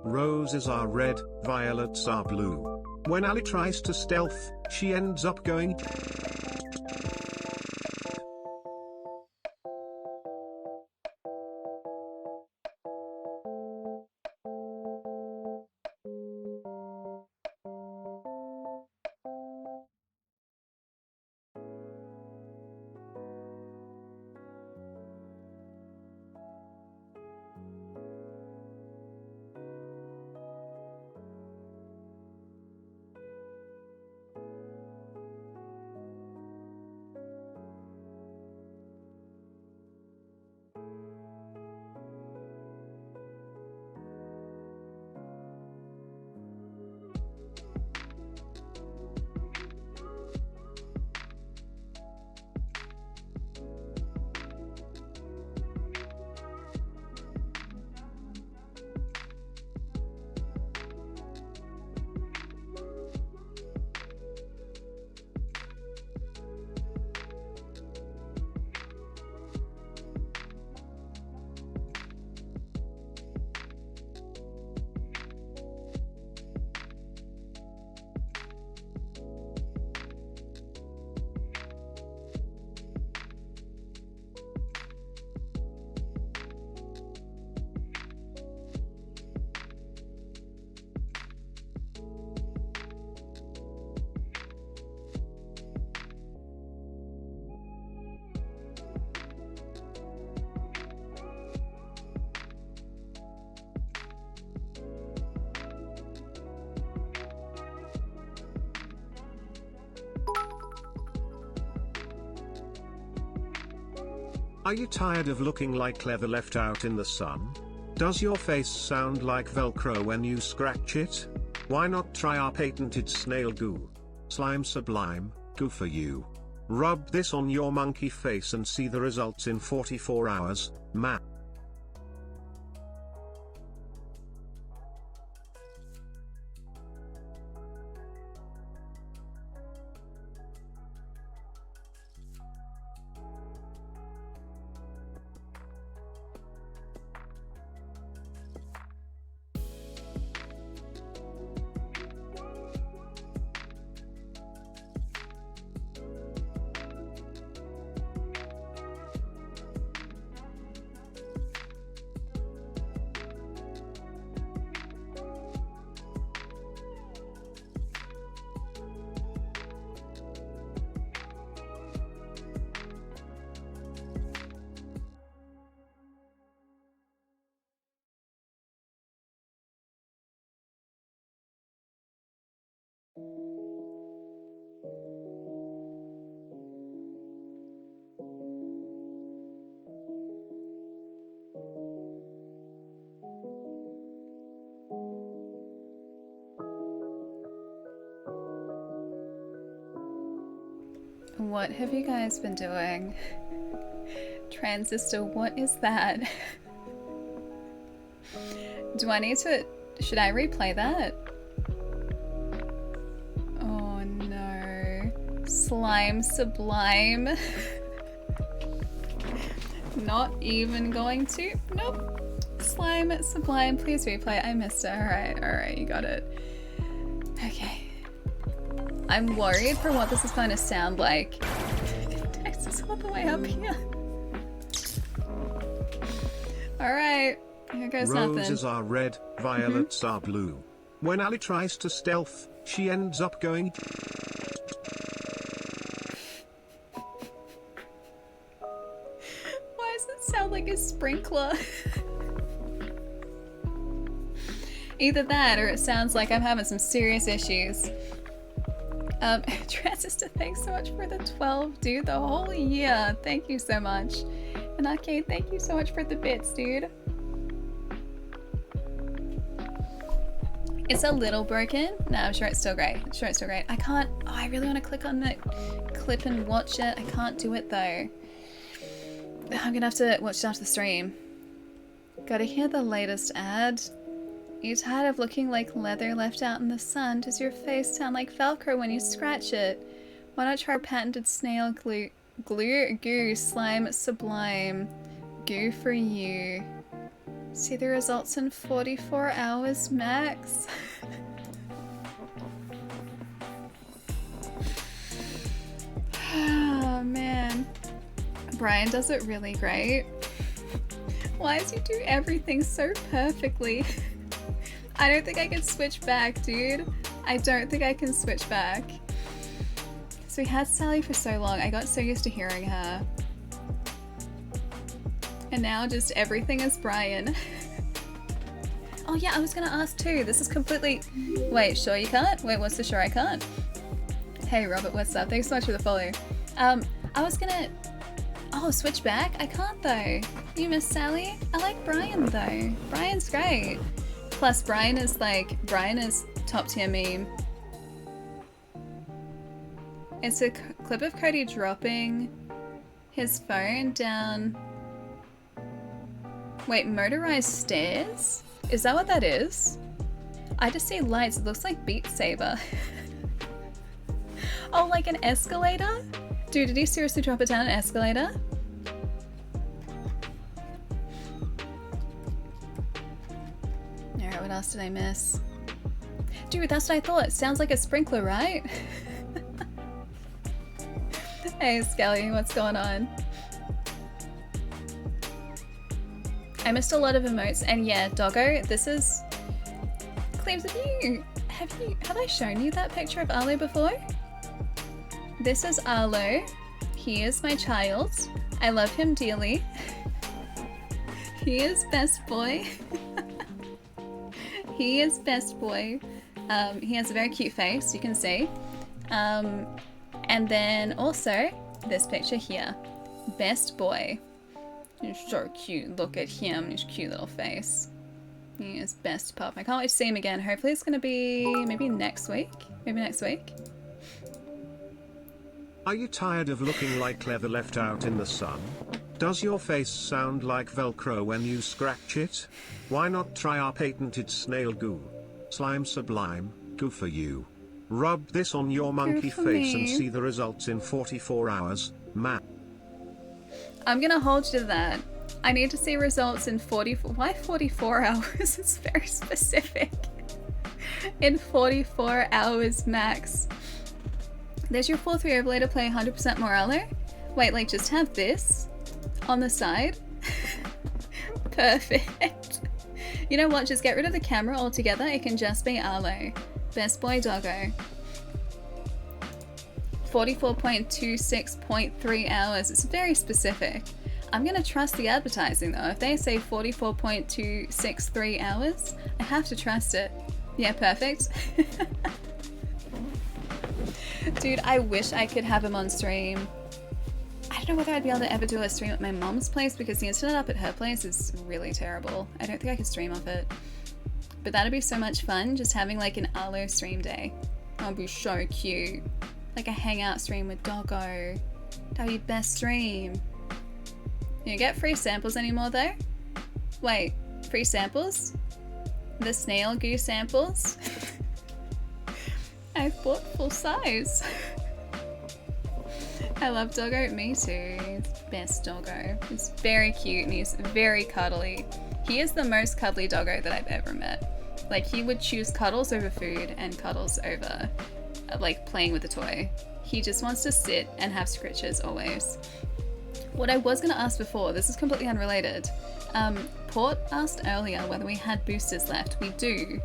Roses are red, violets are blue. When Ali tries to stealth, she ends up going... Are you tired of looking like leather left out in the sun? Does your face sound like Velcro when you scratch it? Why not try our patented snail goo? Slime Sublime, goo for you. Rub this on your monkey face and see the results in 44 hours, man. What have you guys been doing? Transistor, what is that? Do I need to... Should I replay that? Oh no. Slime Sublime. Not even going to. Nope. Slime Sublime, please replay. I missed it. Alright, you got it. Okay. I'm worried for what this is going to sound like. Text is all the way up here. Alright, here goes nothing. Roses are red, violets are blue. When Ali tries to stealth, she ends up going... Why does it sound like a sprinkler? Either that or it sounds like I'm having some serious issues. Transistor, thanks so much for the 12, dude. The whole year. Thank you so much. And Arcade, thank you so much for the bits, dude. It's a little broken. No, I'm sure it's still great. I can't... Oh, I really want to click on the clip and watch it. I can't do it, though. I'm gonna have to watch it after the stream. Gotta hear the latest ad. You tired of looking like leather left out in the sun? Does your face sound like Velcro when you scratch it? Why not try our patented snail goo Slime Sublime. Goo for you. See the results in 44 hours max. Oh man. Brian does it really great. Why does he do everything so perfectly? I don't think I can switch back, dude. I don't think I can switch back. So we had Sally for so long. I got so used to hearing her. And now just everything is Brian. Oh yeah, I was gonna ask too. This is completely... Wait, sure you can't? Wait, what's the sure I can't? Hey Robert, what's up? Thanks so much for the follow. I was gonna... Oh, switch back? I can't though. You miss Sally? I like Brian though. Brian's great. Plus, Brian is top tier meme. It's a clip of Cody dropping his phone down... Wait, motorized stairs? Is that what that is? I just see lights. It looks like Beat Saber. Oh, like an escalator? Dude, did he seriously drop it down an escalator? Alright, what else did I miss? Dude, that's what I thought. It sounds like a sprinkler, right? Hey, Skelly, what's going on? I missed a lot of emotes, and yeah, Doggo, this is... Claims of you! Have I shown you that picture of Arlo before? This is Arlo. He is my child. I love him dearly. He is best boy. He is best boy. He has a very cute face, you can see. And then also, this picture here. Best boy. He's so cute. Look at him, his cute little face. He is best pup. I can't wait to see him again. Hopefully it's going to be maybe next week. Maybe next week. Are you tired of looking like leather left out in the sun? Does your face sound like Velcro when you scratch it? Why not try our patented snail goo? Slime sublime, goo for you. Rub this on your monkey face and see the results in 44 hours, man. I'm gonna hold you to that. I need to see results in 44. Why 44 hours? It's very specific. In 44 hours max. There's your 4-3 overlay to play 100% Morello. Wait, like just have this on the side. Perfect. You know what? Just get rid of the camera altogether. It can just be Arlo. Best boy doggo. 44.26.3 hours. It's very specific. I'm gonna trust the advertising though. If they say 44.263 hours, I have to trust it. Yeah, perfect. Dude, I wish I could have him on stream. I don't know whether I'd be able to ever do a stream at my mom's place because the internet up at her place is really terrible. I don't think I could stream off it. But that'd be so much fun, just having like an Arlo stream day. That'd be so cute. Like a hangout stream with Doggo. That'd be best stream. You don't get free samples anymore though? Wait, free samples? The snail goo samples? I've bought full size. I love Doggo. Me too. He's best Doggo. He's very cute and he's very cuddly. He is the most cuddly Doggo that I've ever met. Like he would choose cuddles over food and cuddles over like playing with a toy. He just wants to sit and have scritches always. What I was going to ask before, this is completely unrelated. Port asked earlier whether we had boosters left. We do.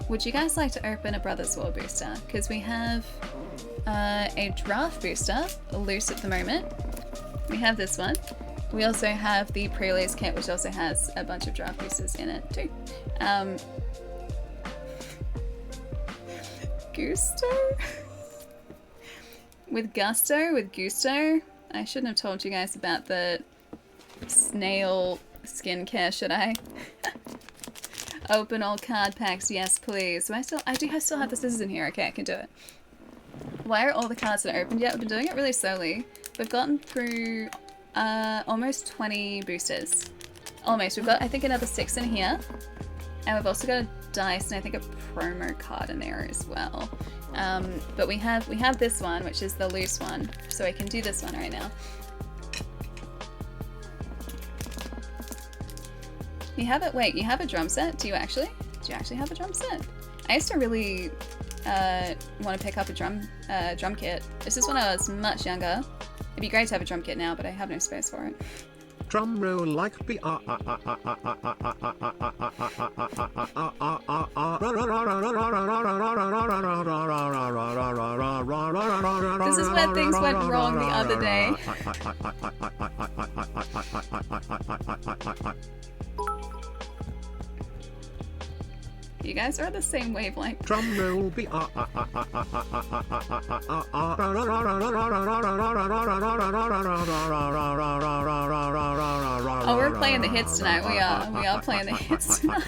Would you guys like to open a Brothers War booster? Because we have a draft booster loose at the moment. We have this one. We also have the pre-release kit, which also has a bunch of draft boosters in it too. Gusto? With Gusto? I shouldn't have told you guys about the snail skincare, should I? Open all card packs, yes please. I still have the scissors in here. Okay, I can do it. Why are all the cards not opened yet? We've been doing it really slowly. We've gotten through almost 20 boosters. Almost. We've got, I think, another 6 in here. And we've also got a dice and I think a promo card in there as well. But we have this one, which is the loose one. So I can do this one right now. You have it. Wait, you have a drum set? Do you actually have a drum set? I used to really want to pick up a drum kit. This is when I was much younger. It'd be great to have a drum kit now, but I have no space for it. Drum roll like This is where things went wrong the other day. You guys are the same wavelength. Drum roll be Oh, we're playing the hits tonight. We are playing the hits tonight.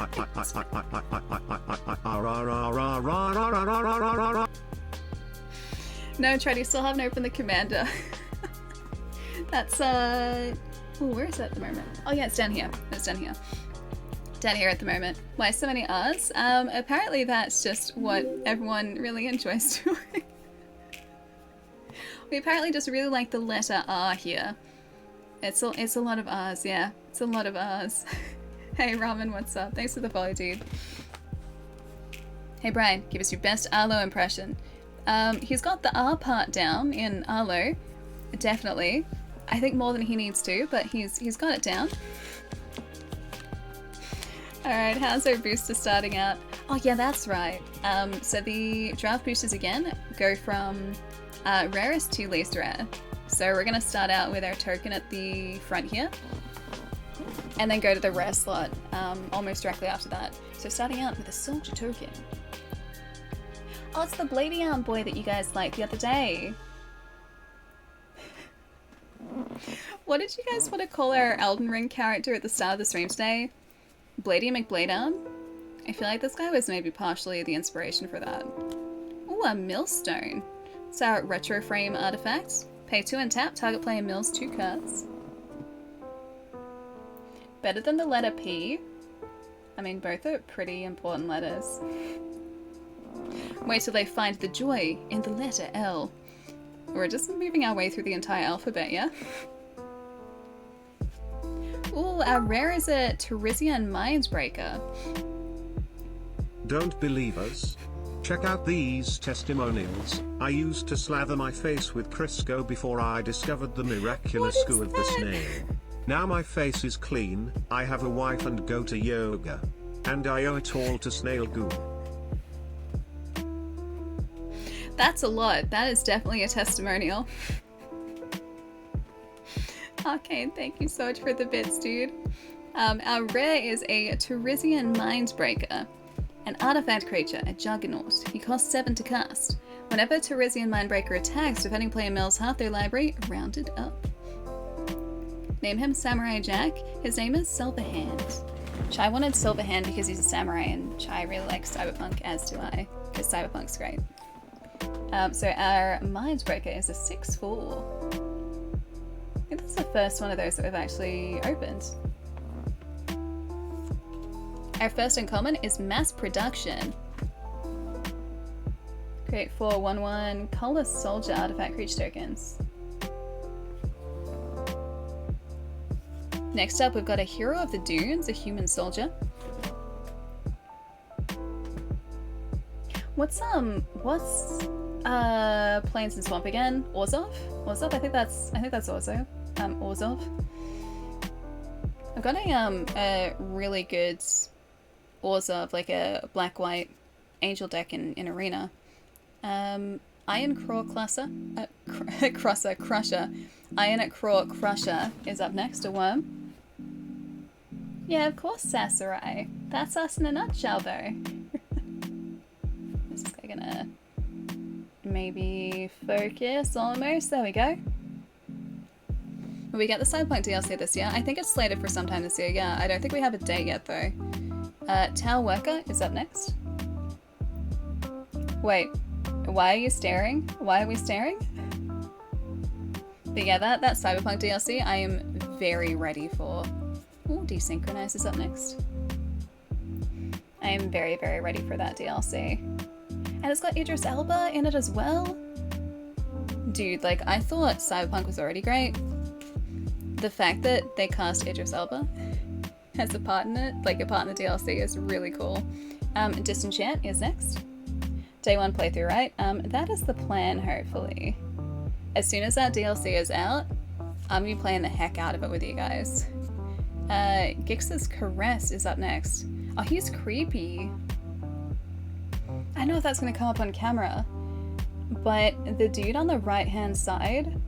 No, Treddy, still haven't opened the commander. That's oh, where is that at the moment? Oh yeah, it's down here. It's down here. Down here at the moment. Why so many R's? Apparently that's just what everyone really enjoys doing. We apparently just really like the letter R here. It's a lot of R's, yeah. It's a lot of R's. Hey Ramen, what's up? Thanks for the follow, dude. Hey Brian, give us your best Arlo impression. He's got the R part down in Arlo, definitely. I think more than he needs to, but he's got it down. Alright, how's our booster starting out? Oh yeah, that's right. So the draft boosters again go from rarest to least rare. So we're gonna start out with our token at the front here, and then go to the rare slot almost directly after that. So starting out with a soldier token. Oh, it's the Blady Arm boy that you guys liked the other day. What did you guys want to call our Elden Ring character at the start of the stream today? Blady McBladearm? I feel like this guy was maybe partially the inspiration for that. Ooh, a millstone. It's our retro frame artifact. Pay 2 and tap, target player mills 2 cards. Better than the letter P. I mean, both are pretty important letters. Wait till they find the joy in the letter L. We're just moving our way through the entire alphabet, yeah? Ooh, our rare is a Teresian Mindbreaker. Don't believe us? Check out these testimonials. I used to slather my face with Crisco before I discovered the miraculous goo of the snail. Now my face is clean, I have a wife and go to yoga. And I owe it all to snail goo. That's a lot. That is definitely a testimonial. Arcane, thank you so much for the bits, dude. Our rare is a Teresian Mindbreaker. An artifact creature, a Juggernaut. He costs 7 to cast. Whenever Teresian Mindbreaker attacks, defending player mills half their library, rounded up. Name him Samurai Jack. His name is Silverhand. Chai wanted Silverhand because he's a samurai, and Chai really likes Cyberpunk, as do I, because Cyberpunk's great. So our Mindbreaker is a 6/4. I think that's the first one of those that we've actually opened. Our first uncommon is Mass Production. Create 4 1/1 color soldier artifact creature tokens. Next up, we've got a Hero of the Dunes, a human soldier. What's Plains and Swamp again? Orzhov? Orzhov? I think that's Orzhov. Orzhov. I've got a really good Orzhov, like a black-white angel deck in Arena. Iron Claw Crusher. Iron Claw Crusher is up next, a worm. Yeah, of course, Sasarai. That's us in a nutshell, though. Is this guy gonna maybe focus almost? There we go. Will we get the Cyberpunk DLC this year? I think it's slated for sometime this year, yeah. I don't think we have a date yet, though. Tau Worker is up next. Wait, why are you staring? Why are we staring? But yeah, that Cyberpunk DLC I am very ready for. Ooh, Desynchronize is up next. I am very, very ready for that DLC. And it's got Idris Elba in it as well. Dude, like, I thought Cyberpunk was already great. The fact that they cast Idris Elba as a part in it, like a part in the DLC, is really cool. Disenchant is next. Day 1 playthrough, right? That is the plan, hopefully. As soon as that DLC is out, I'm gonna be playing the heck out of it with you guys. Gix's Caress is up next. Oh, he's creepy. I don't know if that's gonna come up on camera, but the dude on the right-hand side,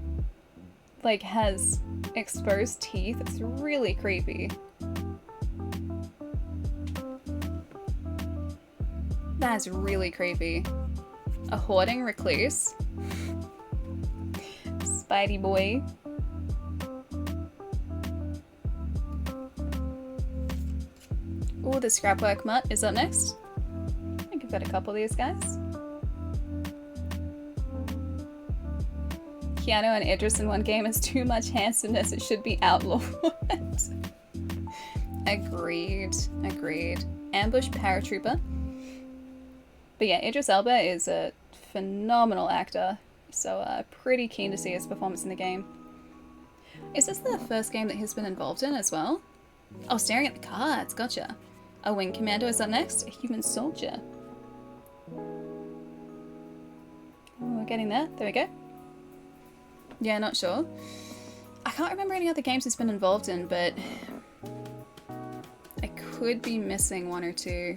like, has exposed teeth. It's really creepy. That's really creepy. A hoarding recluse. Spidey boy. Ooh, the Scrapwork Mutt is up next. I think I've got a couple of these guys. Keanu and Idris in one game is too much handsomeness. It should be outlawed. Agreed. Ambush Paratrooper. But yeah, Idris Elba is a phenomenal actor, so pretty keen to see his performance in the game. Is this the first game that he's been involved in as well? Oh, staring at the cards, gotcha. A Wing Commando is up next, a human soldier. Oh, we're getting there, we go. Yeah, not sure. I can't remember any other games he's been involved in, but I could be missing one or two.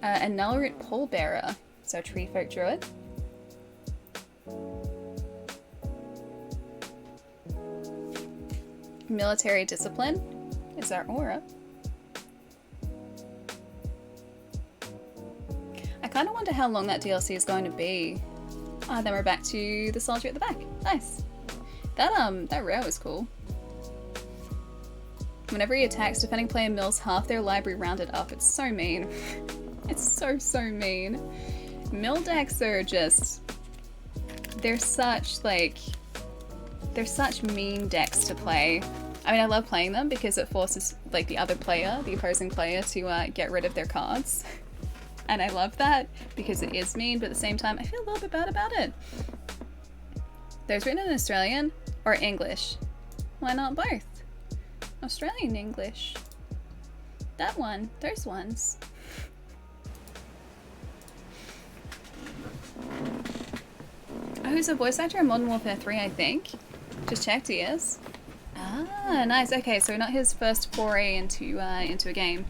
A Nullroot Pallbearer, so a Tree Folk Druid. Military Discipline is our aura. I kind of wonder how long that DLC is going to be. Ah, then we're back to the soldier at the back. Nice. That rare was cool. Whenever he attacks, defending player mills half their library rounded up. It's so mean. It's so mean. Mill decks are just... They're such mean decks to play. I mean, I love playing them because it forces like the other player, the opposing player, to get rid of their cards. And I love that because it is mean, but at the same time, I feel a little bit bad about it. Those written in Australian or English? Why not both? Australian English. That one. Those ones. Oh, he's a voice actor in Modern Warfare 3, I think. Just checked, he is. Ah, nice. Okay, so not his first foray into a game.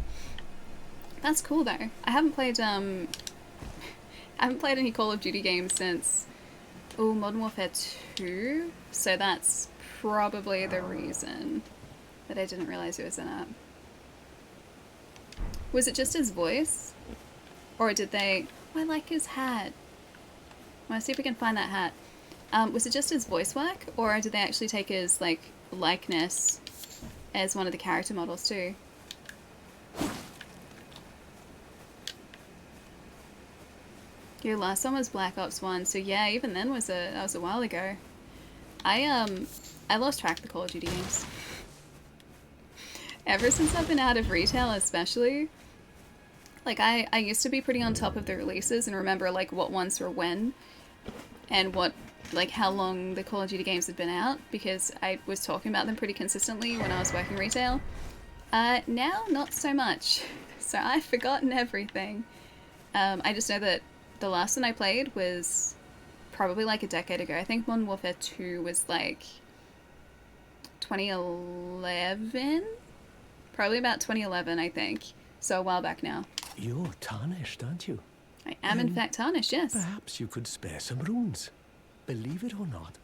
That's cool though. I haven't played any Call of Duty games since Modern Warfare 2, so that's probably the reason that I didn't realize he was in it. Was it just his voice? Or did they... Oh, I like his hat. I want to see if we can find that hat. Was it just his voice work, or did they actually take his like likeness as one of the character models too? Your last one was Black Ops 1, so yeah, even then that was a while ago. I lost track of the Call of Duty games. Ever since I've been out of retail, especially, like I used to be pretty on top of the releases and remember like what ones were when and what, like how long the Call of Duty games had been out because I was talking about them pretty consistently when I was working retail. Now, not so much. So I've forgotten everything. I just know that the last one I played was probably like a decade ago. I think Modern Warfare 2 was like 2011? Probably about 2011, I think. So a while back now. You're tarnished, aren't you? I am in fact tarnished, yes. Perhaps you could spare some runes. Believe it or not,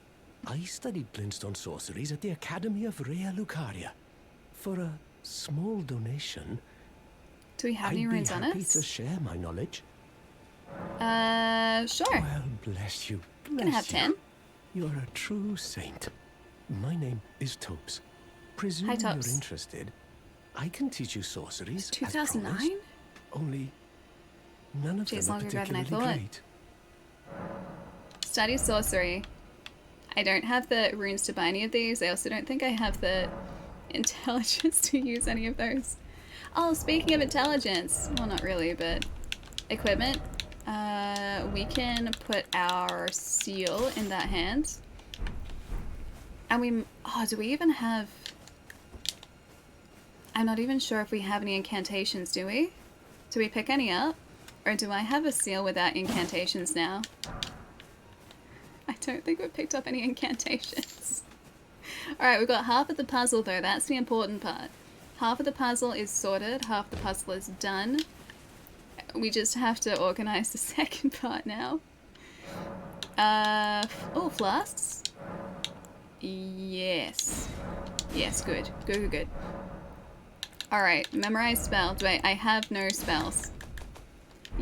I studied glintstone sorceries at the Academy of Rea Lucaria. For a small donation, do we have any runes on us? I'd be happy to share my knowledge. Sure. Well, bless you. You can have 10. You're a true saint. My name is Topes. Presume Hi, Topes. you're interested. I can teach you sorceries. 2009? Only none of Jeez, them are longer ago than I particularly thought. great. Study sorcery. I don't have the runes to buy any of these. I also don't think I have the intelligence to use any of those. Oh, speaking of intelligence. Well, not really, but equipment. We can put our seal in that hand. And we... Oh, do we even have... I'm not even sure if we have any incantations, do we? Do we pick any up? Or do I have a seal without incantations now? I don't think we've picked up any incantations. Alright, we've got half of the puzzle though. That's the important part. Half of the puzzle is sorted. Half the puzzle is done. We just have to organize the second part now. Oh, flasks? Yes. Yes, good. Good. Alright, memorize spell. I have no spells.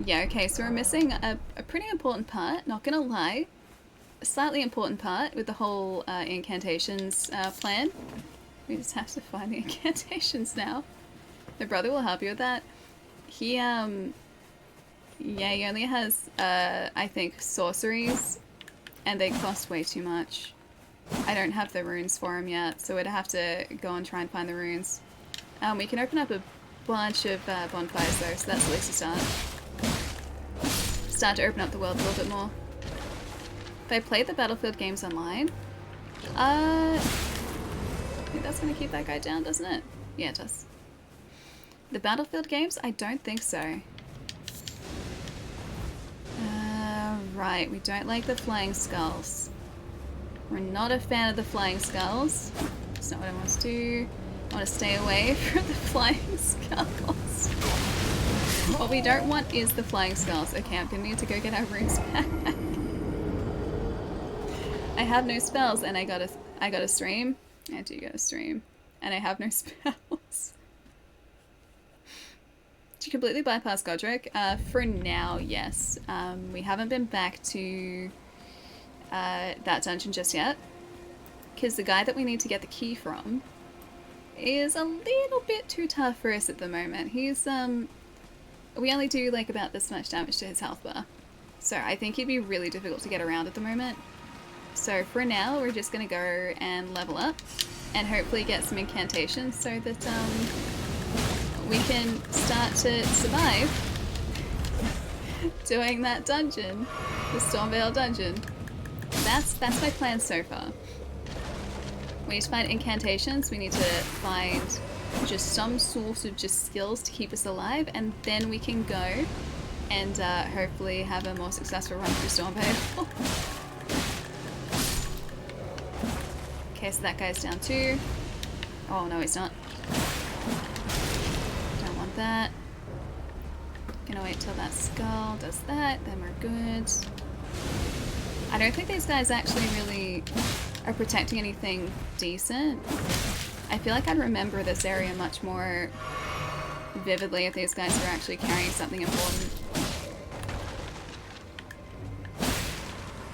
Yeah, okay, so we're missing a pretty important part, not gonna lie. A slightly important part with the whole incantations plan. We just have to find the incantations now. My brother will help you with that. He, yeah, he only has, I think, sorceries, and they cost way too much. I don't have the runes for him yet, so we'd have to go and try and find the runes. We can open up a bunch of bonfires though, so that's at least a start. Start to open up the world a little bit more. If I played the Battlefield games online, I think that's going to keep that guy down, doesn't it? Yeah, it does. The Battlefield games? I don't think so. Right, we don't like the flying skulls. We're not a fan of the flying skulls. That's not what I want to do. I want to stay away from the flying skulls. What we don't want is the flying skulls. Okay, I'm going to need to go get our runes back. I have no spells and I got a stream. I do get a stream. And I have no spells. Did you completely bypass Godric? For now, yes. We haven't been back to that dungeon just yet. because the guy that we need to get the key from is a little bit too tough for us at the moment. He's, we only do like about this much damage to his health bar. So I think he'd be really difficult to get around at the moment. So for now, we're just gonna go and level up and hopefully get some incantations so that we can start to survive doing that dungeon, the Stormvale dungeon. That's my plan so far. We need to find incantations, we need to find just some sort of just skills to keep us alive, and then we can go and hopefully have a more successful run through Stormvale. Okay, so that guy's down too. Oh no, he's not. Don't want that. Gonna wait till that skull does that, then we're good. I don't think these guys actually really are protecting anything decent. I feel like I'd remember this area much more vividly if these guys were actually carrying something important.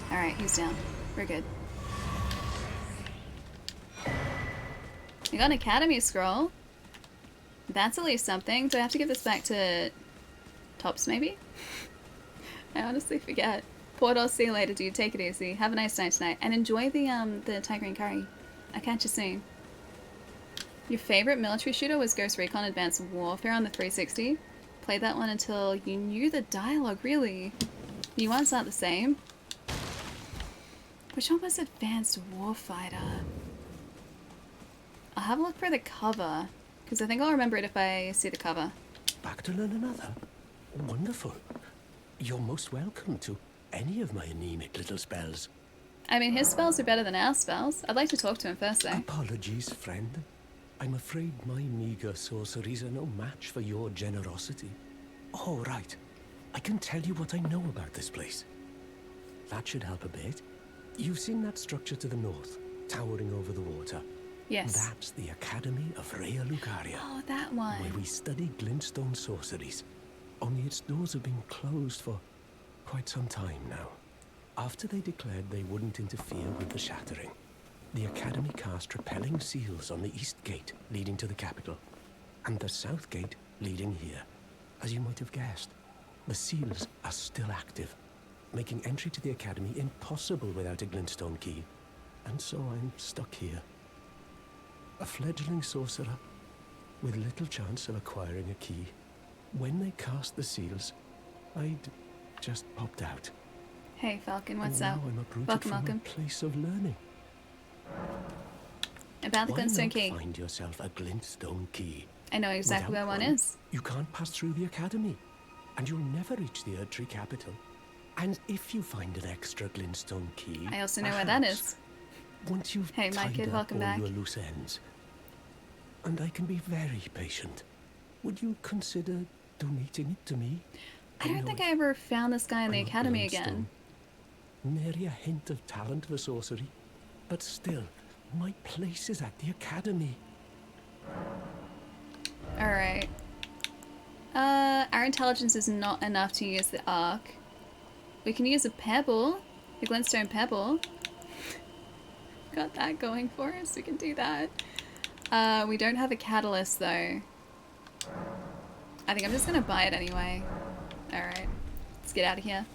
Alright, he's down. We're good. We got an Academy scroll. That's at least something. Do I have to give this back to Tops, maybe? I honestly forget. Portal, see you later, dude. Take it easy. Have a nice night tonight. And enjoy the Thai green curry. I'll catch you soon. Your favorite military shooter was Ghost Recon Advanced Warfare on the 360? Played that one until you knew the dialogue, really? New ones aren't the same. Which one was Advanced Warfighter? I'll have a look for the cover, because I think I'll remember it if I see the cover. Back to learn another? Wonderful. You're most welcome to any of my anemic little spells. I mean, his spells are better than our spells. I'd like to talk to him first, though. Apologies, friend. I'm afraid my meager sorceries are no match for your generosity. Oh, right. I can tell you what I know about this place. That should help a bit. You've seen that structure to the north, towering over the water. Yes. That's the Academy of Rhea Lucaria. Oh, that one. Where we study glintstone sorceries. Only its doors have been closed for quite some time now. After they declared they wouldn't interfere with the shattering, the Academy cast repelling seals on the east gate leading to the capital, and the south gate leading here. As you might have guessed, the seals are still active, making entry to the Academy impossible without a glintstone key. And so I'm stuck here. A fledgling sorcerer with little chance of acquiring a key. When they cast the seals, I'd just popped out. Hey, Falcon, what's and up? Now I'm uprooted Welcome, from welcome. a place of learning. About the glintstone key. Find yourself a glintstone key. I know exactly where one is. You can't pass through the Academy, and you'll never reach the Erdtree capital. And if you find an extra glintstone key, I also know where that is. Once you've hey, my tied kid, up welcome all back. your loose ends, and I can be very patient. Would you consider donating it to me? I don't think I ever found this guy in the Academy again. Nary a hint of talent for sorcery, but still, my place is at the Academy. Alright. Our intelligence is not enough to use the arc. We can use a pebble, a glintstone pebble. Got that going for us, we can do that. We don't have a catalyst though. I think I'm just gonna buy it anyway. Alright, let's get out of here.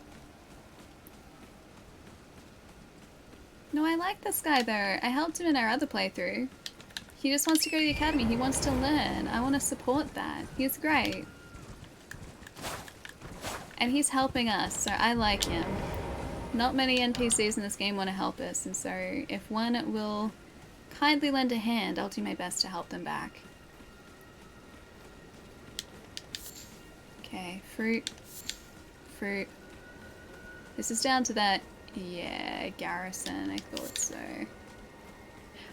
No, I like this guy though. I helped him in our other playthrough. He just wants to go to the Academy, he wants to learn. I want to support that. He's great. And he's helping us, so I like him. Not many NPCs in this game want to help us, and so if one will kindly lend a hand, I'll do my best to help them back. Okay, fruit. Fruit. This is down to that, yeah, garrison, I thought so.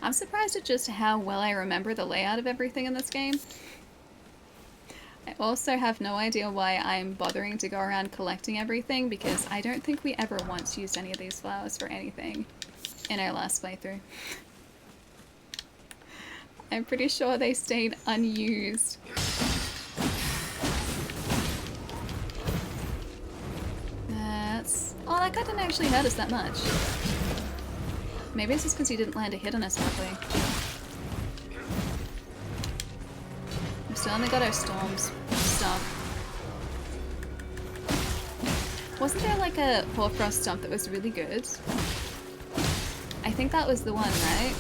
I'm surprised at just how well I remember the layout of everything in this game. I also have no idea why I'm bothering to go around collecting everything, because I don't think we ever once used any of these flowers for anything in our last playthrough. I'm pretty sure they stayed unused. Oh, that guy didn't actually hurt us that much. Maybe it's just because he didn't land a hit on us properly. We've still only got our storms stuff. Wasn't there like a Hoarfrost stomp that was really good? I think that was the one, right?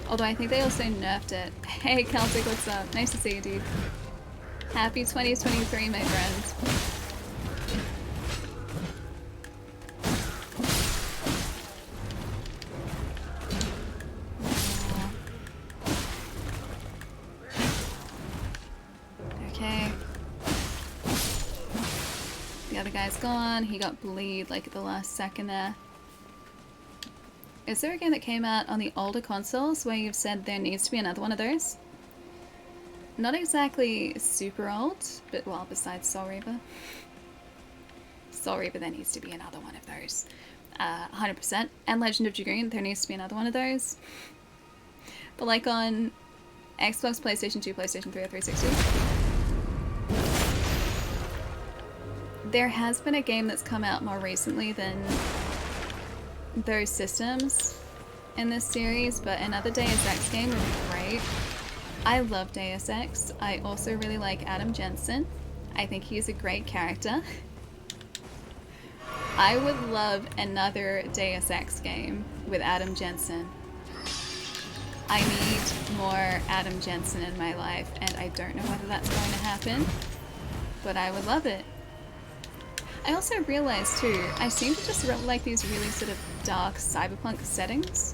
Although I think they also nerfed it. Hey Celtic, what's up? Nice to see you, dude. Happy 2023, my friends. Okay. The other guy's gone. He got bleed like at the last second there. Is there a game that came out on the older consoles where you've said there needs to be another one of those? Not exactly super old, but well, besides Soul Reaver. Soul Reaver, there needs to be another one of those. 100%. And Legend of Dragoon, there needs to be another one of those. But like on Xbox, PlayStation 2, PlayStation 3, or 360, there has been a game that's come out more recently than those systems in this series, but another Deus Ex game would be great. I love Deus Ex. I also really like Adam Jensen. I think he's a great character. I would love another Deus Ex game with Adam Jensen. I need more Adam Jensen in my life, and I don't know whether that's going to happen, but I would love it. I also realized too, I seem to just like these really sort of dark cyberpunk settings.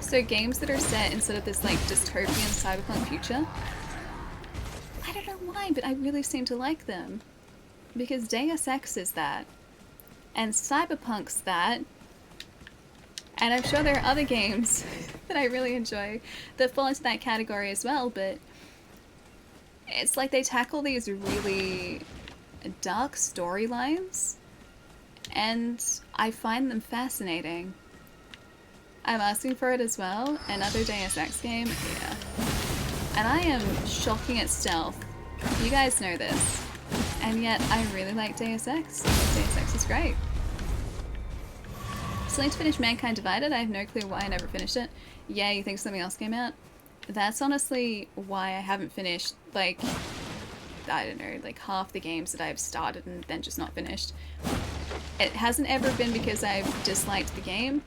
So games that are set in sort of this like dystopian cyberpunk future. I don't know why, but I really seem to like them. Because Deus Ex is that. And Cyberpunk's that. And I'm sure there are other games that I really enjoy that fall into that category as well, but it's like they tackle these really dark storylines, and I find them fascinating. I'm asking for it as well. Another Deus Ex game? Yeah. And I am shocking at stealth. You guys know this. And yet, I really like Deus Ex. Deus Ex is great. Still need to finish Mankind Divided. I have no clue why I never finished it. Yeah, you think something else came out? That's honestly why I haven't finished, like, I don't know, like half the games that I've started and then just not finished. It hasn't ever been because I've disliked the game.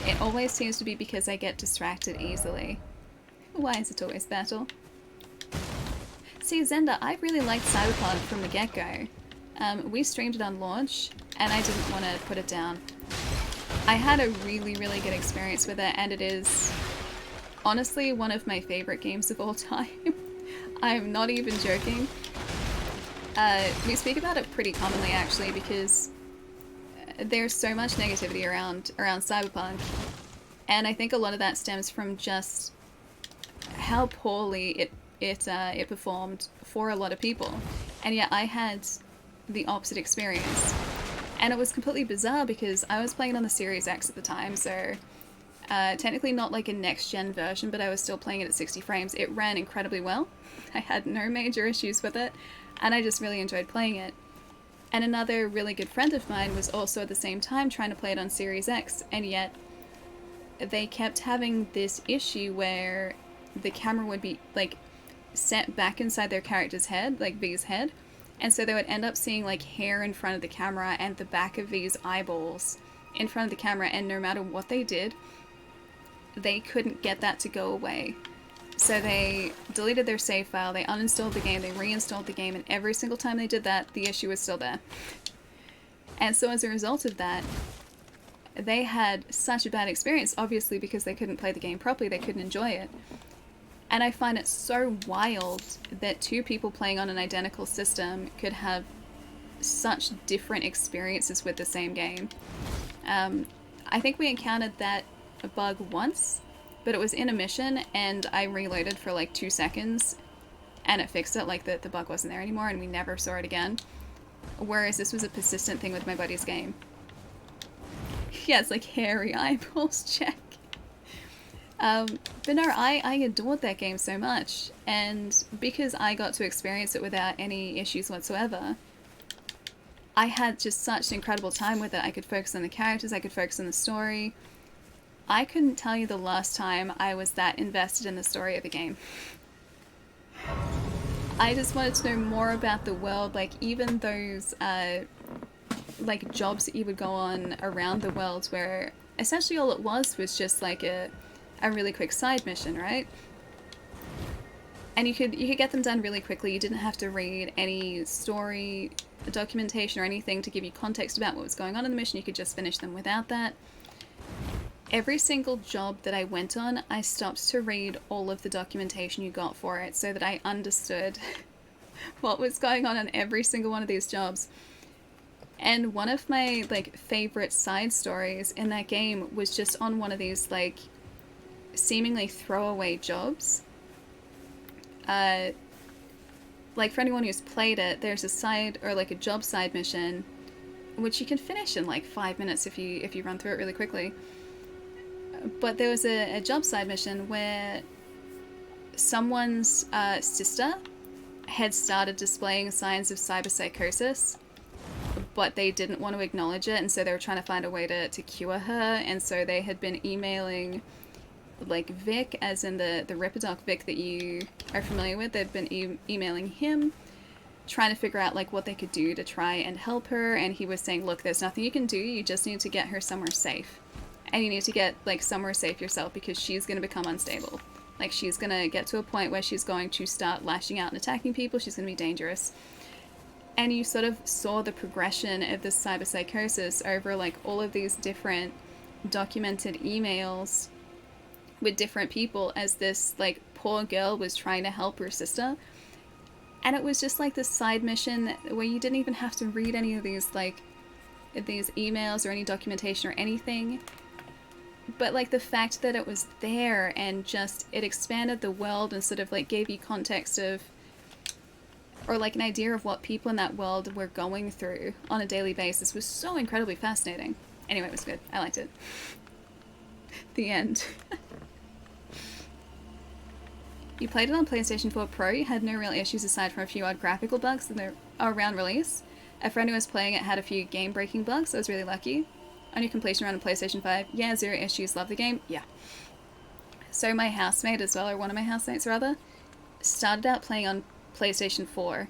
It always seems to be because I get distracted easily. Why is it always battle? See, Zenda, I really liked Cyberpunk from the get-go. We streamed it on launch, and I didn't want to put it down. I had a really, really good experience with it, and it is honestly one of my favorite games of all time. I'm not even joking. We speak about it pretty commonly, actually, because there's so much negativity around Cyberpunk, and I think a lot of that stems from just how poorly it performed for a lot of people. And yet I had the opposite experience, and it was completely bizarre because I was playing it on the Series X at the time, so technically not like a next-gen version, but I was still playing it at 60 frames. It ran incredibly well. I had no major issues with it, and I just really enjoyed playing it. And another really good friend of mine was also at the same time trying to play it on Series X, and yet they kept having this issue where the camera would be like set back inside their character's head, like V's head, and so they would end up seeing like hair in front of the camera and the back of V's eyeballs in front of the camera, and no matter what they did, they couldn't get that to go away. So they deleted their save file, they uninstalled the game, they reinstalled the game, and every single time they did that, the issue was still there. And so as a result of that, they had such a bad experience, obviously because they couldn't play the game properly, they couldn't enjoy it. And I find it so wild that two people playing on an identical system could have such different experiences with the same game. I think we encountered that bug once, but it was in a mission, and I reloaded for like 2 seconds, and it fixed it, like the bug wasn't there anymore, and we never saw it again. Whereas this was a persistent thing with my buddy's game. Yeah, it's like hairy eyeballs, check. But no, I adored that game so much, and because I got to experience it without any issues whatsoever, I had just such an incredible time with it. I could focus on the characters, I could focus on the story. I couldn't tell you the last time I was that invested in the story of a game. I just wanted to know more about the world, like even those like jobs that you would go on around the world where essentially all it was just like a really quick side mission, right? And you could get them done really quickly. You didn't have to read any story documentation or anything to give you context about what was going on in the mission. You could just finish them without that. Every single job that I went on, I stopped to read all of the documentation you got for it so that I understood what was going on every single one of these jobs. And one of my like favorite side stories in that game was just on one of these like seemingly throwaway jobs. Like for anyone who's played it, there's a side or like a job side mission which you can finish in like 5 minutes if you run through it really quickly. But there was a job side mission where someone's sister had started displaying signs of cyberpsychosis, but they didn't want to acknowledge it, and so they were trying to find a way to cure her, and so they had been emailing like Vic, as in the Ripperdoc Vic that you are familiar with. They've been emailing him, trying to figure out like what they could do to try and help her, and he was saying, look, there's nothing you can do, you just need to get her somewhere safe. And you need to get like somewhere safe yourself because she's going to become unstable. Like she's going to get to a point where she's going to start lashing out and attacking people, she's going to be dangerous. And you sort of saw the progression of this cyberpsychosis over like all of these different documented emails with different people as this like poor girl was trying to help her sister. And it was just like this side mission where you didn't even have to read any of these like these emails or any documentation or anything. But like the fact that it was there and just it expanded the world and sort of like gave you context of or like an idea of what people in that world were going through on a daily basis was so incredibly fascinating. Anyway, it was good. I liked it. The end. You played it on PlayStation 4 Pro, you had no real issues aside from a few odd graphical bugs around release. A friend who was playing it had a few game-breaking bugs, so I was really lucky. On your completion run on PlayStation 5, yeah, 0 issues, love the game, yeah. So my housemate as well, or one of my housemates rather, started out playing on PlayStation 4.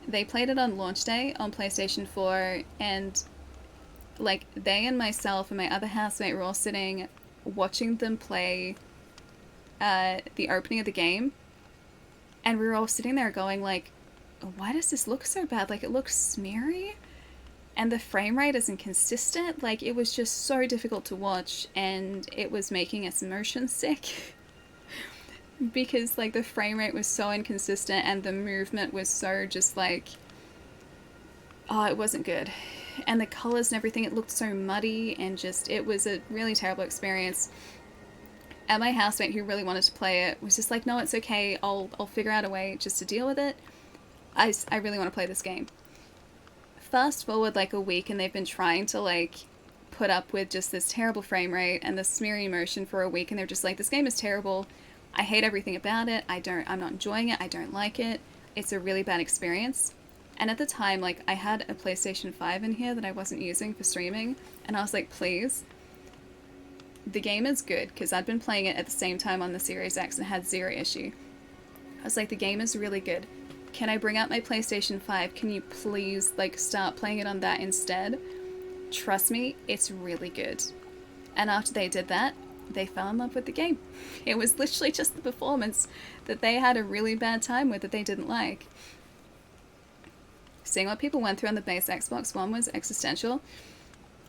They played it on launch day on PlayStation 4, and like they and myself and my other housemate were all sitting watching them play the opening of the game, and we were all sitting there going like, why does this look so bad? Like it looks smeary and the frame rate isn't consistent. Like it was just so difficult to watch, and it was making us motion sick because like the frame rate was so inconsistent and the movement was so just like, oh, it wasn't good. And the colors and everything, it looked so muddy, and just it was a really terrible experience. And my housemate, who really wanted to play it, was just like, no, it's okay, I'll figure out a way just to deal with it. I really want to play this game. Fast forward like a week, and they've been trying to like put up with just this terrible frame rate and this smeary motion for a week, and they're just like, this game is terrible, I hate everything about it, I'm not enjoying it, I don't like it, it's a really bad experience. And at the time, like, I had a PlayStation 5 in here that I wasn't using for streaming, and I was like, please, the game is good, because I'd been playing it at the same time on the Series X and had 0 issue. I was like, the game is really good. Can I bring out my PlayStation 5? Can you please, like, start playing it on that instead? Trust me, it's really good. And after they did that, they fell in love with the game. It was literally just the performance that they had a really bad time with that they didn't like. Seeing what people went through on the base Xbox One was existential.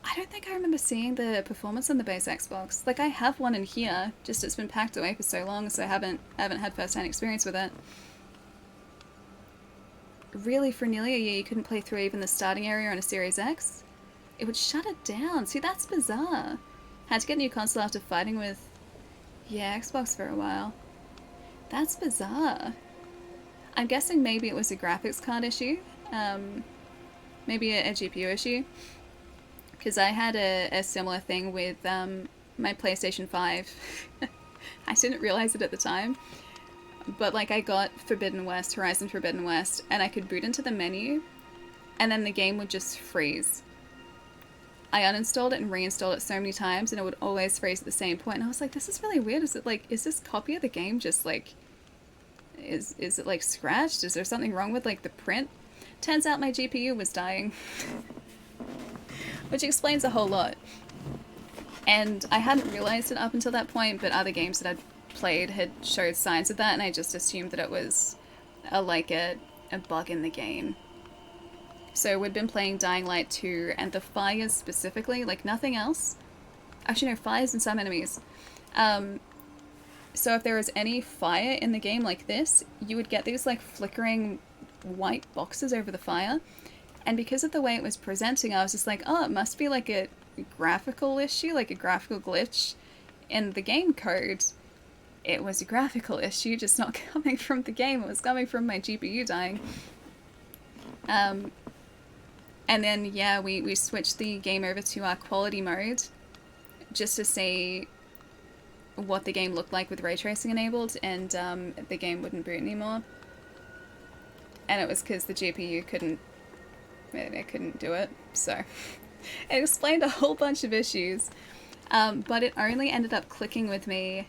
I don't think I remember seeing the performance on the base Xbox. Like, I have one in here, just it's been packed away for so long, so I haven't had first-hand experience with it. Really, for nearly a year, you couldn't play through even the starting area on a Series X? It would shut it down. See, that's bizarre. Had to get a new console after fighting with, yeah, Xbox for a while. That's bizarre. I'm guessing maybe it was a graphics card issue. Maybe a GPU issue. Because I had a similar thing with my PlayStation 5. I didn't realize it at the time. But like I got Horizon Forbidden West, and I could boot into the menu. and then the game would just freeze. I uninstalled it and reinstalled it so many times, and it would always freeze at the same point. And I was like, this is really weird. Is this copy of the game just like, is it like scratched? Is there something wrong with like the print? Turns out my GPU was dying, which explains a whole lot. And I hadn't realized it up until that point, but other games that I'd played had showed signs of that, and I just assumed that it was a bug in the game. So we'd been playing Dying Light 2, and the fires specifically, like nothing else. Actually, no, fires and some enemies. So if there was any fire in the game like this, you would get these like flickering white boxes over the fire. And because of the way it was presenting, I was just like, oh, it must be like a graphical issue, like a graphical glitch in the game code. It was a graphical issue, just not coming from the game. It was coming from my GPU dying. And then, yeah, we switched the game over to our quality mode just to see what the game looked like with ray tracing enabled, and the game wouldn't boot anymore. And it was because the GPU couldn't do it, so it explained a whole bunch of issues. But it only ended up clicking with me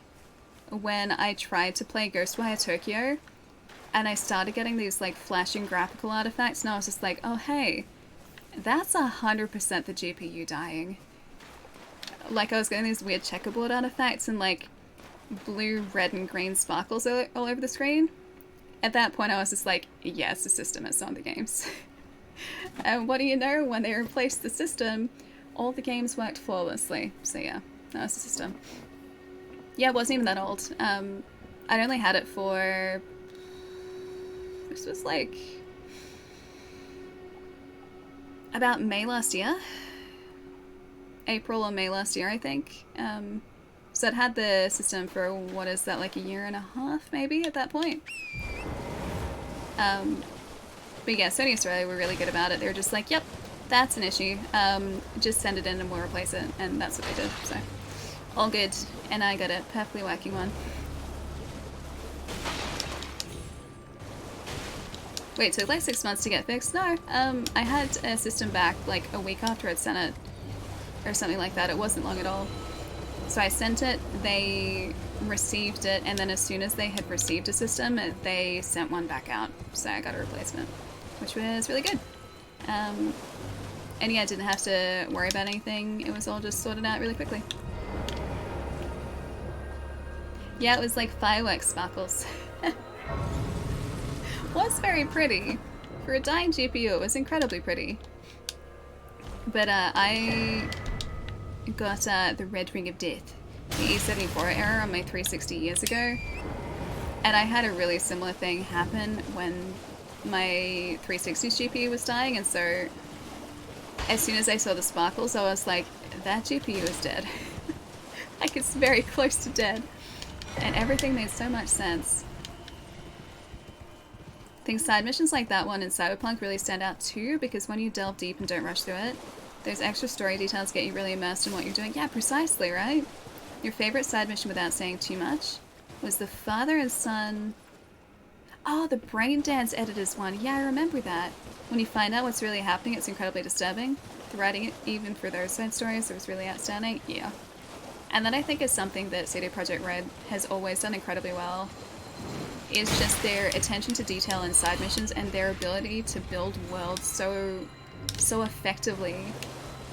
when I tried to play Ghostwire Tokyo, and I started getting these like flashing graphical artifacts, and I was just like, oh hey, that's 100% the GPU dying. Like, I was getting these weird checkerboard artifacts and like blue, red, and green sparkles all over the screen. At that point, I was just like, yes, the system is on the games. And what do you know? When they replaced the system, all the games worked flawlessly. So yeah, that was the system. Yeah, it wasn't even that old. I'd only had it for... This was like... about May last year. April or May last year, I think. So I'd had the system for, what is that, like a year and a half, maybe, at that point. But yeah, Sony Australia were really good about it. They were just like, yep, that's an issue. Just send it in and we'll replace it. And that's what they did, so all good. And I got a perfectly working one. Wait, so it took like 6 months to get fixed? No, I had a system back like a week after I'd sent it, or something like that. It wasn't long at all. So I sent it, they received it, and then as soon as they had received a system, they sent one back out. So I got a replacement, which was really good. And yeah, I didn't have to worry about anything. It was all just sorted out really quickly. Yeah, it was like fireworks sparkles. Was very pretty. For a dying GPU, it was incredibly pretty. But I got the Red Ring of Death, the E74 error on my 360 years ago. And I had a really similar thing happen when my 360's GPU was dying, and so as soon as I saw the sparkles, I was like, that GPU is dead. Like, it's very close to dead. And everything made so much sense. I think side missions like that one in Cyberpunk really stand out too, because when you delve deep and don't rush through it, those extra story details get you really immersed in what you're doing. Yeah, precisely, right? Your favorite side mission, without saying too much, was the father and son... Oh, the brain dance editors one. Yeah, I remember that. When you find out what's really happening, it's incredibly disturbing. The writing, even for those side stories, it was really outstanding. Yeah. And that, I think, is something that CD Projekt Red has always done incredibly well. Is just their attention to detail in side missions and their ability to build worlds so effectively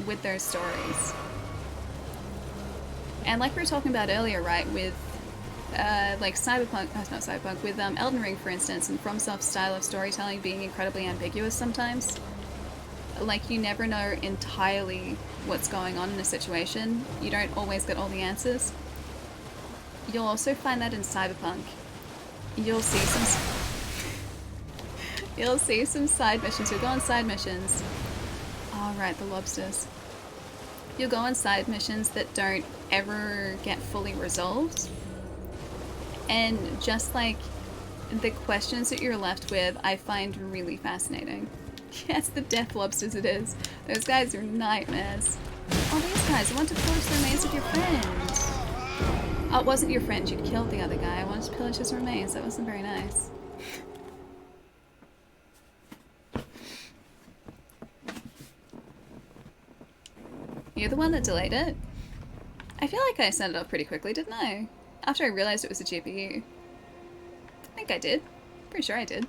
with those stories. And like we were talking about earlier, right, with like Cyberpunk, not Cyberpunk, with Elden Ring, for instance, and FromSoft's style of storytelling being incredibly ambiguous sometimes. Like, you never know entirely what's going on in a situation. You don't always get all the answers. You'll also find that in Cyberpunk. You'll see some side missions. You'll go on side missions. Oh, right, the lobsters. You'll go on side missions that don't ever get fully resolved. And just like the questions that you're left with, I find really fascinating. Yes, the death lobsters it is. Those guys are nightmares. Oh, these guys, I want to pillage the remains of your friend. Oh, it wasn't your friend, you'd killed the other guy. I wanted to pillage his remains. That wasn't very nice. You're the one that delayed it? I feel like I sent it off pretty quickly, didn't I? After I realized it was a GPU. I think I did. Pretty sure I did.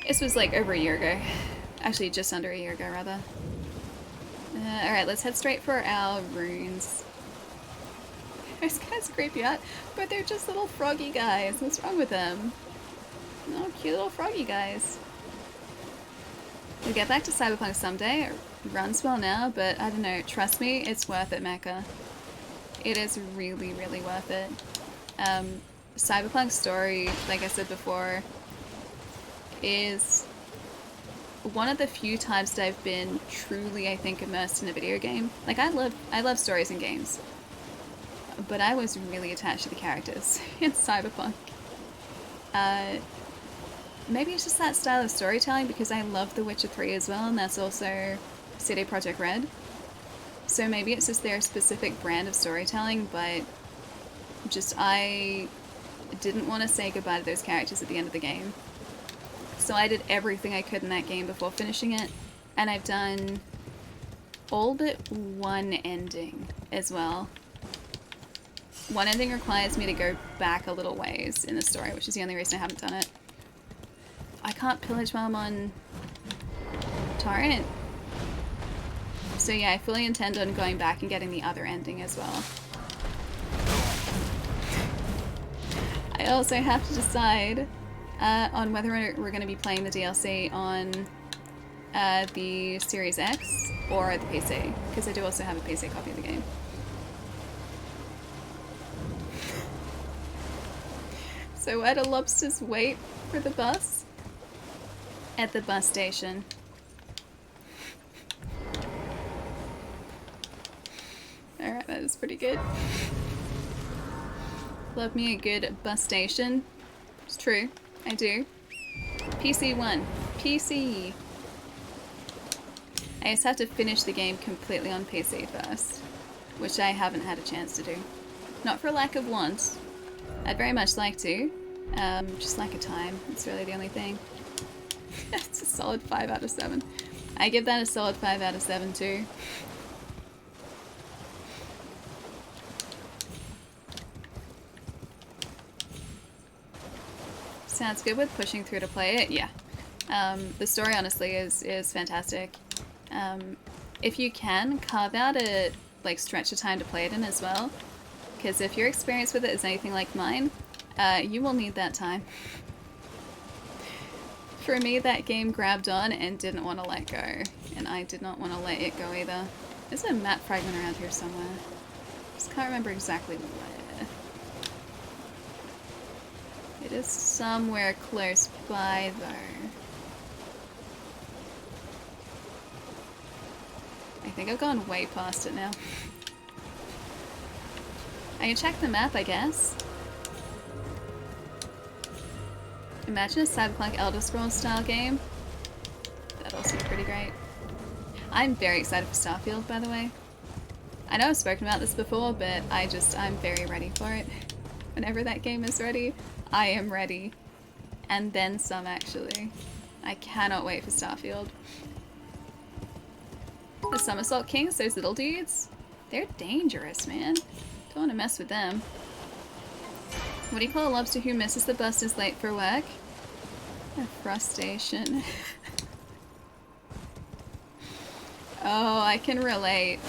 This was like over a year ago. Actually, just under a year ago, rather. Alright, let's head straight for our runes. Those guys creep you out, but they're just little froggy guys. What's wrong with them? Oh, cute little froggy guys. We'll get back to Cyberpunk someday. It runs well now, but I don't know. Trust me, it's worth it, Mecca. It is really, really worth it. Cyberpunk's story, like I said before, is one of the few times that I've been truly, I think, immersed in a video game. Like, I love stories in games, but I was really attached to the characters in Cyberpunk. Maybe it's just that style of storytelling, because I love The Witcher 3 as well, and that's also CD Projekt Red. So maybe it's just their specific brand of storytelling, but just I didn't want to say goodbye to those characters at the end of the game. So I did everything I could in that game before finishing it, and I've done all but one ending as well. One ending requires me to go back a little ways in the story, which is the only reason I haven't done it. I can't pillage while I'm on torrent. So yeah, I fully intend on going back and getting the other ending as well. I also have to decide on whether we're going to be playing the DLC on the Series X or the PC, because I do also have a PC copy of the game. So where do lobsters wait for the bus? At the bus station. Alright, that is pretty good. Love me a good bus station. It's true, I do. PC1. PC. I just have to finish the game completely on PC first, which I haven't had a chance to do. Not for lack of want. I'd very much like to. Just lack of time. It's really the only thing. It's a solid 5 out of 7. I give that a solid 5 out of 7 too. Sounds good with pushing through to play it, yeah. The story honestly is fantastic. If you can, carve out a stretch of time to play it in as well, because if your experience with it is anything like mine, you will need that time. For me, that game grabbed on and didn't want to let go, and I did not want to let it go either. There's a map fragment around here somewhere. Just can't remember exactly where. It is somewhere close by, though. I think I've gone way past it now. I can check the map, I guess. Imagine a Cyberpunk Elder Scrolls style game. That'd also be pretty great. I'm very excited for Starfield, by the way. I know I've spoken about this before, but I'm very ready for it. Whenever that game is ready, I am ready. And then some, actually. I cannot wait for Starfield. The Somersault Kings, those little dudes, they're dangerous, man. Don't want to mess with them. What do you call a lobster who misses the bus and is late for work? A frustration. Oh, I can relate.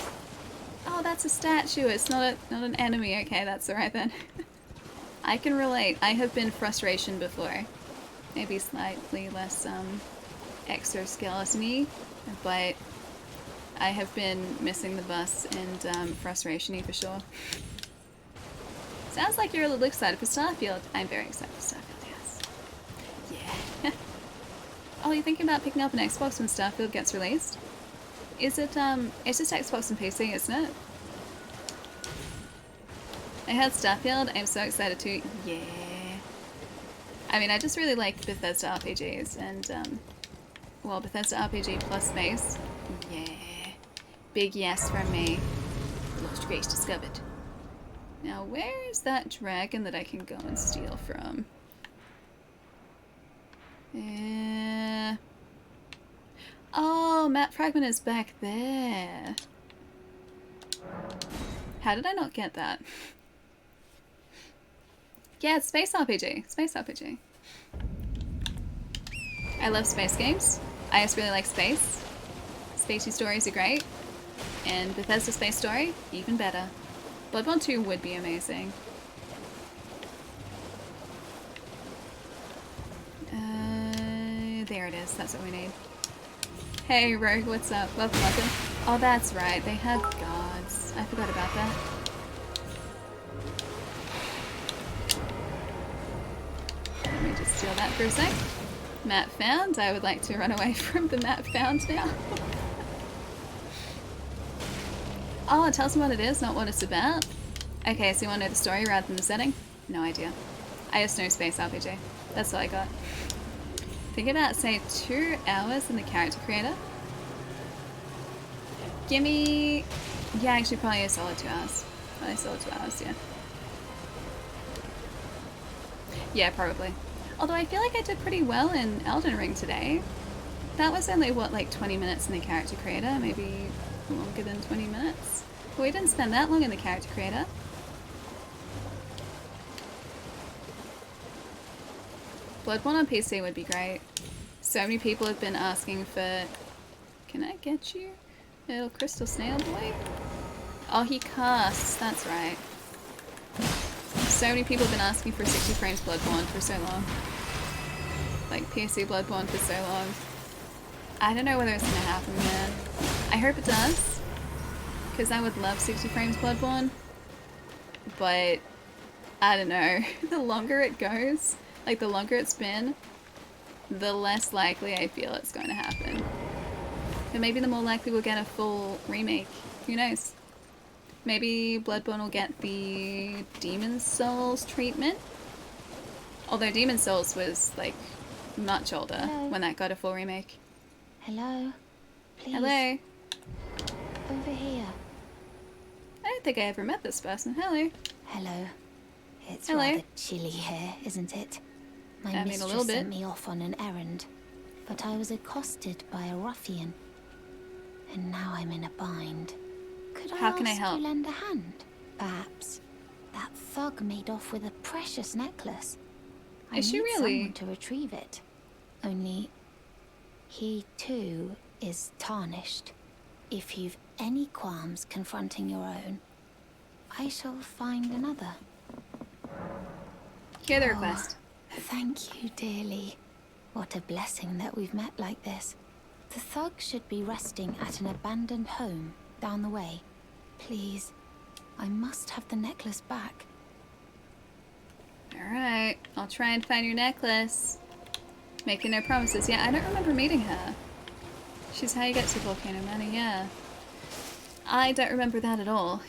Oh, that's a statue. It's not an enemy. Okay, that's alright then. I can relate. I have been frustration before. Maybe slightly less exoskeleton-y, but I have been missing the bus and frustration-y for sure. Sounds like you're a little excited for Starfield. I'm very excited for Starfield, yes. Yeah. Oh, you're thinking about picking up an Xbox when Starfield gets released? Is it, it's just Xbox and PC, isn't it? I had Starfield, I'm so excited too. Yeah. I mean, I just really like Bethesda RPGs, and, well, Bethesda RPG plus space. Yeah. Big yes from me. Lost Grace discovered. Now, where is that dragon that I can go and steal from? Oh, Map Fragment is back there. How did I not get that? Yeah, it's space RPG. Space RPG. I love space games. I just really like space. Spacey stories are great. And Bethesda Space Story, even better. Bloodborne 2 would be amazing. There it is. That's what we need. Hey, Rogue, what's up? Welcome, welcome. Oh, that's right. They had gods. I forgot about that. Let me just steal that for a sec. Map found. I would like to run away from the map found now. Oh, tell us what it is, not what it's about. Okay, so you want to know the story rather than the setting? No idea. I just know space RPG. That's all I got. Think about, say, 2 hours in the character creator. Gimme... Yeah, actually probably a solid 2 hours. Probably a solid 2 hours, yeah. Yeah, probably. Although I feel like I did pretty well in Elden Ring today. That was only, what, like 20 minutes in the character creator? Maybe longer than 20 minutes? But we didn't spend that long in the character creator. Bloodborne on PC would be great. So many people have been asking for... Can I get you? Little crystal snail boy? Oh, he casts. That's right. So many people have been asking for 60 frames Bloodborne for so long. Like PC Bloodborne for so long. I don't know whether it's gonna happen, man. I hope it does. Because I would love 60 frames Bloodborne. But... I don't know. The longer it goes... Like, the longer it's been, the less likely I feel it's going to happen. But maybe the more likely we'll get a full remake. Who knows? Maybe Bloodborne will get the Demon's Souls treatment. Although Demon's Souls was, like, much older when that got a full remake. Hello? Please. Hello? Over here. I don't think I ever met this person. Hello. Hello. It's Hello. rather chilly here, isn't it? My mistress sent me off on an errand, but I was accosted by a ruffian, and now I'm in a bind. Could I ask you lend a hand? Perhaps. That thug made off with a precious necklace. I Is she need really? someone to retrieve it. Only, he too is tarnished. If you've any qualms confronting your own, I shall find another. Hear the request. Thank you dearly. What a blessing that we've met like this. The thug should be resting at an abandoned home down the way. Please, I must have the necklace back. Alright, I'll try and find your necklace. Making no promises. Yeah, I don't remember meeting her. She's how you get to Volcano Manor, yeah. I don't remember that at all.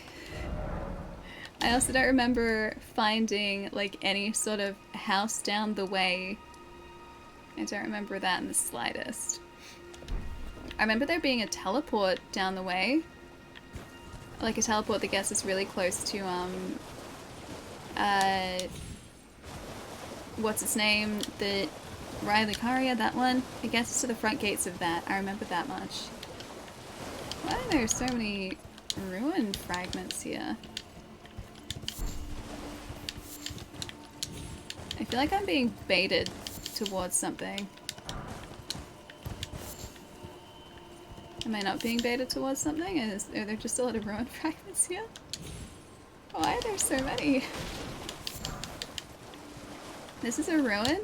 I also don't remember finding, like, any sort of house down the way. I don't remember that in the slightest. I remember there being a teleport down the way. Like a teleport that gets us really close to, what's its name? The Riley Caria, that one. It gets us to the front gates of that. I remember that much. Why are there so many ruin fragments here? I feel like I'm being baited towards something. Am I not being baited towards something? Are there just a lot of ruin fragments here? Why are there so many? This is a ruin?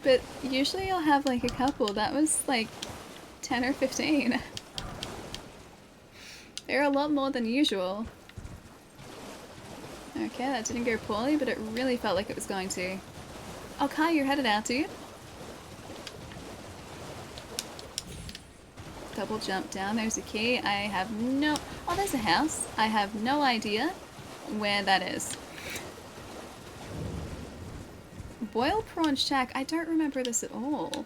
But usually I'll have like a couple. That was like 10 or 15. They're a lot more than usual. Okay, that didn't go poorly, but it really felt like it was going to. Oh, Kai, you're headed out, dude. Double jump down. There's a key. I have no... Oh, there's a house. I have no idea where that is. Boiled prawn shack. I don't remember this at all.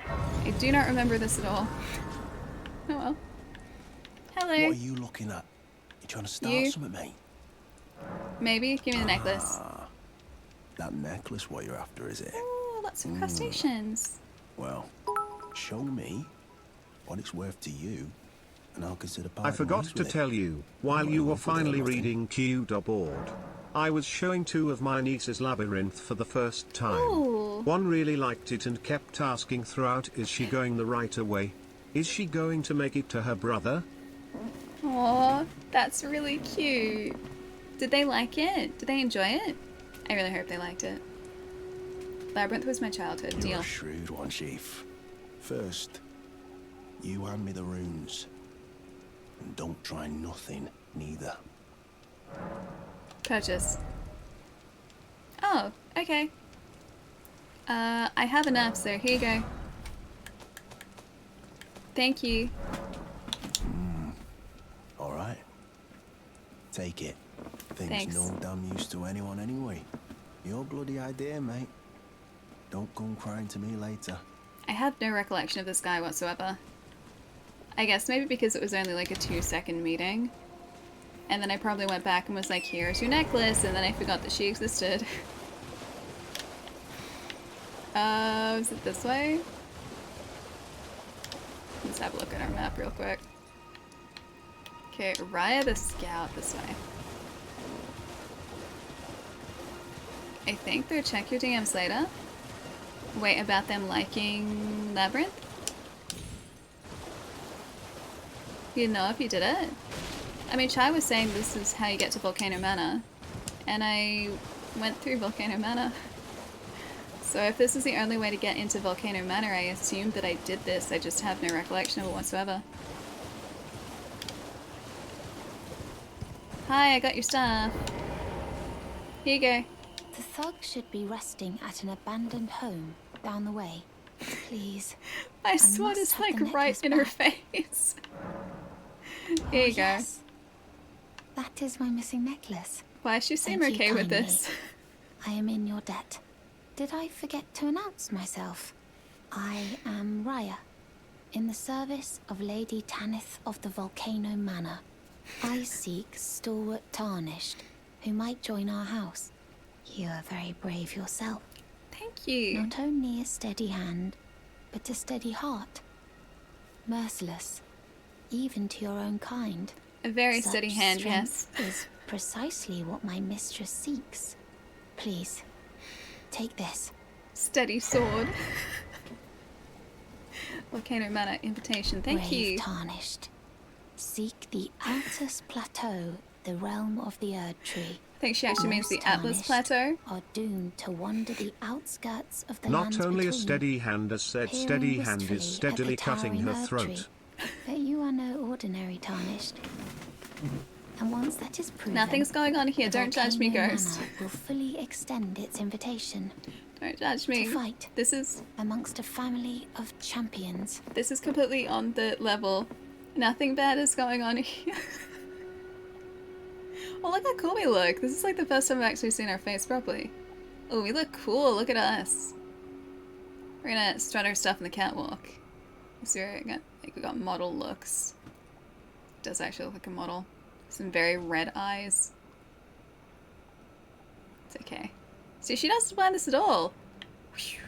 I do not remember this at all. Oh well. Hello. What are you looking at? You trying to start something, mate? Maybe. Give me the necklace. That necklace what you're after, is it? Oh, lots of crustaceans. Well, show me what it's worth to you, and I'll consider I parting forgot ways to with it. tell you, while you were finally reading Q-Board, I was showing 2 of my nieces Labyrinth for the first time. Ooh. One really liked it and kept asking throughout, is she going the right way? Is she going to make it to her brother? Aw, that's really cute. Did they like it? Did they enjoy it? I really hope they liked it. Labyrinth was my childhood. You're Deal. a shrewd one, Chief. First, you hand me the runes. And don't try nothing, neither. Purchase. Oh, okay. I have enough, so here you go. Thank you. Alright. Take it. Thing's Thanks. no damn use to anyone anyway. Your bloody idea, mate. Don't come crying to me later. I have no recollection of this guy whatsoever. I guess maybe because it was only like a 2-second meeting. And then I probably went back and was like, here's your necklace, and then I forgot that she existed. Is it this way? Let's have a look at our map real quick. Okay, Raya the Scout this way. I think they're check your DMs later. Wait, about them liking Labyrinth? You know if you did it? I mean, Chai was saying this is how you get to Volcano Manor. And I went through Volcano Manor. So if this is the only way to get into Volcano Manor, I assumed that I did this. I just have no recollection of it whatsoever. Hi, I got your stuff. Here you go. The thug should be resting at an abandoned home down the way. Please. My sword is like right in her face. Here you go. Yes. That is my missing necklace. Why does she seem Thank you okay with kindly. this? I am in your debt. Did I forget to announce myself? I am Raya, in the service of Lady Tanith of the Volcano Manor. I seek stalwart Tarnished, who might join our house. You are very brave yourself. Thank you. Not only a steady hand, but a steady heart. Merciless, even to your own kind. A very Such steady hand, yes. strength is precisely what my mistress seeks. Please, take this. Steady sword. Volcano Manor invitation. Thank Brave you. Tarnished. Seek the Altus Plateau, the realm of the Erd Tree. I think she actually means the Most Atlas tarnished Plateau. Are doomed to wander the outskirts of the Not lands only a between, steady hand has said, peering steady hand wistfully is at steadily the cutting towering her Erd throat. Tree. But you are no ordinary Tarnished. And once that is proven, Nothing's going on here. the Don't judge me, Volcano ghost. Manor will fully extend its invitation. Don't judge me. To fight This is amongst a family of champions. this is completely on the level. Nothing bad is going on here. Oh, look how cool we look. This is like the first time I've actually seen our face properly. Oh, we look cool. Look at us. We're gonna strut our stuff in the catwalk. So we got model looks. It does actually look like a model. Some very red eyes. It's okay. See, she doesn't mind this at all. See,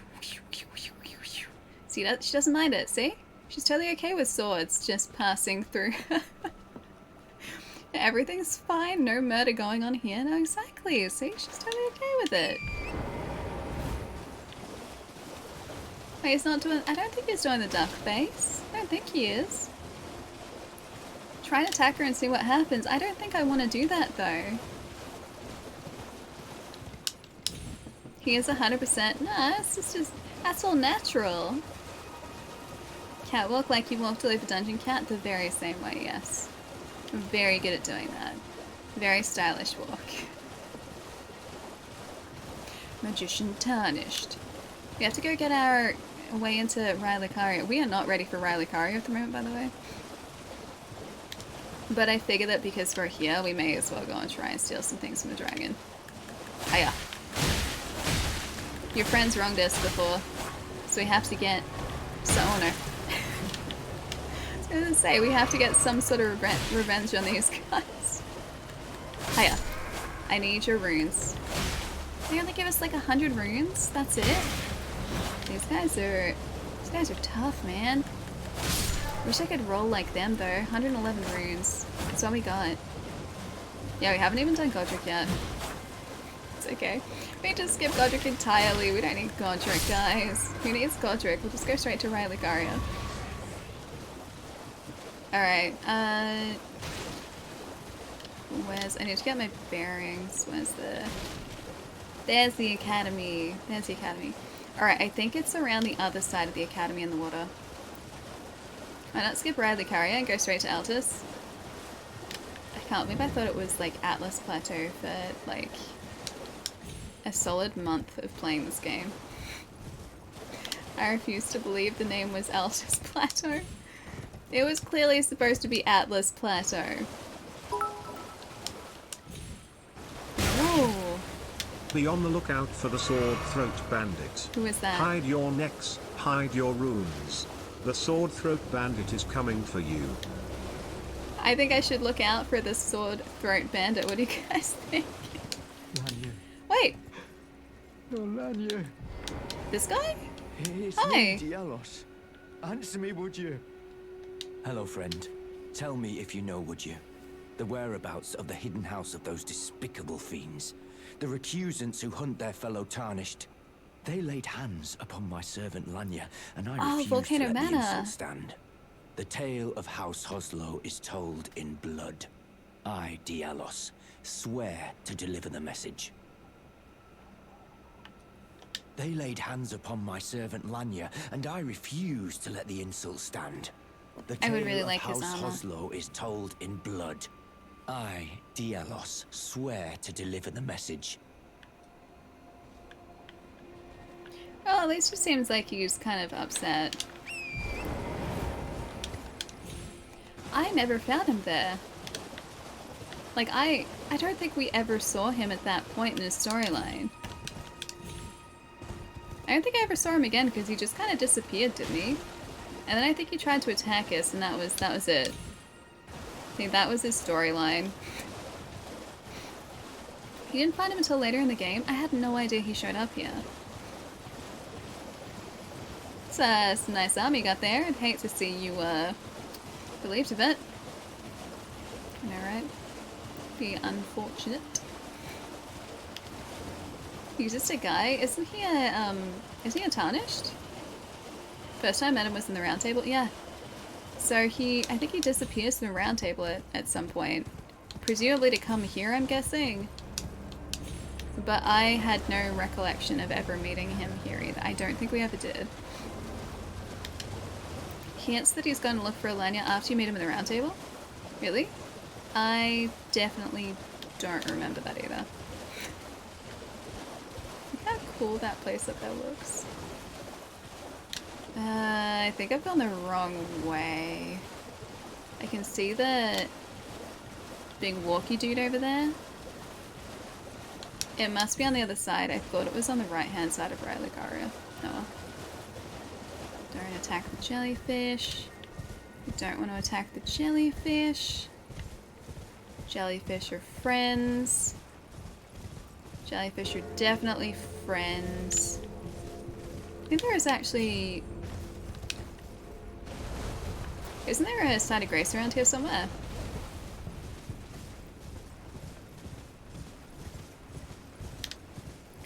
she doesn't mind it, see? She's totally okay with swords just passing through. Everything's fine, no murder going on here. No, exactly. See, she's totally okay with it. Wait, he's not doing... I don't think he's doing the duck face. I don't think he is. Try and attack her and see what happens. I don't think I want to do that, though. He is 100%... No, it's just... That's all natural. Catwalk like you walk to leave a dungeon cat? The very same way, yes. I'm very good at doing that. Very stylish walk. Magician Tarnished. We have to go get our way into Rylakaria. We are not ready for Rylakaria at the moment, by the way. But I figure that because we're here, we may as well go and try and steal some things from the dragon. Hiya. Your friends wronged us before, so we have to get Soner. I was gonna say, we have to get some sort of revenge on these guys. Hiya. I need your runes. They only give us like 100 runes? That's it? These guys are tough, man. Wish I could roll like them though. 111 runes. That's all we got. Yeah, we haven't even done Godric yet. It's okay. We just skip Godric entirely. We don't need Godric, guys. Who needs Godric? We'll just go straight to Rayleigh. Alright, where's... I need to get my bearings. Where's the... There's the academy. There's the academy. Alright, I think it's around the other side of the academy in the water. Why not skip Rayleigh and go straight to Altus? I can't believe I thought it was like Atlas Plateau for like a solid month of playing this game. I refuse to believe the name was Altus Plateau. It was clearly supposed to be Atlas Plateau. Whoa. Be on the lookout for the Sword Throat Bandit. Who is that? Hide your necks, hide your runes. The Sword Throat Bandit is coming for you. I think I should look out for the Sword Throat Bandit. What do you guys think? Lanya. Wait. Oh, Lanya. This guy? It's Hi. me, Dialos. Answer me, would you? Hello, friend. Tell me if you know, would you? The whereabouts of the hidden house of those despicable fiends. The recusants who hunt their fellow tarnished. They laid hands upon my servant Lanya, and I refused Volcano to let the Manor. insult stand. The tale of House Hoslow is told in blood. I, Dialos, swear to deliver the message. They laid hands upon my servant Lanya, and I refuse to let the insult stand. The I tale would really of like his House armor. Hoslow is told in blood. I, Dialos, swear to deliver the message. Well, at least it seems like he's kind of upset. I never found him there. Like, I don't think we ever saw him at that point in his storyline. I don't think I ever saw him again because he just kind of disappeared, didn't he? And then I think he tried to attack us, and that was it. I think that was his storyline. You didn't find him until later in the game? I had no idea he showed up here. It's a nice arm you got there. I'd hate to see you, relieved of it. I know, right? Be unfortunate. He's just a guy. Isn't he a tarnished? First time I met him was in the round table. Yeah. So I think he disappears from the round table at some point. Presumably to come here, I'm guessing. But I had no recollection of ever meeting him here either. I don't think we ever did. Hints that he's going to look for Alanya after you meet him in the round table? Really? I definitely don't remember that either. Look how cool that place up there looks. I think I've gone the wrong way. I can see the big walkie dude over there. It must be on the other side. I thought it was on the right hand side of Rayleigh. Oh. Don't attack the jellyfish. You don't want to attack the jellyfish. Jellyfish are friends. Jellyfish are definitely friends. I think there is actually... Isn't there a site of grace around here somewhere?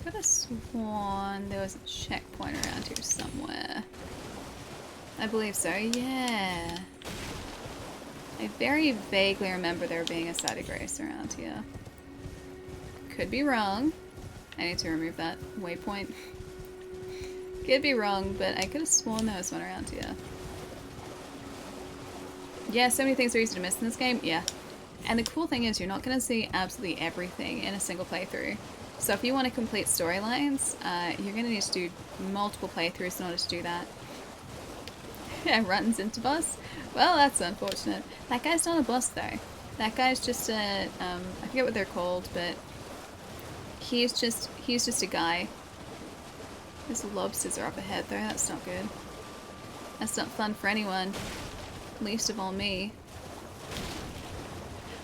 Could have sworn there was a checkpoint around here somewhere. I believe so, yeah. I very vaguely remember there being a site of grace around here. Could be wrong. I need to remove that waypoint. Could be wrong, but I could have sworn there was one around here. Yeah, so many things are easy to miss in this game. Yeah. And the cool thing is you're not going to see absolutely everything in a single playthrough. So if you want to complete storylines, you're going to need to do multiple playthroughs in order to do that. Yeah, runs into boss. Well, that's unfortunate. That guy's not a boss though. That guy's just a, I forget what they're called, but he's just a guy. Those lobsters are up ahead though, that's not good. That's not fun for anyone. Least of all me.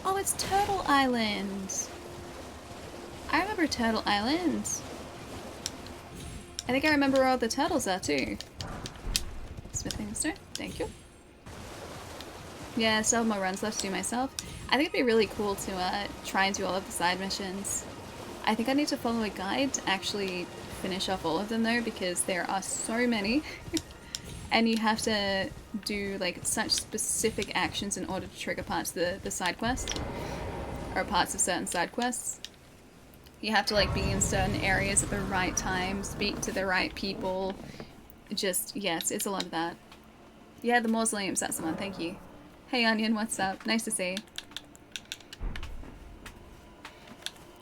Oh, it's Turtle Island! I remember Turtle Island. I think I remember where all the turtles are too. Smithing stone, thank you. Yeah, still have more runs left to do myself. I think it'd be really cool to try and do all of the side missions. I think I need to follow a guide to actually finish off all of them though, because there are so many. And you have to do like such specific actions in order to trigger parts of the side quest. Or parts of certain side quests. You have to like be in certain areas at the right time, speak to the right people. Just, yes, it's a lot of that. Yeah, the mausoleums, that's the one, thank you. Hey Onion, what's up? Nice to see you.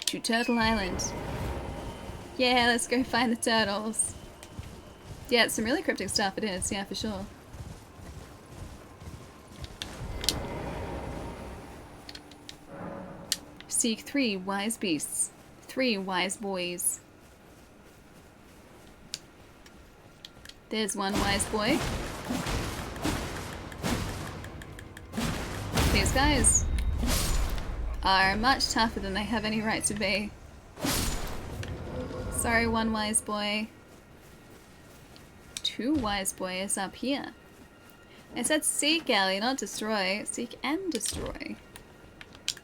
To Turtle Island. Yeah, let's go find the turtles. Yeah, it's some really cryptic stuff, it is, yeah, for sure. Seek 3 wise beasts. 3 wise boys. There's one wise boy. These guys are much tougher than they have any right to be. Sorry, one wise boy. 2 wise boys up here. I said seek, Ellie, not destroy. Seek and destroy.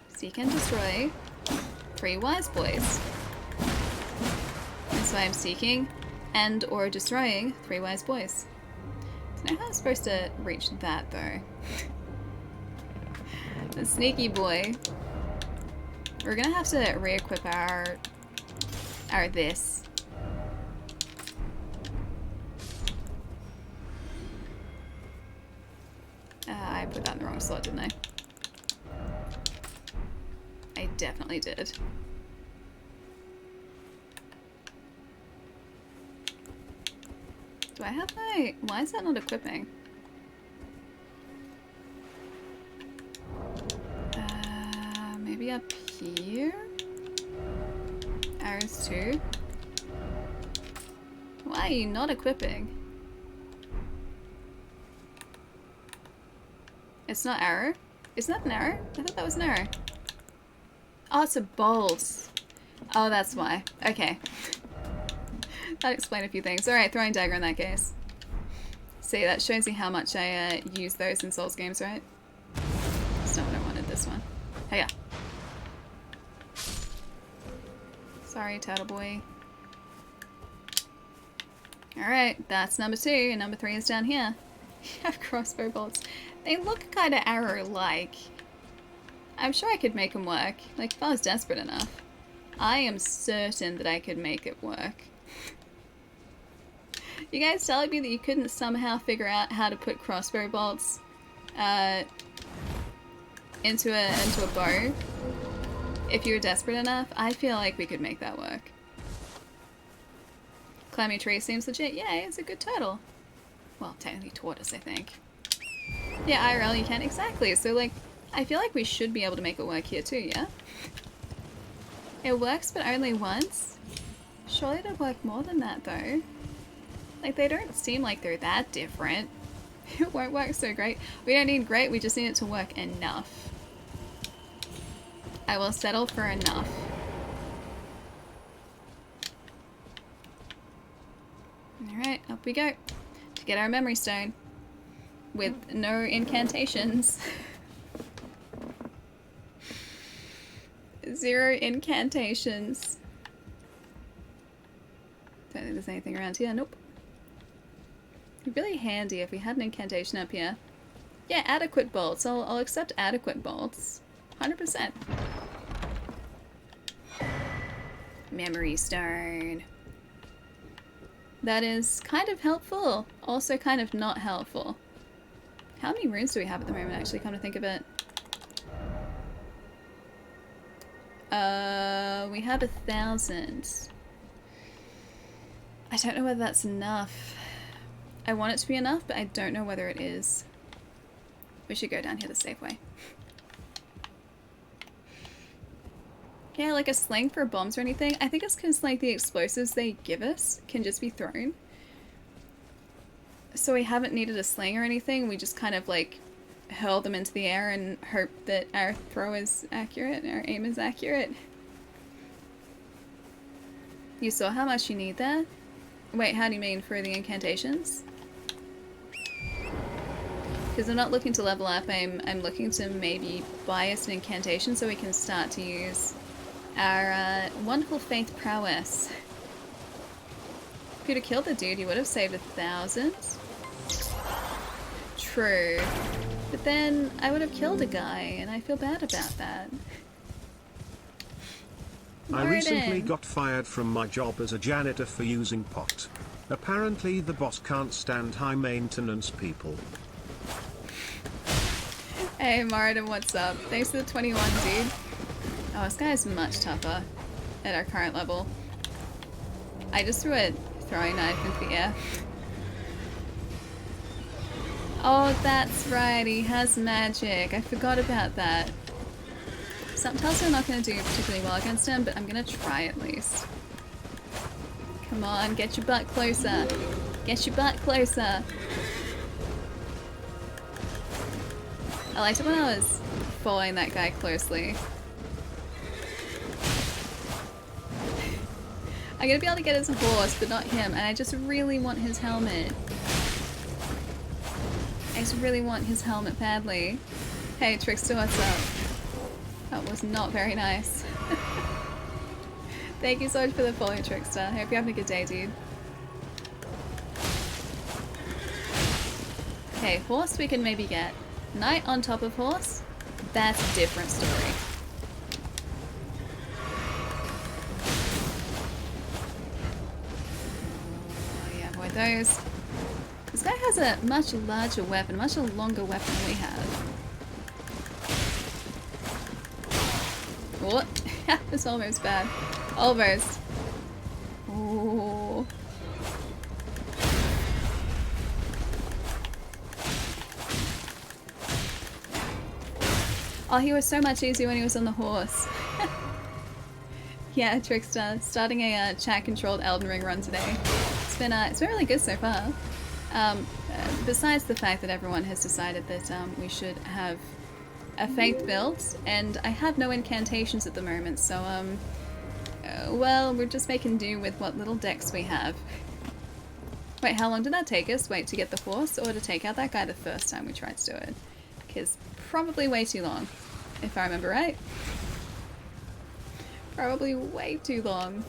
Seek and destroy 3 wise boys. That's why I'm seeking and or destroying 3 wise boys. I don't know how I'm supposed to reach that though. The sneaky boy. We're gonna have to re-equip our this. I put that in the wrong slot, didn't I? I definitely did. Do I have my... Why is that not equipping? Maybe up here? Arrows 2? Why are you not equipping? It's not arrow? Isn't that an arrow? I thought that was an arrow. Oh, it's a bolt. Oh, that's why. Okay. That explains a few things. Alright, throwing dagger in that case. See, that shows you how much I use those in Souls games, right? That's not what I wanted, this one. Hey, yeah. Sorry, turtle boy. Alright, that's number 2, and number 3 is down here. You have crossbow bolts. They look kind of arrow-like. I'm sure I could make them work. Like, if I was desperate enough. I am certain that I could make it work. You guys telling me that you couldn't somehow figure out how to put crossbow bolts into a bow if you were desperate enough? I feel like we could make that work. Climbing tree seems legit. Yeah, it's a good turtle. Well, technically tortoise, I think. Yeah, IRL you can. Exactly. So, like, I feel like we should be able to make it work here too, yeah? It works, but only once? Surely it'd work more than that, though. Like, they don't seem like they're that different. It won't work so great. We don't need great, we just need it to work enough. I will settle for enough. Alright, up we go. To get our memory stone. With no incantations. 0 incantations. Don't think there's anything around here. Nope. It'd be really handy if we had an incantation up here. Yeah, adequate bolts. I'll accept adequate bolts. 100%. Memory stone. That is kind of helpful. Also kind of not helpful. How many runes do we have at the moment, actually, come to think of it? We have 1,000. I don't know whether that's enough. I want it to be enough, but I don't know whether it is. We should go down here the safe way. Yeah, like a sling for bombs or anything. I think it's because like the explosives they give us can just be thrown. So we haven't needed a sling or anything. We just kind of like hurl them into the air and hope that our throw is accurate, our aim is accurate. You saw how much you need there? Wait, how do you mean for the incantations? Because I'm not looking to level up, I'm looking to maybe buy us an incantation so we can start to use our wonderful faith prowess. If you'd have killed the dude, you would have saved 1,000. True. But then I would have killed a guy, and I feel bad about that. I recently got fired from my job as a janitor for using pot. Apparently the boss can't stand high maintenance people. Hey Moradin, what's up? Thanks for the 21, dude. Oh, this guy is much tougher at our current level. I just threw a throwing knife into the air. Oh, that's right, he has magic. I forgot about that. Something tells me I'm not going to do particularly well against him, but I'm going to try at least. Come on, get your butt closer. Get your butt closer. I liked it when I was following that guy closely. I'm going to be able to get his horse, but not him, and I just really want his helmet. I just really want his helmet badly. Hey, Trickster, what's up? That was not very nice. Thank you so much for the follow, Trickster. Hope you're having a good day, dude. Okay, horse we can maybe get. Knight on top of horse? That's a different story. Oh yeah, avoid those. This guy has a much larger weapon, a much longer weapon than we have. What? That's almost bad. Almost. Ooh. Oh, he was so much easier when he was on the horse. Yeah, Trickster, starting a chat-controlled Elden Ring run today. It's been really good so far. Besides the fact that everyone has decided that we should have a faith build, and I have no incantations at the moment, so well, we're just making do with what little decks we have. Wait, how long did that take us? Wait, to get the horse, or to take out that guy the first time we tried to do it? Because probably way too long, if I remember right. Probably way too long.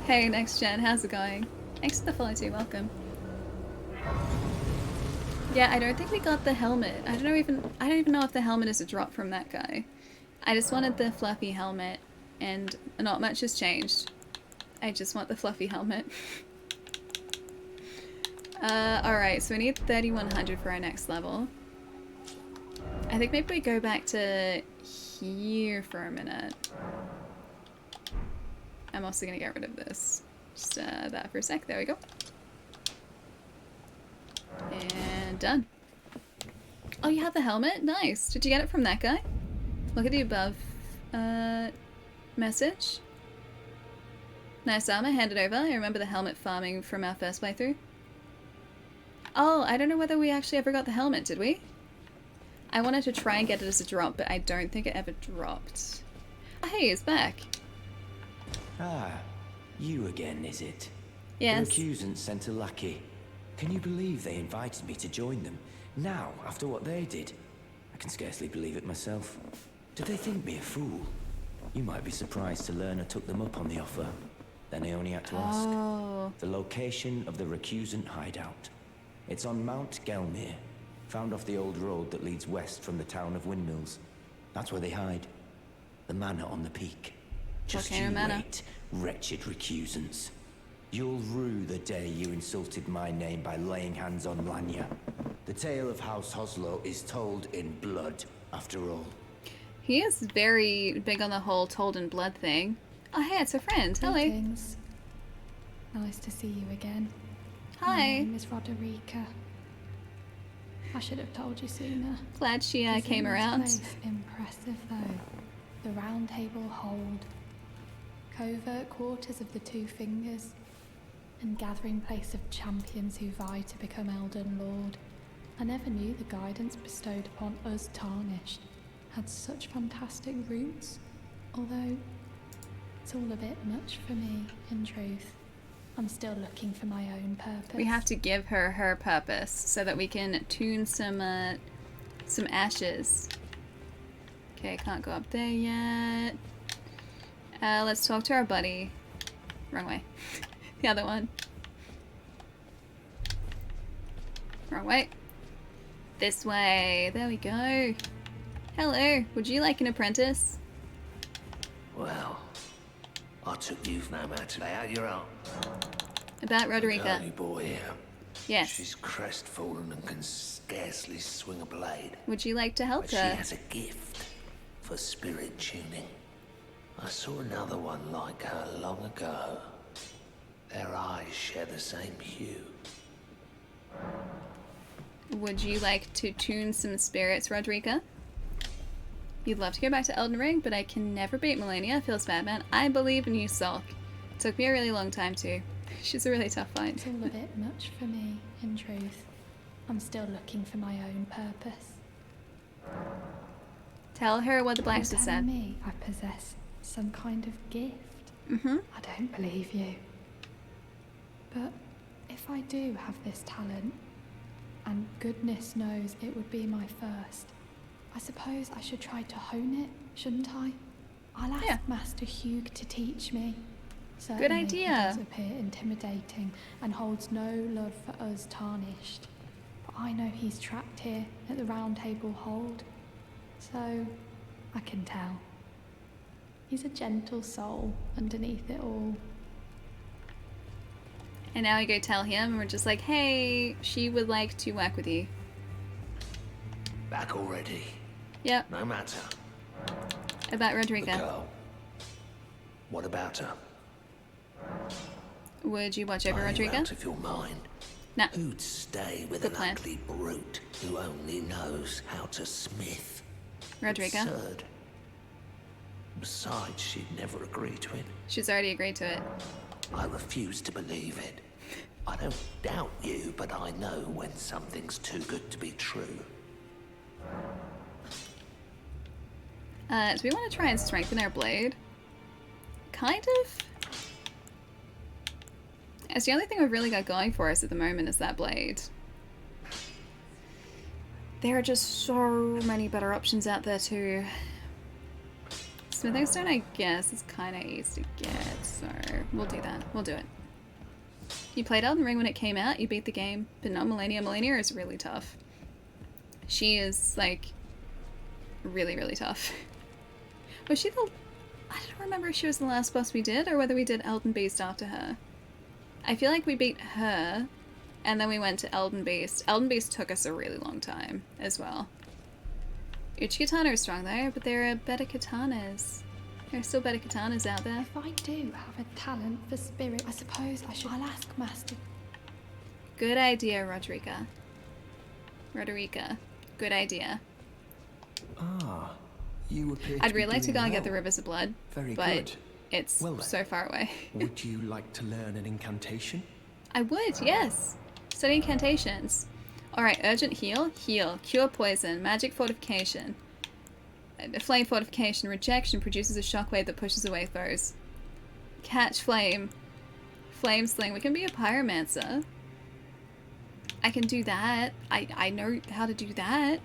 Hey, Next Gen, how's it going? Thanks for the follow too, welcome. Yeah, I don't think we got the helmet. I don't even know if the helmet is a drop from that guy. I just wanted the fluffy helmet, and not much has changed. I just want the fluffy helmet. Alright, so we need 3100 for our next level. I think maybe we go back to here for a minute. I'm also gonna get rid of this. Just that for a sec. There we go. And done. Oh, you have the helmet? Nice. Did you get it from that guy? Look at the above message. Nice armor, hand it over. I remember the helmet farming from our first playthrough. Oh, I don't know whether we actually ever got the helmet, did we? I wanted to try and get it as a drop, but I don't think it ever dropped. Oh, hey, it's back. Ah, you again, is it? Yes. The recusants sent a lackey. Can you believe they invited me to join them? Now, after what they did? I can scarcely believe it myself. Did they think me a fool? You might be surprised to learn I took them up on the offer. Then I only had to ask. The location of the recusant hideout. It's on Mount Gelmir, found off the old road that leads west from the town of Windmills. That's where they hide. The manor on the peak. Just you wait, wretched recusants. You'll rue the day you insulted my name by laying hands on Lanya. The tale of House Hoslow is told in blood, after all. He is very big on the whole told in blood thing. Oh, hey, it's a friend. Hello. Greetings. Nice to see you again. Hi. My name is Roderica. I should have told you sooner. Glad she came around. Place impressive though. The Round Table Hold. Covert quarters of the Two Fingers. And gathering place of champions who vie to become Elden Lord. I never knew the guidance bestowed upon us Tarnished had such fantastic roots, although it's all a bit much for me, in truth. I'm still looking for my own purpose. We have to give her her purpose so that we can tune some ashes. Okay, can't go up there yet. Let's talk to our buddy. Wrong way. The other one. Wrong way. This way. There we go. Hello. Would you like an apprentice? Well, I took you no matter how you're on. About The Roderica. girly boy here. Yes. She's crestfallen and can scarcely swing a blade. Would you like to help But her? she has a gift for spirit tuning. I saw another one like her long ago. Their eyes share the same hue. Would you like to tune some spirits, Roderica? You'd love to go back to Elden Ring, but I can never beat Melania. Feels bad, man. I believe in you, Sulk. Took me a really long time too. She's a really tough fight. It's all a bit much for me, in truth. I'm still looking for my own purpose. Tell her what the You're blacksmith telling said. me I possess some kind of gift? Mm-hmm. I don't believe you. But if I do have this talent, and goodness knows it would be my first, I suppose I should try to hone it, shouldn't I? I'll ask Master Hugh to teach me. Certainly, idea. He does appear intimidating and holds no love for us tarnished. But I know he's trapped here at the Round Table Hold, so I can tell. He's a gentle soul underneath it all. And now we go tell him, and we're just like, hey, she would like to work with you. Back already. Yep. No matter. About The Roderica. girl. What about her? Would you watch over Are you Roderica? out of your mind? No. Who'd stay with Good an plan. ugly brute who only knows how to smith? Roderica. Absurd. Besides, she'd never agree to it. She's already agreed to it. I refuse to believe it. I don't doubt you, but I know when something's too good to be true. Do we want to try and strengthen our blade? Kind of. It's the only thing we've really got going for us at the moment is that blade. There are just so many better options out there too. Smithing stone, I guess, is kind of easy to get, so we'll do that. We'll do it. You played Elden Ring when it came out, you beat the game, but not Melania. Melania is really tough. She is, like, really, really tough. Was she the... I don't remember if she was the last boss we did, or whether we did Elden Beast after her. I feel like we beat her, and then we went to Elden Beast. Elden Beast took us a really long time, as well. Uchi-katana is strong though, but there are better katanas. There are still better katanas out there. If I do have a talent for spirit, I suppose I'll ask Master. Good idea, Roderica. Roderica. Good idea. Ah, you appear to I'd be really like to doing go and get well. the Rivers of Blood, Very but good. it's Well then. so far away. Would you like to learn an incantation? I would, yes. Study incantations. Alright, urgent heal, heal, cure poison, magic fortification. Flame fortification, rejection produces a shockwave that pushes away foes. Catch flame. Flame sling. We can be a pyromancer. I can do that. I know how to do that.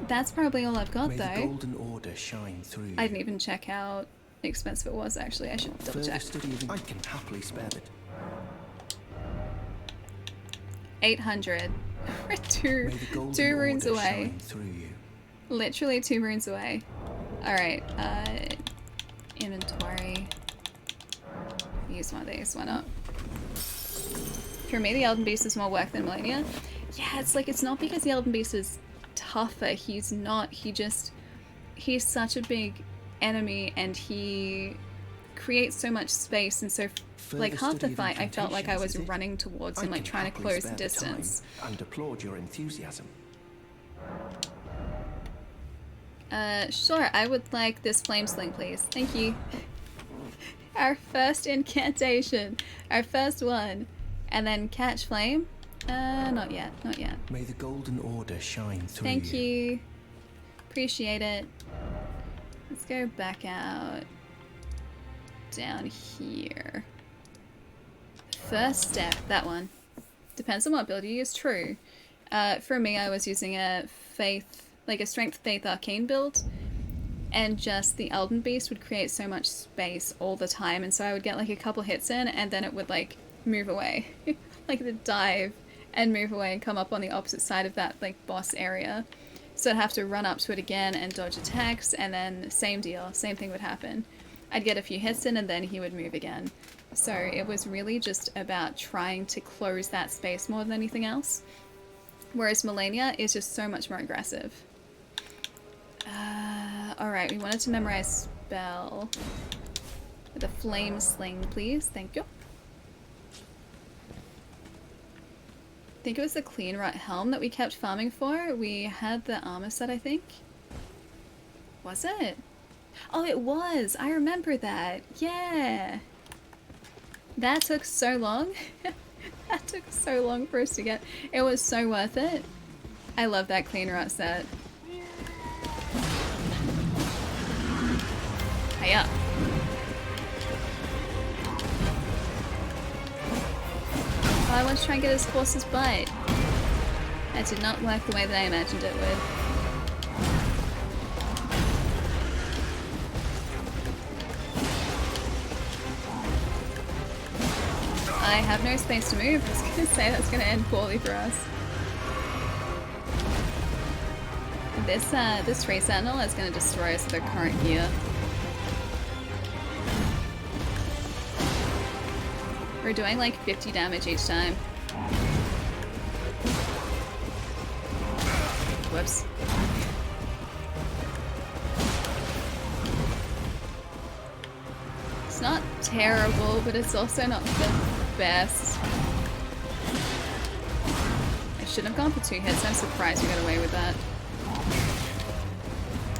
That's probably all I've got May though. the golden order shine through you. I didn't even check how expensive it was actually. I should double Further check. study of I can happily spare it. 800. We're two May the golden two runes order away. shine through you. Literally 2 runes away. Alright, inventory. Use one of these, why not? For me, the Elden Beast is more work than Melania. Yeah, it's like, it's not because the Elden Beast is tougher. He's not. He's such a big enemy and he creates so much space, and so like half the study of fight I felt like I was incantations, is it? running towards I him, like can trying to happily close the spare distance. time and applaud your enthusiasm. Sure, I would like this flame sling, please. Thank you. Our first incantation. Our first one. And then catch flame? Not yet. Not yet. May the golden order shine through Thank you. Appreciate it. Let's go back out. Down here. first step, that one. Depends on what build you use, true. For me, I was using a faith, like a strength faith arcane build, and just the Elden Beast would create so much space all the time, and so I would get like a couple hits in, and then it would like move away. Like the dive and move away and come up on the opposite side of that like boss area. So I'd have to run up to it again and dodge attacks, and then same deal, same thing would happen. I'd get a few hits in and then he would move again. So it was really just about trying to close that space more than anything else. Whereas Melania is just so much more aggressive. Alright, we wanted to memorize spell. With a flame sling, please. Thank you. I think it was the Clean Rot Helm that we kept farming for. We had the armor set, I think. Was it? Oh, it was! I remember that. Yeah! That took so long. That took so long for us to get. It was so worth it. I love that Clean Rot set. Hiya. Oh, I want to try and get his horse's butt. That did not work the way that I imagined it would. I have no space to move. I was going to say that's going to end poorly for us. This tree sentinel is going to destroy us with their current gear. We're doing like 50 damage each time. Whoops. It's not terrible, but it's also not the best. I shouldn't have gone for 2 hits. I'm surprised we got away with that.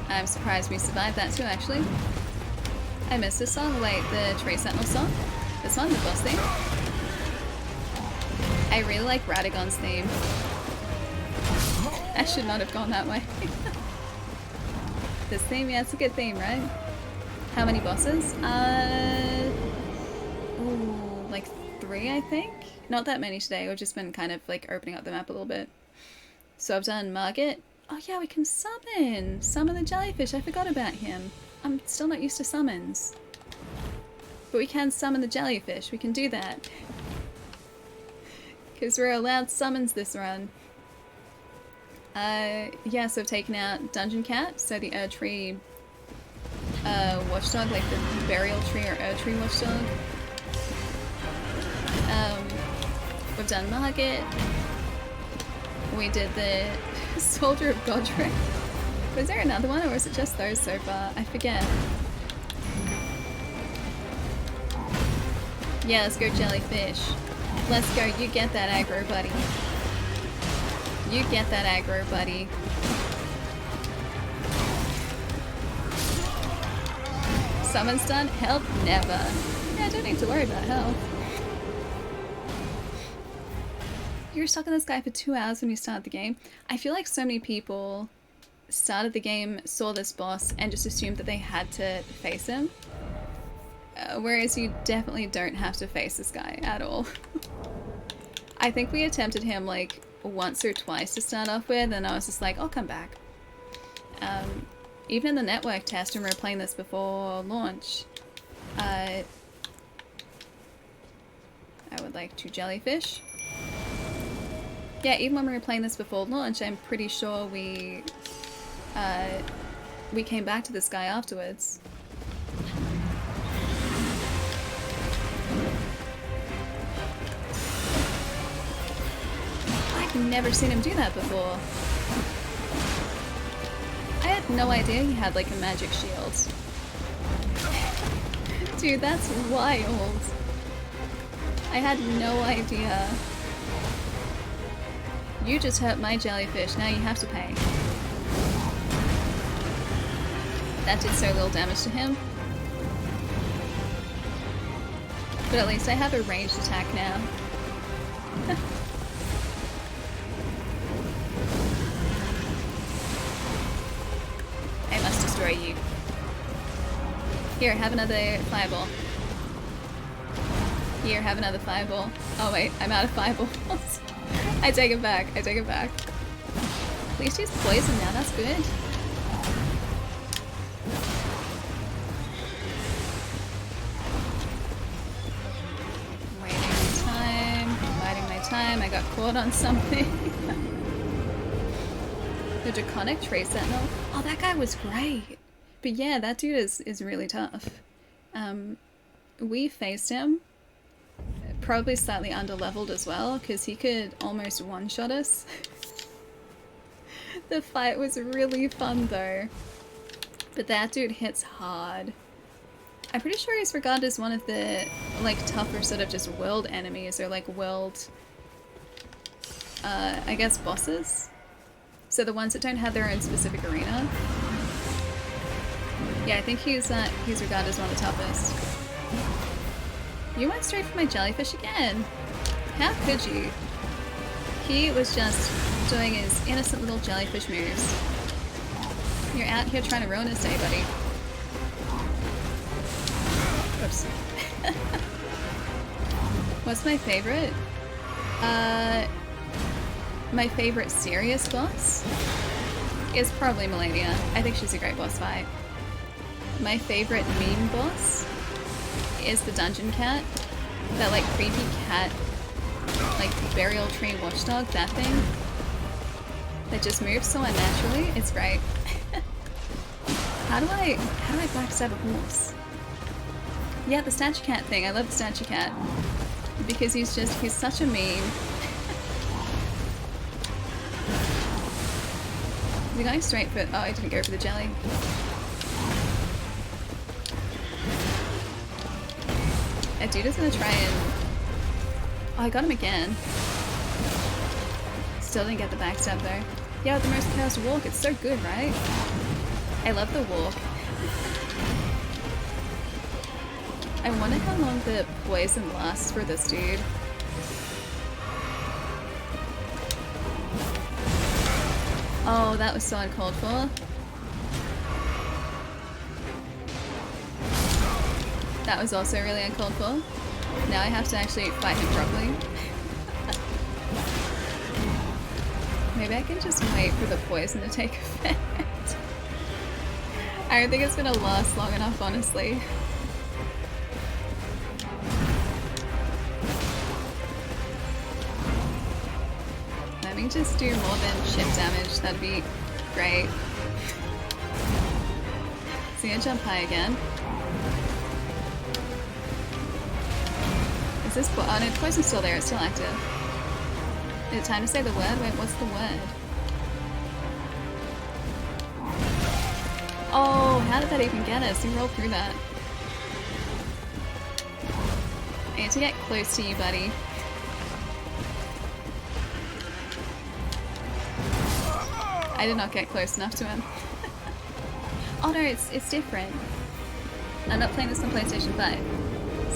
I'm surprised we survived that too, actually. I missed this song. Wait, the Tree Sentinel song? This one, the boss theme? I really like Radagon's theme. I should not have gone that way. This theme? Yeah, it's a good theme, right? How many bosses? Ooh, like 3, I think? Not that many today. We've just been kind of like opening up the map a little bit. So I've done Margit. Oh yeah, we can summon! Summon the jellyfish. I forgot about him. I'm still not used to summons. But we can summon the jellyfish. We can do that. Because we're allowed summons this run. Yeah, so I've taken out Dungeon Cat, so the Erdtree watchdog, like the Burial Tree or Erdtree watchdog. We've done Margit. We did the Soldier of Godric. Was there another one, or was it just those so far? I forget. Yeah, let's go jellyfish. Let's go, you get that aggro, buddy. You get that aggro, buddy. Summon's done? Help? Never. Yeah, I don't need to worry about health. You were stuck on this guy for 2 hours when you started the game. I feel like so many people started the game, saw this boss, and just assumed that they had to face him. Whereas you definitely don't have to face this guy at all. I think we attempted him like once or twice to start off with, and I was just like, I'll come back. Even in the network test when we were playing this before launch, I would like to jellyfish. Yeah, even when we were playing this before launch, I'm pretty sure we came back to this guy afterwards. I've never seen him do that before. I had no idea he had like a magic shield. Dude, that's wild. I had no idea. You just hurt my jellyfish, now you have to pay. That did so little damage to him. But at least I have a ranged attack now. I must destroy you. Here, have another fireball. Here, have another fireball. Oh wait, I'm out of fireballs. I take it back, I take it back. At least he's poison now, that's good. Waiting my time, I got caught on something. The Draconic Tree Sentinel? Oh, that guy was great. But yeah, that dude is really tough. We faced him. Probably slightly underleveled as well, because he could almost one-shot us. The fight was really fun though. But that dude hits hard. I'm pretty sure he's regarded as one of the like tougher sort of just world enemies, or like world, I guess bosses. So the ones that don't have their own specific arena. Yeah, I think he's regarded as one of the toughest. You went straight for my jellyfish again. How could you? He was just doing his innocent little jellyfish moves. You're out here trying to ruin his day, buddy. Oops. What's my favorite? My favorite serious boss is probably Melania. I think she's a great boss fight. My favorite meme boss is the Dungeon Cat. That like creepy cat, like burial tree watchdog, that thing. That just moves so unnaturally. It's great. How do I backstab a horse? Yeah, the statue cat thing. I love the statue cat. Because he's such a meme. Is he going straight for... Oh, I didn't go for the jelly. That dude is gonna try and... Oh, I got him again. Still didn't get the backstab though. Yeah, with the most cursed walk. It's so good, right? I love the walk. I wonder how long the poison lasts for this dude. Oh, that was so uncalled for. That was also really uncalled for. Now I have to actually fight him properly. Maybe I can just wait for the poison to take effect. I don't think it's gonna last long enough, honestly. Let me just do more than chip damage, that'd be great. So I'm gonna jump high again. Is this oh no, the poison's still there, it's still active. Is it time to say the word? Wait, what's the word? Oh, how did that even get us? We rolled through that. I need to get close to you, buddy. I did not get close enough to him. Oh no, it's different. I'm not playing this on PlayStation 5.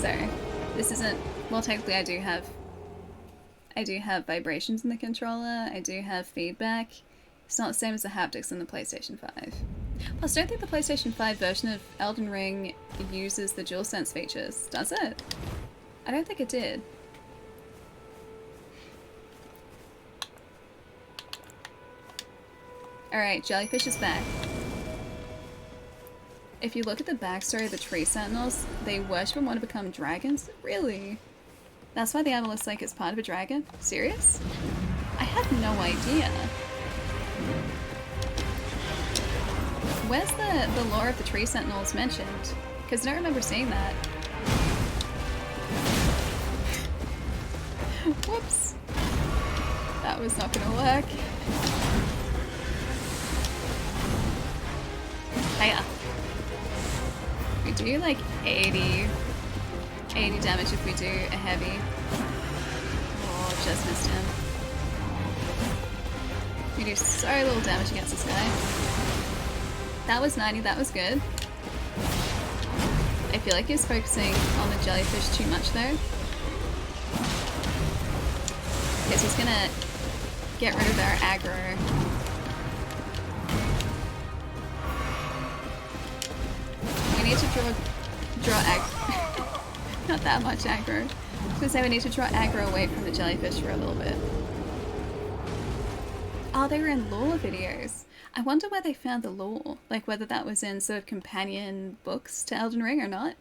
So, this isn't... Well, technically I do have vibrations in the controller, I do have feedback. It's not the same as the haptics in the PlayStation 5. Plus, I don't think the PlayStation 5 version of Elden Ring uses the DualSense features, does it? I don't think it did. Alright, Jellyfish is back. If you look at the backstory of the Tree Sentinels, they worship and want to become dragons? Really? That's why the Aboleth Lake is part of a dragon? Serious? I had no idea. Where's the lore of the Tree Sentinels mentioned? Because I don't remember seeing that. Whoops. That was not gonna work. Hiya. We do like 80 damage if we do a heavy. Oh, just missed him. We do so little damage against this guy. That was 90, that was good. I feel like he's focusing on the jellyfish too much though. Because he's gonna get rid of our aggro. We need to draw aggro. Not that much aggro. So say we need to draw aggro away from the jellyfish for a little bit. Oh, they were in lore videos. I wonder where they found the lore. Like whether that was in sort of companion books to Elden Ring or not.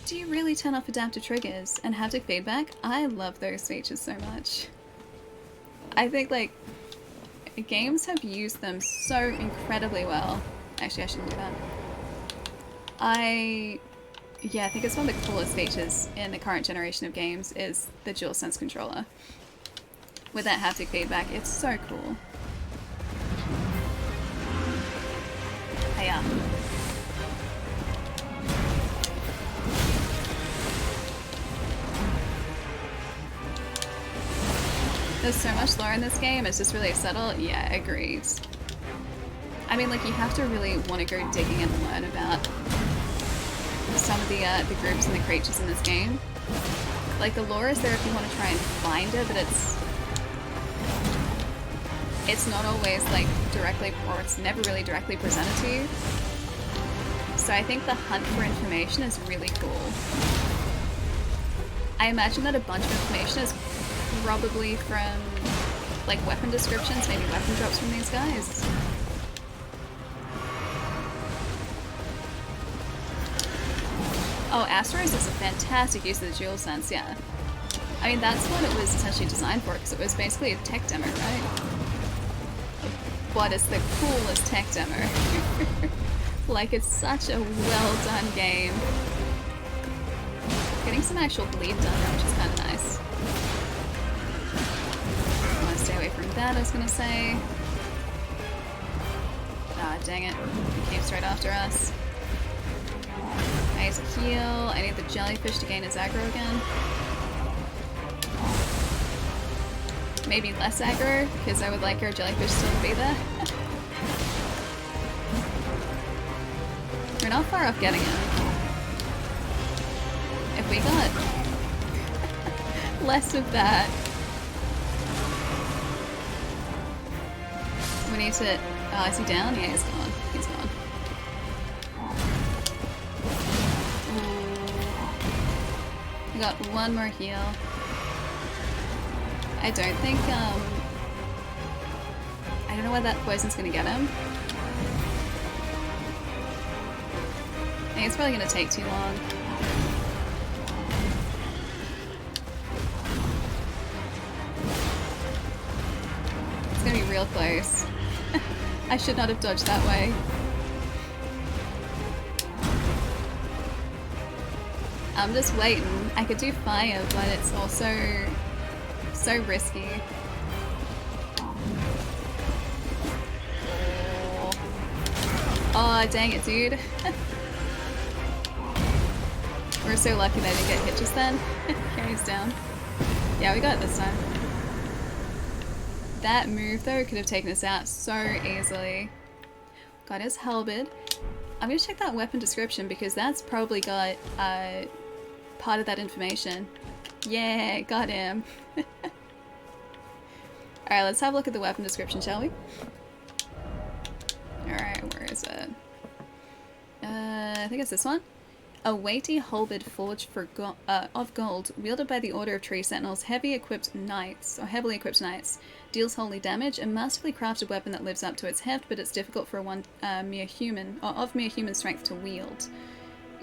Do you really turn off adaptive triggers and haptic feedback? I love those features so much. I think like games have used them so incredibly well. Actually, I shouldn't do that. Yeah, I think it's one of the coolest features in the current generation of games is the DualSense controller. With that haptic feedback, it's so cool. Hiya. There's so much lore in this game, it's just really subtle. Yeah, agreed. I mean, like, you have to really want to go digging and learn about some of the groups and the creatures in this game. Like, the lore is there if you want to try and find it, but it's not always, like, directly, or it's never really directly presented to you. So I think the hunt for information is really cool. I imagine that a bunch of information is probably from, like, weapon descriptions, maybe weapon drops from these guys. Oh, Asteroids is a fantastic use of the DualSense, yeah. I mean, that's what it was essentially designed for, because it was basically a tech demo, right? But it's the coolest tech demo. Like, it's such a well-done game. Getting some actual bleed done, which is kind of nice. I want to stay away from that, I was going to say. Ah, dang it. He came straight after us. I need to heal. I need the jellyfish to gain his aggro again. Maybe less aggro, because I would like our jellyfish still to be there. We're not far off getting him. If we got less of that. We need to... Oh, is he down? Yeah, he's gone. He's gone. We got one more heal. I don't think, I don't know where that poison's gonna get him. I think it's probably gonna take too long. It's gonna be real close. I should not have dodged that way. I'm just waiting. I could do fire, but it's also so risky. Oh, dang it, dude. We're so lucky that I didn't get hit just then. Carries down. Yeah, we got it this time. That move, though, could have taken us out so easily. Got his halberd. I'm gonna check that weapon description because that's probably got part of that information. Yeah, got him. Alright, let's have a look at the weapon description, shall we? Alright, where is it? I think it's this one. A weighty halberd forged of gold, wielded by the Order of Tree Sentinels, heavily equipped knights, deals holy damage, a masterfully crafted weapon that lives up to its heft, but it's difficult for of mere human strength to wield.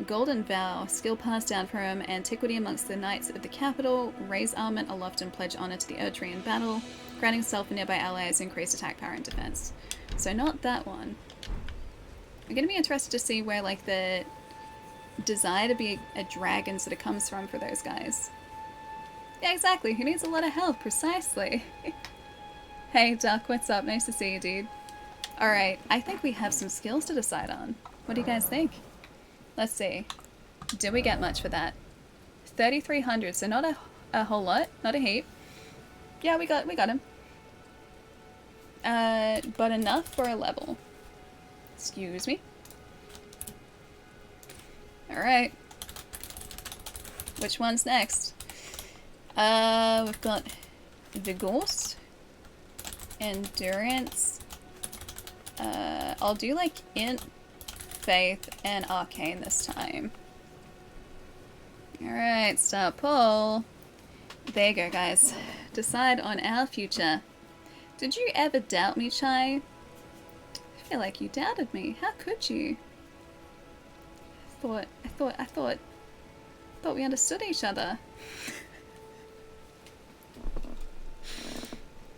Golden Vow, skill passed down from antiquity amongst the knights of the capital, raise armament aloft and pledge honor to the Erdtree in battle, granting self and nearby allies increased attack power and defense. So not that one. I'm gonna be interested to see where like the desire to be a dragon sort of comes from for those guys. Yeah, exactly. Who needs a lot of health? Precisely. Hey, Duck, what's up? Nice to see you, dude. Alright, I think we have some skills to decide on. What do you guys think? Let's see. Did we get much for that? 3,300, so not a whole lot, not a heap. Yeah, we got him. But enough for a level. Excuse me. Alright. Which one's next? We've got Vigorous, Endurance. I'll do like Int, Faith, and Arcane this time. Alright, start poll. There you go, guys. Decide on our future. Did you ever doubt me, Chai? I feel like you doubted me. How could you? I thought we understood each other.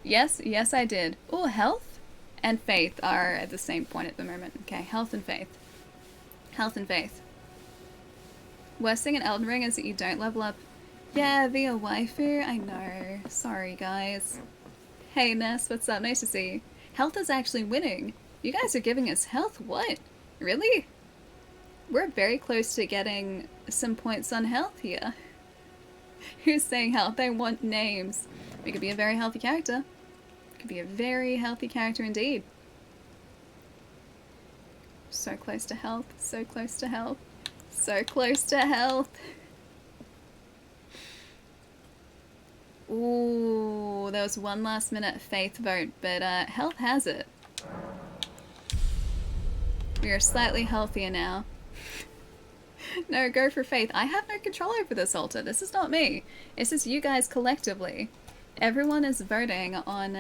Yes, I did. Oh, health and faith are at the same point at the moment. Okay, health and faith. Health and faith. Worst thing in Elden Ring is that you don't level up. Yeah, via waifu. I know. Sorry, guys. Hey, Ness, what's up? Nice to see you. Health is actually winning. You guys are giving us health? What? Really? We're very close to getting some points on health here. Who's saying health? They want names. We could be a very healthy character. Could be a very healthy character indeed. So close to health. So close to health. So close to health. Ooh, there was one last minute faith vote, but health has it. We are slightly healthier now. No, go for faith. I have no control over this altar. This is not me. This is you guys collectively. Everyone is voting on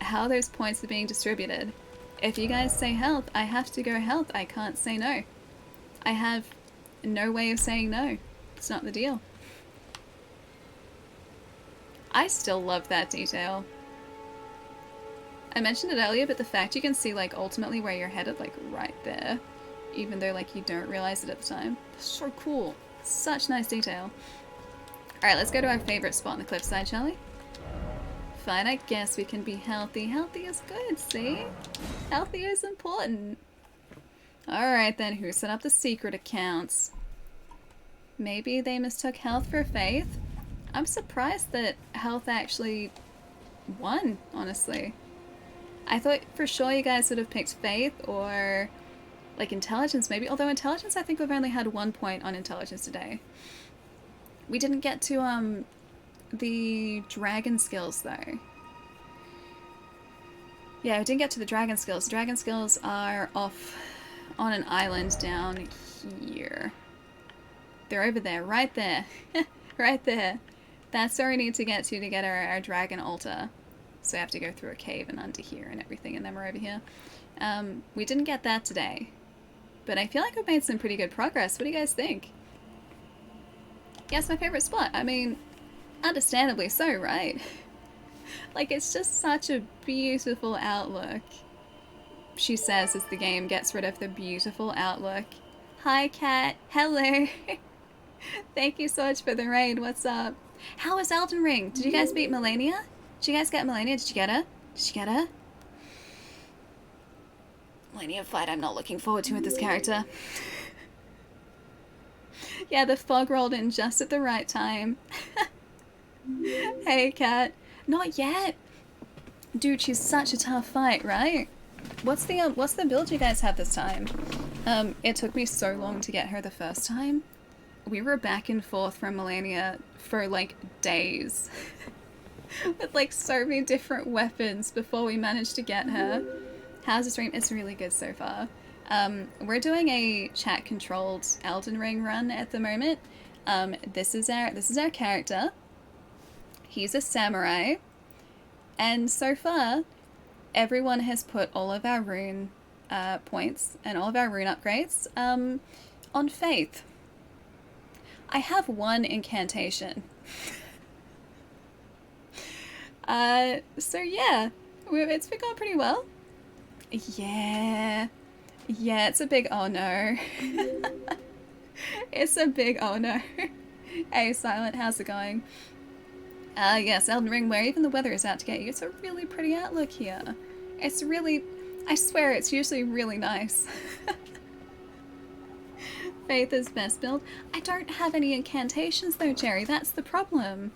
how those points are being distributed. If you guys say health, I have to go health. I can't say no. I have no way of saying no. It's not the deal. I still love that detail. I mentioned it earlier, but the fact you can see like ultimately where you're headed, like right there, even though like you don't realize it at the time. That's so cool. Such nice detail. Alright, let's go to our favorite spot on the cliffside, shall we? Fine, I guess we can be healthy. Healthy is good, see? Healthy is important. Alright then, who set up the secret accounts? Maybe they mistook health for faith? I'm surprised that health actually won, honestly. I thought for sure you guys would have picked faith or like intelligence maybe, although intelligence I think we've only had 1 point on intelligence today. We didn't get to the dragon skills though. Yeah, we didn't get to the dragon skills. Dragon skills are off on an island down here. They're over there, right there. Right there. That's where we need to get to get our dragon altar. So we have to go through a cave and under here and everything, and then we're over here. We didn't get that today. But I feel like we've made some pretty good progress. What do you guys think? Yeah, it's my favorite spot. I mean, understandably so, right? Like, it's just such a beautiful outlook. She says as the game gets rid of the beautiful outlook. Hi, Kat. Hello. Thank you so much for the raid. What's up? How was Elden Ring? Did you guys beat Melania? Did you guys get Melania? Did you get her? Did you get her? Melania fight I'm not looking forward to with this character. Yeah, the fog rolled in just at the right time. Hey, Kat. Not yet. Dude, she's such a tough fight, right? What's the build you guys have this time? It took me so long to get her the first time. We were back and forth from Melania for like days. With like so many different weapons before we managed to get her. How's the stream? It's really good so far. We're doing a chat controlled Elden Ring run at the moment. This is our character. He's a samurai. And so far, everyone has put all of our rune points and all of our rune upgrades on faith. I have one incantation. So yeah, it's been going pretty well. Yeah, it's a big oh no. It's a big oh no. Hey Silent, how's it going? Yes, Elden Ring, where even the weather is out to get you. It's a really pretty outlook here. It's really, I swear it's usually really nice. Faith is best build. I don't have any incantations though, Jerry, that's the problem.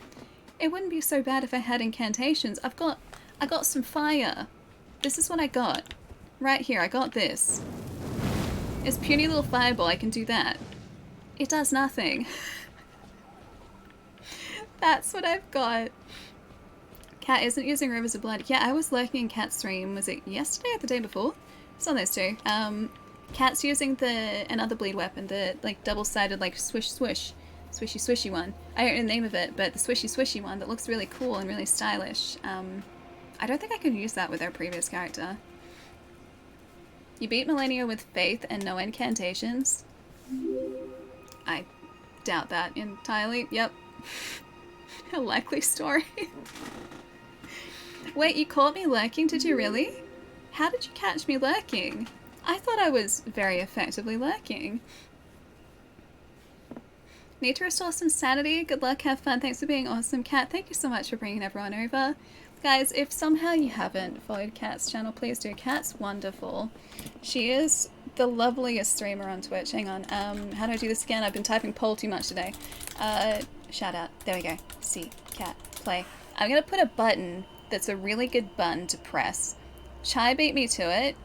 It wouldn't be so bad if I had incantations. I got some fire. This is what I got. Right here, I got this. It's puny little fireball, I can do that. It does nothing. That's what I've got. Cat isn't using Rivers of Blood. Yeah, I was lurking in Cat's stream. Was it yesterday or the day before? It's on those two. Cat's using another bleed weapon, the like double-sided like swish swish. Swishy swishy one. I don't know the name of it, but the swishy swishy one that looks really cool and really stylish. I don't think I could use that with our previous character. You beat Millennia with faith and no incantations. I doubt that entirely. Yep. A likely story. Wait, you caught me lurking? Did you really? How did you catch me lurking? I thought I was very effectively lurking. Need to restore some sanity. Good luck, have fun. Thanks for being awesome, Kat. Thank you so much for bringing everyone over. Guys, if somehow you haven't followed Kat's channel, please do. Kat's wonderful. She is the loveliest streamer on Twitch. Hang on. How do I do this again? I've been typing poll too much today. Shout out. There we go. See, Kat, play. I'm gonna put a button that's a really good button to press. Chai beat me to it.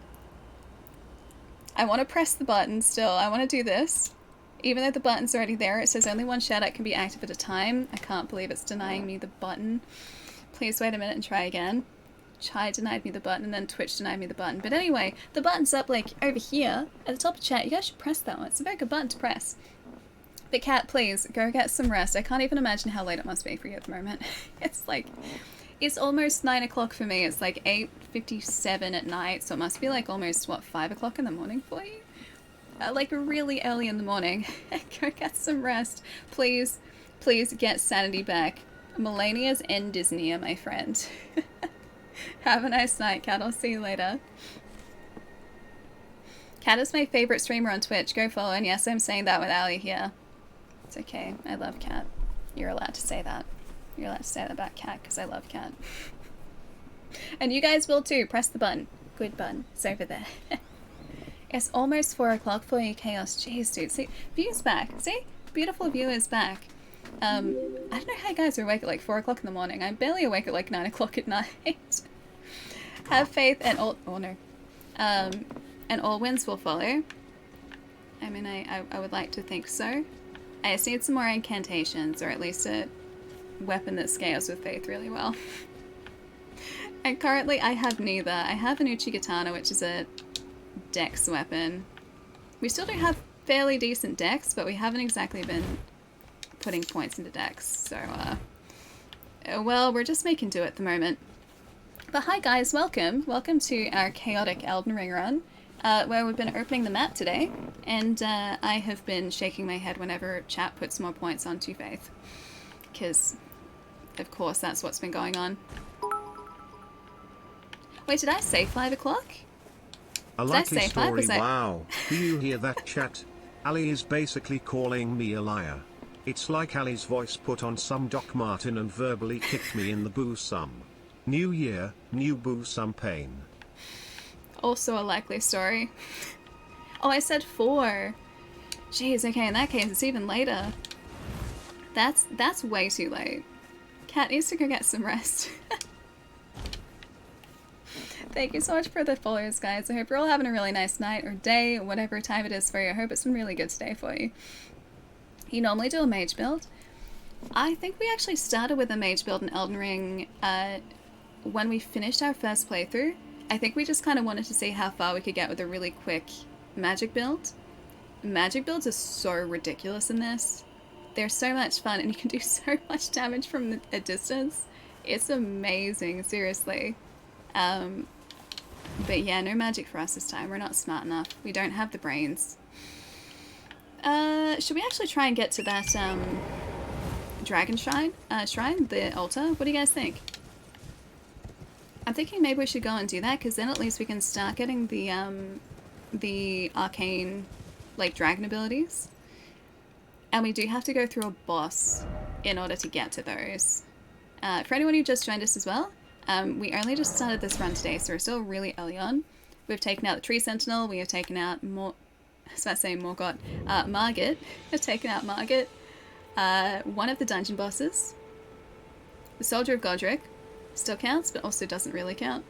I want to press the button still. I want to do this. Even though the button's already there, it says only one shout out can be active at a time. I can't believe it's denying me the button. Please wait a minute and try again. Chai denied me the button and then Twitch denied me the button. But anyway, the button's up like over here at the top of chat. You guys should press that one. It's a very good button to press. But Kat, please go get some rest. I can't even imagine how late it must be for you at the moment. It's like, it's almost 9 o'clock for me. It's like 8:57 at night. So it must be like almost, what, 5 o'clock in the morning for you? Like really early in the morning. Go get some rest. Please, please get sanity back. Millennia's in Disney, my friend. Have a nice night, Kat. I'll see you later. Kat is my favorite streamer on Twitch. Go follow. And yes, I'm saying that with Ali here. It's okay. I love Kat. You're allowed to say that. You're allowed to say that about Kat because I love Kat. And you guys will too. Press the button. Good button. It's over there. It's almost 4 o'clock for you, Chaos. Jeez, dude. See, view's back. See? Beautiful view is back. I don't know how you guys are awake at like 4 o'clock in the morning. I'm barely awake at like 9 o'clock at night. Have faith and all... Oh, no. And all winds will follow. I mean, I would like to think so. I just need some more incantations, or at least a weapon that scales with faith really well. And currently I have neither. I have an Uchigatana, which is a dex weapon. We still do have fairly decent dex, but we haven't exactly been putting points into dex. So, well, we're just making do at the moment. But hi guys, welcome. Welcome to our chaotic Elden Ring run, where we've been opening the map today, and I have been shaking my head whenever chat puts more points onto faith. Because, of course, that's what's been going on. Wait, did I say 5 o'clock? A likely story, wow. Do you hear that, chat? Ali is basically calling me a liar. It's like Ali's voice put on some Doc Martin and verbally kicked me in the boosum. New year, new boosum pain. Also a likely story. Oh, I said 4. Jeez, okay, in that case, it's even later. That's way too late. Kat needs to go get some rest. Thank you so much for the followers, guys. I hope you're all having a really nice night or day, whatever time it is for you. I hope it's been really good today for you. You normally do a mage build. I think we actually started with a mage build in Elden Ring when we finished our first playthrough. I think we just kind of wanted to see how far we could get with a really quick magic build. Magic builds are so ridiculous in this. They're so much fun and you can do so much damage from a distance. It's amazing, seriously. But yeah, no magic for us this time. We're not smart enough. We don't have the brains. Should we actually try and get to that dragon shrine? The altar? What do you guys think? I'm thinking maybe we should go and do that, because then at least we can start getting the arcane, like, dragon abilities. And we do have to go through a boss in order to get to those. For anyone who just joined us as well, we only just started this run today, so we're still really early on. We've taken out the Tree Sentinel, we have taken out Margot. We've taken out Margot. One of the dungeon bosses. The Soldier of Godric. Still counts, but also doesn't really count.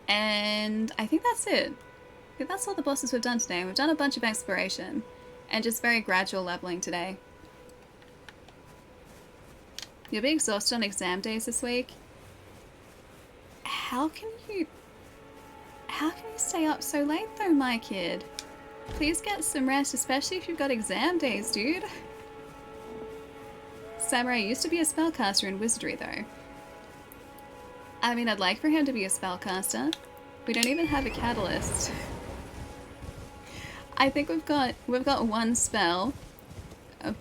And I think that's it. I think that's all the bosses we've done today. We've done a bunch of exploration. And just very gradual leveling today. You'll be exhausted on exam days this week. How can you stay up so late though, my kid? Please get some rest, especially if you've got exam days, dude. Samurai used to be a spellcaster in wizardry, though. I mean, I'd like for him to be a spellcaster. We don't even have a catalyst. I think we've got one spell,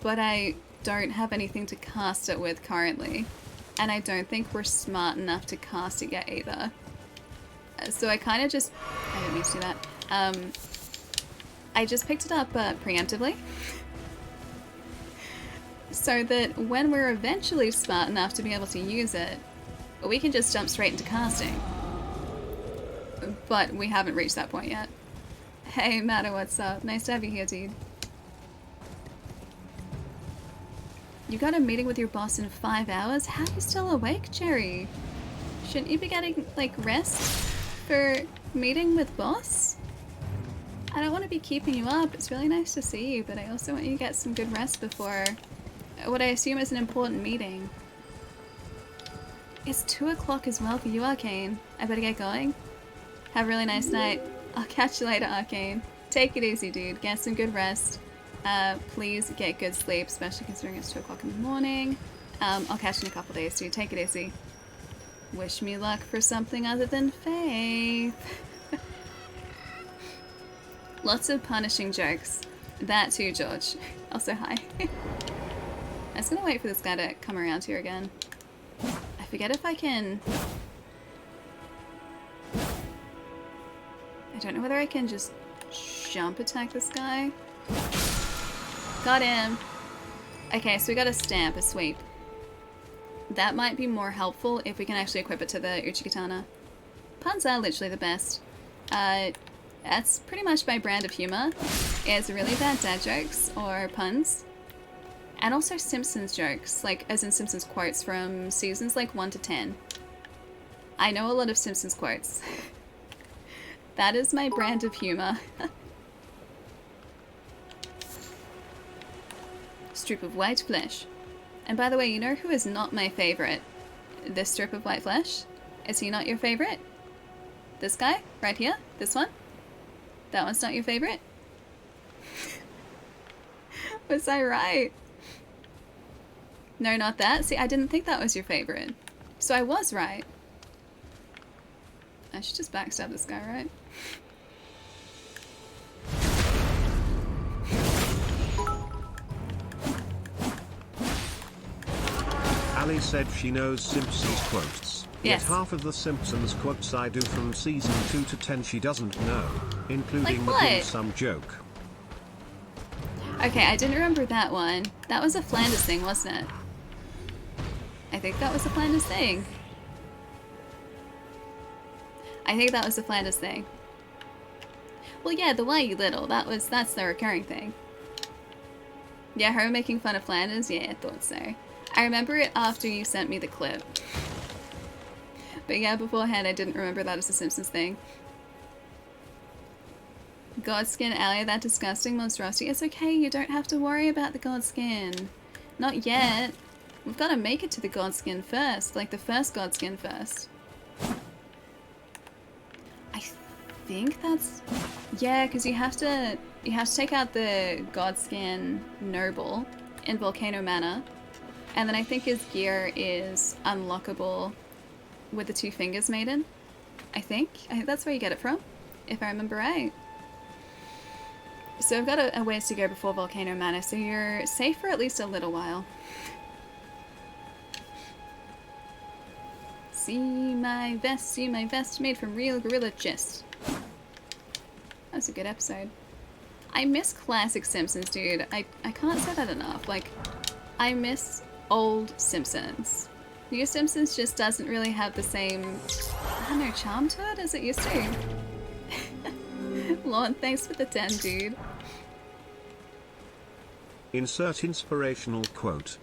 but I don't have anything to cast it with currently. And I don't think we're smart enough to cast it yet either. So I kind of just... I didn't mean to do that. I just picked it up preemptively. So that when we're eventually smart enough to be able to use it, we can just jump straight into casting. But we haven't reached that point yet. Hey, Matta, what's up? Nice to have you here, dude. You got a meeting with your boss in 5 hours? How are you still awake, Jerry? Shouldn't you be getting, like, rest for meeting with boss? I don't want to be keeping you up. It's really nice to see you, but I also want you to get some good rest before what I assume is an important meeting. It's 2 o'clock as well for you, Arcane. I better get going. Have a really nice night. I'll catch you later, Arcane. Take it easy, dude. Get some good rest. Please get good sleep, especially considering it's 2 o'clock in the morning. I'll catch you in a couple days, dude. Take it easy. Wish me luck for something other than faith. Lots of punishing jokes. That too, George. Also, hi. I'm just gonna wait for this guy to come around here again. I forget if I can... I don't know whether I can just jump attack this guy. Got him. Okay, so we got a stamp, a sweep. That might be more helpful if we can actually equip it to the Uchikatana. Puns are literally the best. That's pretty much my brand of humor, is really bad dad jokes or puns. And also Simpsons jokes, like as in Simpsons quotes from seasons like 1 to 10. I know a lot of Simpsons quotes. That is my brand of humor. Strip of white flesh. And by the way, you know who is not my favorite? This strip of white flesh? Is he not your favorite? This guy? Right here? This one? That one's not your favorite? Was I right? No, not that. See, I didn't think that was your favorite. So I was right. I should just backstab this guy, right? Ali said she knows Simpsons quotes. Yes. Yet half of the Simpsons quotes I do from season 2 to 10 she doesn't know, including Like the what? some joke. Okay, I didn't remember that one. That was a Flanders thing, wasn't it? I think that was a Flanders thing. I think that was a Flanders thing. Well, yeah, the why you little, that's the recurring thing. Yeah, her making fun of Flanders? Yeah, I thought so. I remember it after you sent me the clip. But yeah, beforehand I didn't remember that as a Simpsons thing. Godskin Ally, that disgusting monstrosity. It's okay, you don't have to worry about the Godskin. Not yet. We've got to make it to the Godskin first, like the first Godskin first. I think that's... Yeah, because you have to take out the Godskin Noble in Volcano Manor. And then I think his gear is unlockable with the 2 fingers maiden. I think that's where you get it from, if I remember right. So I've got a ways to go before Volcano Manor, so you're safe for at least a little while. See my vest made from real gorilla gist. That was a good episode. I miss classic Simpsons, dude. I can't say that enough. Like, I miss old Simpsons. New Simpsons just doesn't really have the same, I don't know, charm to it as it used to. Lord, thanks for the 10, dude. Insert inspirational quote.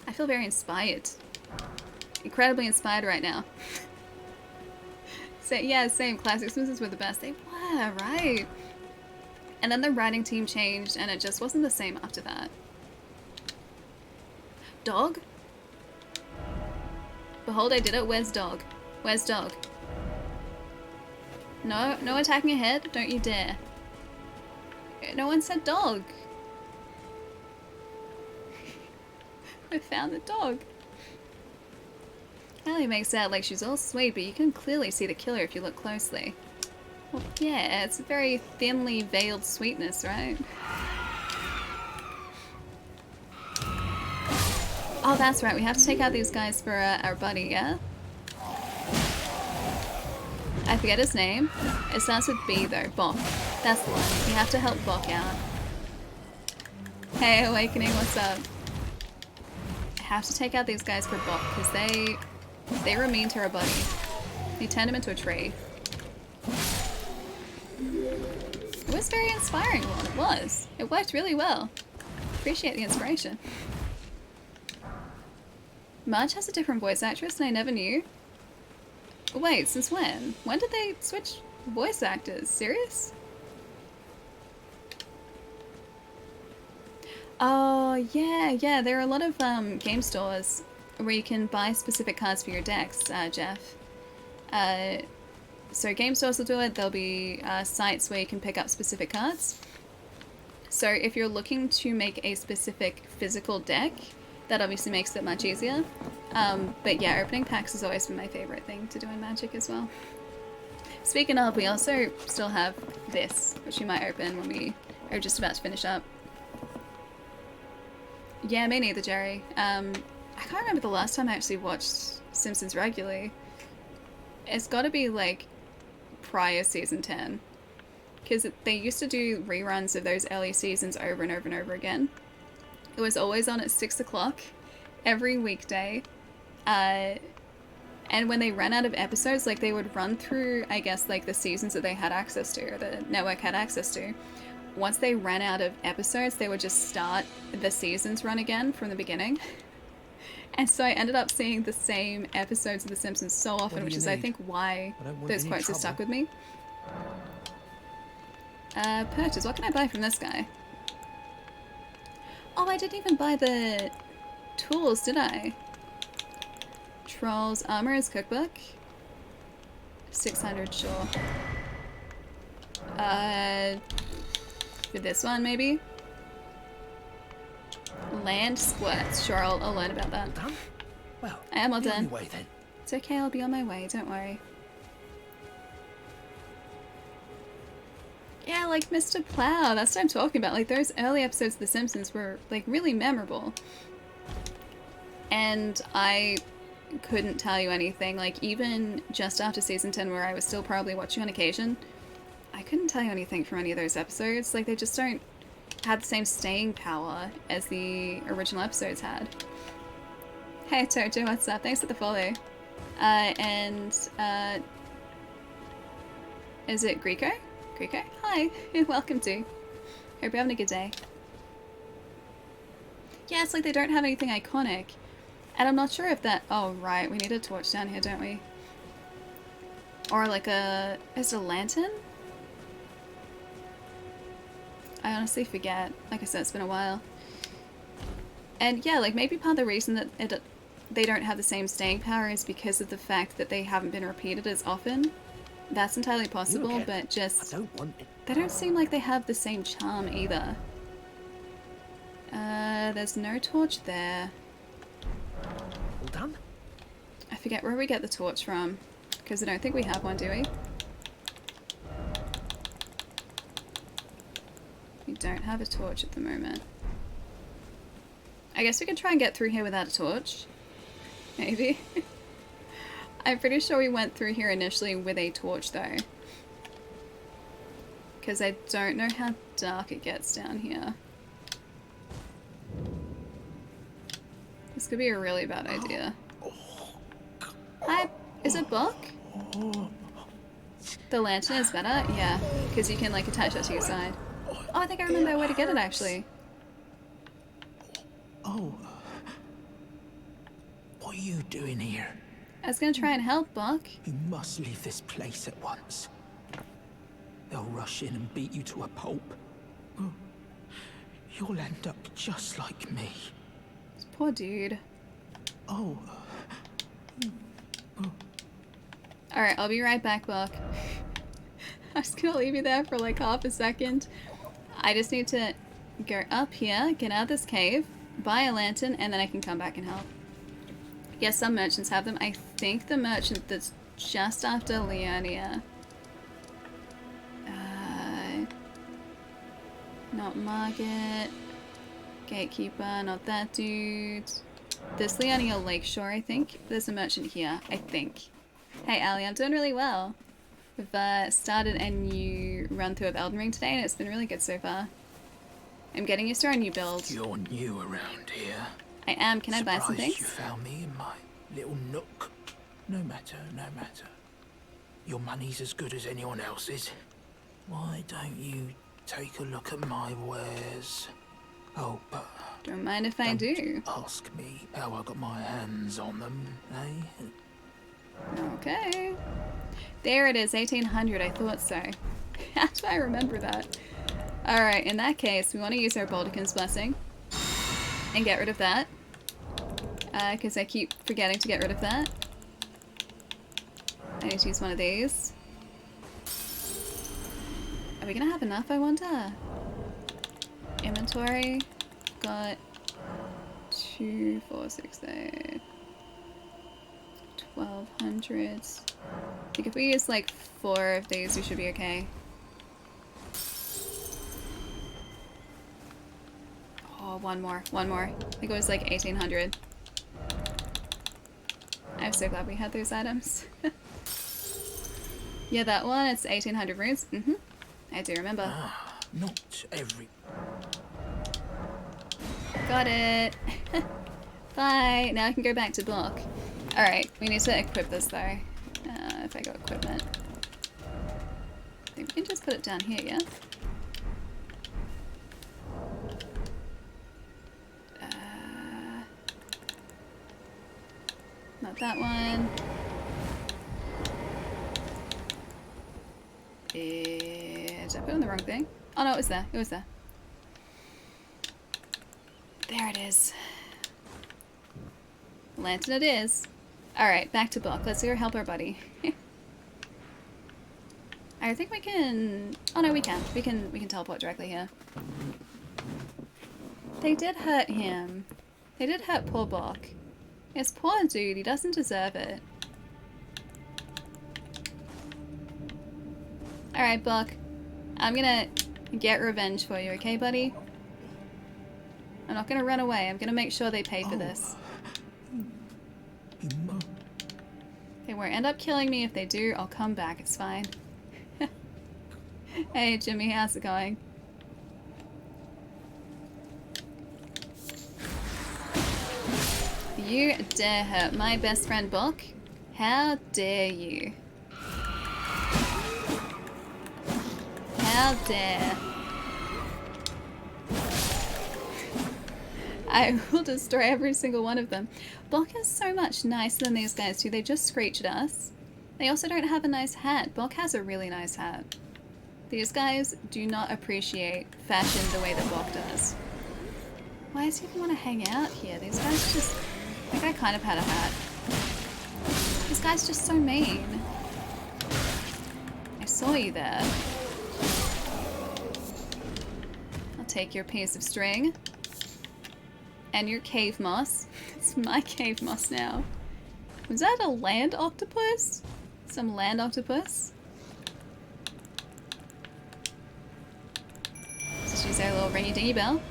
I feel very inspired. Incredibly inspired right now. So yeah, same. Classic Simpsons were the best. They were, right? And then the writing team changed and it just wasn't the same after that. Dog? Behold, I did it. Where's dog? Where's dog? No, no attacking ahead. Don't you dare. No one said dog. I found the dog. Ellie makes out like she's all sweet, but you can clearly see the killer if you look closely. Well, yeah, it's a very thinly veiled sweetness, right? Oh, that's right, we have to take out these guys for our buddy, yeah? I forget his name. It starts with B though, Bok. That's the one. You have to help Bok out. Hey, Awakening, what's up? I have to take out these guys for Bok, because they were mean to our buddy. They turned him into a tree. It was very inspiring one, it was. It worked really well. Appreciate the inspiration. Marge has a different voice actress and I never knew. Wait, since when? When did they switch voice actors? Serious? Oh, yeah, there are a lot of game stores where you can buy specific cards for your decks, Jeff. So game stores will do it. There'll be sites where you can pick up specific cards. So if you're looking to make a specific physical deck, that obviously makes it much easier. But yeah, opening packs has always been my favorite thing to do in Magic as well. Speaking of, we also still have this, which we might open when we are just about to finish up. Yeah, me neither, Jerry. I can't remember the last time I actually watched Simpsons regularly. It's gotta be like prior season 10. Because they used to do reruns of those early seasons over and over and over again. It was always on at 6 o'clock every weekday. And when they ran out of episodes, like they would run through, I guess, like the seasons that they had access to, or the network had access to. Once they ran out of episodes, they would just start the seasons run again from the beginning. And so I ended up seeing the same episodes of The Simpsons so often, which is, I think, why those quotes have stuck with me. Purchase. What can I buy from this guy? Oh, I didn't even buy the tools, did I? Trolls Armorer's Cookbook. 600, sure. For this one, maybe? Land squirts. Sure, I'll learn about that. Done? Well, I am all be on done. your way, then. It's okay, I'll be on my way, don't worry. Yeah, like Mr. Plow, that's what I'm talking about. Like, those early episodes of The Simpsons were, like, really memorable. And I couldn't tell you anything. Like, even just after season 10, where I was still probably watching on occasion, I couldn't tell you anything from any of those episodes. Like, they just don't have the same staying power as the original episodes had. Hey, Toto, what's up? Thanks for the follow. Is it Greco? Greco? Hi, welcome to. Hope you're having a good day. Yeah, it's like they don't have anything iconic. And I'm not sure if that... Oh, right, we need a torch down here, don't we? Or like a... Is it a lantern? I honestly forget. Like I said, it's been a while. And yeah, like maybe part of the reason that they don't have the same staying power is because of the fact that they haven't been repeated as often. That's entirely possible, but just... I don't want it. They don't seem like they have the same charm either. There's no torch there. All done? I forget where we get the torch from, because I don't think we have one, do we? We don't have a torch at the moment. I guess we could try and get through here without a torch. Maybe. I'm pretty sure we went through here initially with a torch though. Because I don't know how dark it gets down here. This could be a really bad idea. Hi, is it Buck? The lantern is better? Yeah, because you can like attach that to your side. Oh, I think I remember a way to get it actually. Oh. What are you doing here? I was gonna try and help, Buck. You must leave this place at once. They'll rush in and beat you to a pulp. You'll end up just like me. This poor dude. Oh. Alright, I'll be right back, Buck. I was gonna leave you there for like half a second. I just need to go up here, get out of this cave, buy a lantern, and then I can come back and help. Yes, some merchants have them. I think the merchant that's just after Leonia. Not Margit. Gatekeeper, not that dude. This Leonia Lakeshore, I think. There's a merchant here, I think. Hey, Ali, I'm doing really well. We've started a new run through of Elden Ring today, and it's been really good so far. I'm getting used to our new build. You're new around here. I am. Can I buy some Surprised things? You found me in my little nook. No matter, no matter. Your money's as good as anyone else's. Why don't you take a look at my wares? Oh, but don't mind if I do. Ask me how I got my hands on them, eh? Okay. There it is, 1800. I thought so. How do I remember that? Alright, in that case, we want to use our Baldachin's Blessing and get rid of that. Because I keep forgetting to get rid of that. I need to use one of these. Are we going to have enough, I wonder? Inventory. Got 2, 4, 6, 8. 1200. I think if we use like 4 of these, we should be okay. Oh, one more. I think it was like 1800. I'm so glad we had those items. Yeah, that one, it's 1800 runes. I do remember. Not every... Got it. Bye. Now I can go back to block. Alright, we need to equip this though. If I go equipment. I think we can just put it down here, yeah? Not that one. Did I put on the wrong thing? Oh no, it was there. It was there. There it is. Lantern it is. Alright, back to book. Let's go help our buddy. I think we can... Oh no, we can. We can teleport directly here. They did hurt him. They did hurt poor Bok. Yes, poor dude. He doesn't deserve it. Alright, Bok. I'm gonna get revenge for you, okay, buddy? I'm not gonna run away. I'm gonna make sure they pay for this. They won't end up killing me. If they do, I'll come back. It's fine. Hey, Jimmy, how's it going? You dare hurt my best friend, Bok? How dare you? How dare. I will destroy every single one of them. Bok is so much nicer than these guys too. They just screech at us. They also don't have a nice hat. Bok has a really nice hat. These guys do not appreciate fashion the way that Bok does. Why does he even want to hang out here? These guys just... I think I kind of had a hat. This guy's just so mean. I saw you there. I'll take your piece of string. And your cave moss. It's my cave moss now. Was that a land octopus? Some land octopus? Let's use our little ringy dingy bell.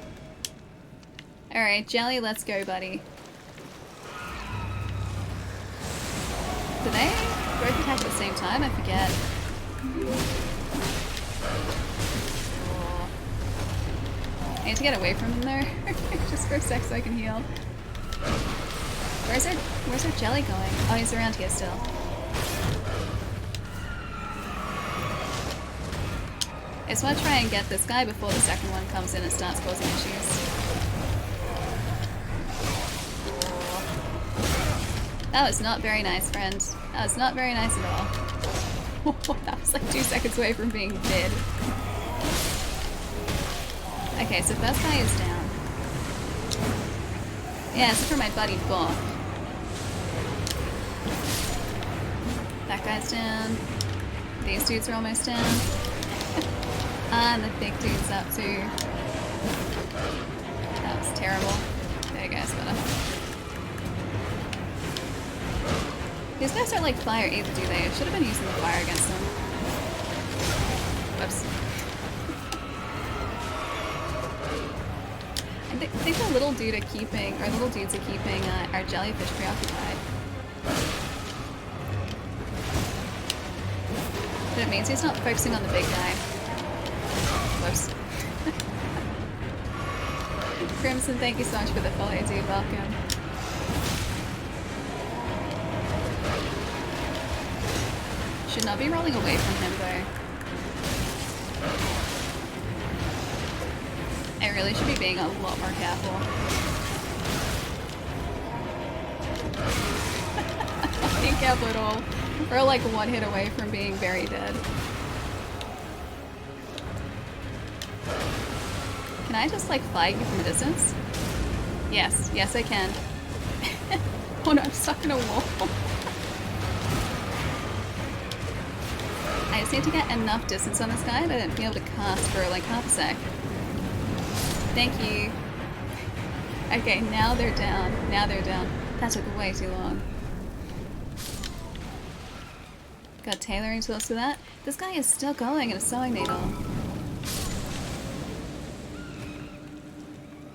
Alright, Jelly, let's go, buddy. Do they both attack at the same time? I forget. Oh. I need to get away from him there. Just for a sec so I can heal. Where's our Jelly going? Oh, he's around here still. I just want to try and get this guy before the second one comes in and starts causing issues. That was not very nice, friend. That was not very nice at all. That was like 2 seconds away from being dead. Okay, so first guy is down. Yeah, it's for my buddy Bok. That guy's down. These dudes are almost down. And the big dude's up too. That was terrible. These guys don't like fire either, do they? I should have been using the fire against them. Whoops. I think the little dudes are keeping our jellyfish preoccupied. But it means he's not focusing on the big guy. Whoops. Crimson, thank you so much for the follow, dude. Welcome. Should not be rolling away from him though. I really should be being a lot more careful. Not being careful at all. We're like one hit away from being very dead. Can I just like flag you from a distance? Yes, yes I can. Oh no, I'm stuck in a wall. I just need to get enough distance on this guy to be able to cast for like half a sec. Thank you. Okay, now they're down. Now they're down. That took way too long. Got tailoring tools for that. This guy is still going in a sewing needle.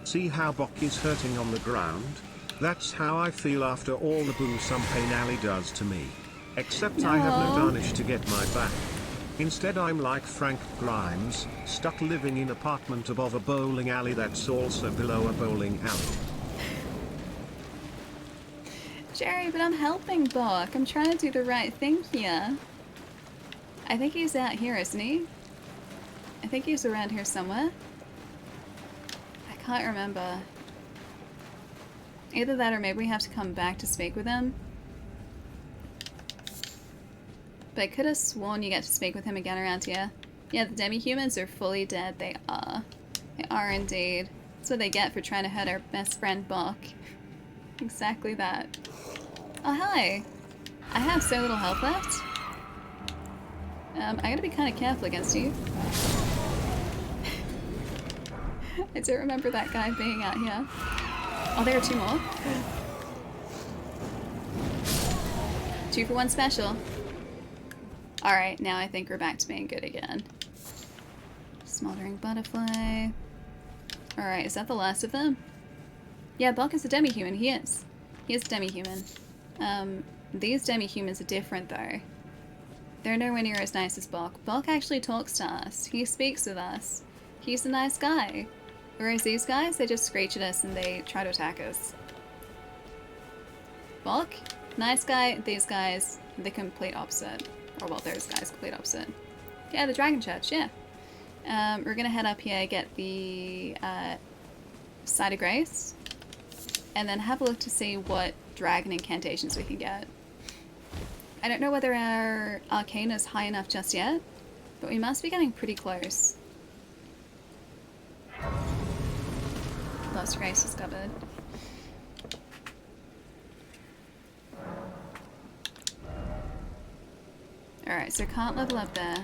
See how Bok is hurting on the ground? That's how I feel after all the boo some pain Ali does to me. Except I have no Tarnish to get my back. Instead I'm like Frank Grimes, stuck living in apartment above a bowling alley that's also below a bowling alley. Jerry, but I'm helping Bok. I'm trying to do the right thing here. I think he's out here, isn't he? I think he's around here somewhere. I can't remember. Either that or maybe we have to come back to speak with him. But I could have sworn you get to speak with him again around here. Yeah, the demi-humans are fully dead. They are. They are indeed. That's what they get for trying to hurt our best friend Bok. Exactly that. Oh, hi. I have so little health left. I gotta be kind of careful against you. I do remember that guy being out here. Oh, there are two more. 2 for 1 special. Alright, now I think we're back to being good again. Smoldering butterfly. Alright, is that the last of them? Yeah, Bok is a demi-human. He is. He is a demi-human. These demi-humans are different though. They're nowhere near as nice as Bok. Bok actually talks to us. He speaks with us. He's a nice guy. Whereas these guys, they just screech at us and they try to attack us. Bok, nice guy. These guys, the complete opposite. Or well, those guys, complete opposite. Yeah, the Dragon Church, yeah. We're gonna head up here, get the Site of Grace, and then have a look to see what dragon incantations we can get. I don't know whether our arcane is high enough just yet, but we must be getting pretty close. Lost Grace discovered. Alright, so can't level up there.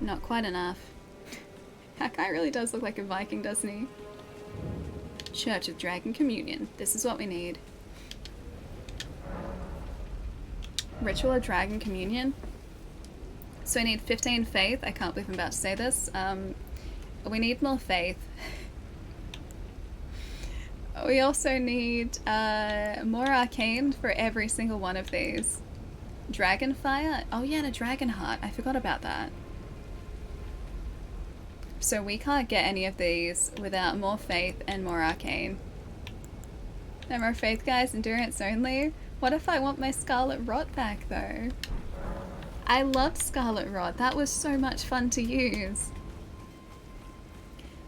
Not quite enough. That guy really does look like a Viking, doesn't he? Church of Dragon Communion. This is what we need. Ritual of Dragon Communion. So we need 15 faith. I can't believe I'm about to say this. We need more faith. We also need more arcane for every single one of these. Dragonfire? Oh yeah, and a dragon heart. I forgot about that. So we can't get any of these without more faith and more arcane. No more faith, guys. Endurance only. What if I want my Scarlet Rot back, though? I loved Scarlet Rot. That was so much fun to use.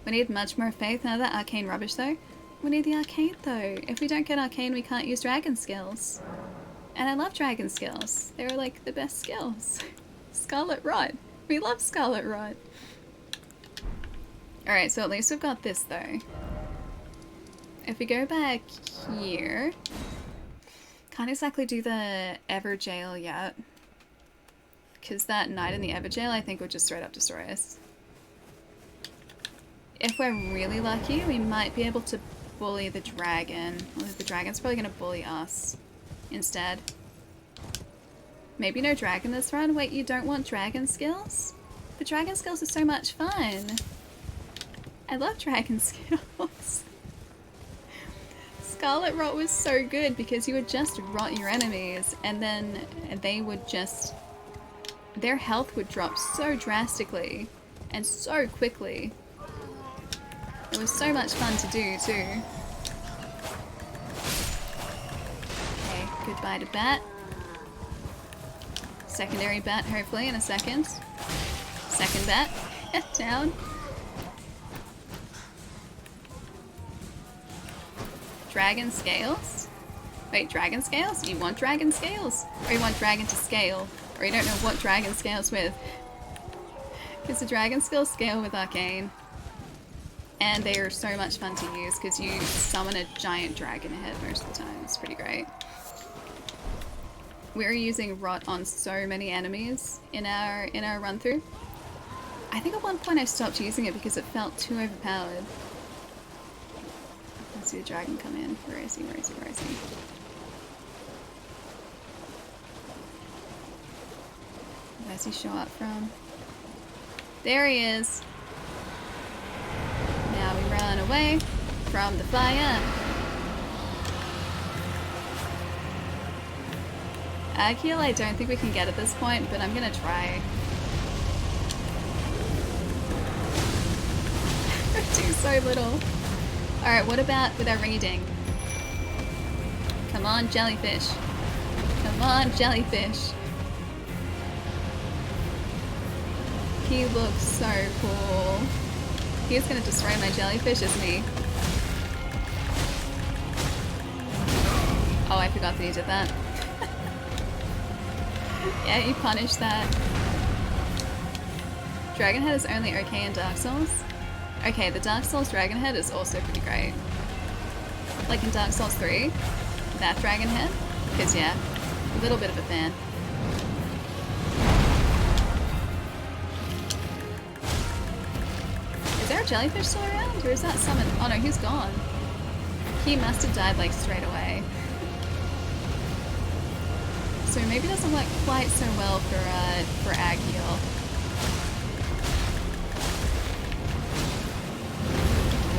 We need much more faith. None of that arcane rubbish, though. We need the arcane, though. If we don't get arcane, we can't use dragon skills. And I love dragon skills. They're like the best skills. Scarlet Rot. We love Scarlet Rot. Alright, so at least we've got this though. If we go back here, can't exactly do the Ever Jail yet. Because that night in the Ever Jail I think would just straight up destroy us. If we're really lucky, we might be able to bully the dragon. Well, the dragon's probably going to bully us instead. Maybe no dragon this run? Wait, you don't want dragon skills? The dragon skills are so much fun. I love dragon skills. Scarlet Rot was so good because you would just rot your enemies and then they would just... their health would drop so drastically and so quickly. It was so much fun to do too. Okay, goodbye to bat. Secondary bat hopefully in a second. Second bat. Down. Dragon scales? Wait, dragon scales? You want dragon scales? Or you want dragon to scale? Or you don't know what dragon scales with? Because the dragon skills scale with arcane. And they are so much fun to use because you summon a giant dragon head most of the time. It's pretty great. We're using Rot on so many enemies in our run through. I think at one point I stopped using it because it felt too overpowered. Let's see the dragon come in. Where is he? Where is he? Where is he? Where does he show up from? There he is. Now we run away from the fire. Ag heal I don't think we can get at this point, but I'm gonna try. Do so little. Alright, what about with our ringy ding? Come on, jellyfish. Come on, jellyfish. He looks so cool. He's gonna destroy my jellyfish, isn't he? Oh, I forgot that he did that. Yeah, he punished that. Dragonhead is only okay in Dark Souls. Okay, the Dark Souls Dragonhead is also pretty great. Like in Dark Souls 3, that Dragonhead, because yeah, a little bit of a fan. Is there a jellyfish still around, or is that summoned? Oh no, he's gone. He must have died like straight away. So maybe it doesn't work quite so well for ag heal.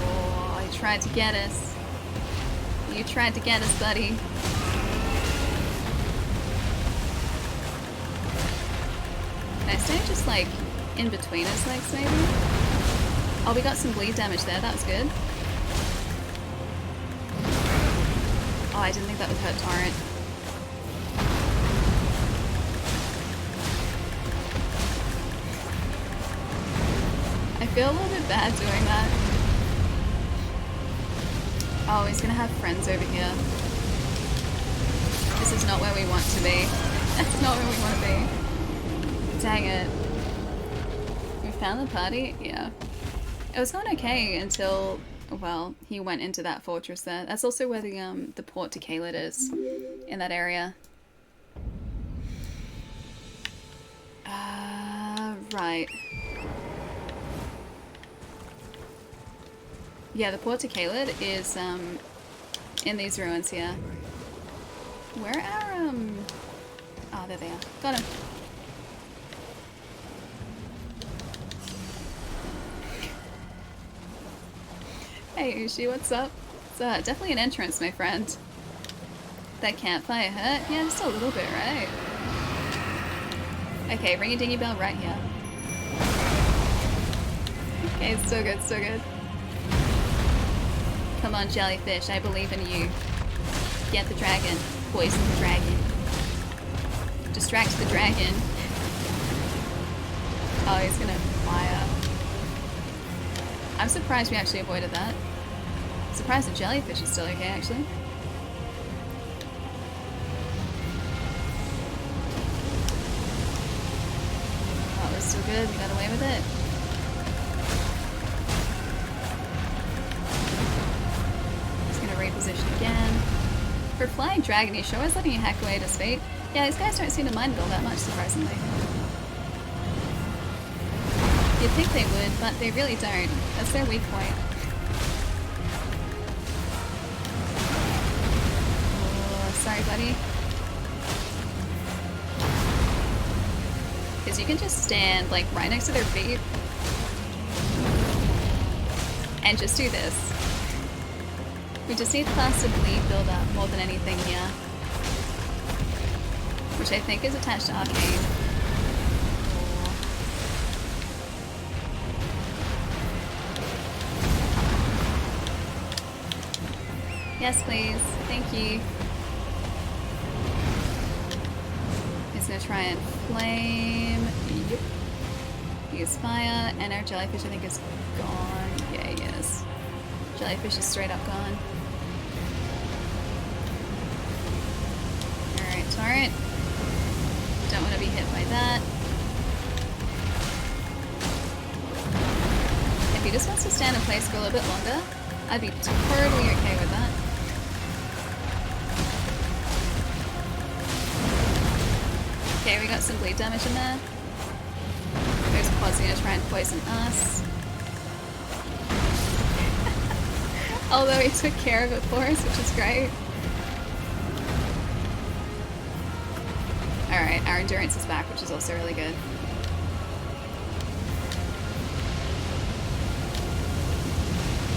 Oh, he tried to get us. You tried to get us, buddy. Can I stay just like in between his legs maybe? Oh, we got some bleed damage there, that was good. Oh, I didn't think that would hurt Torrent. I feel a little bit bad doing that. Oh, he's gonna have friends over here. This is not where we want to be. That's not where we want to be. Dang it. We found the party? Yeah. It was going okay until, well, he went into that fortress there. That's also where the port to Caelid is, in that area. Right. Yeah, the port to Caelid is in these ruins here. Where are oh, there they are. Got him. Hey Ushi, what's up? It's definitely an entrance, my friend. That campfire hurt? Yeah, just a little bit, right? Okay, ring a dingy bell right here. Okay, it's so good, so good. Come on, jellyfish, I believe in you. Get the dragon. Poison the dragon. Distract the dragon. Oh, he's gonna fire. I'm surprised we actually avoided that. Surprised the jellyfish is still okay, actually. That was still good, we got away with it. Just gonna reposition again. For Flying Dragon, he's sure is letting you hack away at his fate. Yeah, these guys don't seem to mind it all that much, surprisingly. You'd think they would, but they really don't. That's their weak point. Oh, sorry, buddy. is you can just stand like right next to their feet and just do this. We just need faster bleed build up more than anything here, which I think is attached to Arcane. Yes, please. Thank you. He's gonna try and flame. Yep. Use fire, and our jellyfish I think is gone. Yeah, he is. Jellyfish is straight up gone. Alright, torrent. Don't want to be hit by that. If he just wants to stand in place for a little bit longer, I'd be totally okay with that. Okay, we got some bleed damage in there. Those pods are gonna try and poison us. Although he took care of it for us, which is great. Alright, our endurance is back, which is also really good.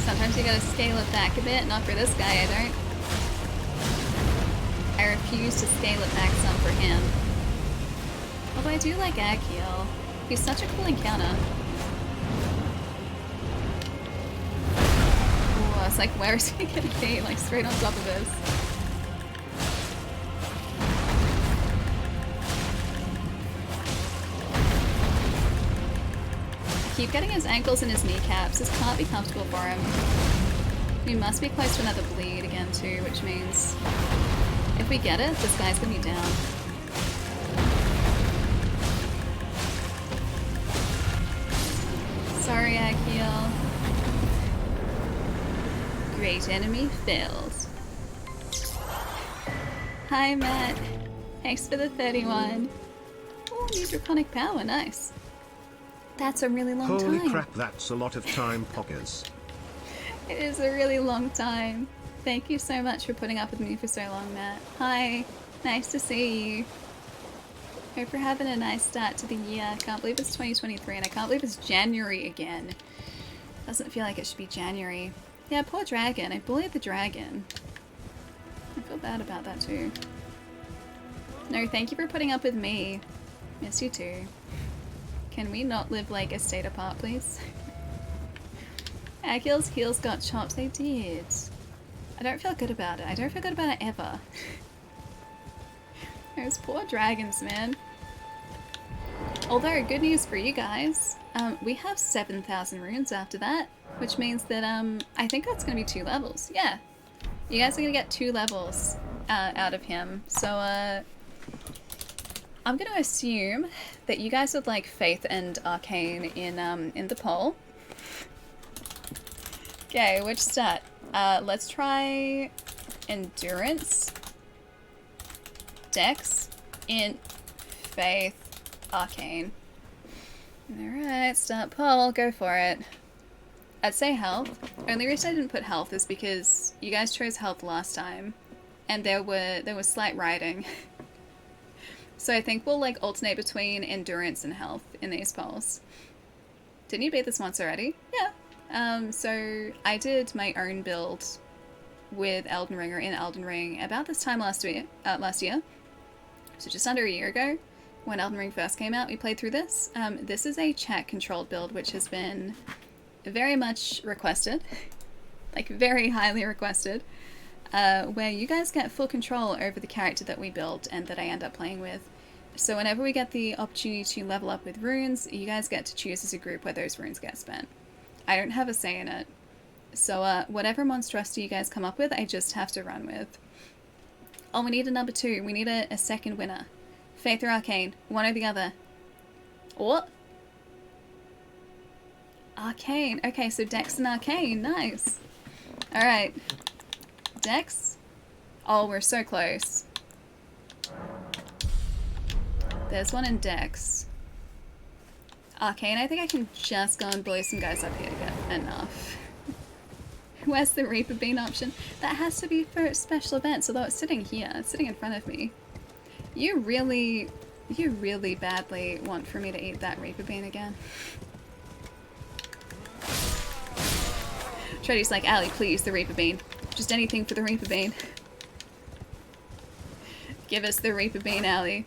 Sometimes you gotta scale it back a bit, not for this guy, I don't. I refuse to scale it back some for him. Although I do like Agheel. He's such a cool encounter. Ooh, it's like, where is he gonna be? Like, straight on top of us. I keep getting his ankles and his kneecaps. This can't be comfortable for him. We must be close to another bleed again too, which means if we get it, this guy's gonna be down. Sorry, Agheel. Great enemy failed. Hi, Matt. Thanks for the 31. Oh, new draconic power, nice. That's a really long time. Holy crap, that's a lot of time, poggers. It is a really long time. Thank you so much for putting up with me for so long, Matt. Hi, nice to see you. Hope you're having a nice start to the year. I can't believe it's 2023 and I can't believe it's January again. Doesn't feel like it should be January. Yeah, poor dragon. I bullied the dragon. I feel bad about that too. No, thank you for putting up with me. Yes, you too. Can we not live like a state apart, please? Agheel's heels got chopped. They did. I don't feel good about it. I don't feel good about it ever. Those poor dragons, man. Although, good news for you guys. We have 7,000 runes after that, which means that I think that's going to be 2 levels. Yeah. You guys are going to get 2 levels out of him. So, I'm going to assume that you guys would like Faith and Arcane in the poll. Okay, which stat? Let's try Endurance, Dex, Int, Faith, Arcane. Alright, start poll, go for it. I'd say health. Only reason I didn't put health is because you guys chose health last time, and there was slight riding. So I think we'll like alternate between endurance and health in these polls. Didn't you beat this once already? Yeah. So I did my own build with Elden Ring, or in Elden Ring, about this time last year. So just under a year ago, when Elden Ring first came out, we played through this. This is a chat-controlled build, which has been very much requested, like very highly requested, where you guys get full control over the character that we built and that I end up playing with. So whenever we get the opportunity to level up with runes, you guys get to choose as a group where those runes get spent. I don't have a say in it. So whatever monstrosity you guys come up with, I just have to run with. Oh, we need a number 2. We need a second winner. Faith or Arcane. One or the other. What? Arcane. Okay, so Dex and Arcane. Nice. Alright. Dex? Oh, we're so close. There's one in Dex. Arcane, I think I can just go and blow some guys up here to get enough. Where's the Reaper Bean option? That has to be for special events, although it's sitting here. It's sitting in front of me. You really You really badly want for me to eat that Reaper Bean again. Shreddy's like, Allie, please, the Reaper Bean. Just anything for the Reaper Bean. Give us the Reaper Bean, Allie.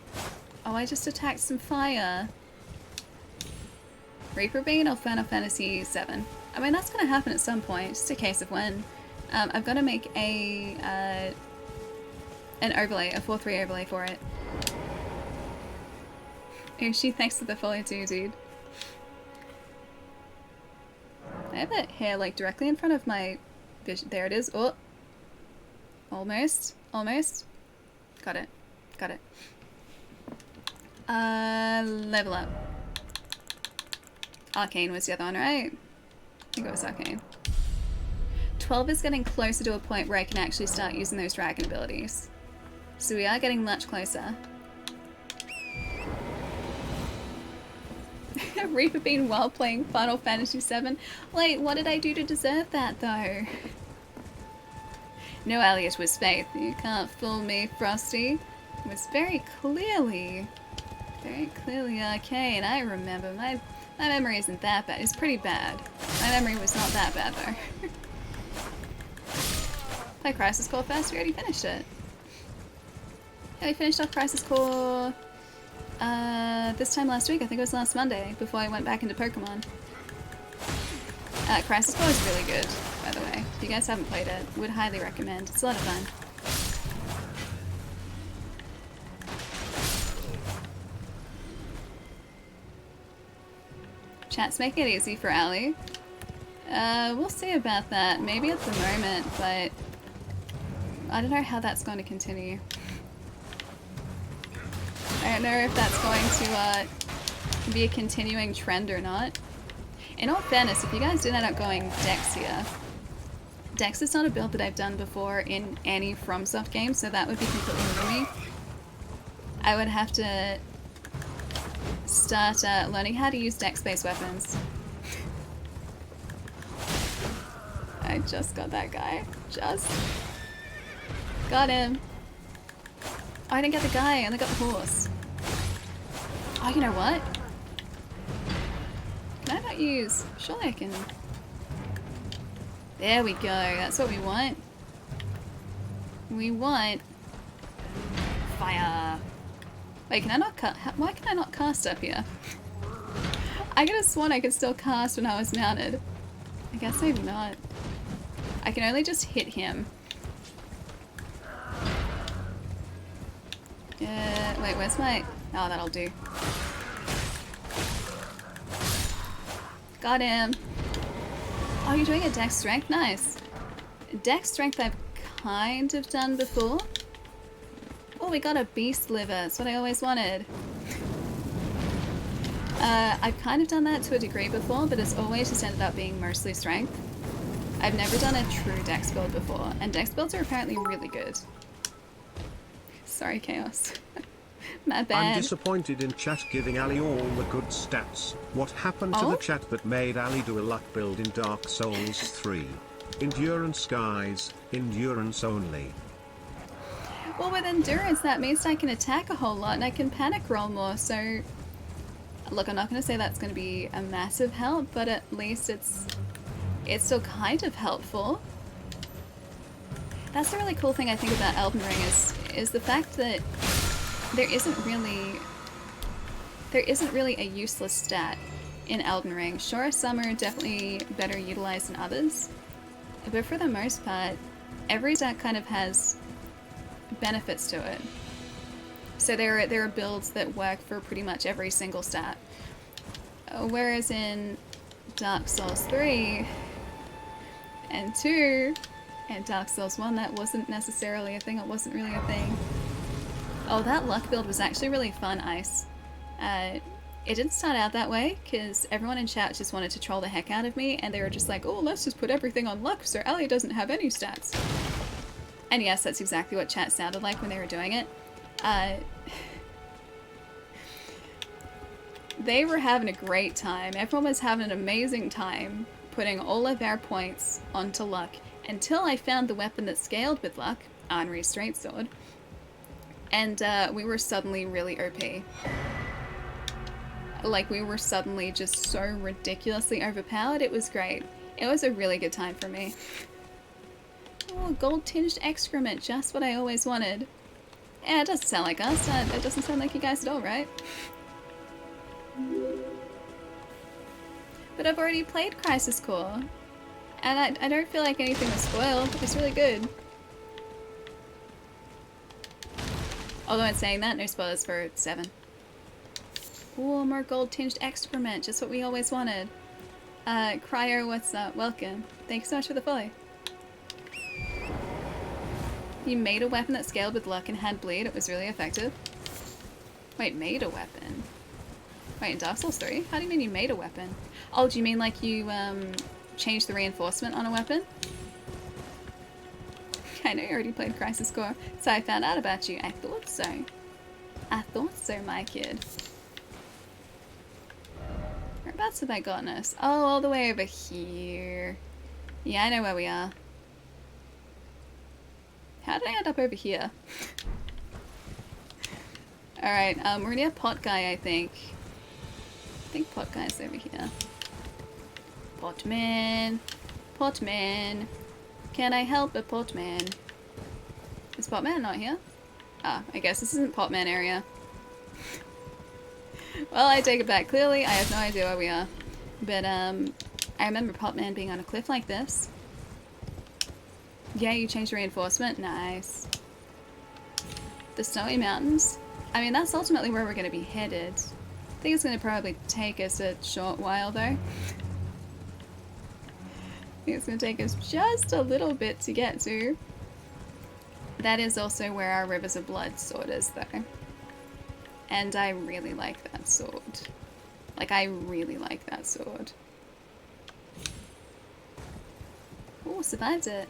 Oh, I just attacked some fire. Reaper Bean or Final Fantasy VII? I mean, that's gonna happen at some point. It's just a case of when. I've got to make a an overlay, a 4-3 overlay for it. She thanks for the follow too, dude. I have it here, like, directly in front of my vision. There it is. Oh! Almost. Almost. Got it. Got it. Level up. Arcane was the other one, right? I think it was Arcane. 12 is getting closer to a point where I can actually start using those dragon abilities. So we are getting much closer. Reaper Bean while playing Final Fantasy VII? Wait, what did I do to deserve that, though? No, Elliot was Faith. You can't fool me, Frosty. It was very clearly Arcane. I remember. My memory isn't that bad. It's pretty bad. My memory was not that bad, though. Play Crisis Core first? We already finished it. Yeah, we finished off Crisis Core this time last week. I think it was last Monday, before I went back into Pokemon. Crisis Core is really good, by the way. If you guys haven't played it, would highly recommend. It's a lot of fun. Chats make it easy for Allie. We'll see about that. Maybe at the moment, but I don't know how that's going to continue. I don't know if that's going to be a continuing trend or not. In all fairness, if you guys did end up going Dex here, Dex is not a build that I've done before in any FromSoft game, so that would be completely new to me. I would have to start learning how to use Dex-based weapons. I just got that guy. Just got him. Oh, I didn't get the guy, I only got the horse. Oh, you know what? Can I not use? Surely I can. There we go. That's what we want. We want fire. Wait, can I not why can I not cast up here? I could have sworn I could still cast when I was mounted. I guess maybe not. I can only just hit him. Wait, where's my... Oh, that'll do. Got him. Oh, you're doing a Dex Strength? Nice. Dex Strength I've kind of done before. Oh, we got a Beast Liver. That's what I always wanted. I've kind of done that to a degree before, but it's always just ended up being mostly Strength. I've never done a true Dex build before, and Dex builds are apparently really good. Sorry, Chaos. My bad. I'm disappointed in chat giving Ali all the good stats. What happened to the chat that made Ali do a luck build in Dark Souls 3? Endurance, guys. Endurance only. Well, with endurance, that means I can attack a whole lot and I can panic roll more, so... Look, I'm not going to say that's going to be a massive help, but at least it's still kind of helpful. That's the really cool thing I think about Elden Ring is the fact that there isn't really a useless stat in Elden Ring. Sure, some are definitely better utilized than others, but for the most part, every stat kind of has benefits to it. So there are builds that work for pretty much every single stat. Whereas in Dark Souls 3 and 2 and Dark Souls 1, that wasn't necessarily a thing. It wasn't really a thing. Oh, that luck build was actually really fun, Ice. It didn't start out that way, because everyone in chat just wanted to troll the heck out of me, and they were just like, oh, let's just put everything on luck so Ellie doesn't have any stats. And yes, that's exactly what chat sounded like when they were doing it. They were having a great time. Everyone was having an amazing time putting all of their points onto luck, until I found the weapon that scaled with luck, Henri's Straight Sword. And we were suddenly really OP. Like, we were suddenly just so ridiculously overpowered. It was great. It was a really good time for me. Oh, gold-tinged excrement, just what I always wanted. Yeah, it doesn't sound like us. It doesn't sound like you guys at all, right? But I've already played Crisis Core. And I don't feel like anything was spoiled. It was really good. Although in saying that, no spoilers for 7. Ooh, more gold-tinged excrement, just what we always wanted. Cryo, what's up? Welcome. Thanks so much for the follow. You made a weapon that scaled with luck and had bleed. It was really effective. Wait, made a weapon? Wait, in Dark Souls 3? How do you mean you made a weapon? Oh, do you mean like you, changed the reinforcement on a weapon? I know you already played Crisis Core, so I found out about you. I thought so. I thought so, my kid. Whereabouts have I gotten us? Oh, all the way over here. Yeah, I know where we are. How did I end up over here? Alright, we're near Pot Guy, I think. I think Pot Guy's over here. Potman. Potman. Can I help a Potman? Is Potman not here? Ah, I guess this isn't Potman area. Well, I take it back. Clearly, I have no idea where we are. But, I remember Potman being on a cliff like this. Yeah, you changed reinforcement? Nice. The Snowy Mountains? I mean, that's ultimately where we're going to be headed. I think it's going to probably take us a short while, though. I think it's going to take us just a little bit to get to. That is also where our Rivers of Blood sword is, though. And I really like that sword. Like, I really like that sword. Oh, survived it.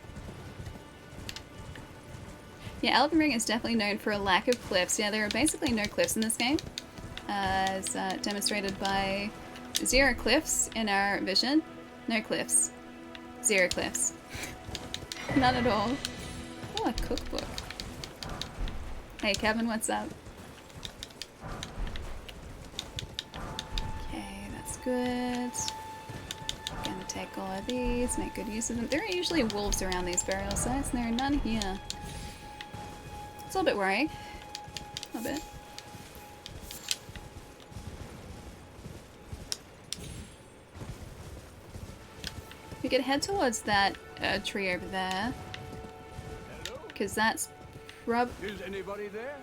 Yeah, Elden Ring is definitely known for a lack of cliffs. Yeah, there are basically no cliffs in this game. As demonstrated by 0 cliffs in our vision. No cliffs. 0 cliffs. None at all. Oh, a cookbook. Hey Kevin, what's up? Okay, that's good. Gonna take all of these, make good use of them. There are usually wolves around these burial sites, and there are none here. It's a little bit worrying. A little bit. We could head towards that tree over there. Because that's Is anybody there?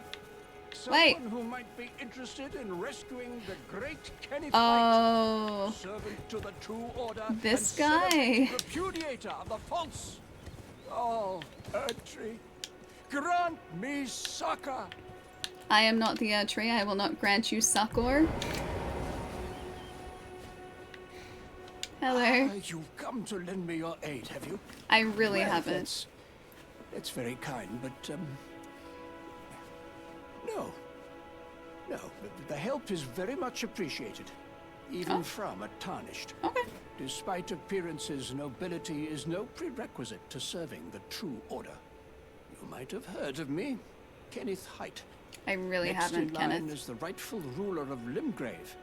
Wait. Someone who might be interested in rescuing the great Kenny Oh. servant to the true order. This and guy. Repudiator of the false. Oh, Erdtree, grant me succor. I am not the tree. I will not grant you succor. Hello. You've come to lend me your aid, have you? I really Well, haven't. That's very kind, but no. No, the help is very much appreciated, even from a tarnished. Okay. Despite appearances, nobility is no prerequisite to serving the true order. You might have heard of me, Kenneth Height. I really Next haven't, in line Kenneth. is the rightful ruler of Limgrave,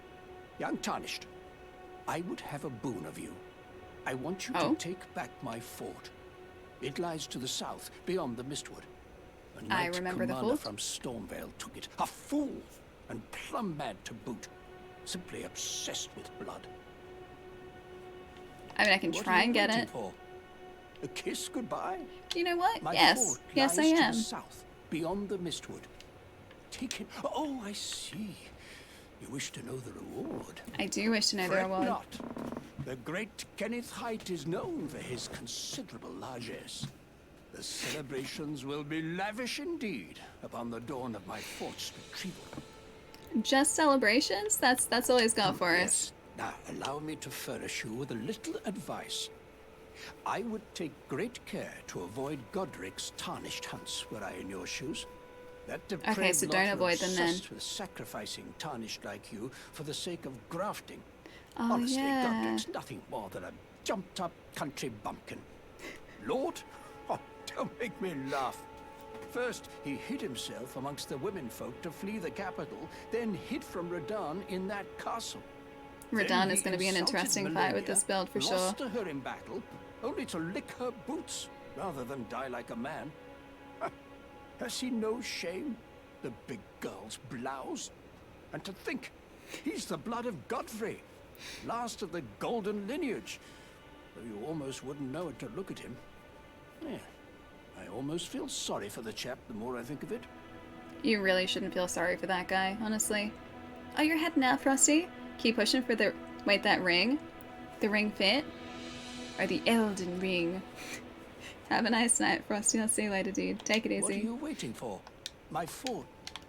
young Tarnished. I would have a boon of you. I want you to take back my fort. It lies to the south, beyond the Mistwood. A I knight remember the commander fort. from Stormvale took it. A fool, and plumb mad to boot. Simply obsessed with blood. I mean, I can What try are and you get waiting it. for? A kiss goodbye? You know what? My Yes. fort Yes, I lies to am. the south, beyond the Mistwood. Take it. Oh, I see. You wish to know the reward. I do wish to know the Fret reward. not. The great Kenneth Height is known for his considerable largesse. The celebrations will be lavish indeed upon the dawn of my fort's retrieval. Just celebrations? That's all he's got for us. Now, allow me to furnish you with a little advice. I would take great care to avoid Godric's tarnished hunts were I in your shoes. That Okay, depraved so lot don't are avoid them then. obsessed with sacrificing tarnished like you for the sake of grafting. Oh, Honestly, yeah. Godric's nothing more than a jumped-up country bumpkin. Lord? Oh, don't make me laugh. First, he hid himself amongst the womenfolk to flee the capital, then hid from Radahn in that castle. Radahn is going to be an interesting fight with this build for sure. Lost to her in battle, only to lick her boots rather than die like a man. Has he no shame, the big girl's blouse? And to think, he's the blood of Godfrey, last of the golden lineage, though you almost wouldn't know it to look at him. Yeah, I almost feel sorry for the chap the more I think of it. You really shouldn't feel sorry for that guy, honestly. Oh, you're heading out, Frosty? Keep pushing for the... Wait, that ring? The ring fit? Or the Elden Ring? Have a nice night, Frosty. I'll see you later, dude. Take it easy. What are you waiting for? My fort.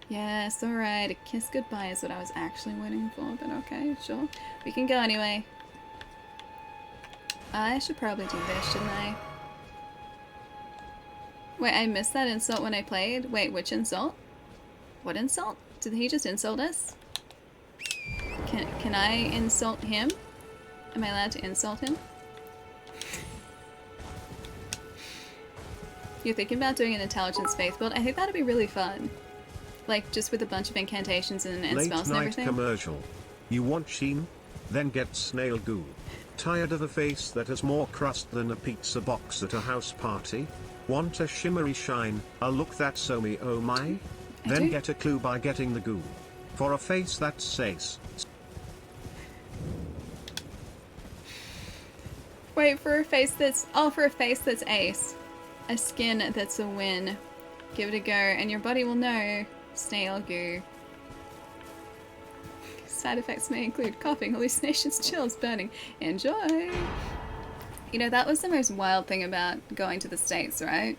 Yes, alright. A kiss goodbye is what I was actually waiting for, but okay, sure. We can go anyway. I should probably do this, shouldn't I? Wait, I missed that insult when I played? Wait, which insult? What insult? Did he just insult us? Can I insult him? Am I allowed to insult him? You're thinking about doing an intelligence faith build? I think that'd be really fun. Like, just with a bunch of incantations and spells and everything. Late night commercial. You want sheen? Then get snail goo. Tired of a face that has more crust than a pizza box at a house party? Want a shimmery shine, a look that's so me oh my? Then get a clue by getting the goo. For a face that says... Wait, for a face that's... Oh, for a face that's ace. A skin that's a win. Give it a go, and your body will know. Snail goo. Side effects may include coughing, hallucinations, chills, burning. Enjoy! You know, that was the most wild thing about going to the States, right?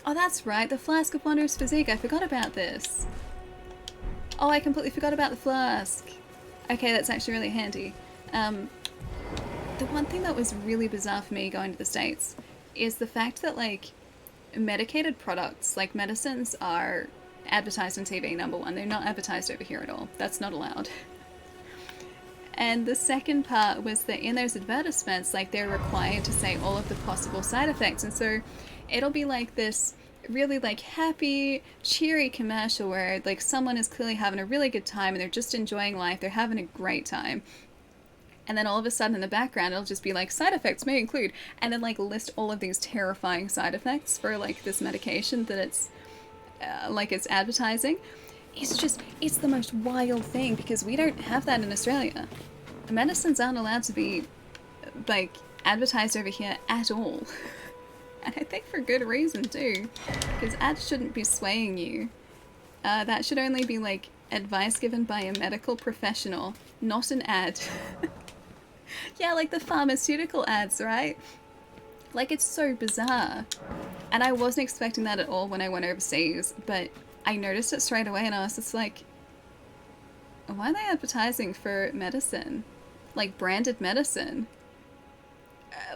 Oh, that's right, the Flask of Wondrous Physique. I forgot about this. Oh, I completely forgot about the flask. Okay, that's actually really handy. The one thing that was really bizarre for me going to the States is the fact that, like, medicated products, like medicines, are advertised on TV, number one. They're not advertised over here at all. That's not allowed. And the second part was that in those advertisements, like, they're required to say all of the possible side effects. And so it'll be like this really, like, happy, cheery commercial where, like, someone is clearly having a really good time and they're just enjoying life. They're having a great time. And then all of a sudden in the background, it'll just be like, side effects may include, and then, like, list all of these terrifying side effects for, like, this medication that it's, like, it's advertising. It's just, it's the most wild thing because we don't have that in Australia. Medicines aren't allowed to be, like, advertised over here at all. And I think for good reason too, because ads shouldn't be swaying you. That should only be, like, advice given by a medical professional, not an ad. Yeah, like the pharmaceutical ads, right? Like, it's so bizarre. And I wasn't expecting that at all when I went overseas, but I noticed it straight away and I was just like, why are they advertising for medicine? Like, branded medicine?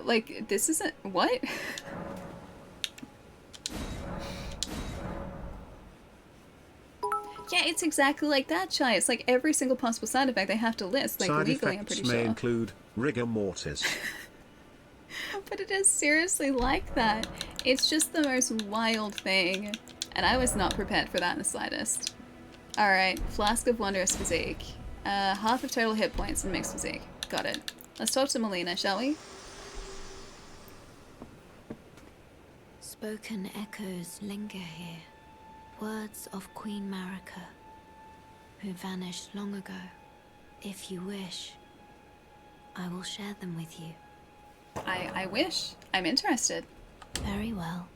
Like, this isn't... What? Yeah, it's exactly like that, Chai. It's like every single possible side effect they have to list, like, side legally, I'm pretty effects may sure. include rigor mortis. But it is seriously like that. It's just the most wild thing. And I was not prepared for that in the slightest. Alright, Flask of Wondrous Physique. Half of total hit points in mixed physique. Got it. Let's talk to Melina, shall we? Spoken echoes linger here. Words of Queen Marika, who vanished long ago. If you wish, I will share them with you. I wish. I'm interested. Very well.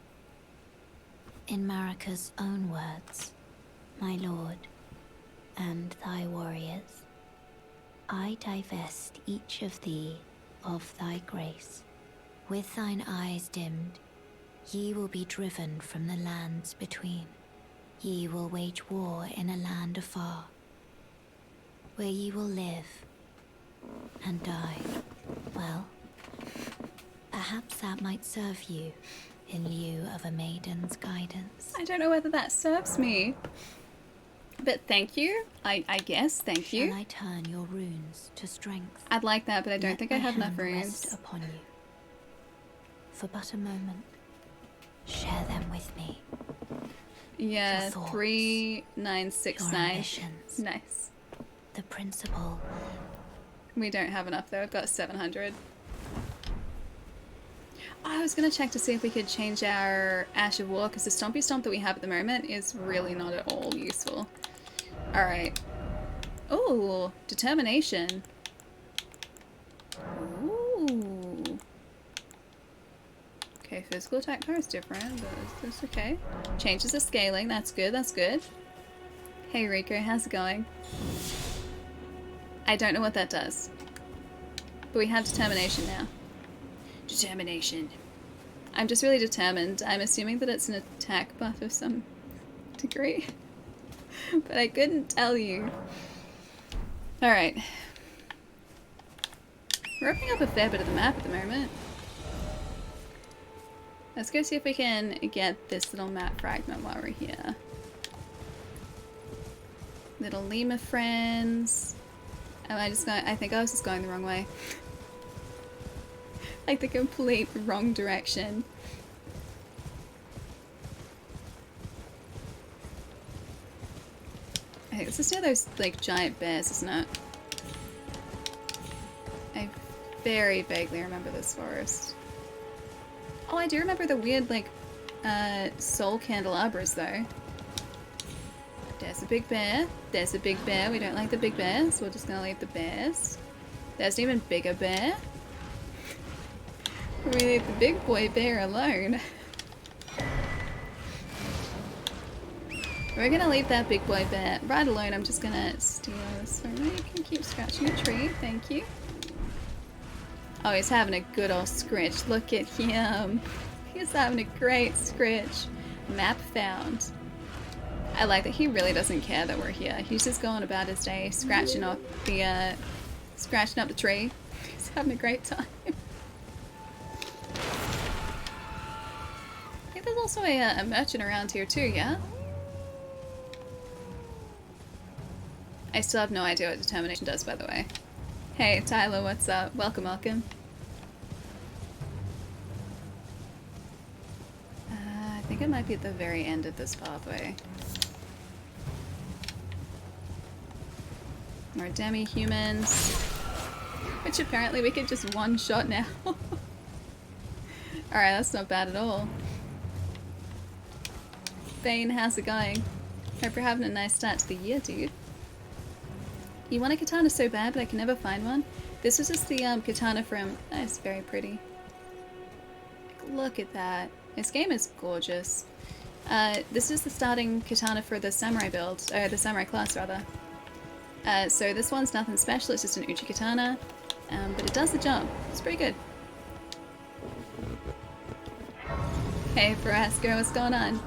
In Marika's own words, my lord, and thy warriors, I divest each of thee of thy grace. With thine eyes dimmed, ye will be driven from the lands between. Ye will wage war in a land afar, where ye will live and die. Well, perhaps that might serve you in lieu of a maiden's guidance. I don't know whether that serves me. But thank you. I guess, thank you. Shall I turn your runes to strength? I'd like that, but I don't think I have enough Let my hand runes. rest upon you. For but a moment, share them with me. Yeah, thoughts, 3969. ambitions. Nice. The principle. We don't have enough though. I've got 700. I was gonna check to see if we could change our Ash of War because the Stompy Stomp that we have at the moment is really not at all useful. Alright. Ooh, determination. Ooh. Okay, physical attack power is different, but that's okay. Changes the scaling, that's good, that's good. Hey Rico, how's it going? I don't know what that does. But we have determination now. Determination. I'm just really determined. I'm assuming that it's an attack buff of some degree. But I couldn't tell you. Alright. We're opening up a fair bit of the map at the moment. Let's go see if we can get this little map fragment while we're here. Little lemur friends. Oh, I think I was just going the wrong way. Like the complete wrong direction. I think this is near those like giant bears, isn't it? I very vaguely remember this forest. Oh, I do remember the weird like soul candelabras though. There's a big bear. There's a big bear. We don't like the big bears. We're just gonna leave the bears. There's an even bigger bear. We leave the big boy bear alone. We're gonna leave that big boy bear right alone. I'm just gonna steal this from you. You can keep scratching a tree. Thank you. Oh, he's having a good old scritch. Look at him. He's having a great scritch. Map found. I like that he really doesn't care that we're here. He's just going about his day, scratching up the tree. He's having a great time. I think there's also a merchant around here too, yeah? I still have no idea what determination does, by the way. Hey, Tyler, what's up? Welcome, welcome. I think it might be at the very end of this pathway. More demi-humans. Which apparently we could just one-shot now. Alright, that's not bad at all. Bane, how's it going? Hope you're having a nice start to the year, dude. You want a katana so bad, but I can never find one. This was just the katana from... Oh, it's very pretty. Look at that. This game is gorgeous. This is the starting katana for the samurai build, or the samurai class rather. So this one's nothing special, it's just an uchi katana, but it does the job. It's pretty good. Hey Frasco, what's going on?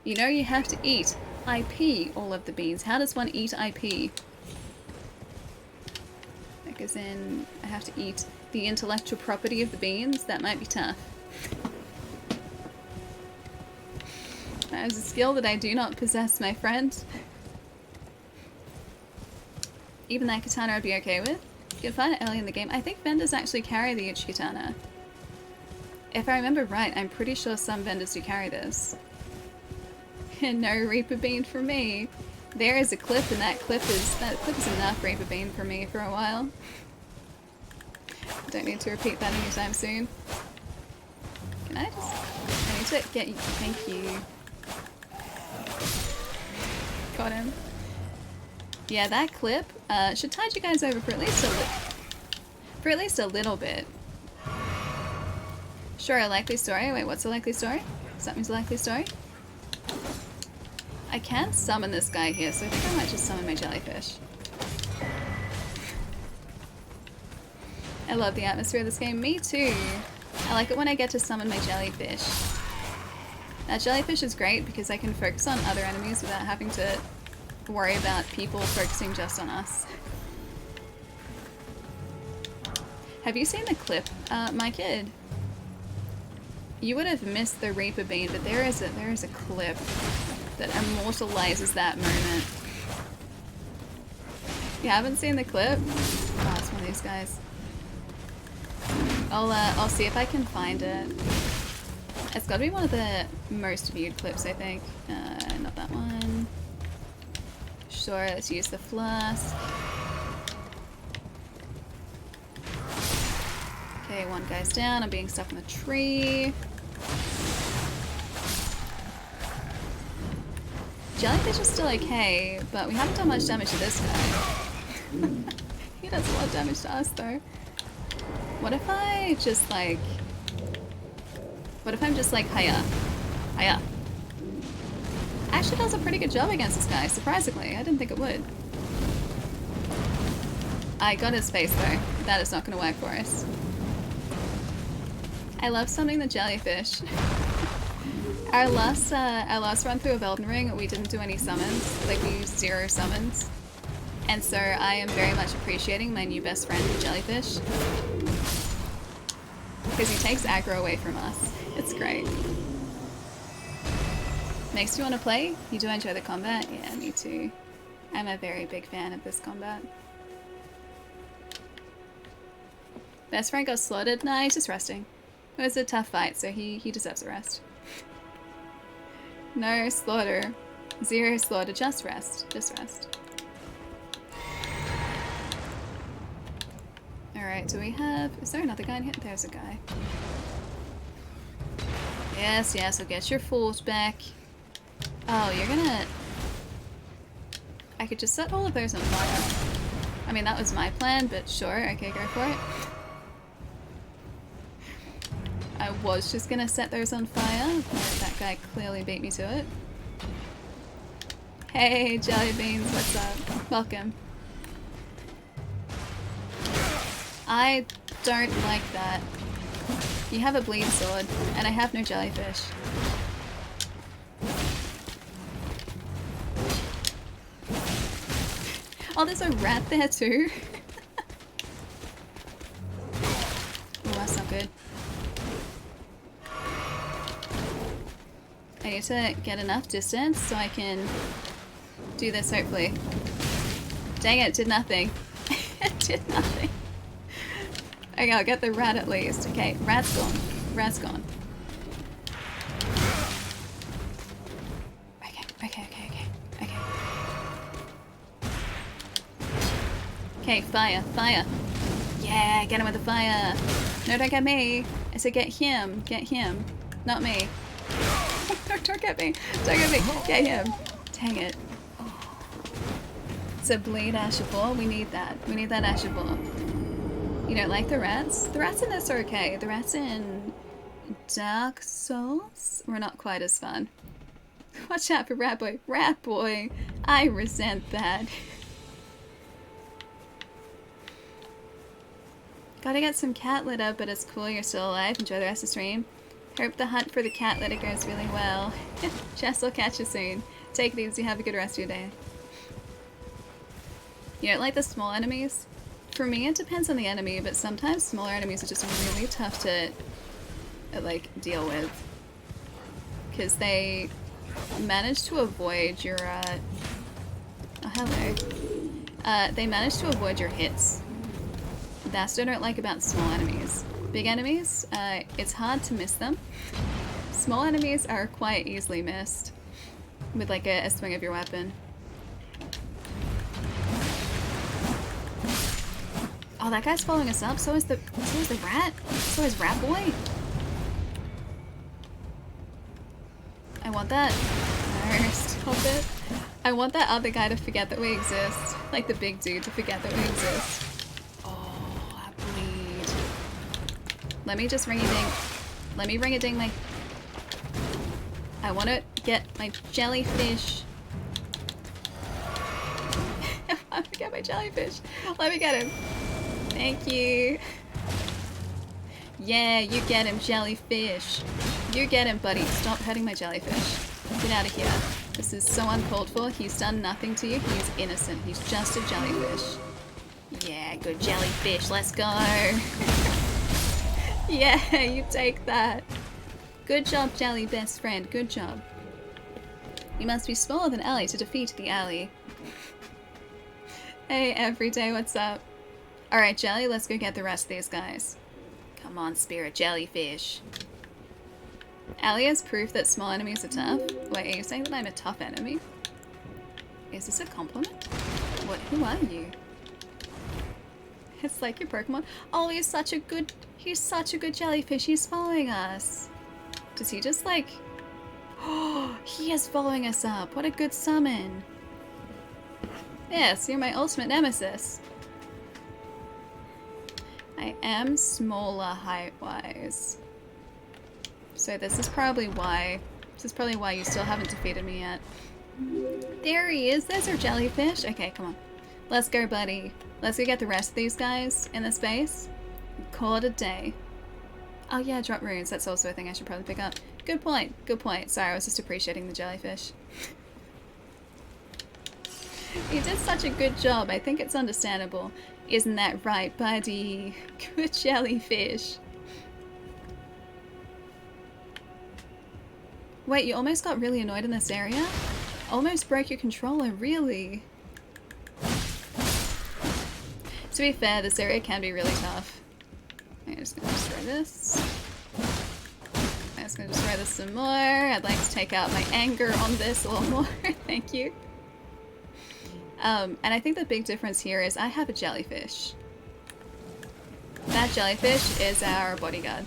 You know you have to eat IP all of the beans. How does one eat IP? Like as in, I have to eat the intellectual property of the beans? That might be tough. That is a skill that I do not possess, my friend. Even that katana I'd be okay with. You can find it early in the game. I think vendors actually carry the Uchi katana. If I remember right, I'm pretty sure some vendors do carry this. No Reaper Bean for me. There is a clip, and that clip is enough Reaper Bean for me for a while. Don't need to repeat that anytime soon. Can I need to get you. Thank you. Got him. Yeah, that clip should tide you guys over for at least a little bit. Sure, a likely story. Wait, what's a likely story? Something's a likely story? I can't summon this guy here, so I think I might just summon my jellyfish. I love the atmosphere of this game. Me too. I like it when I get to summon my jellyfish. That jellyfish is great because I can focus on other enemies without having to worry about people focusing just on us. Have you seen the clip, my kid? You would have missed the Reaper Bean, but there is a clip that immortalizes that moment. You haven't seen the clip? Oh, it's one of these guys. I'll see if I can find it. It's gotta be one of the most viewed clips, I think. Not that one. Sure, let's use the flask. Okay, one guy's down. I'm being stuck in the tree. Jellyfish is still okay, but we haven't done much damage to this guy. He does a lot of damage to us, though. What if I just, like... What if I'm just like, hiya? Hiya. Actually does a pretty good job against this guy, surprisingly. I didn't think it would. I got his face, though. That is not going to work for us. I love summoning the jellyfish. Our last run through of Elden Ring, we didn't do any summons. Like, we used 0 summons. And so I am very much appreciating my new best friend, the jellyfish. Because he takes aggro away from us. It's great. Makes you want to play? You do enjoy the combat? Yeah, me too. I'm a very big fan of this combat. Best friend got slaughtered? Nah, he's just resting. It was a tough fight, so he deserves a rest. No slaughter. 0 slaughter, just rest. Just rest. Alright, do we have... Is there another guy in here? There's a guy. Yes, yes, so get your fools back. Oh, you're gonna... I could just set all of those on fire. I mean, that was my plan, but sure. Okay, go for it. I was just gonna set those on fire, but that guy clearly beat me to it. Hey, Jelly Beans, what's up? Welcome. I don't like that. You have a bleed sword, and I have no jellyfish. Oh, there's a rat there too. Oh, that's not good. I need to get enough distance so I can do this, hopefully. Dang it, did nothing. It did nothing. Okay, I'll get the rat at least. Okay, rat's gone. Rat's gone. Okay. Okay, fire, fire. Yeah, get him with the fire. No, don't get me. I said get him. Get him. Not me. Don't get me. Don't get me. Get him. Dang it. It's a bleed Asher Ball. We need that. We need that Asher Ball. You don't like the rats? The rats in this are okay. The rats in Dark Souls were not quite as fun. Watch out for Rat Boy. Rat Boy! I resent that. Gotta get some cat litter, but it's cool you're still alive. Enjoy the rest of the stream. Hope the hunt for the cat litter goes really well. Jess, will catch you soon. Take it easy. Have a good rest of your day. You don't like the small enemies? For me, it depends on the enemy, but sometimes smaller enemies are just really tough to, like, deal with. Because they manage to avoid your, oh, hello. They manage to avoid your hits. That's what I don't like about small enemies. Big enemies, it's hard to miss them. Small enemies are quite easily missed with, like, a swing of your weapon. Oh, that guy's following us up. So is the rat. So is Rat Boy. I want that. No, stop it. I want that other guy to forget that we exist. Like the big dude to forget that we exist. Oh, I bleed. Let me just ring a ding. Let me ring a ding my... I want to get my jellyfish. I want to get my jellyfish. Let me get him. Thank you. Yeah, you get him, jellyfish. You get him, buddy. Stop hurting my jellyfish. Get out of here. This is so uncalled for. He's done nothing to you. He's innocent. He's just a jellyfish. Yeah, good jellyfish. Let's go. Yeah, you take that. Good job, Jelly best friend. Good job. You must be smaller than Ellie to defeat the Ellie. Hey, Everyday, what's up? Alright, Jelly, let's go get the rest of these guys. Come on, spirit jellyfish. Ali has proof that small enemies are tough. Wait, are you saying that I'm a tough enemy? Is this a compliment? What? Who are you? It's like your Pokemon. Oh, he's such a good jellyfish. He's following us. Does he just like... Oh, he is following us up. What a good summon. Yes, you're my ultimate nemesis. I am smaller height-wise. So this is probably why you still haven't defeated me yet. There he is. There's our jellyfish. Okay, come on. Let's go, buddy. Let's go get the rest of these guys in this base. Call it a day. Oh yeah, drop runes. That's also a thing I should probably pick up. Good point. Good point. Sorry, I was just appreciating the jellyfish. He did such a good job. I think it's understandable. Isn't that right, buddy? Good jellyfish. Wait, you almost got really annoyed in this area? Almost broke your controller, really? To be fair, this area can be really tough. I'm just gonna destroy this. I'm just gonna destroy this some more. I'd like to take out my anger on this a little more. Thank you. And I think the big difference here is I have a jellyfish. That jellyfish is our bodyguard.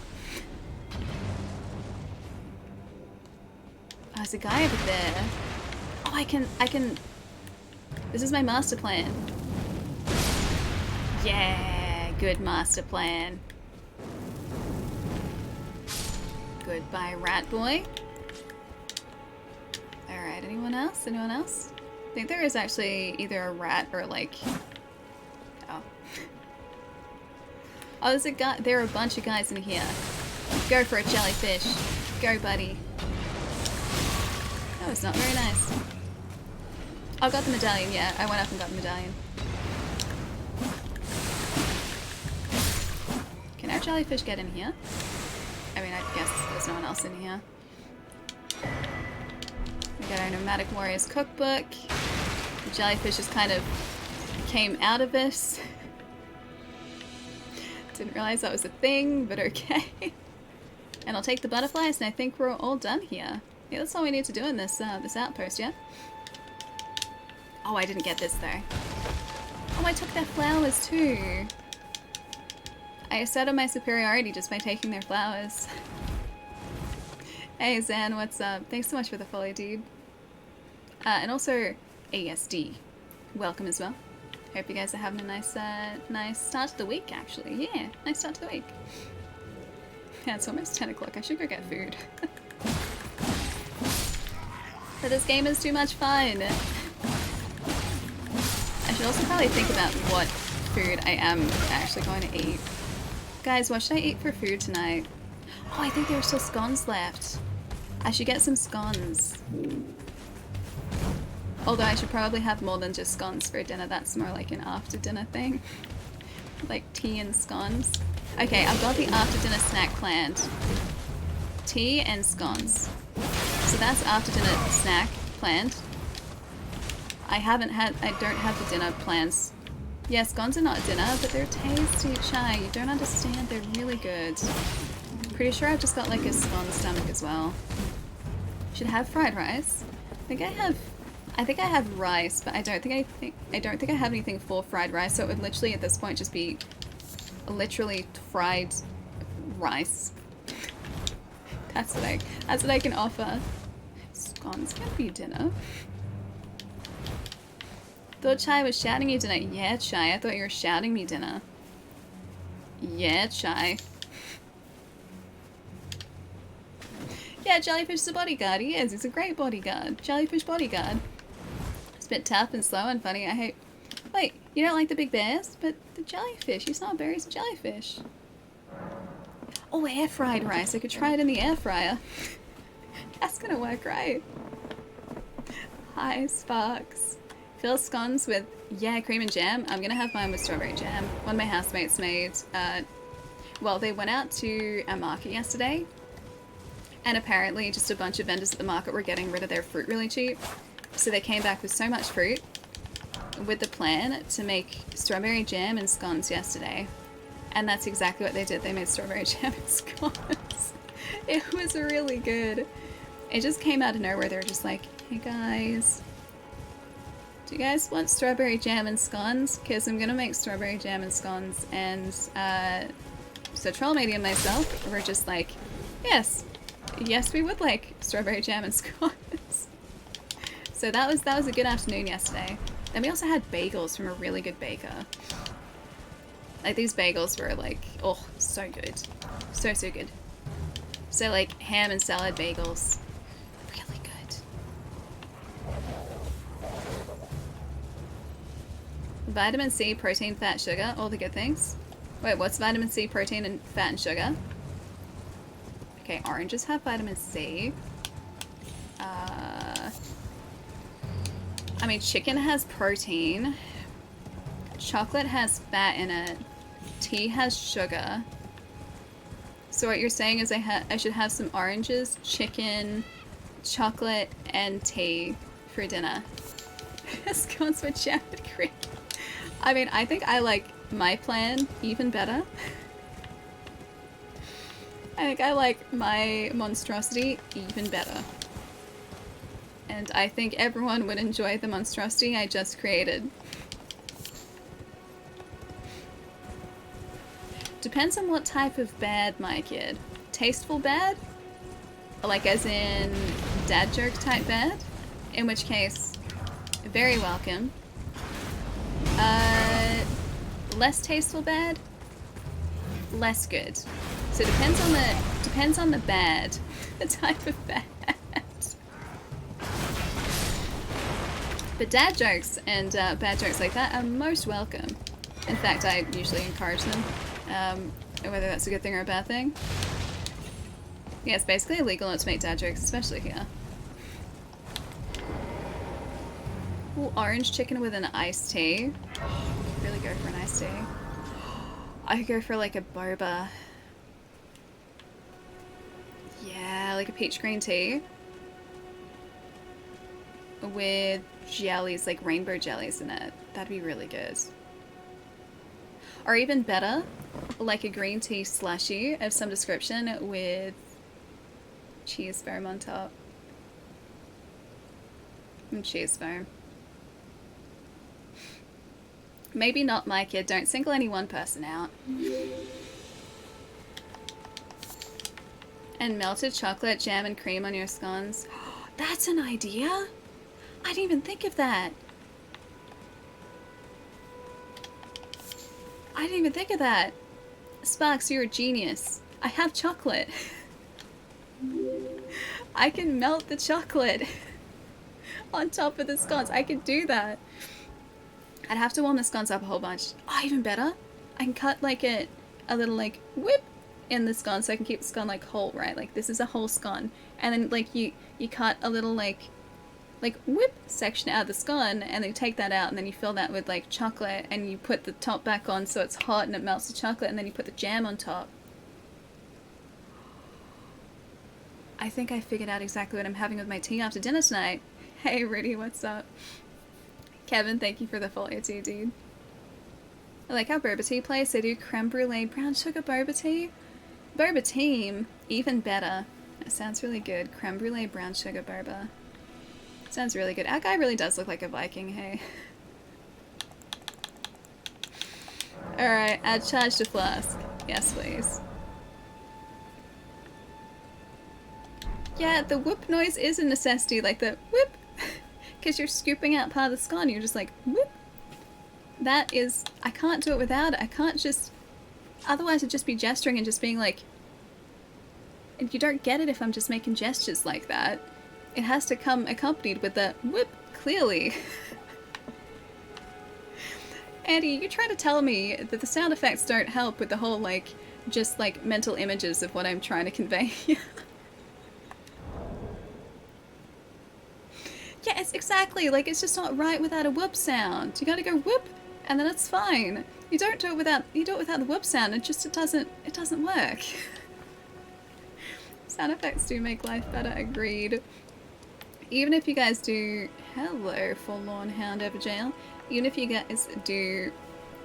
Oh, there's a guy over there. Oh, I can... This is my master plan. Yeah, good master plan. Goodbye, rat boy. Alright, anyone else? Anyone else? I think there is actually either a rat or like... Oh. Oh, there's a guy. There are a bunch of guys in here. Go for it, jellyfish. Go, buddy. That was not very nice. Oh, got the medallion, yeah. I went up and got the medallion. Can our jellyfish get in here? I mean, I guess there's no one else in here. We got our Nomadic Warriors cookbook. The jellyfish just kind of came out of this. Didn't realize that was a thing, but okay. And I'll take the butterflies, and I think we're all done here. Yeah, that's all we need to do in this this outpost, yeah? Oh, I didn't get this though. Oh, I took their flowers too. I asserted my superiority just by taking their flowers. Hey Zan, what's up? Thanks so much for the follow, dude. And also ASD, welcome as well. Hope you guys are having a nice nice start to the week, actually. Yeah, nice start to the week. Yeah, it's almost 10 o'clock. I should go get food. But this game is too much fun. I should also probably think about what food I am actually going to eat. Guys, what should I eat for food tonight? Oh, I think there are still scones left. I should get some scones. Although I should probably have more than just scones for dinner. That's more like an after dinner thing. Like tea and scones. Okay, I've got the after dinner snack planned. Tea and scones. So that's after dinner snack planned. I don't have the dinner plans. Yeah, scones are not dinner, but they're tasty, Chai. You don't understand, they're really good. Pretty sure I've just got like a scone stomach as well. Should have fried rice. I think I have rice, but I don't think I have anything for fried rice, so it would literally at this point just be literally fried rice. That's what I can offer. Scones can be dinner. Thought Chai was shouting you dinner. Yeah, Chai, I thought you were shouting me dinner. Yeah, Chai. Yeah, Jellyfish is a bodyguard. He is. He's a great bodyguard. Jellyfish bodyguard. It's a bit tough and slow and funny. I hate... Wait, you don't like the big bears? But the jellyfish. He's not a bear, he's a jellyfish. Oh, air fried rice. I could try it in the air fryer. That's gonna work, right? Hi, Sparks. Fill scones with, yeah, cream and jam. I'm gonna have mine with strawberry jam. One of my housemates made, well, they went out to a market yesterday, and apparently just a bunch of vendors at the market were getting rid of their fruit really cheap. So they came back with so much fruit with the plan to make strawberry jam and scones yesterday. And that's exactly what they did. They made strawberry jam and scones. It was really good. It just came out of nowhere. They were just like, hey guys, do you guys want strawberry jam and scones? Because I'm gonna make strawberry jam and scones. And so Trollmatey and myself were just like, yes, we would like strawberry jam and scones. So that was a good afternoon yesterday. Then we also had bagels from a really good baker. Like these bagels were like, oh, so good, so good. So like ham and salad bagels, really good. Vitamin C, protein, fat, sugar, all the good things. Wait, what's vitamin C, protein, and fat and sugar? Okay, oranges have vitamin C. I mean, chicken has protein. Chocolate has fat in it. Tea has sugar. So what you're saying is I should have some oranges, chicken, chocolate, and tea for dinner. Scones with jam and cream. I mean, I think I like my plan even better. I think I like my monstrosity even better. And I think everyone would enjoy the monstrosity I just created. Depends on what type of bad, my kid. Tasteful bad? Like as in dad joke type bad? In which case, very welcome. Less tasteful bad? Less good. So depends on the bad. The type of bad. But dad jokes and bad jokes like that are most welcome. In fact, I usually encourage them. Whether that's a good thing or a bad thing. Yeah, it's basically illegal not to make dad jokes, especially here. Ooh, orange chicken with an iced tea. Really go for an iced tea. I could go for like a boba. Yeah, like a peach green tea. With jellies, like rainbow jellies in it. That'd be really good. Or even better, like a green tea slushy of some description with cheese foam on top. And cheese foam. Maybe not my kid. Don't single any one person out. And melted chocolate, jam, and cream on your scones. That's an idea! I didn't even think of that. I didn't even think of that. Sparks, you're a genius. I have chocolate. I can melt the chocolate on top of the scones. I can do that. I'd have to warm the scones up a whole bunch. Oh, even better. I can cut like a little like whip in the scone so I can keep the scone like whole, right? Like this is a whole scone. And then like you cut a little like whip section out of the scone and then you take that out and then you fill that with like chocolate and you put the top back on so it's hot and it melts the chocolate and then you put the jam on top. I think I figured out exactly what I'm having with my tea after dinner tonight. Hey Rudy, what's up? Kevin, thank you for the follow too, dude. I like how boba tea plays. They do creme brulee, brown sugar boba tea. Boba team, even better. That sounds really good. Creme brulee, brown sugar boba. Sounds really good. Our guy really does look like a Viking, hey. Alright, add charge to flask. Yes, please. Yeah, the whoop noise is a necessity, like the whoop. Because you're scooping out part of the scone, you're just like, whoop. That is, I can't do it without it. I can't just, otherwise it'd just be gesturing and just being like, and you don't get it if I'm just making gestures like that. It has to come accompanied with the whip, clearly. Andy, you try to tell me that the sound effects don't help with the whole, like, just, like, mental images of what I'm trying to convey. Yeah, it's exactly, like, it's just not right without a whoop sound. You gotta go whoop, and then it's fine. You don't do it without, you do it without the whoop sound, it doesn't work. Sound effects do make life better, agreed. Even if you guys do, hello forlorn hound over jail, even if you guys do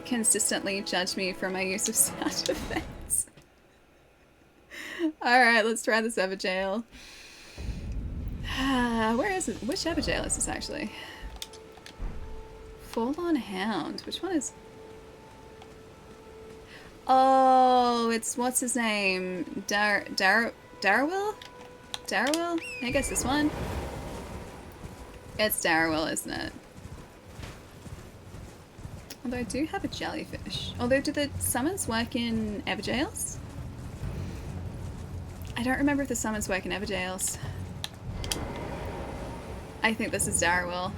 consistently judge me for my use of sound effects, Alright, let's try this Everjail. Where is it? Which Everjail is this actually? Forlorn Hound. Which one is... Oh, it's what's his name? Darrowil? Darrowil? I guess this one. It's Darrowil, isn't it? Although I do have a jellyfish. Although, do the summons work in Everjails? I don't remember if the summons work in Everjails. I think this is Darrowil.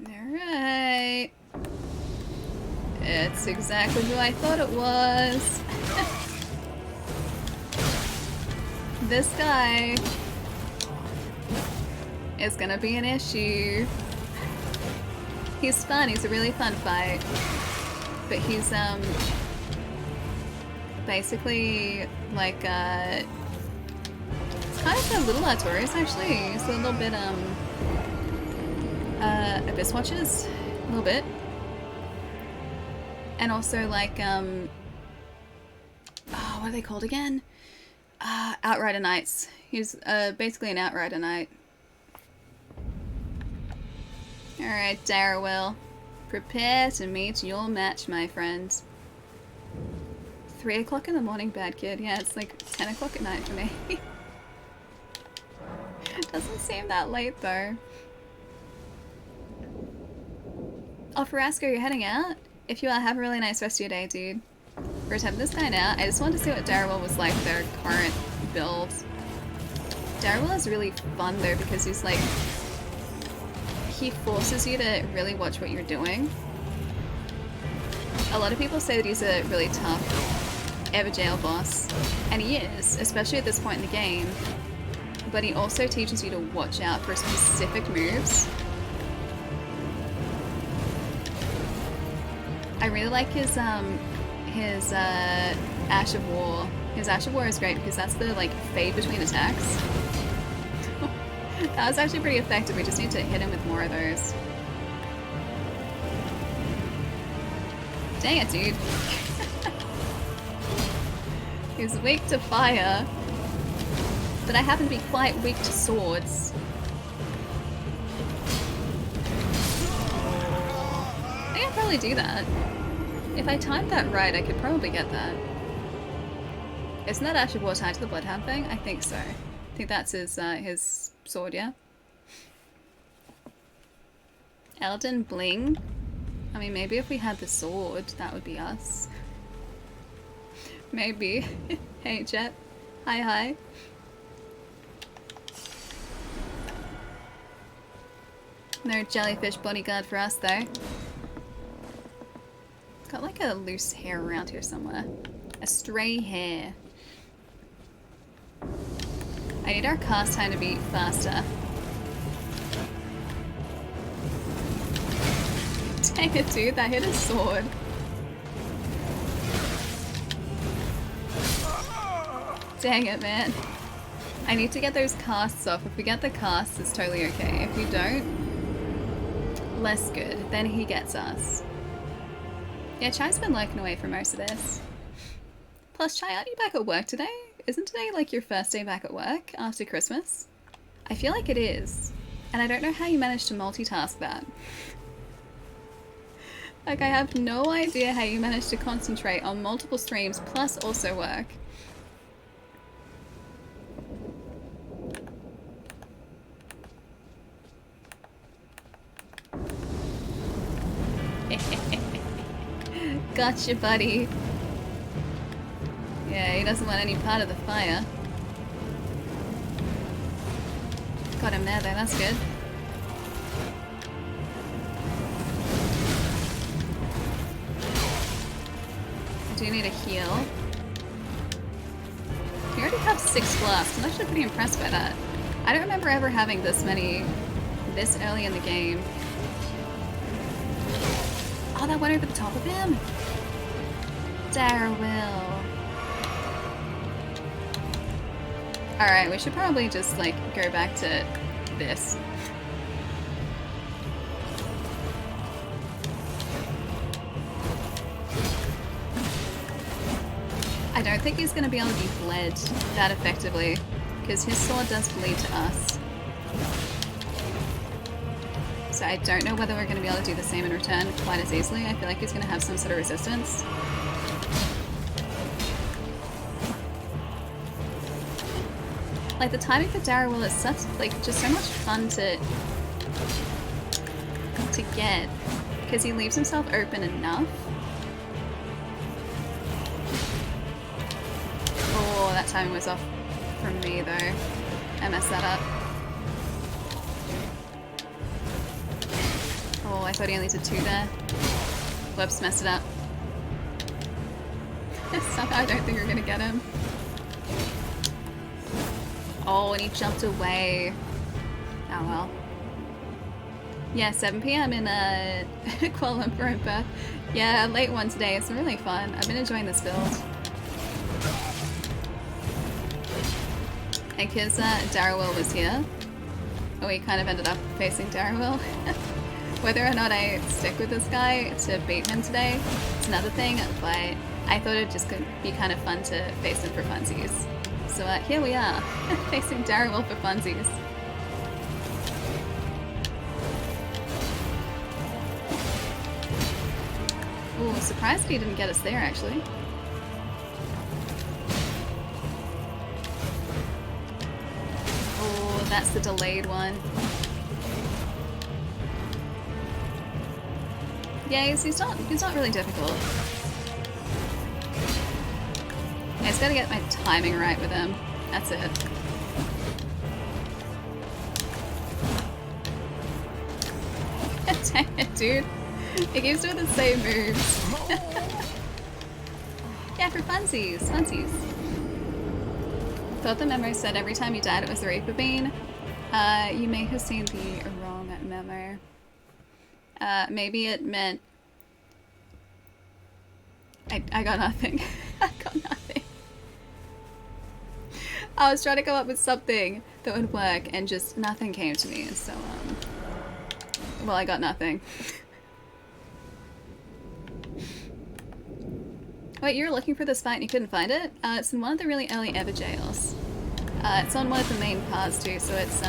Alright. It's exactly who I thought it was. This guy is gonna be an issue. He's fun, he's a really fun fight. But he's basically like it's kind of a little Artorias actually. He's a little bit Abyss Watchers, a little bit. And also like oh, what are they called again? Outrider Knights. He's basically an Outrider Knight. Alright, Darrowil. Prepare to meet your match, my friend. 3 o'clock in the morning, bad kid. Yeah, it's like 10 o'clock at night for me. Doesn't seem that late though. Oh, Farasco, you're heading out? If you are, have a really nice rest of your day, dude. We're attempting this guy now. I just wanted to see what Darrowil was like with their current build. Darrowil is really fun though because he's like... he forces you to really watch what you're doing. A lot of people say that he's a really tough Everjail boss, and he is, especially at this point in the game. But he also teaches you to watch out for specific moves. I really like his Ash of War. His Ash of War is great because that's the like fade between attacks. That was actually pretty effective. We just need to hit him with more of those. Dang it, dude. He's weak to fire, but I happen to be quite weak to swords. I think I'd probably do that. If I timed that right, I could probably get that. Isn't that Ash of War tied to the Bloodhound thing? I think so. I think that's his sword, yeah? Elden Bling? I mean, maybe if we had the sword, that would be us. Maybe. Hey, Jet. Hi, hi. No jellyfish bodyguard for us, though. Got like a loose hair around here somewhere. A stray hair. I need our cast time to be faster. Dang it, dude, that hit his sword. Dang it, man. I need to get those casts off. If we get the casts, it's totally okay. If we don't, less good. Then he gets us. Yeah, Chai's been lurking away for most of this. Plus, Chai, aren't you back at work today? Isn't today like your first day back at work after Christmas? I feel like it is. And I don't know how you managed to multitask that. Like, I have no idea how you managed to concentrate on multiple streams plus also work. Gotcha, buddy. Yeah, he doesn't want any part of the fire. Got him there though, that's good. I do need a heal. We already have 6 blasts. I'm actually pretty impressed by that. I don't remember ever having this many this early in the game. Oh, that went over the top of him? Darrowil. Alright, we should probably just, like, go back to this. I don't think he's going to be able to be bled that effectively, because his sword does bleed to us. So I don't know whether we're going to be able to do the same in return quite as easily. I feel like he's going to have some sort of resistance. Like, the timing for Darrowwill is such, like, just so much fun to get, because he leaves himself open enough. Oh, that timing was off from me, though. I messed that up. Oh, I thought he only did 2 there. Whoops, messed it up. Somehow I don't think we're gonna get him. Oh, and he jumped away. Oh well. Yeah, 7 PM in Kuala Lumpur and Perth. Yeah, late one today. It's really fun. I've been enjoying this build. And because Darrowwill was here, we kind of ended up facing Darrowwill. Whether or not I stick with this guy to beat him today, it's another thing, but I thought it'd just be kind of fun to face him for funsies. So here we are, facing Darrowwill for funsies. Ooh, surprised he didn't get us there, actually. Oh, that's the delayed one. Yeah, he's not really difficult. I just gotta get my timing right with him. That's it. Dang it, dude. He keeps doing the same moves. Yeah, for funsies. Funsies. Thought the memo said every time you died it was the Reaper Bean. You may have seen the wrong memo. Maybe it meant... I got nothing. I got nothing. I was trying to come up with something that would work and just nothing came to me, so, well, I got nothing. Wait, you were looking for this fight and you couldn't find it? It's in one of the really early Ever jails. It's on one of the main paths too, so it's,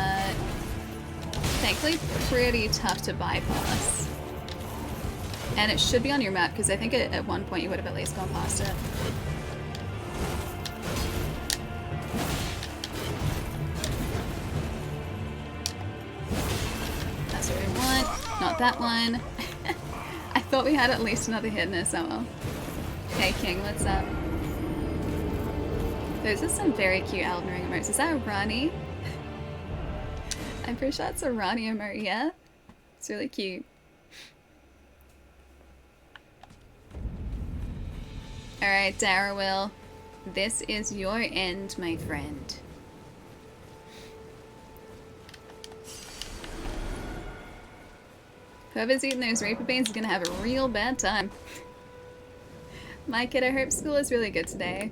thankfully pretty tough to bypass. And it should be on your map, because I think at one point you would have at least gone past it. That's what we want. Not that one. I thought we had at least another hit in this, oh well. Okay, King, what's up? Those are some very cute Elden Ring emotes. Is that a Rani? I'm pretty sure that's a Rani emote, yeah? It's really cute. Alright, Darrowwill. This is your end, my friend. Whoever's eating those Reaper Beans is gonna have a real bad time. My kid, I hope school is really good today.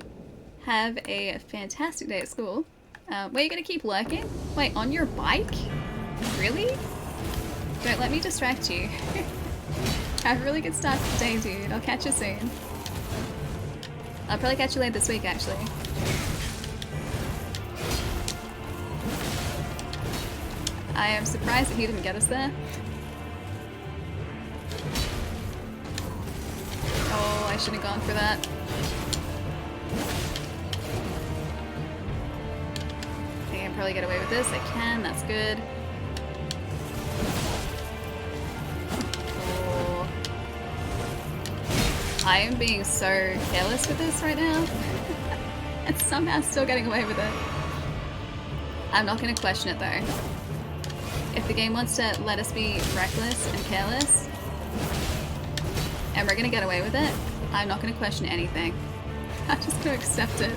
Have a fantastic day at school. Where you gonna keep lurking? Wait, on your bike? Really? Don't let me distract you. Have a really good start to the day, dude. I'll catch you soon. I'll probably catch you later this week, actually. I am surprised that he didn't get us there. Oh, I shouldn't have gone for that. I think I can probably get away with this. I can, that's good. Oh. I am being so careless with this right now. And somehow still getting away with it. I'm not going to question it though. If the game wants to let us be reckless and careless, and we're gonna get away with it, I'm not gonna question anything. I'm just gonna accept it.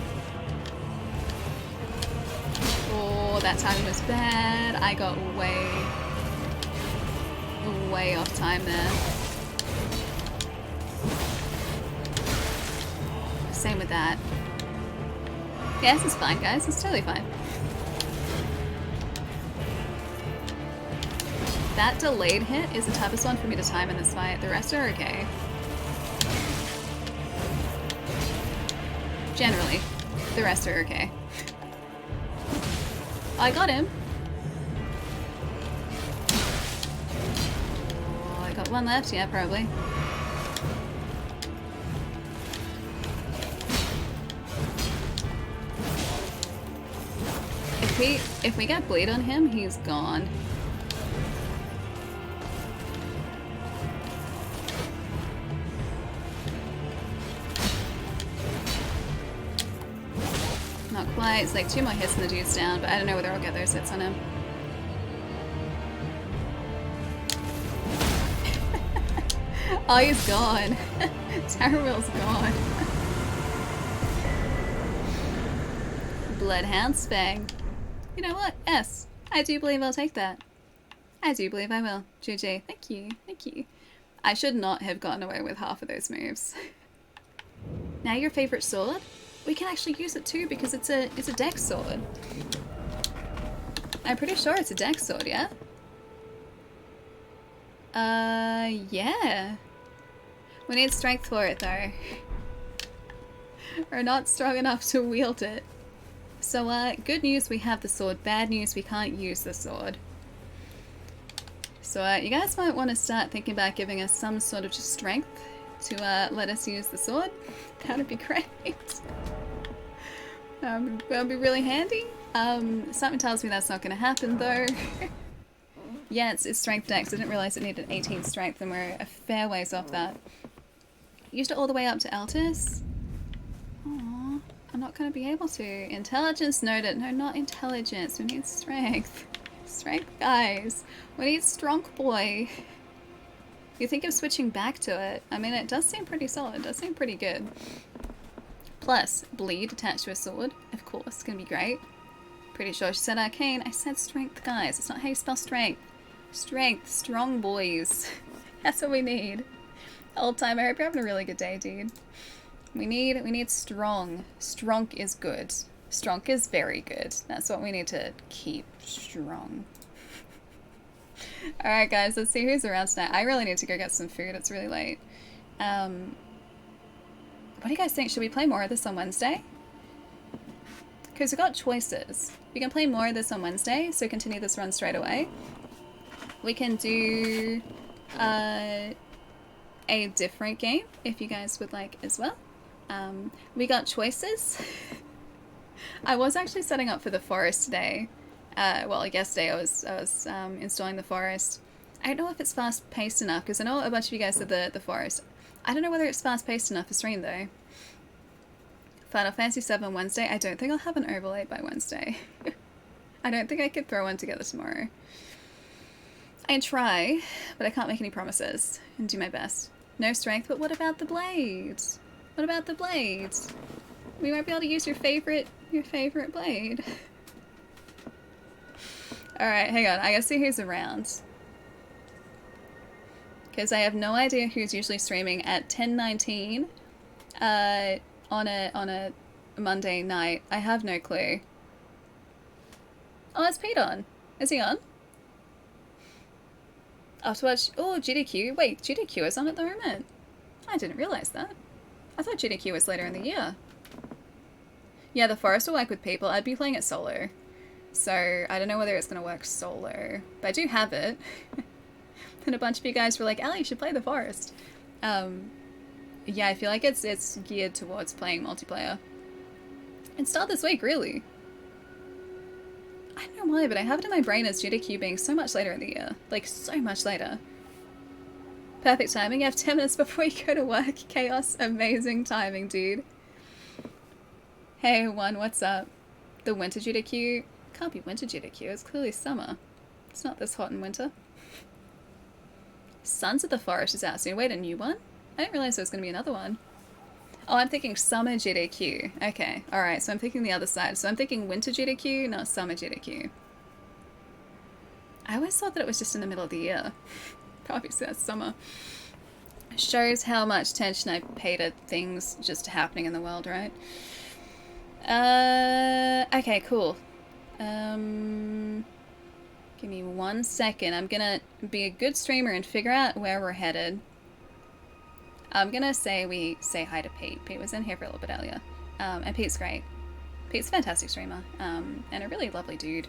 Oh, that timing was bad. I got way off time there. Same with that. Yeah, this is fine, guys. It's totally fine. That delayed hit is the toughest one for me to time in this fight. The rest are okay. Generally, the rest are okay. I got him. Oh, I got one left. Yeah, probably. If we get bleed on him, he's gone. Not quite. It's like 2 more hits and the dude's down, but I don't know whether I'll get those hits on him. Oh, he's gone. Tarrowill's gone. Bloodhound Spang. You know what? Yes, I do believe I'll take that. I do believe I will. GG. Thank you. Thank you. I should not have gotten away with half of those moves. Now your favorite sword? We can actually use it too because it's a dex sword. I'm pretty sure it's a dex sword, yeah? Yeah. We need strength for it though. We're not strong enough to wield it. So, good news, we have the sword. Bad news, we can't use the sword. So, you guys might want to start thinking about giving us some sort of just strength to let us use the sword. That would be great. That'll be really handy. Something tells me that's not going to happen, though. Yeah, it's strength dex. I didn't realize it needed 18 strength, and we're a fair ways off that. Used it all the way up to Altus. Aww. I'm not going to be able to. Intelligence noted. No, not intelligence. We need strength. Strength, guys. We need strong boy. You think of switching back to it. I mean, it does seem pretty solid. It does seem pretty good. Plus, bleed attached to a sword. Of course, gonna be great. Pretty sure she said arcane. I said strength, guys. It's not how you spell strength. Strength. Strong boys. That's what we need. Old time. I hope you're having a really good day, dude. We need strong. Strong is good. Strong is very good. That's what we need to keep strong. Alright guys, let's see who's around tonight. I really need to go get some food. It's really late. What do you guys think? Should we play more of this on Wednesday? Because we got choices. We can play more of this on Wednesday, so continue this run straight away. We can do a different game if you guys would like as well. We got choices. I was actually setting up for the forest today. Well, yesterday I was installing the forest. I don't know if it's fast paced enough because I know a bunch of you guys did the forest. I don't know whether it's fast paced enough for stream though. Final Fantasy VII Wednesday. I don't think I'll have an overlay by Wednesday. I don't think I could throw one together tomorrow. I can try, but I can't make any promises and do my best. No strength, but what about the blades? What about the blades? We might be able to use your favorite blade. Alright, hang on. I gotta see who's around. Because I have no idea who's usually streaming at 10:19 on a Monday night. I have no clue. Oh, it's Pete on. Is he on? I'll have to watch... Oh, GDQ. Wait, GDQ is on at the moment? I didn't realize that. I thought GDQ was later in the year. Yeah, the forest will work with people. I'd be playing it solo. So, I don't know whether it's going to work solo. But I do have it. And a bunch of you guys were like, Ellie, you should play the forest. Yeah, I feel like it's geared towards playing multiplayer. And start this week, really. I don't know why, but I have it in my brain as GDQ being so much later in the year. Like, so much later. Perfect timing. You have 10 minutes before you go to work. Chaos. Amazing timing, dude. Hey, one, what's up? The winter GDQ? Can't be winter GDQ. It's clearly summer. It's not this hot in winter. Sons of the Forest is out soon. Wait, a new one? I didn't realize there was going to be another one. Oh, I'm thinking summer GDQ. Okay, alright, so I'm thinking the other side. So I'm thinking winter GDQ, not summer GDQ. I always thought that it was just in the middle of the year. Obviously that's summer. Shows how much attention I pay to things just happening in the world, right? Okay, cool. Give me 1 second. I'm gonna be a good streamer and figure out where we're headed. I'm gonna say we say hi to Pete. Pete was in here for a little bit earlier. And Pete's great. Pete's a fantastic streamer. And a really lovely dude.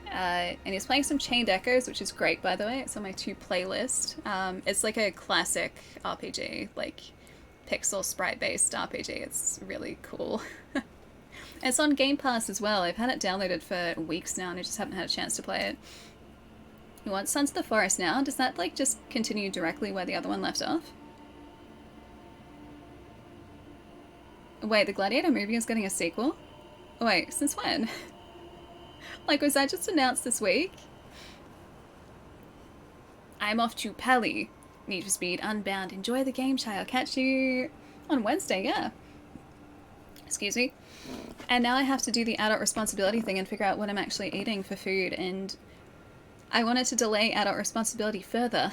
And he's playing some Chained Echoes, which is great, by the way. It's on my to playlist. It's like a classic RPG, like pixel sprite-based RPG. It's really cool. It's on Game Pass as well. I've had it downloaded for weeks now, and I just haven't had a chance to play it. You want Sons of the Forest now? Does that, like, just continue directly where the other one left off? Wait, the Gladiator movie is getting a sequel? Wait, since when? Like, was that just announced this week? I'm off to Pally. Need for Speed Unbound. Enjoy the game, child. Catch you on Wednesday, yeah. Excuse me. And now I have to do the adult responsibility thing and figure out what I'm actually eating for food, and I wanted to delay adult responsibility further.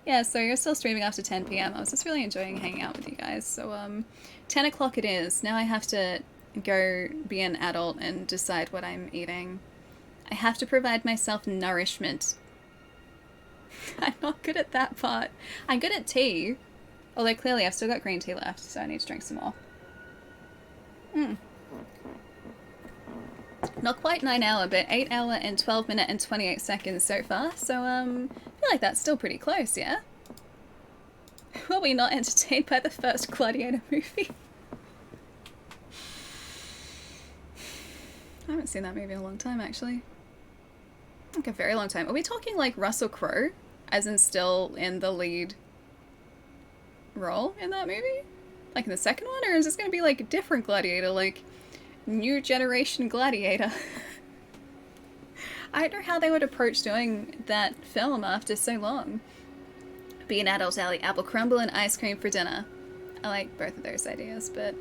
Yeah, so you're still streaming after 10 PM. I was just really enjoying hanging out with you guys. So 10 o'clock it is. Now I have to go be an adult and decide what I'm eating. I have to provide myself nourishment. I'm not good at that part. I'm good at tea. Although clearly I've still got green tea left, so I need to drink some more. Not quite 9 hour, but 8 hour and 12 minute and 28 seconds so far. So I feel like that's still pretty close, yeah? Were we not entertained by the first Gladiator movie? I haven't seen that movie in a long time, actually. Like a very long time. Are we talking like Russell Crowe, as in still in the lead role in that movie? Like in the second one? Or is this going to be like a different Gladiator, like new generation Gladiator? I don't know how they would approach doing that film after so long. Be an adult, Ally. Apple crumble and ice cream for dinner. I like both of those ideas, but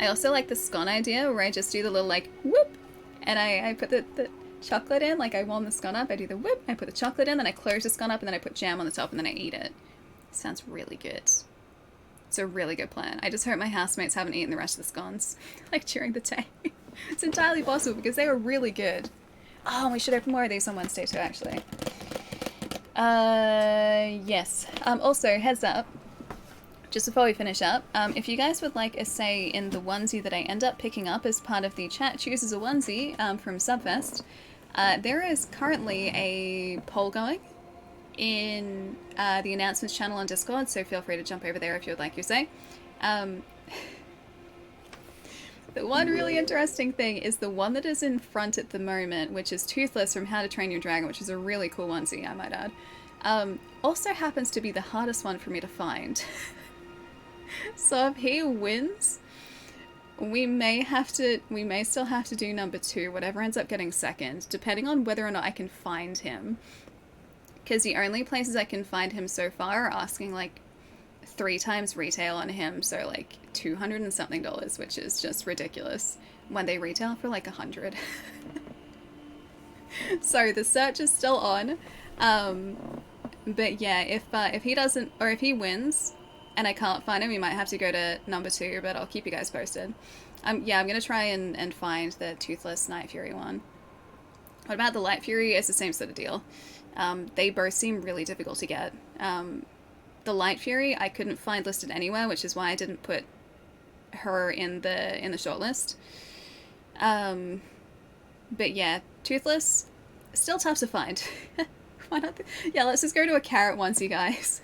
I also like the scone idea where I just do the little like whoop, and I put the chocolate in, like I warm the scone up, I do the whoop, I put the chocolate in, then I close the scone up, and then I put jam on the top, and then I eat it. Sounds really good. It's a really good plan. I just hope my housemates haven't eaten the rest of the scones, like during the day. It's entirely possible because they were really good. Oh, we should open more of these on Wednesday too, actually. Yes. Also, heads up, just before we finish up, if you guys would like a say in the onesie that I end up picking up as part of the chat chooses a onesie from Subfest, there is currently a poll going in the announcements channel on Discord, so feel free to jump over there if you would like your say. The one really interesting thing is the one that is in front at the moment, which is Toothless from How to Train Your Dragon, which is a really cool onesie, I might add. Also happens to be the hardest one for me to find. So if he wins, we may still have to do number 2, whatever ends up getting second, depending on whether or not I can find him. Because the only places I can find him so far are asking like 3 times retail on him, so like $200 and something, which is just ridiculous when they retail for like $100. So the search is still on. But yeah, if he doesn't, or if he wins and I can't find him, we might have to go to number 2, but I'll keep you guys posted. Yeah, I'm gonna try and find the Toothless Night Fury one. What about the Light Fury? It's the same sort of deal. They both seem really difficult to get. The Light Fury I couldn't find listed anywhere, which is why I didn't put her in the shortlist. But yeah, Toothless, still tough to find. Why not? Yeah, let's just go to a carrot onesie, guys.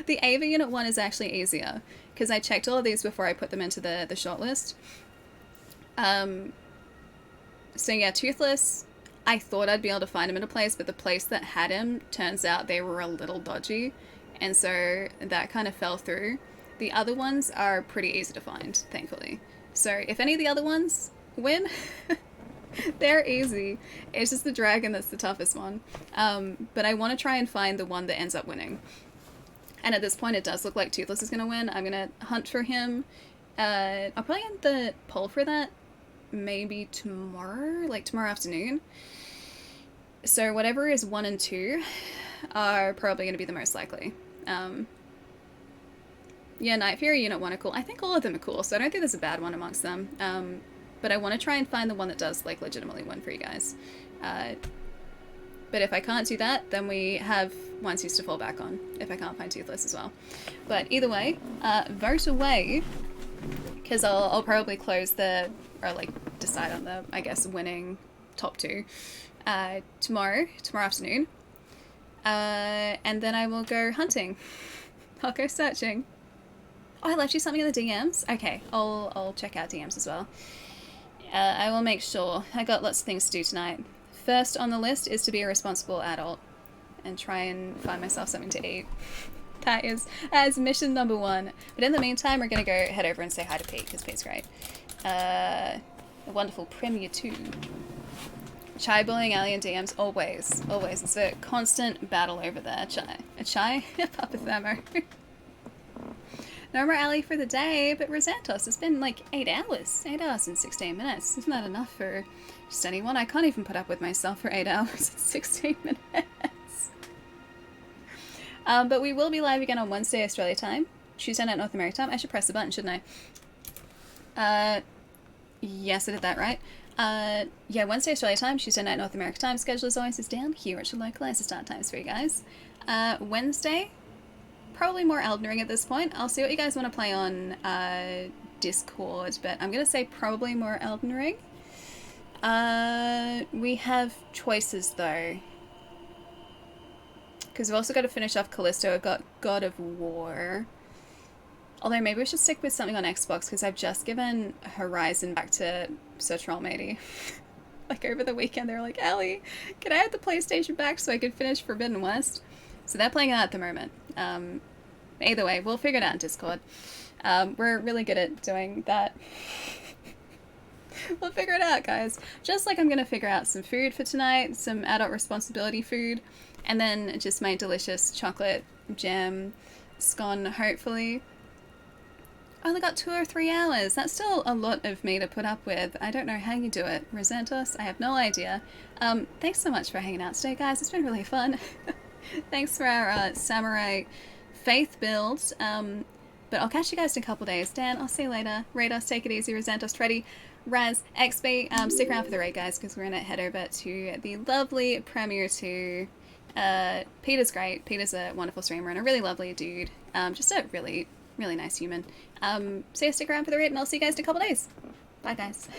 The Ava Unit one is actually easier, because I checked all of these before I put them into the shortlist. So yeah, Toothless, I thought I'd be able to find him in a place, but the place that had him, turns out they were a little dodgy, and so that kind of fell through. The other ones are pretty easy to find, thankfully. So if any of the other ones win, they're easy. It's just the dragon that's the toughest one. But I want to try and find the one that ends up winning. And at this point it does look like Toothless is going to win. I'm going to hunt for him. I'll probably end the poll for that maybe tomorrow, like tomorrow afternoon. So whatever is 1 and 2 are probably going to be the most likely. Yeah, Night Fury Unit 1 are cool. I think all of them are cool, so I don't think there's a bad one amongst them. but I want to try and find the one that does like legitimately win for you guys. But if I can't do that, then we have Once Used to fall back on, if I can't find Toothless as well. But either way, vote away, because I'll probably close or like decide on the, I guess, winning top 2 tomorrow afternoon. And then I will go hunting. I'll go searching. Oh, I left you something in the DMs? Okay, I'll check out DMs as well. I will make sure. I got lots of things to do tonight. First on the list is to be a responsible adult and try and find myself something to eat. That is mission number 1. But in the meantime, we're going to go head over and say hi to Pete, because Pete's great. A wonderful Premier 2. Chai bullying Ali and DMs, always. It's a constant battle over there. Chai? Papa Thermo. No more Ali for the day, but Rosantos, it's been like 8 hours. 8 hours and 16 minutes. Isn't that enough for just anyone? I can't even put up with myself for 8 hours and 16 minutes. But we will be live again on Wednesday, Australia time. Tuesday night, North America time. I should press the button, shouldn't I? Yes, I did that right. Yeah, Wednesday, Australia time. Tuesday night, North America time. Schedule as always is down here. It should localize the start times for you guys. Wednesday, probably more Elden Ring at this point. I'll see what you guys want to play on Discord, but I'm going to say probably more Elden Ring. We have choices though, because we've also got to finish off Callisto. I've got God of War. Although maybe we should stick with something on Xbox, because I've just given Horizon back to Sir Trollmatey. Like over the weekend, they were like, Ellie, can I have the PlayStation back so I could finish Forbidden West? So they're playing that at the moment. Either way, we'll figure it out in Discord. We're really good at doing that. We'll figure it out, guys. Just like I'm going to figure out some food for tonight, some adult responsibility food, and then just my delicious chocolate jam scone, hopefully. I only got 2 or 3 hours. That's still a lot of me to put up with. I don't know how you do it. Rosantos, I have no idea. Thanks so much for hanging out today, guys. It's been really fun. Thanks for our Samurai Faith builds. But I'll catch you guys in a couple days. Dan, I'll see you later. Rados, take it easy. Rosantos, Treddy, Raz, XB. Stick around for the raid, guys, because we're going to head over to the lovely Premier 2. Peter's great. Peter's a wonderful streamer and a really lovely dude. Just a really, really nice human. So yeah, stick around for the raid, and I'll see you guys in a couple days. Bye, guys.